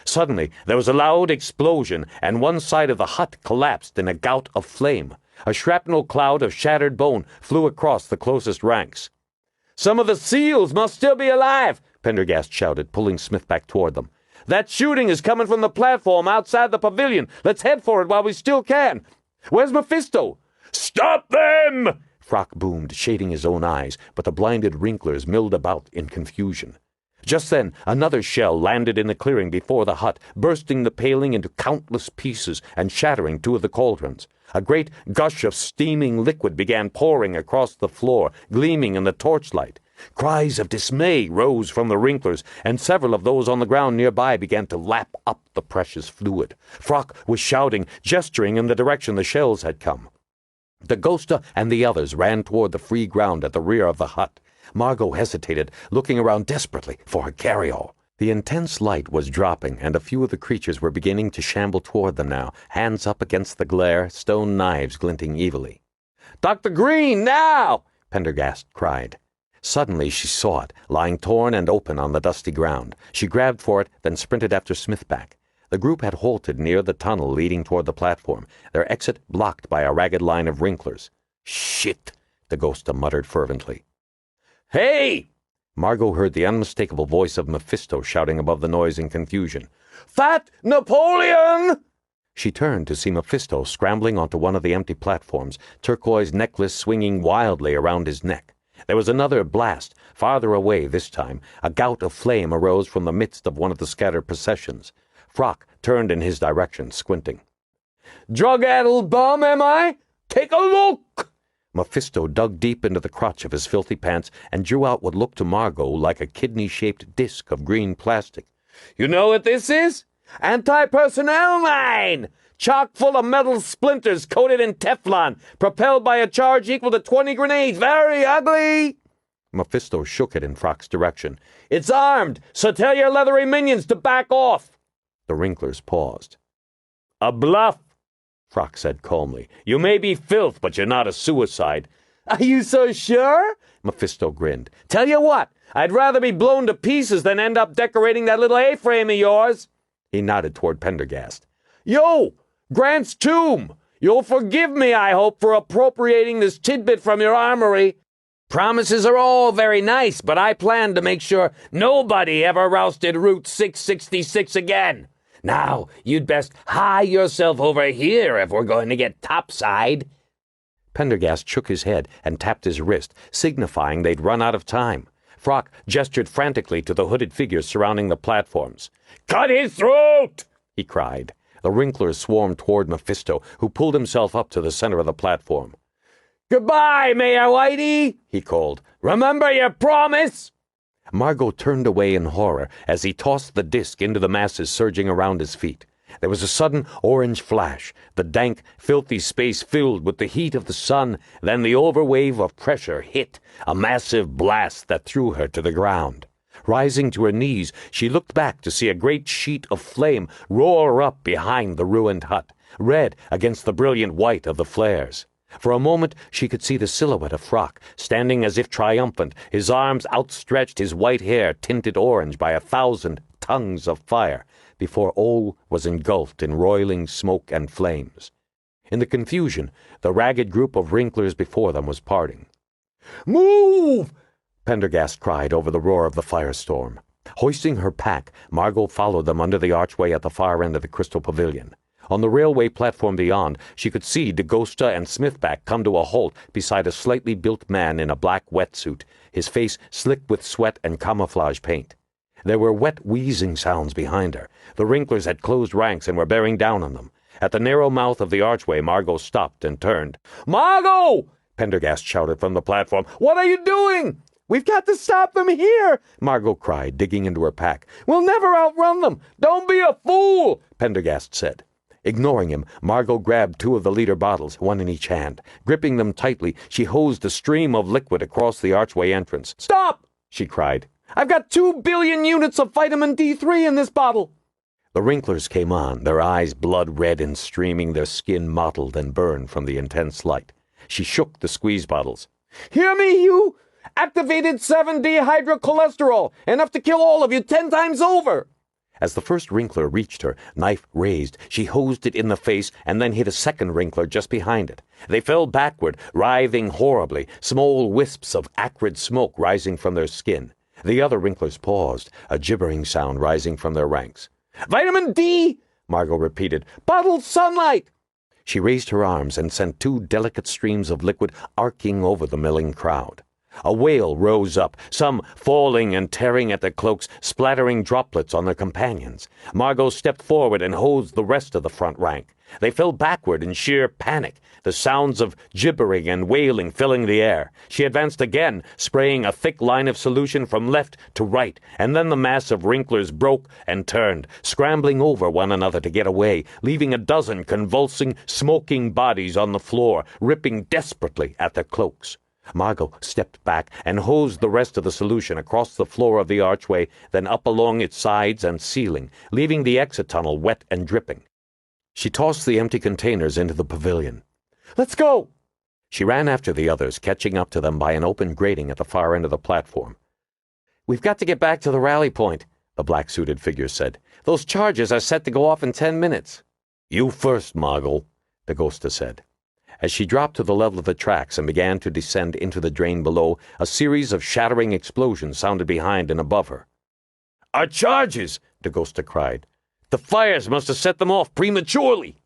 Suddenly, there was a loud explosion, and one side of the hut collapsed in a gout of flame. A shrapnel cloud of shattered bone flew across the closest ranks. Some of the SEALs must still be alive, Pendergast shouted, pulling Smithback toward them. That shooting is coming from the platform outside the pavilion. Let's head for it while we still can. Where's Mephisto? Stop them! Frock boomed, shading his own eyes, but the blinded wrinklers milled about in confusion. Just then, another shell landed in the clearing before the hut, bursting the paling into countless pieces and shattering two of the cauldrons. A great gush of steaming liquid began pouring across the floor, gleaming in the torchlight. Cries of dismay rose from the wrinklers, and several of those on the ground nearby began to lap up the precious fluid. Frock was shouting, gesturing in the direction the shells had come. Dagosta and the others ran toward the free ground at the rear of the hut. Margo hesitated, looking around desperately for her carryall. The intense light was dropping, and a few of the creatures were beginning to shamble toward them now, hands up against the glare, stone knives glinting evilly. "Dr. Green, now!" Pendergast cried. Suddenly she saw it, lying torn and open on the dusty ground. She grabbed for it, then sprinted after Smithback. The group had halted near the tunnel leading toward the platform, their exit blocked by a ragged line of wrinklers. "Shit!" the ghost muttered fervently. "Hey!" Margo heard the unmistakable voice of Mephisto shouting above the noise and confusion. "Fat Napoleon!" She turned to see Mephisto scrambling onto one of the empty platforms, turquoise necklace swinging wildly around his neck. There was another blast, farther away this time. A gout of flame arose from the midst of one of the scattered processions. Frock turned in his direction, squinting. "Drug-addled bum, am I? Take a look!" Mephisto dug deep into the crotch of his filthy pants and drew out what looked to Margo like a kidney-shaped disc of green plastic. "You know what this is? Anti-personnel mine! Chock full of metal splinters coated in Teflon, propelled by a charge equal to 20 grenades. Very ugly!" Mephisto shook it in Frock's direction. "It's armed, so tell your leathery minions to back off." The wrinklers paused. "A bluff," Frock said calmly. "You may be filth, but you're not a suicide." "Are you so sure?" Mephisto grinned. "Tell you what, I'd rather be blown to pieces than end up decorating that little A-frame of yours." He nodded toward Pendergast. "Yo, Grant's tomb! You'll forgive me, I hope, for appropriating this tidbit from your armory. Promises are all very nice, but I plan to make sure nobody ever rousted Route 666 again. Now, you'd best hie yourself over here if we're going to get topside." Pendergast shook his head and tapped his wrist, signifying they'd run out of time. Frock gestured frantically to the hooded figures surrounding the platforms. "Cut his throat!" he cried. The wrinklers swarmed toward Mephisto, who pulled himself up to the center of the platform. "Goodbye, Mayor Whitey," he called. "Remember your promise?" Margo turned away in horror as he tossed the disc into the masses surging around his feet. There was a sudden orange flash, the dank, filthy space filled with the heat of the sun, then the overwave of pressure hit, a massive blast that threw her to the ground. Rising to her knees, she looked back to see a great sheet of flame roar up behind the ruined hut, red against the brilliant white of the flares. For a moment she could see the silhouette of Frock, standing as if triumphant, his arms outstretched, his white hair tinted orange by 1,000 tongues of fire, before all was engulfed in roiling smoke and flames. In the confusion, the ragged group of wrinklers before them was parting. "Move!" Pendergast cried over the roar of the firestorm. Hoisting her pack, Margo followed them under the archway at the far end of the Crystal Pavilion. On the railway platform beyond, she could see DeGosta and Smithback come to a halt beside a slightly built man in a black wetsuit, his face slick with sweat and camouflage paint. There were wet wheezing sounds behind her. The wrinklers had closed ranks and were bearing down on them. At the narrow mouth of the archway, Margo stopped and turned. "Margo!" Pendergast shouted from the platform. "What are you doing?" "We've got to stop them here," Margo cried, digging into her pack. "We'll never outrun them. Don't be a fool," Pendergast said. Ignoring him, Margo grabbed 2 of the liter bottles, one in each hand. Gripping them tightly, she hosed a stream of liquid across the archway entrance. "Stop!" she cried. "I've got 2 billion units of vitamin D3 in this bottle." The wrinklers came on, their eyes blood-red and streaming, their skin mottled and burned from the intense light. She shook the squeeze bottles. "Hear me, you! Activated 7-dehydrocholesterol, enough to kill all of you 10 times over." As the first wrinkler reached her, knife raised, she hosed it in the face and then hit a second wrinkler just behind it. They fell backward, writhing horribly, small wisps of acrid smoke rising from their skin. The other wrinklers paused, a gibbering sound rising from their ranks. "Vitamin D!" Margo repeated. "Bottled sunlight!" She raised her arms and sent 2 delicate streams of liquid arcing over the milling crowd. A wail rose up, some falling and tearing at their cloaks, splattering droplets on their companions. Margo stepped forward and hosed the rest of the front rank. They fell backward in sheer panic, the sounds of gibbering and wailing filling the air. She advanced again, spraying a thick line of solution from left to right, and then the mass of wrinklers broke and turned, scrambling over one another to get away, leaving a dozen convulsing, smoking bodies on the floor, ripping desperately at their cloaks. Margo stepped back and hosed the rest of the solution across the floor of the archway, then up along its sides and ceiling, leaving the exit tunnel wet and dripping. She tossed the empty containers into the pavilion. "Let's go!" She ran after the others, catching up to them by an open grating at the far end of the platform. "We've got to get back to the rally point," the black-suited figure said. "Those charges are set to go off in 10 minutes. "You first, Margo," the ghosta said. As she dropped to the level of the tracks and began to descend into the drain below, a series of shattering explosions sounded behind and above her. "Our charges!" the ghosta cried. "The fires must have set them off prematurely."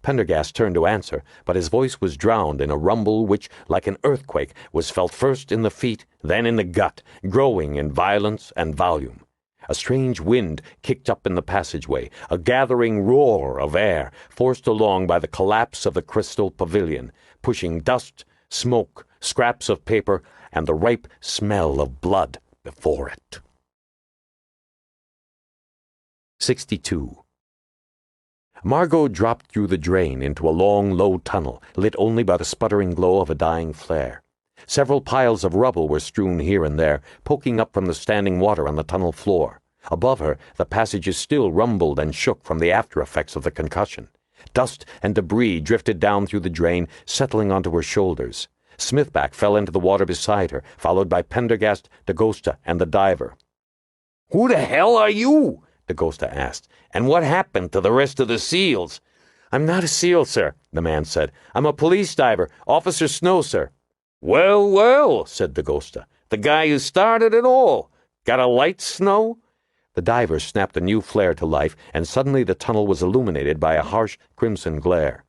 Pendergast turned to answer, but his voice was drowned in a rumble which, like an earthquake, was felt first in the feet, then in the gut, growing in violence and volume. A strange wind kicked up in the passageway, a gathering roar of air, forced along by the collapse of the crystal pavilion, pushing dust, smoke, scraps of paper, and the ripe smell of blood before it. 62. Margo dropped through the drain into a long, low tunnel, lit only by the sputtering glow of a dying flare. Several piles of rubble were strewn here and there, poking up from the standing water on the tunnel floor. Above her, the passages still rumbled and shook from the after-effects of the concussion. Dust and debris drifted down through the drain, settling onto her shoulders. Smithback fell into the water beside her, followed by Pendergast, the ghosta, and the diver. "Who the hell are you?" the ghosta asked. "And what happened to the rest of the SEALs?" "I'm not a SEAL, sir," the man said. "I'm a police diver, Officer Snow, sir." "Well, well," said the ghosta. "The guy who started it all. Got a light, Snow?" The diver snapped a new flare to life, and suddenly the tunnel was illuminated by a harsh crimson glare.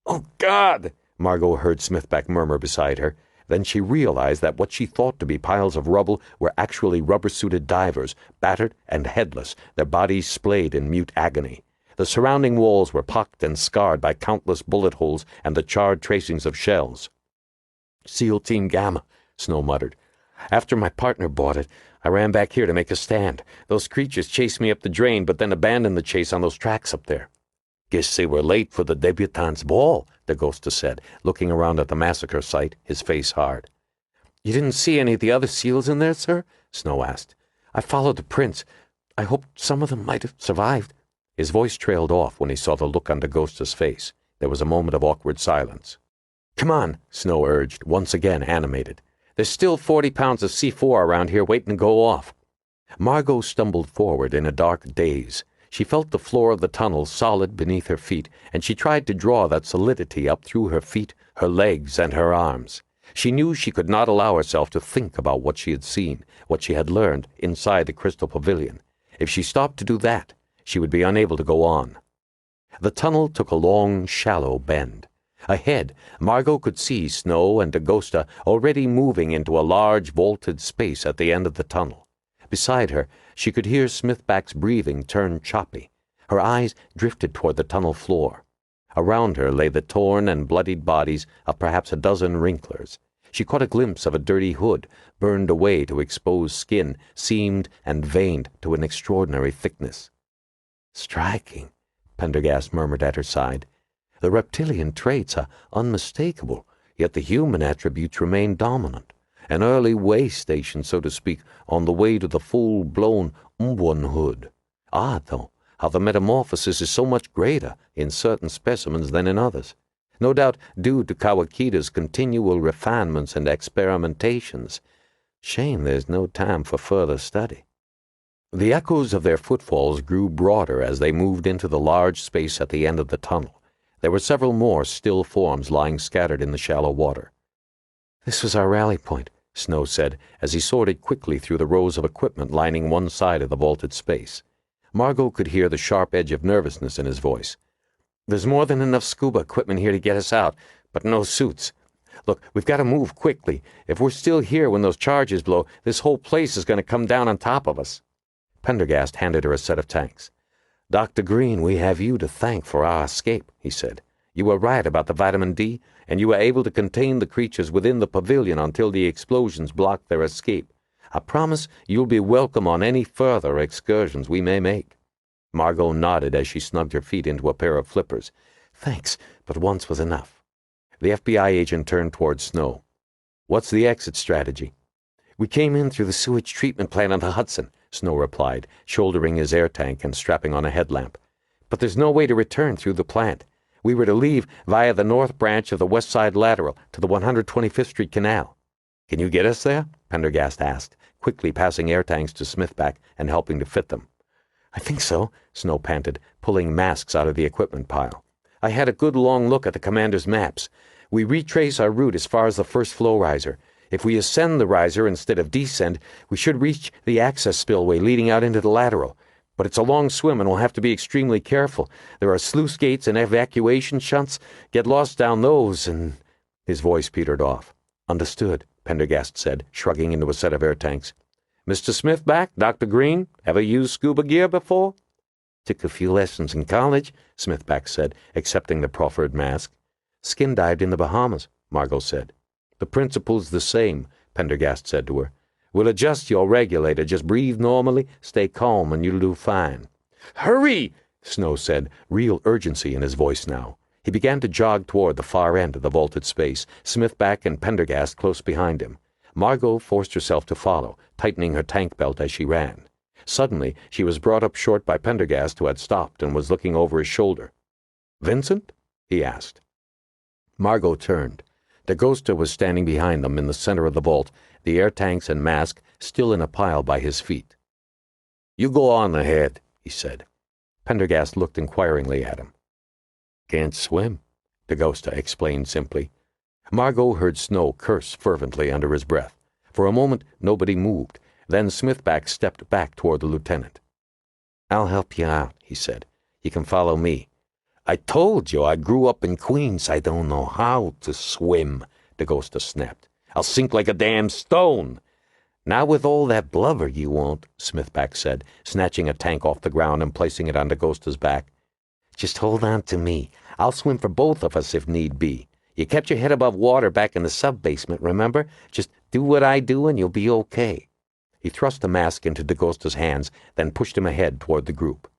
"Oh, God!" Margo heard Smithback murmur beside her. Then she realized that what she thought to be piles of rubble were actually rubber-suited divers, battered and headless, their bodies splayed in mute agony. The surrounding walls were pocked and scarred by countless bullet holes and the charred tracings of shells. "SEAL Team Gamma," Snow muttered. "After my partner bought it, I ran back here to make a stand. Those creatures chased me up the drain, but then abandoned the chase on those tracks up there." "Guess they were late for the debutante's ball," the ghosta said, looking around at the massacre site, his face hard. "You didn't see any of the other SEALs in there, sir?" Snow asked. "I followed the prints. I hoped some of them might have survived." His voice trailed off when he saw the look on the ghosta's face. There was a moment of awkward silence. "Come on," Snow urged, once again animated. "There's still 40 pounds of C4 around here waiting to go off." Margo stumbled forward in a dark daze. She felt the floor of the tunnel solid beneath her feet, and she tried to draw that solidity up through her feet, her legs, and her arms. She knew she could not allow herself to think about what she had seen, what she had learned inside the crystal pavilion. If she stopped to do that, she would be unable to go on. The tunnel took a long, shallow bend. Ahead, Margo could see Snow and Dagosta already moving into a large vaulted space at the end of the tunnel. Beside her, she could hear Smithback's breathing turn choppy. Her eyes drifted toward the tunnel floor. Around her lay the torn and bloodied bodies of perhaps a dozen wrinklers. She caught a glimpse of a dirty hood, burned away to expose skin, seamed and veined to an extraordinary thickness. "Striking," Pendergast murmured at her side. "The reptilian traits are unmistakable, yet the human attributes remain dominant. An early way station, so to speak, on the way to the full-blown womanhood. Odd, though, how the metamorphosis is so much greater in certain specimens than in others. No doubt due to Kawakita's continual refinements and experimentations. Shame there's no time for further study." The echoes of their footfalls grew broader as they moved into the large space at the end of the tunnel. There were several more still forms lying scattered in the shallow water. "This was our rally point," Snow said, as he sorted quickly through the rows of equipment lining one side of the vaulted space. Margo could hear the sharp edge of nervousness in his voice. "There's more than enough scuba equipment here to get us out, but no suits. Look, we've got to move quickly. If we're still here when those charges blow, this whole place is going to come down on top of us." Pendergast handed her a set of tanks. "Dr. Green, we have you to thank for our escape," he said. "You were right about the vitamin D, and you were able to contain the creatures within the pavilion until the explosions blocked their escape. I promise you'll be welcome on any further excursions we may make." Margo nodded as she snugged her feet into a pair of flippers. "Thanks, but once was enough." The FBI agent turned toward Snow. What's the exit strategy? We came in through the sewage treatment plant on the Hudson, Snow replied, shouldering his air tank and strapping on a headlamp. But there's no way to return through the plant. We were to leave via the north branch of the west side lateral to the 125th Street Canal. Can you get us there? Pendergast asked, quickly passing air tanks to Smithback and helping to fit them. I think so, Snow panted, pulling masks out of the equipment pile. I had a good long look at the commander's maps. We retrace our route as far as the first flow riser. If we ascend the riser instead of descend, we should reach the access spillway leading out into the lateral. But it's a long swim and we'll have to be extremely careful. There are sluice gates and evacuation shunts. Get lost down those and... His voice petered off. Understood, Pendergast said, shrugging into a set of air tanks. Mr. Smithback, Dr. Green, ever used scuba gear before? Took a few lessons in college, Smithback said, accepting the proffered mask. Skin dived in the Bahamas, Margo said. The principle's the same, Pendergast said to her. We'll adjust your regulator. Just breathe normally, stay calm, and you'll do fine. Hurry, Snow said, real urgency in his voice now. He began to jog toward the far end of the vaulted space, Smithback and Pendergast close behind him. Margo forced herself to follow, tightening her tank belt as she ran. Suddenly, she was brought up short by Pendergast, who had stopped and was looking over his shoulder. Vincent? He asked. Margo turned. Dagosta was standing behind them in the center of the vault, the air tanks and mask still in a pile by his feet. You go on ahead, he said. Pendergast looked inquiringly at him. Can't swim, Dagosta explained simply. Margo heard Snow curse fervently under his breath. For a moment, nobody moved. Then Smithback stepped back toward the lieutenant. I'll help you out, he said. You can follow me. I told you I grew up in Queens. I don't know how to swim, Dagosta snapped. I'll sink like a damn stone. Not with all that blubber you won't, Smithback said, snatching a tank off the ground and placing it on Dagosta's back. Just hold on to me. I'll swim for both of us if need be. You kept your head above water back in the sub-basement, remember? Just do what I do and you'll be okay. He thrust the mask into Dagosta's hands, then pushed him ahead toward the group.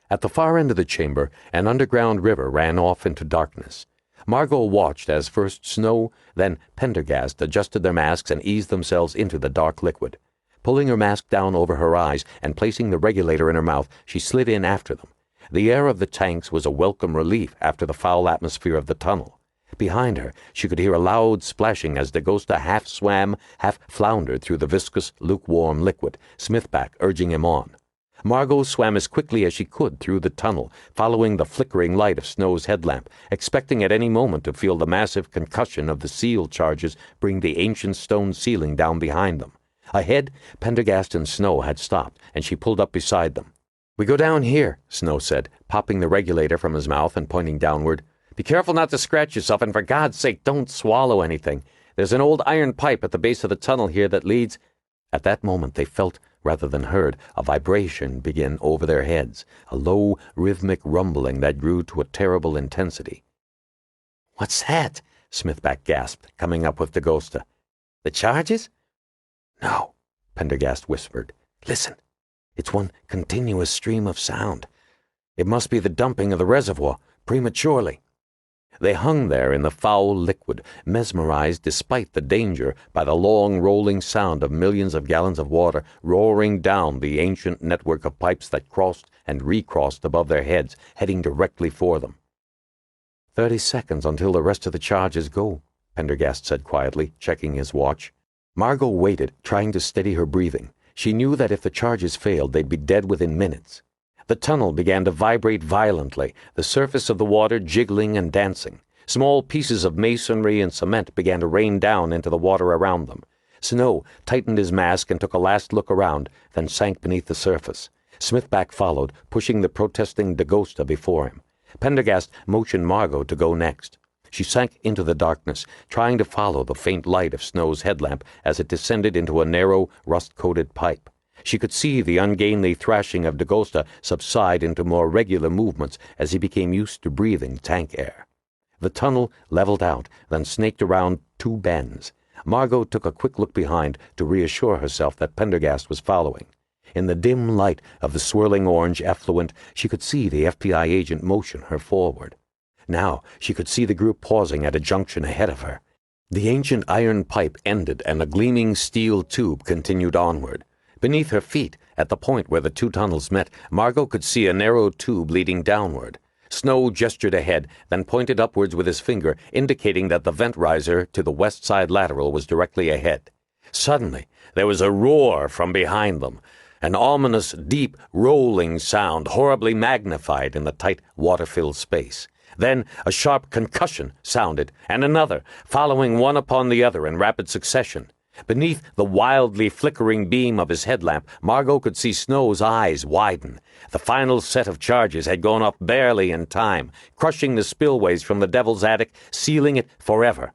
At the far end of the chamber, an underground river ran off into darkness. Margo watched as first Snow, then Pendergast adjusted their masks and eased themselves into the dark liquid. Pulling her mask down over her eyes and placing the regulator in her mouth, she slid in after them. The air of the tanks was a welcome relief after the foul atmosphere of the tunnel. Behind her, she could hear a loud splashing as Dagosta half swam, half floundered through the viscous, lukewarm liquid, Smithback urging him on. Margo swam as quickly as she could through the tunnel, following the flickering light of Snow's headlamp, expecting at any moment to feel the massive concussion of the seal charges bring the ancient stone ceiling down behind them. Ahead, Pendergast and Snow had stopped, and she pulled up beside them. We go down here, Snow said, popping the regulator from his mouth and pointing downward. Be careful not to scratch yourself, and for God's sake, don't swallow anything. There's an old iron pipe at the base of the tunnel here that leads... At that moment they felt, rather than heard, a vibration begin over their heads, a low, rhythmic rumbling that grew to a terrible intensity. What's that? Smithback gasped, coming up with Dagosta. The charges? No, Pendergast whispered. Listen. It's one continuous stream of sound. It must be the dumping of the reservoir, prematurely. They hung there in the foul liquid, mesmerized despite the danger by the long rolling sound of millions of gallons of water roaring down the ancient network of pipes that crossed and recrossed above their heads, heading directly for them. 30 seconds until the rest of the charges go, Pendergast said quietly, checking his watch. Margo waited, trying to steady her breathing. She knew that if the charges failed, they'd be dead within minutes. The tunnel began to vibrate violently, the surface of the water jiggling and dancing. Small pieces of masonry and cement began to rain down into the water around them. Snow tightened his mask and took a last look around, then sank beneath the surface. Smithback followed, pushing the protesting Dagosta before him. Pendergast motioned Margo to go next. She sank into the darkness, trying to follow the faint light of Snow's headlamp as it descended into a narrow, rust-coated pipe. She could see the ungainly thrashing of Dagosta subside into more regular movements as he became used to breathing tank air. The tunnel leveled out, then snaked around 2 bends. Margo took a quick look behind to reassure herself that Pendergast was following. In the dim light of the swirling orange effluent, she could see the FBI agent motion her forward. Now she could see the group pausing at a junction ahead of her. The ancient iron pipe ended, and a gleaming steel tube continued onward. Beneath her feet, at the point where the two tunnels met, Margo could see a narrow tube leading downward. Snow gestured ahead, then pointed upwards with his finger, indicating that the vent riser to the west side lateral was directly ahead. Suddenly, there was a roar from behind them, an ominous, deep, rolling sound, horribly magnified in the tight, water-filled space. Then a sharp concussion sounded, and another, following one upon the other in rapid succession. Beneath the wildly flickering beam of his headlamp, Margo could see Snow's eyes widen. The final set of charges had gone off barely in time, crushing the spillways from the Devil's Attic, sealing it forever.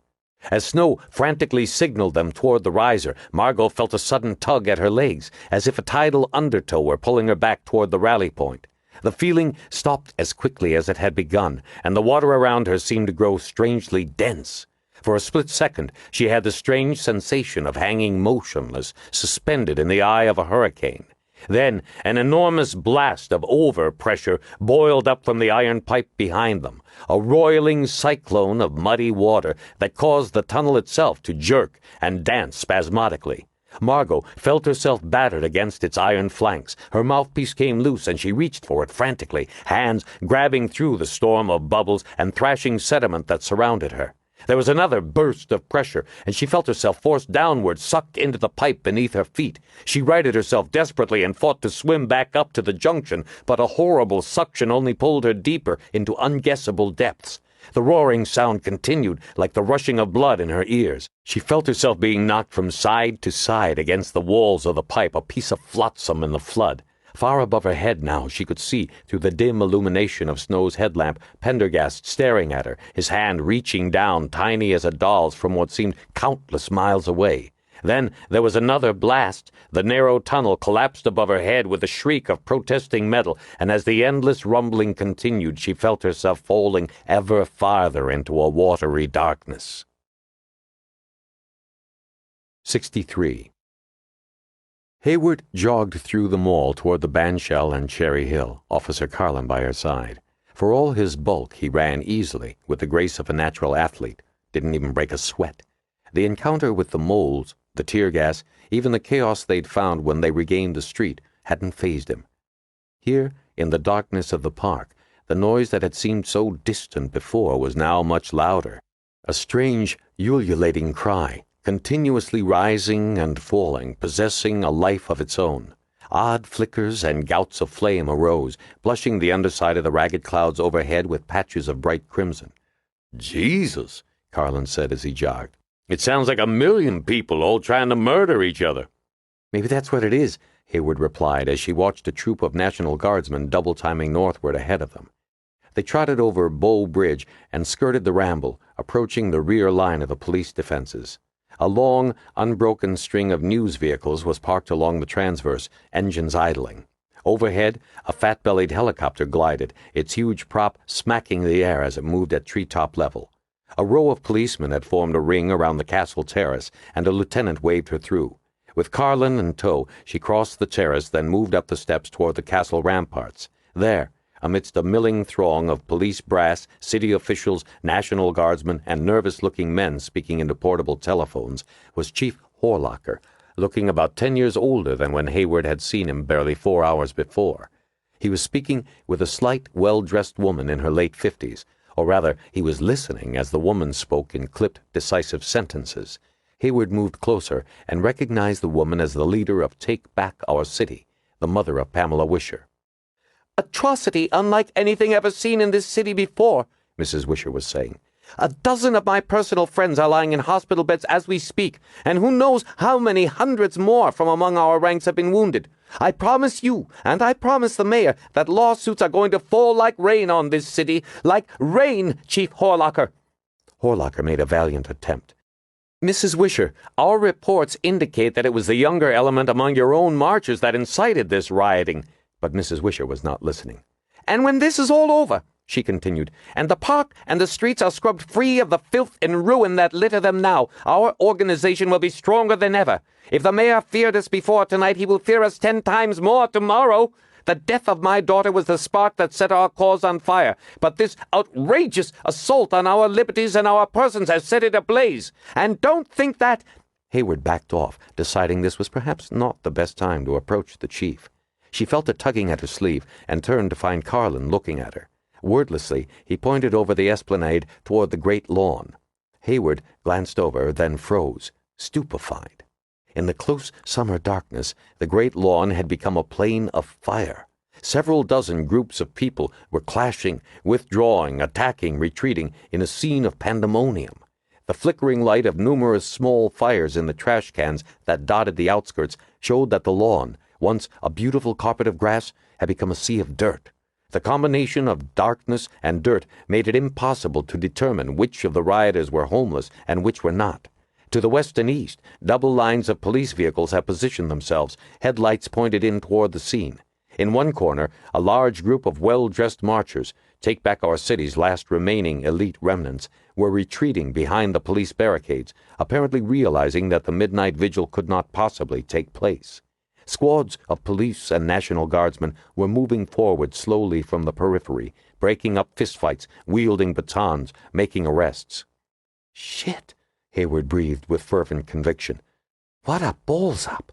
As Snow frantically signaled them toward the riser, Margo felt a sudden tug at her legs, as if a tidal undertow were pulling her back toward the rally point. The feeling stopped as quickly as it had begun, and the water around her seemed to grow strangely dense. For a split second, she had the strange sensation of hanging motionless, suspended in the eye of a hurricane. Then an enormous blast of overpressure boiled up from the iron pipe behind them, a roiling cyclone of muddy water that caused the tunnel itself to jerk and dance spasmodically. Margo felt herself battered against its iron flanks. Her mouthpiece came loose, and she reached for it frantically, hands grabbing through the storm of bubbles and thrashing sediment that surrounded her. There was another burst of pressure, and she felt herself forced downward, sucked into the pipe beneath her feet. She righted herself desperately and fought to swim back up to the junction, but a horrible suction only pulled her deeper into unguessable depths. The roaring sound continued, like the rushing of blood in her ears. She felt herself being knocked from side to side against the walls of the pipe, a piece of flotsam in the flood. Far above her head now she could see, through the dim illumination of Snow's headlamp, Pendergast staring at her, his hand reaching down, tiny as a doll's, from what seemed countless miles away. Then there was another blast. The narrow tunnel collapsed above her head with a shriek of protesting metal, and as the endless rumbling continued, she felt herself falling ever farther into a watery darkness. 63. Hayward jogged through the mall toward the Bandshell and Cherry Hill, Officer Carlin by her side. For all his bulk, he ran easily, with the grace of a natural athlete, didn't even break a sweat. The encounter with the moles, the tear gas, even the chaos they'd found when they regained the street, hadn't fazed him. Here, in the darkness of the park, the noise that had seemed so distant before was now much louder. A strange, ululating cry, continuously rising and falling, possessing a life of its own. Odd flickers and gouts of flame arose, blushing the underside of the ragged clouds overhead with patches of bright crimson. "Jesus," Carlin said as he jogged. "It sounds like 1,000,000 people all trying to murder each other." "Maybe that's what it is," Hayward replied as she watched a troop of National Guardsmen double-timing northward ahead of them. They trotted over Bow Bridge and skirted the Ramble, approaching the rear line of the police defenses. A long, unbroken string of news vehicles was parked along the transverse, engines idling. Overhead, a fat-bellied helicopter glided, its huge prop smacking the air as it moved at treetop level. A row of policemen had formed a ring around the castle terrace, and a lieutenant waved her through. With Carlin in tow, she crossed the terrace, then moved up the steps toward the castle ramparts. There, amidst a milling throng of police brass, city officials, National Guardsmen, and nervous-looking men speaking into portable telephones, was Chief Horlocker, looking about 10 years older than when Hayward had seen him barely 4 hours before. He was speaking with a slight, well-dressed woman in her late 50s, or rather, he was listening as the woman spoke in clipped, decisive sentences. Hayward moved closer and recognized the woman as the leader of Take Back Our City, the mother of Pamela Wisher. "Atrocity unlike anything ever seen in this city before," Mrs. Wisher was saying. "A dozen of my personal friends are lying in hospital beds as we speak, and who knows how many hundreds more from among our ranks have been wounded. I promise you, and I promise the mayor, that lawsuits are going to fall like rain on this city. Like rain, Chief Horlocker." Horlocker made a valiant attempt. "Mrs. Wisher, our reports indicate that it was the younger element among your own marchers that incited this rioting." But Mrs. Wisher was not listening. "And when this is all over," she continued, "and the park and the streets are scrubbed free of the filth and ruin that litter them now, our organization will be stronger than ever. If the mayor feared us before tonight, he will fear us 10 times more tomorrow. The death of my daughter was the spark that set our cause on fire, but this outrageous assault on our liberties and our persons has set it ablaze. And don't think that—" Hayward backed off, deciding this was perhaps not the best time to approach the chief. She felt a tugging at her sleeve and turned to find Carlin looking at her. Wordlessly, he pointed over the esplanade toward the great lawn. Hayward glanced over, then froze, stupefied. In the close summer darkness, the great lawn had become a plain of fire. Several dozen groups of people were clashing, withdrawing, attacking, retreating in a scene of pandemonium. The flickering light of numerous small fires in the trash cans that dotted the outskirts showed that the lawn, once a beautiful carpet of grass, had become a sea of dirt. The combination of darkness and dirt made it impossible to determine which of the rioters were homeless and which were not. To the west and east, double lines of police vehicles had positioned themselves, headlights pointed in toward the scene. In one corner, a large group of well-dressed marchers, take back our city's last remaining elite remnants, were retreating behind the police barricades, apparently realizing that the midnight vigil could not possibly take place. Squads of police and National Guardsmen were moving forward slowly from the periphery, breaking up fistfights, wielding batons, making arrests. "Shit," Hayward breathed with fervent conviction. "What a balls-up!"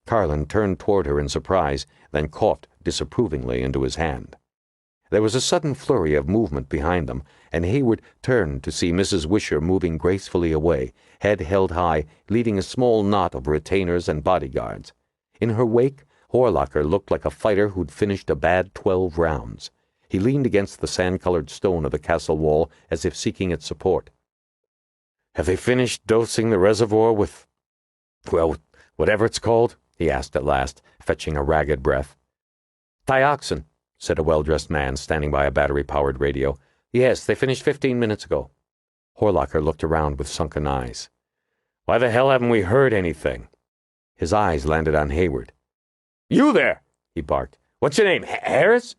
Carlin turned toward her in surprise, then coughed disapprovingly into his hand. There was a sudden flurry of movement behind them, and Hayward turned to see Mrs. Wisher moving gracefully away, head held high, leading a small knot of retainers and bodyguards. In her wake, Horlocker looked like a fighter who'd finished a bad 12 rounds. He leaned against the sand-colored stone of the castle wall as if seeking its support. "Have they finished dosing the reservoir with, well, whatever it's called?" he asked at last, fetching a ragged breath. "Dioxin," said a well-dressed man standing by a battery-powered radio. "Yes, they finished 15 minutes ago." Horlocker looked around with sunken eyes. "Why the hell haven't we heard anything?" His eyes landed on Hayward. "You there!" he barked. "What's your name, Harris?"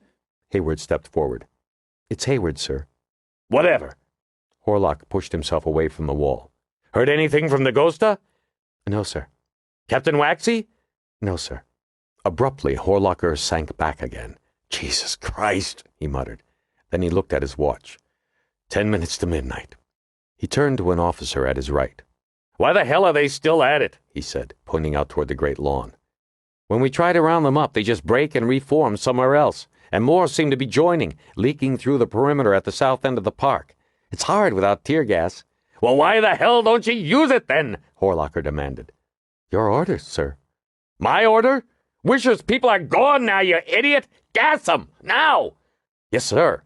Hayward stepped forward. "It's Hayward, sir." "Whatever." Horlock pushed himself away from the wall. "Heard anything from the Ghosta?" "No, sir." "Captain Waxy?" "No, sir." Abruptly, Horlocker sank back again. "Jesus Christ," he muttered. Then he looked at his watch. 10 minutes to midnight. He turned to an officer at his right. "Why the hell are they still at it?" he said, pointing out toward the great lawn. "When we try to round them up, they just break and reform somewhere else, and more seem to be joining, leaking through the perimeter at the south end of the park. It's hard without tear gas." "Well, why the hell don't you use it then?" Horlocker demanded. "Your orders, sir." "My order? Wisher's people are gone now, you idiot! Gas them! Now!" "Yes, sir."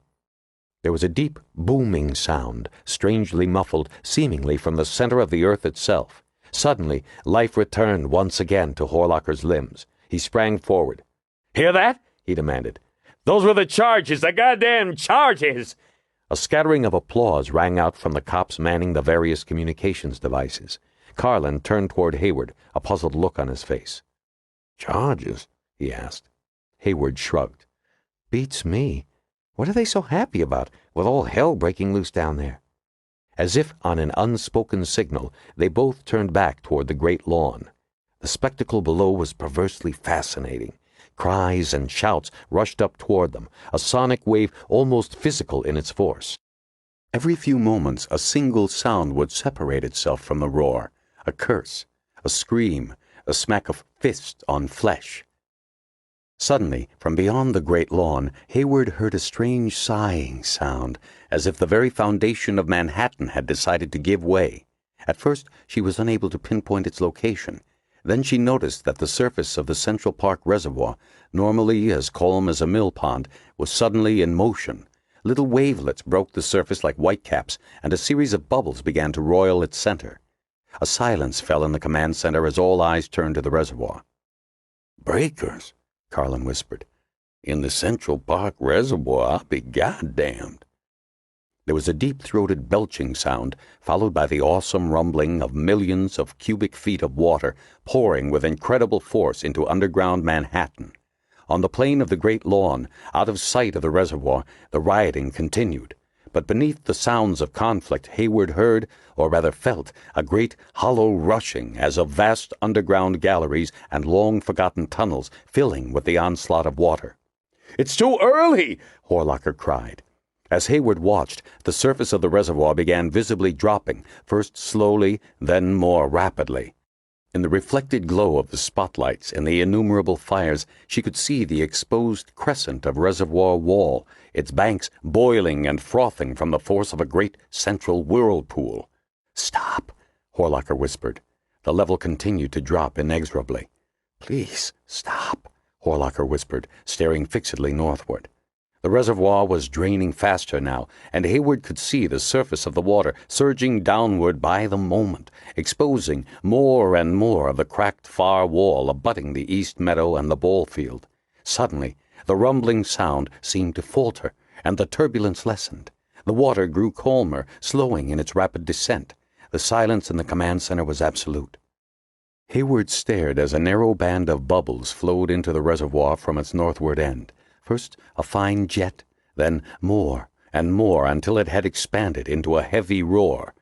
There was a deep, booming sound, strangely muffled, seemingly from the center of the earth itself. Suddenly, life returned once again to Horlocker's limbs. He sprang forward. "Hear that?" he demanded. "Those were the charges, the goddamn charges!" A scattering of applause rang out from the cops manning the various communications devices. Carlin turned toward Hayward, a puzzled look on his face. "Charges?" he asked. Hayward shrugged. "Beats me. What are they so happy about, with all hell breaking loose down there?" As if on an unspoken signal, they both turned back toward the great lawn. The spectacle below was perversely fascinating. Cries and shouts rushed up toward them, a sonic wave almost physical in its force. Every few moments a single sound would separate itself from the roar, a curse, a scream, a smack of fist on flesh. Suddenly, from beyond the great lawn, Hayward heard a strange sighing sound, as if the very foundation of Manhattan had decided to give way. At first, she was unable to pinpoint its location. Then she noticed that the surface of the Central Park Reservoir, normally as calm as a mill pond, was suddenly in motion. Little wavelets broke the surface like whitecaps, and a series of bubbles began to roil its center. A silence fell in the command center as all eyes turned to the reservoir. "Breakers," Carlin whispered. "In the Central Park Reservoir, I'll be goddamned." There was a deep-throated belching sound, followed by the awesome rumbling of millions of cubic feet of water pouring with incredible force into underground Manhattan. On the plain of the great lawn, out of sight of the reservoir, the rioting continued. but beneath the sounds of conflict Hayward heard, or rather felt, a great hollow rushing as of vast underground galleries and long-forgotten tunnels filling with the onslaught of water. "It's too early!" Horlocker cried. As Hayward watched, the surface of the reservoir began visibly dropping, first slowly, then more rapidly. In the reflected glow of the spotlights and the innumerable fires, she could see the exposed crescent of reservoir wall, its banks boiling and frothing from the force of a great central whirlpool. "Stop," Horlocker whispered. The level continued to drop inexorably. "Please, stop," Horlocker whispered, staring fixedly northward. The reservoir was draining faster now, and Hayward could see the surface of the water surging downward by the moment, exposing more and more of the cracked far wall abutting the east meadow and the ball field. Suddenly, the rumbling sound seemed to falter, and the turbulence lessened. The water grew calmer, slowing in its rapid descent. The silence in the command center was absolute. Hayward stared as a narrow band of bubbles flowed into the reservoir from its northward end. First a fine jet, then more and more until it had expanded into a heavy roar.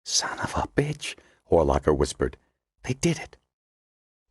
"Son of a bitch," Horlocker whispered. "They did it."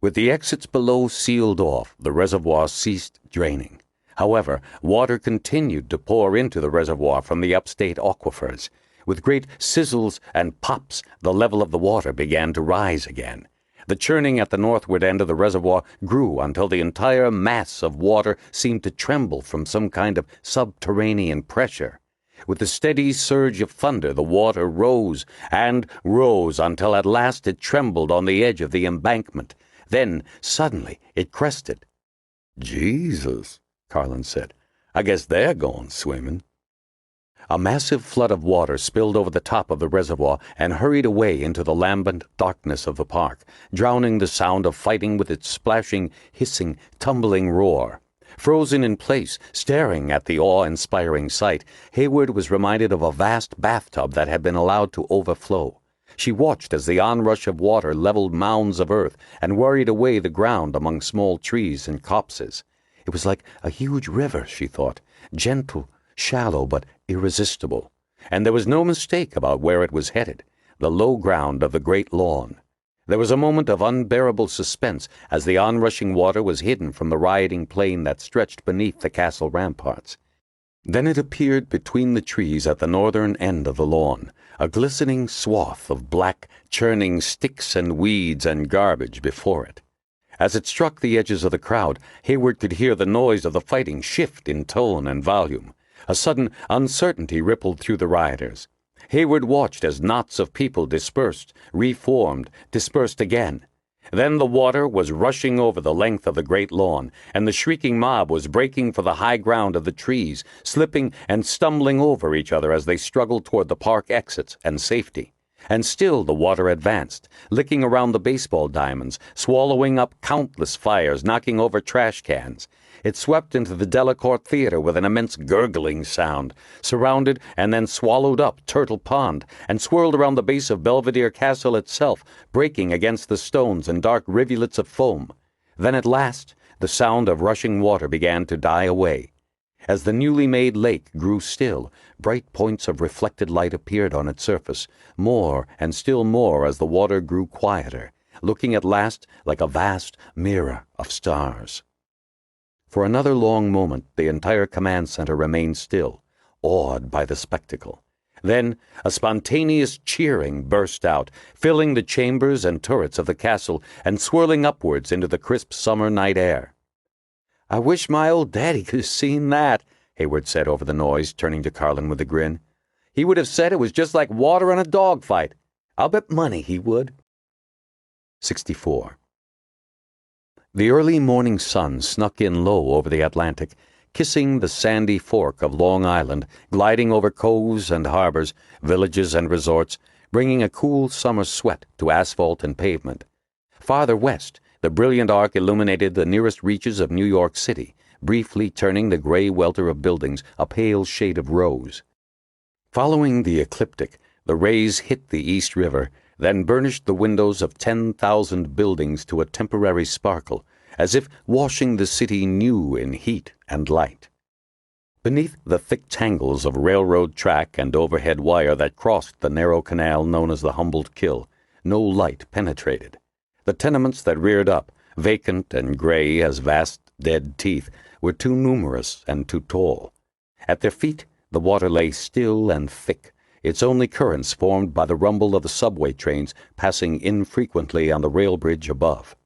With the exits below sealed off, the reservoir ceased draining. However, water continued to pour into the reservoir from the upstate aquifers. With great sizzles and pops, the level of the water began to rise again. The churning at the northward end of the reservoir grew until the entire mass of water seemed to tremble from some kind of subterranean pressure. With the steady surge of thunder, the water rose and rose until at last it trembled on the edge of the embankment. Then, suddenly, it crested. "Jesus," Carlin said. "I guess they're going swimming." A massive flood of water spilled over the top of the reservoir and hurried away into the lambent darkness of the park, drowning the sound of fighting with its splashing, hissing, tumbling roar. Frozen in place, staring at the awe-inspiring sight, Hayward was reminded of a vast bathtub that had been allowed to overflow. She watched as the onrush of water leveled mounds of earth and worried away the ground among small trees and copses. It was like a huge river, she thought, gentle, shallow, but irresistible. And there was no mistake about where it was headed, the low ground of the great lawn. There was a moment of unbearable suspense as the onrushing water was hidden from the rioting plain that stretched beneath the castle ramparts. Then it appeared between the trees at the northern end of the lawn, a glistening swath of black, churning sticks and weeds and garbage before it. As it struck the edges of the crowd, Hayward could hear the noise of the fighting shift in tone and volume. A sudden uncertainty rippled through the rioters. Hayward watched as knots of people dispersed, reformed, dispersed again. Then the water was rushing over the length of the great lawn, and the shrieking mob was breaking for the high ground of the trees, slipping and stumbling over each other as they struggled toward the park exits and safety. And still the water advanced, licking around the baseball diamonds, swallowing up countless fires, knocking over trash cans. It swept into the Delacorte Theater with an immense gurgling sound, surrounded and then swallowed up Turtle Pond, and swirled around the base of Belvedere Castle itself, breaking against the stones in dark rivulets of foam. Then at last, the sound of rushing water began to die away. As the newly made lake grew still, bright points of reflected light appeared on its surface, more and still more as the water grew quieter, looking at last like a vast mirror of stars. For another long moment, the entire command center remained still, awed by the spectacle. Then a spontaneous cheering burst out, filling the chambers and turrets of the castle and swirling upwards into the crisp summer night air. "I wish my old daddy could have seen that," Hayward said over the noise, turning to Carlin with a grin. "He would have said it was just like water in a dogfight. I'll bet money he would." 64. The early morning sun snuck in low over the Atlantic, kissing the sandy fork of Long Island, gliding over coves and harbors, villages and resorts, bringing a cool summer sweat to asphalt and pavement. Farther west, the brilliant arc illuminated the nearest reaches of New York City, briefly turning the gray welter of buildings a pale shade of rose. Following the ecliptic, the rays hit the East River, then burnished the windows of 10,000 buildings to a temporary sparkle, as if washing the city new in heat and light. Beneath the thick tangles of railroad track and overhead wire that crossed the narrow canal known as the Humboldt Kill, no light penetrated. The tenements that reared up, vacant and gray as vast dead teeth, were too numerous and too tall. At their feet, the water lay still and thick, its only currents formed by the rumble of the subway trains passing infrequently on the rail bridge above.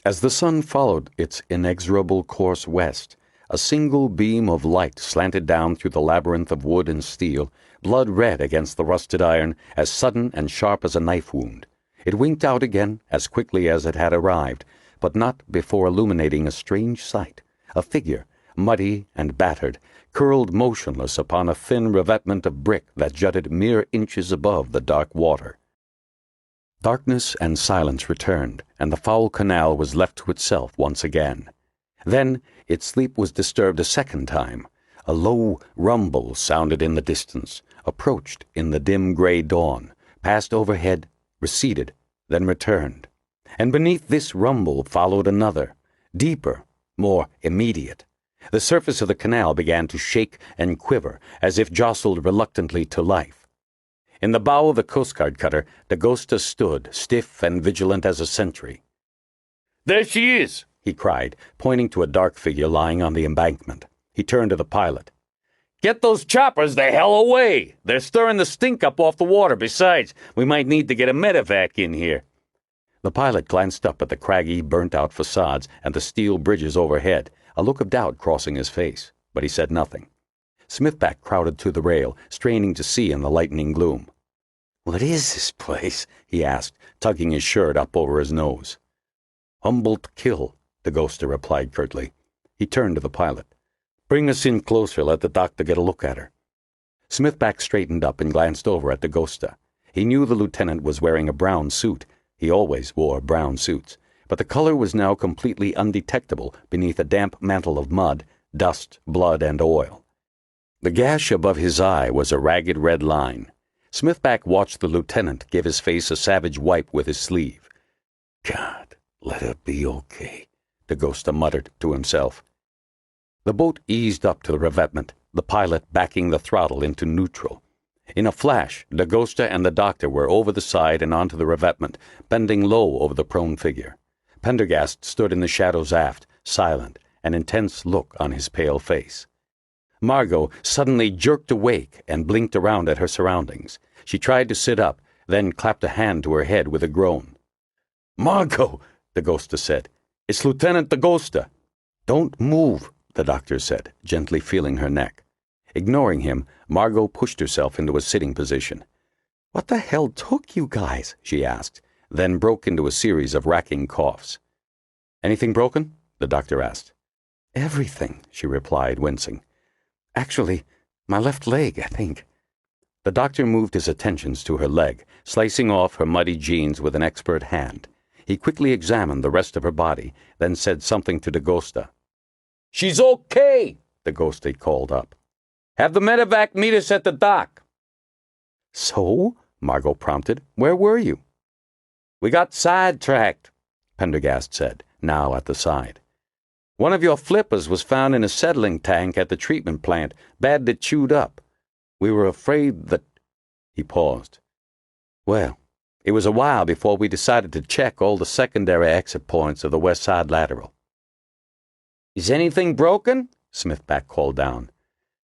As the sun followed its inexorable course west, a single beam of light slanted down through the labyrinth of wood and steel, blood red against the rusted iron, as sudden and sharp as a knife wound. It winked out again as quickly as it had arrived, but not before illuminating a strange sight, a figure, muddy and battered, curled motionless upon a thin revetment of brick that jutted mere inches above the dark water. Darkness and silence returned, and the foul canal was left to itself once again. Then its sleep was disturbed a second time. A low rumble sounded in the distance, approached in the dim gray dawn, passed overhead, receded, then returned. And beneath this rumble followed another, deeper, more immediate. The surface of the canal began to shake and quiver, as if jostled reluctantly to life. In the bow of the Coast Guard cutter, Dagosta stood, stiff and vigilant as a sentry. "There she is!" he cried, pointing to a dark figure lying on the embankment. He turned to the pilot. "Get those choppers the hell away! They're stirring the stink up off the water. Besides, we might need to get a medevac in here." The pilot glanced up at the craggy, burnt-out facades and the steel bridges overhead, a look of doubt crossing his face, but he said nothing. Smithback crowded to the rail, straining to see in the lightening gloom. "What is this place?" he asked, tugging his shirt up over his nose. "Humboldt Kill," Dagosta replied curtly. He turned to the pilot. "Bring us in closer. Let the doctor get a look at her." Smithback straightened up and glanced over at Dagosta. He knew the lieutenant was wearing a brown suit. He always wore brown suits, but the color was now completely undetectable beneath a damp mantle of mud, dust, blood, and oil. The gash above his eye was a ragged red line. Smithback watched the lieutenant give his face a savage wipe with his sleeve. "God, let her be okay," Dagosta muttered to himself. The boat eased up to the revetment, the pilot backing the throttle into neutral. In a flash, Dagosta and the doctor were over the side and onto the revetment, bending low over the prone figure. Pendergast stood in the shadows aft, silent, an intense look on his pale face. Margo suddenly jerked awake and blinked around at her surroundings. She tried to sit up, then clapped a hand to her head with a groan. "Margo," Dagosta said. "It's Lieutenant Dagosta." "Don't move," the doctor said, gently feeling her neck. Ignoring him, Margo pushed herself into a sitting position. "What the hell took you guys?" she asked, then broke into a series of racking coughs. "Anything broken?" the doctor asked. "Everything," she replied, wincing. "Actually, my left leg, I think." The doctor moved his attentions to her leg, slicing off her muddy jeans with an expert hand. He quickly examined the rest of her body, then said something to Dagosta. "She's okay!" Dagosta called up. "Have the medevac meet us at the dock." "So?" Margo prompted. "Where were you?" "We got sidetracked," Pendergast said, now at the side. "One of your flippers was found in a settling tank at the treatment plant, badly chewed up. We were afraid that—" He paused. "Well, it was a while before we decided to check all the secondary exit points of the west side lateral." "Is anything broken?" Smithback called down.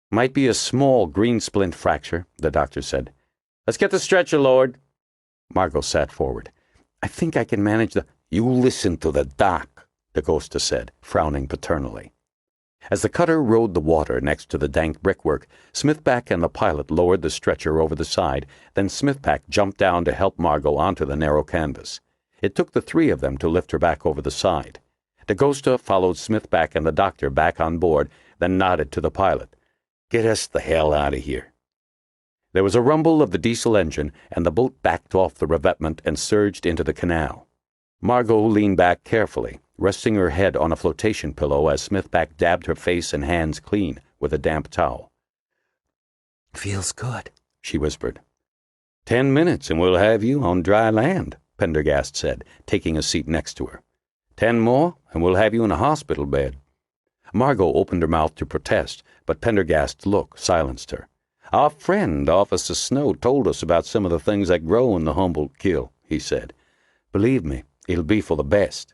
"Might be a small green splint fracture," the doctor said. "Let's get the stretcher lowered." Margo sat forward. "I think I can manage the—" "You listen to the doc," Dagosta said, frowning paternally. As the cutter rode the water next to the dank brickwork, Smithback and the pilot lowered the stretcher over the side, then Smithback jumped down to help Margo onto the narrow canvas. It took the three of them to lift her back over the side. Dagosta followed Smithback and the doctor back on board, then nodded to the pilot. "Get us the hell out of here." There was a rumble of the diesel engine, and the boat backed off the revetment and surged into the canal. Margo leaned back carefully, resting her head on a flotation pillow as Smithback dabbed her face and hands clean with a damp towel. "Feels good," she whispered. 10 minutes and we'll have you on dry land, Pendergast said, taking a seat next to her. 10 more and we'll have you in a hospital bed. Margo opened her mouth to protest, but Pendergast's look silenced her. "Our friend, Officer Snow, told us about some of the things that grow in the Humboldt Kill," he said. "Believe me, it'll be for the best."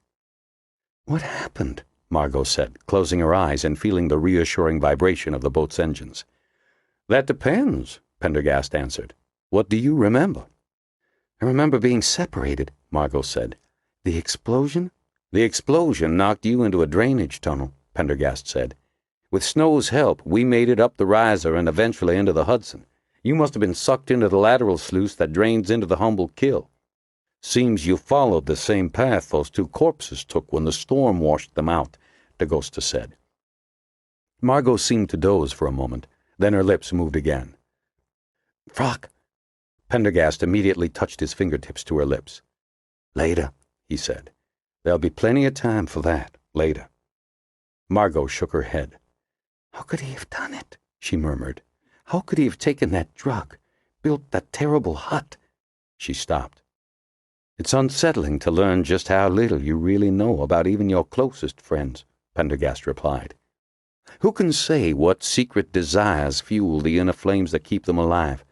"What happened?" Margo said, closing her eyes and feeling the reassuring vibration of the boat's engines. "That depends," Pendergast answered. "What do you remember?" "I remember being separated," Margo said. "The explosion?" "The explosion knocked you into a drainage tunnel," Pendergast said. "With Snow's help, we made it up the riser and eventually into the Hudson. You must have been sucked into the lateral sluice that drains into the Humboldt Kill. Seems you followed the same path those two corpses took when the storm washed them out," DeGosta said. Margo seemed to doze for a moment, then her lips moved again. "Frock!" Pendergast immediately touched his fingertips to her lips. "Later," he said. "There'll be plenty of time for that, later." Margo shook her head. "How could he have done it?" she murmured. "How could he have taken that drug, built that terrible hut?" She stopped. "It's unsettling to learn just how little you really know about even your closest friends," Pendergast replied. "Who can say what secret desires fuel the inner flames that keep them alive?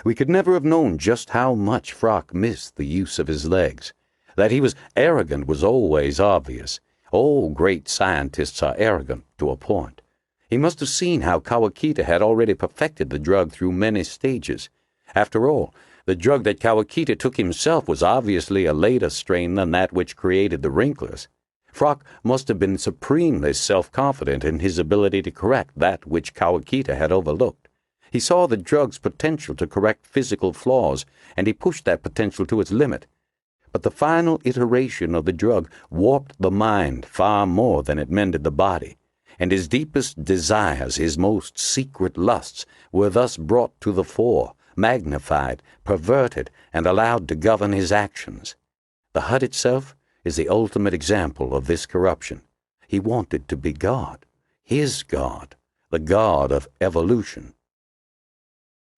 We could never have known just how much Frock missed the use of his legs. That he was arrogant was always obvious. All great scientists are arrogant to a point. He must have seen how Kawakita had already perfected the drug through many stages. After all, the drug that Kawakita took himself was obviously a later strain than that which created the wrinklers. Frock must have been supremely self-confident in his ability to correct that which Kawakita had overlooked. He saw the drug's potential to correct physical flaws, and he pushed that potential to its limit. But the final iteration of the drug warped the mind far more than it mended the body, and his deepest desires, his most secret lusts, were thus brought to the fore, magnified, perverted, and allowed to govern his actions. The hut itself is the ultimate example of this corruption. He wanted to be God, his God, the God of evolution.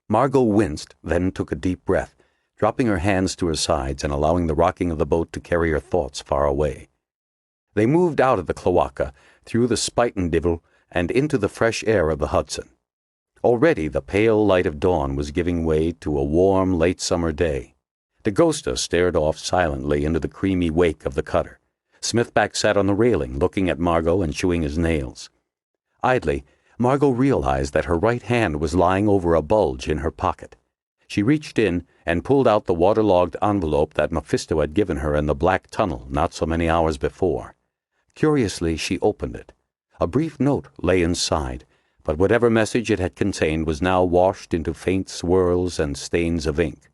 Margo winced, then took a deep breath, dropping her hands to her sides and allowing the rocking of the boat to carry her thoughts far away. They moved out of the cloaca, through the Spuytendijvel, and into the fresh air of the Hudson. Already the pale light of dawn was giving way to a warm, late summer day. DeGosta stared off silently into the creamy wake of the cutter. Smithback sat on the railing, looking at Margo and chewing his nails. Idly, Margo realized that her right hand was lying over a bulge in her pocket. She reached in and pulled out the waterlogged envelope that Mephisto had given her in the black tunnel not so many hours before. Curiously, she opened it. A brief note lay inside, but whatever message it had contained was now washed into faint swirls and stains of ink.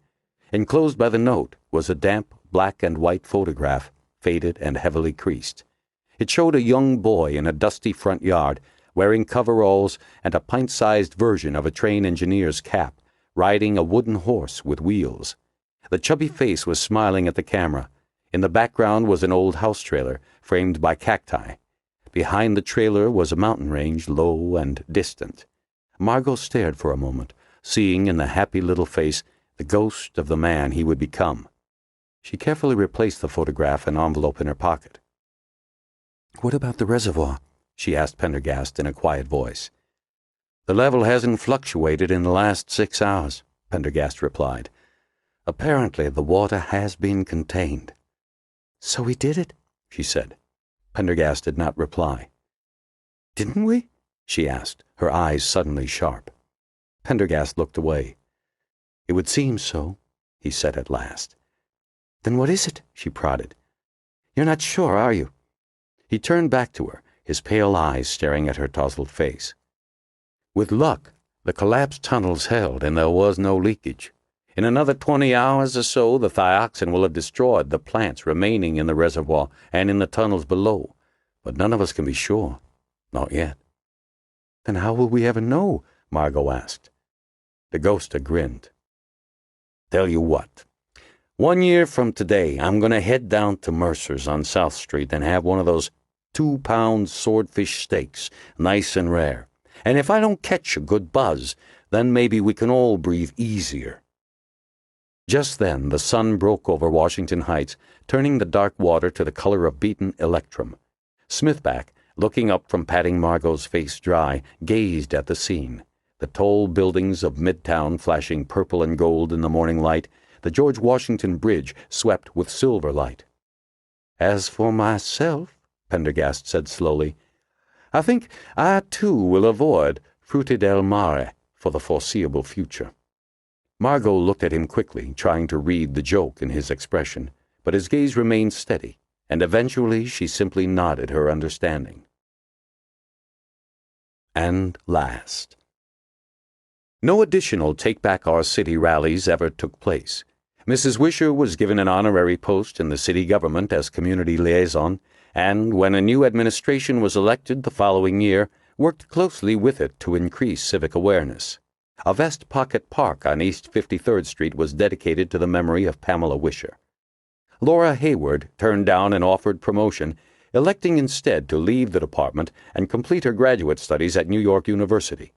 Enclosed by the note was a damp black and white photograph, faded and heavily creased. It showed a young boy in a dusty front yard, wearing coveralls and a pint-sized version of a train engineer's cap, riding a wooden horse with wheels. The chubby face was smiling at the camera. In the background was an old house trailer, framed by cacti. Behind the trailer was a mountain range, low and distant. Margo stared for a moment, seeing in the happy little face the ghost of the man he would become. She carefully replaced the photograph and envelope in her pocket. "What about the reservoir?" she asked Pendergast in a quiet voice. "The level hasn't fluctuated in the last 6 hours," Pendergast replied. "Apparently the water has been contained." "So we did it?" she said. Pendergast did not reply. "Didn't we?" she asked, her eyes suddenly sharp. Pendergast looked away. "It would seem so," he said at last. "Then what is it?" she prodded. "You're not sure, are you?" He turned back to her, his pale eyes staring at her tousled face. "With luck, the collapsed tunnels held and there was no leakage. In another 20 hours or so, the thioxin will have destroyed the plants remaining in the reservoir and in the tunnels below, but none of us can be sure. Not yet." "Then how will we ever know?" Margo asked. DeGosta grinned. "Tell you what. 1 year from today, I'm going to head down to Mercer's on South Street and have one of those 2-pound swordfish steaks, nice and rare. And if I don't catch a good buzz, then maybe we can all breathe easier." Just then the sun broke over Washington Heights, turning the dark water to the color of beaten electrum. Smithback, looking up from patting Margot's face dry, gazed at the scene. The tall buildings of Midtown flashing purple and gold in the morning light, the George Washington Bridge swept with silver light. "As for myself," Pendergast said slowly, "I think I too will avoid Frutti del Mare for the foreseeable future." Margot looked at him quickly, trying to read the joke in his expression, but his gaze remained steady, and eventually she simply nodded her understanding. And last. No additional Take Back Our City rallies ever took place. Mrs. Wisher was given an honorary post in the city government as community liaison, and when a new administration was elected the following year, worked closely with it to increase civic awareness. A Vest Pocket Park on East 53rd Street was dedicated to the memory of Pamela Wisher. Laura Hayward turned down an offered promotion, electing instead to leave the department and complete her graduate studies at New York University.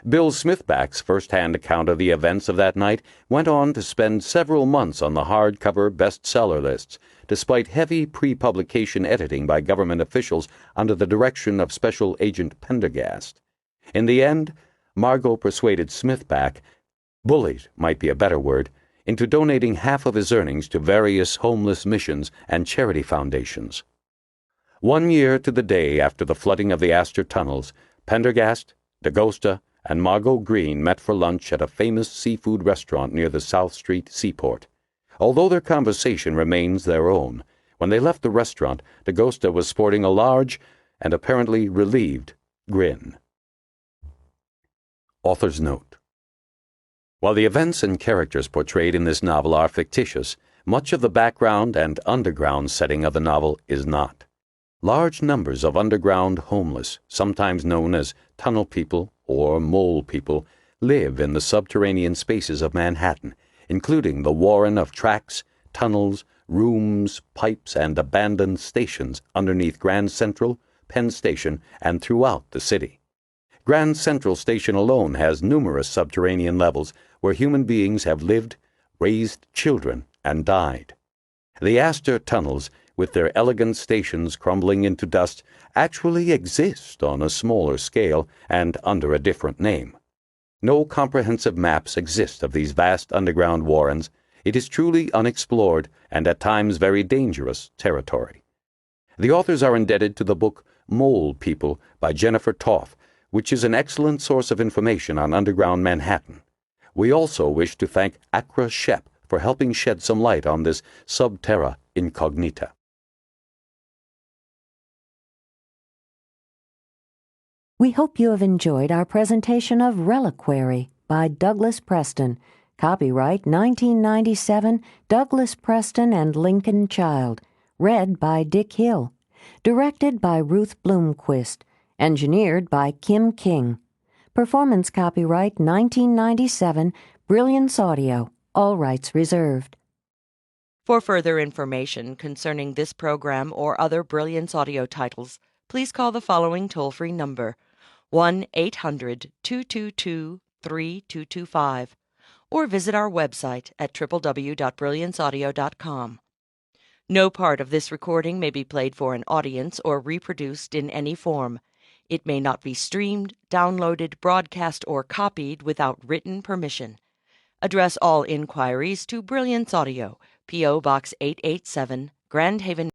Bill Smithback's first-hand account of the events of that night went on to spend several months on the hardcover bestseller lists, despite heavy pre-publication editing by government officials under the direction of Special Agent Pendergast. In the end, Margot persuaded Smithback, bullied might be a better word, into donating half of his earnings to various homeless missions and charity foundations. 1 year to the day after the flooding of the Astor tunnels, Pendergast, DaGosta, and Margo Green met for lunch at a famous seafood restaurant near the South Street seaport. Although their conversation remains their own, when they left the restaurant, DaGosta was sporting a large and apparently relieved grin. Author's note: while the events and characters portrayed in this novel are fictitious, much of the background and underground setting of the novel is not. Large numbers of underground homeless, sometimes known as tunnel people or mole people, live in the subterranean spaces of Manhattan, including the warren of tracks, tunnels, rooms, pipes, and abandoned stations underneath Grand Central, Penn Station, and throughout the city. Grand Central Station alone has numerous subterranean levels where human beings have lived, raised children, and died. The Astor tunnels, with their elegant stations crumbling into dust, actually exist on a smaller scale and under a different name. No comprehensive maps exist of these vast underground warrens. It is truly unexplored and at times very dangerous territory. The authors are indebted to the book Mole People by Jennifer Toth, which is an excellent source of information on underground Manhattan. We also wish to thank Accra Shep for helping shed some light on this sub terra incognita. We hope you have enjoyed our presentation of Reliquary by Douglas Preston. Copyright 1997, Douglas Preston and Lincoln Child. Read by Dick Hill. Directed by Ruth Bloomquist. Engineered by Kim King. Performance copyright 1997, Brilliance Audio. All rights reserved. For further information concerning this program or other Brilliance Audio titles, please call the following toll-free number, 1-800-222-3225, or visit our website at www.brillianceaudio.com. No part of this recording may be played for an audience or reproduced in any form. It may not be streamed, downloaded, broadcast, or copied without written permission. Address all inquiries to Brilliance Audio, P.O. Box 887, Grand Haven,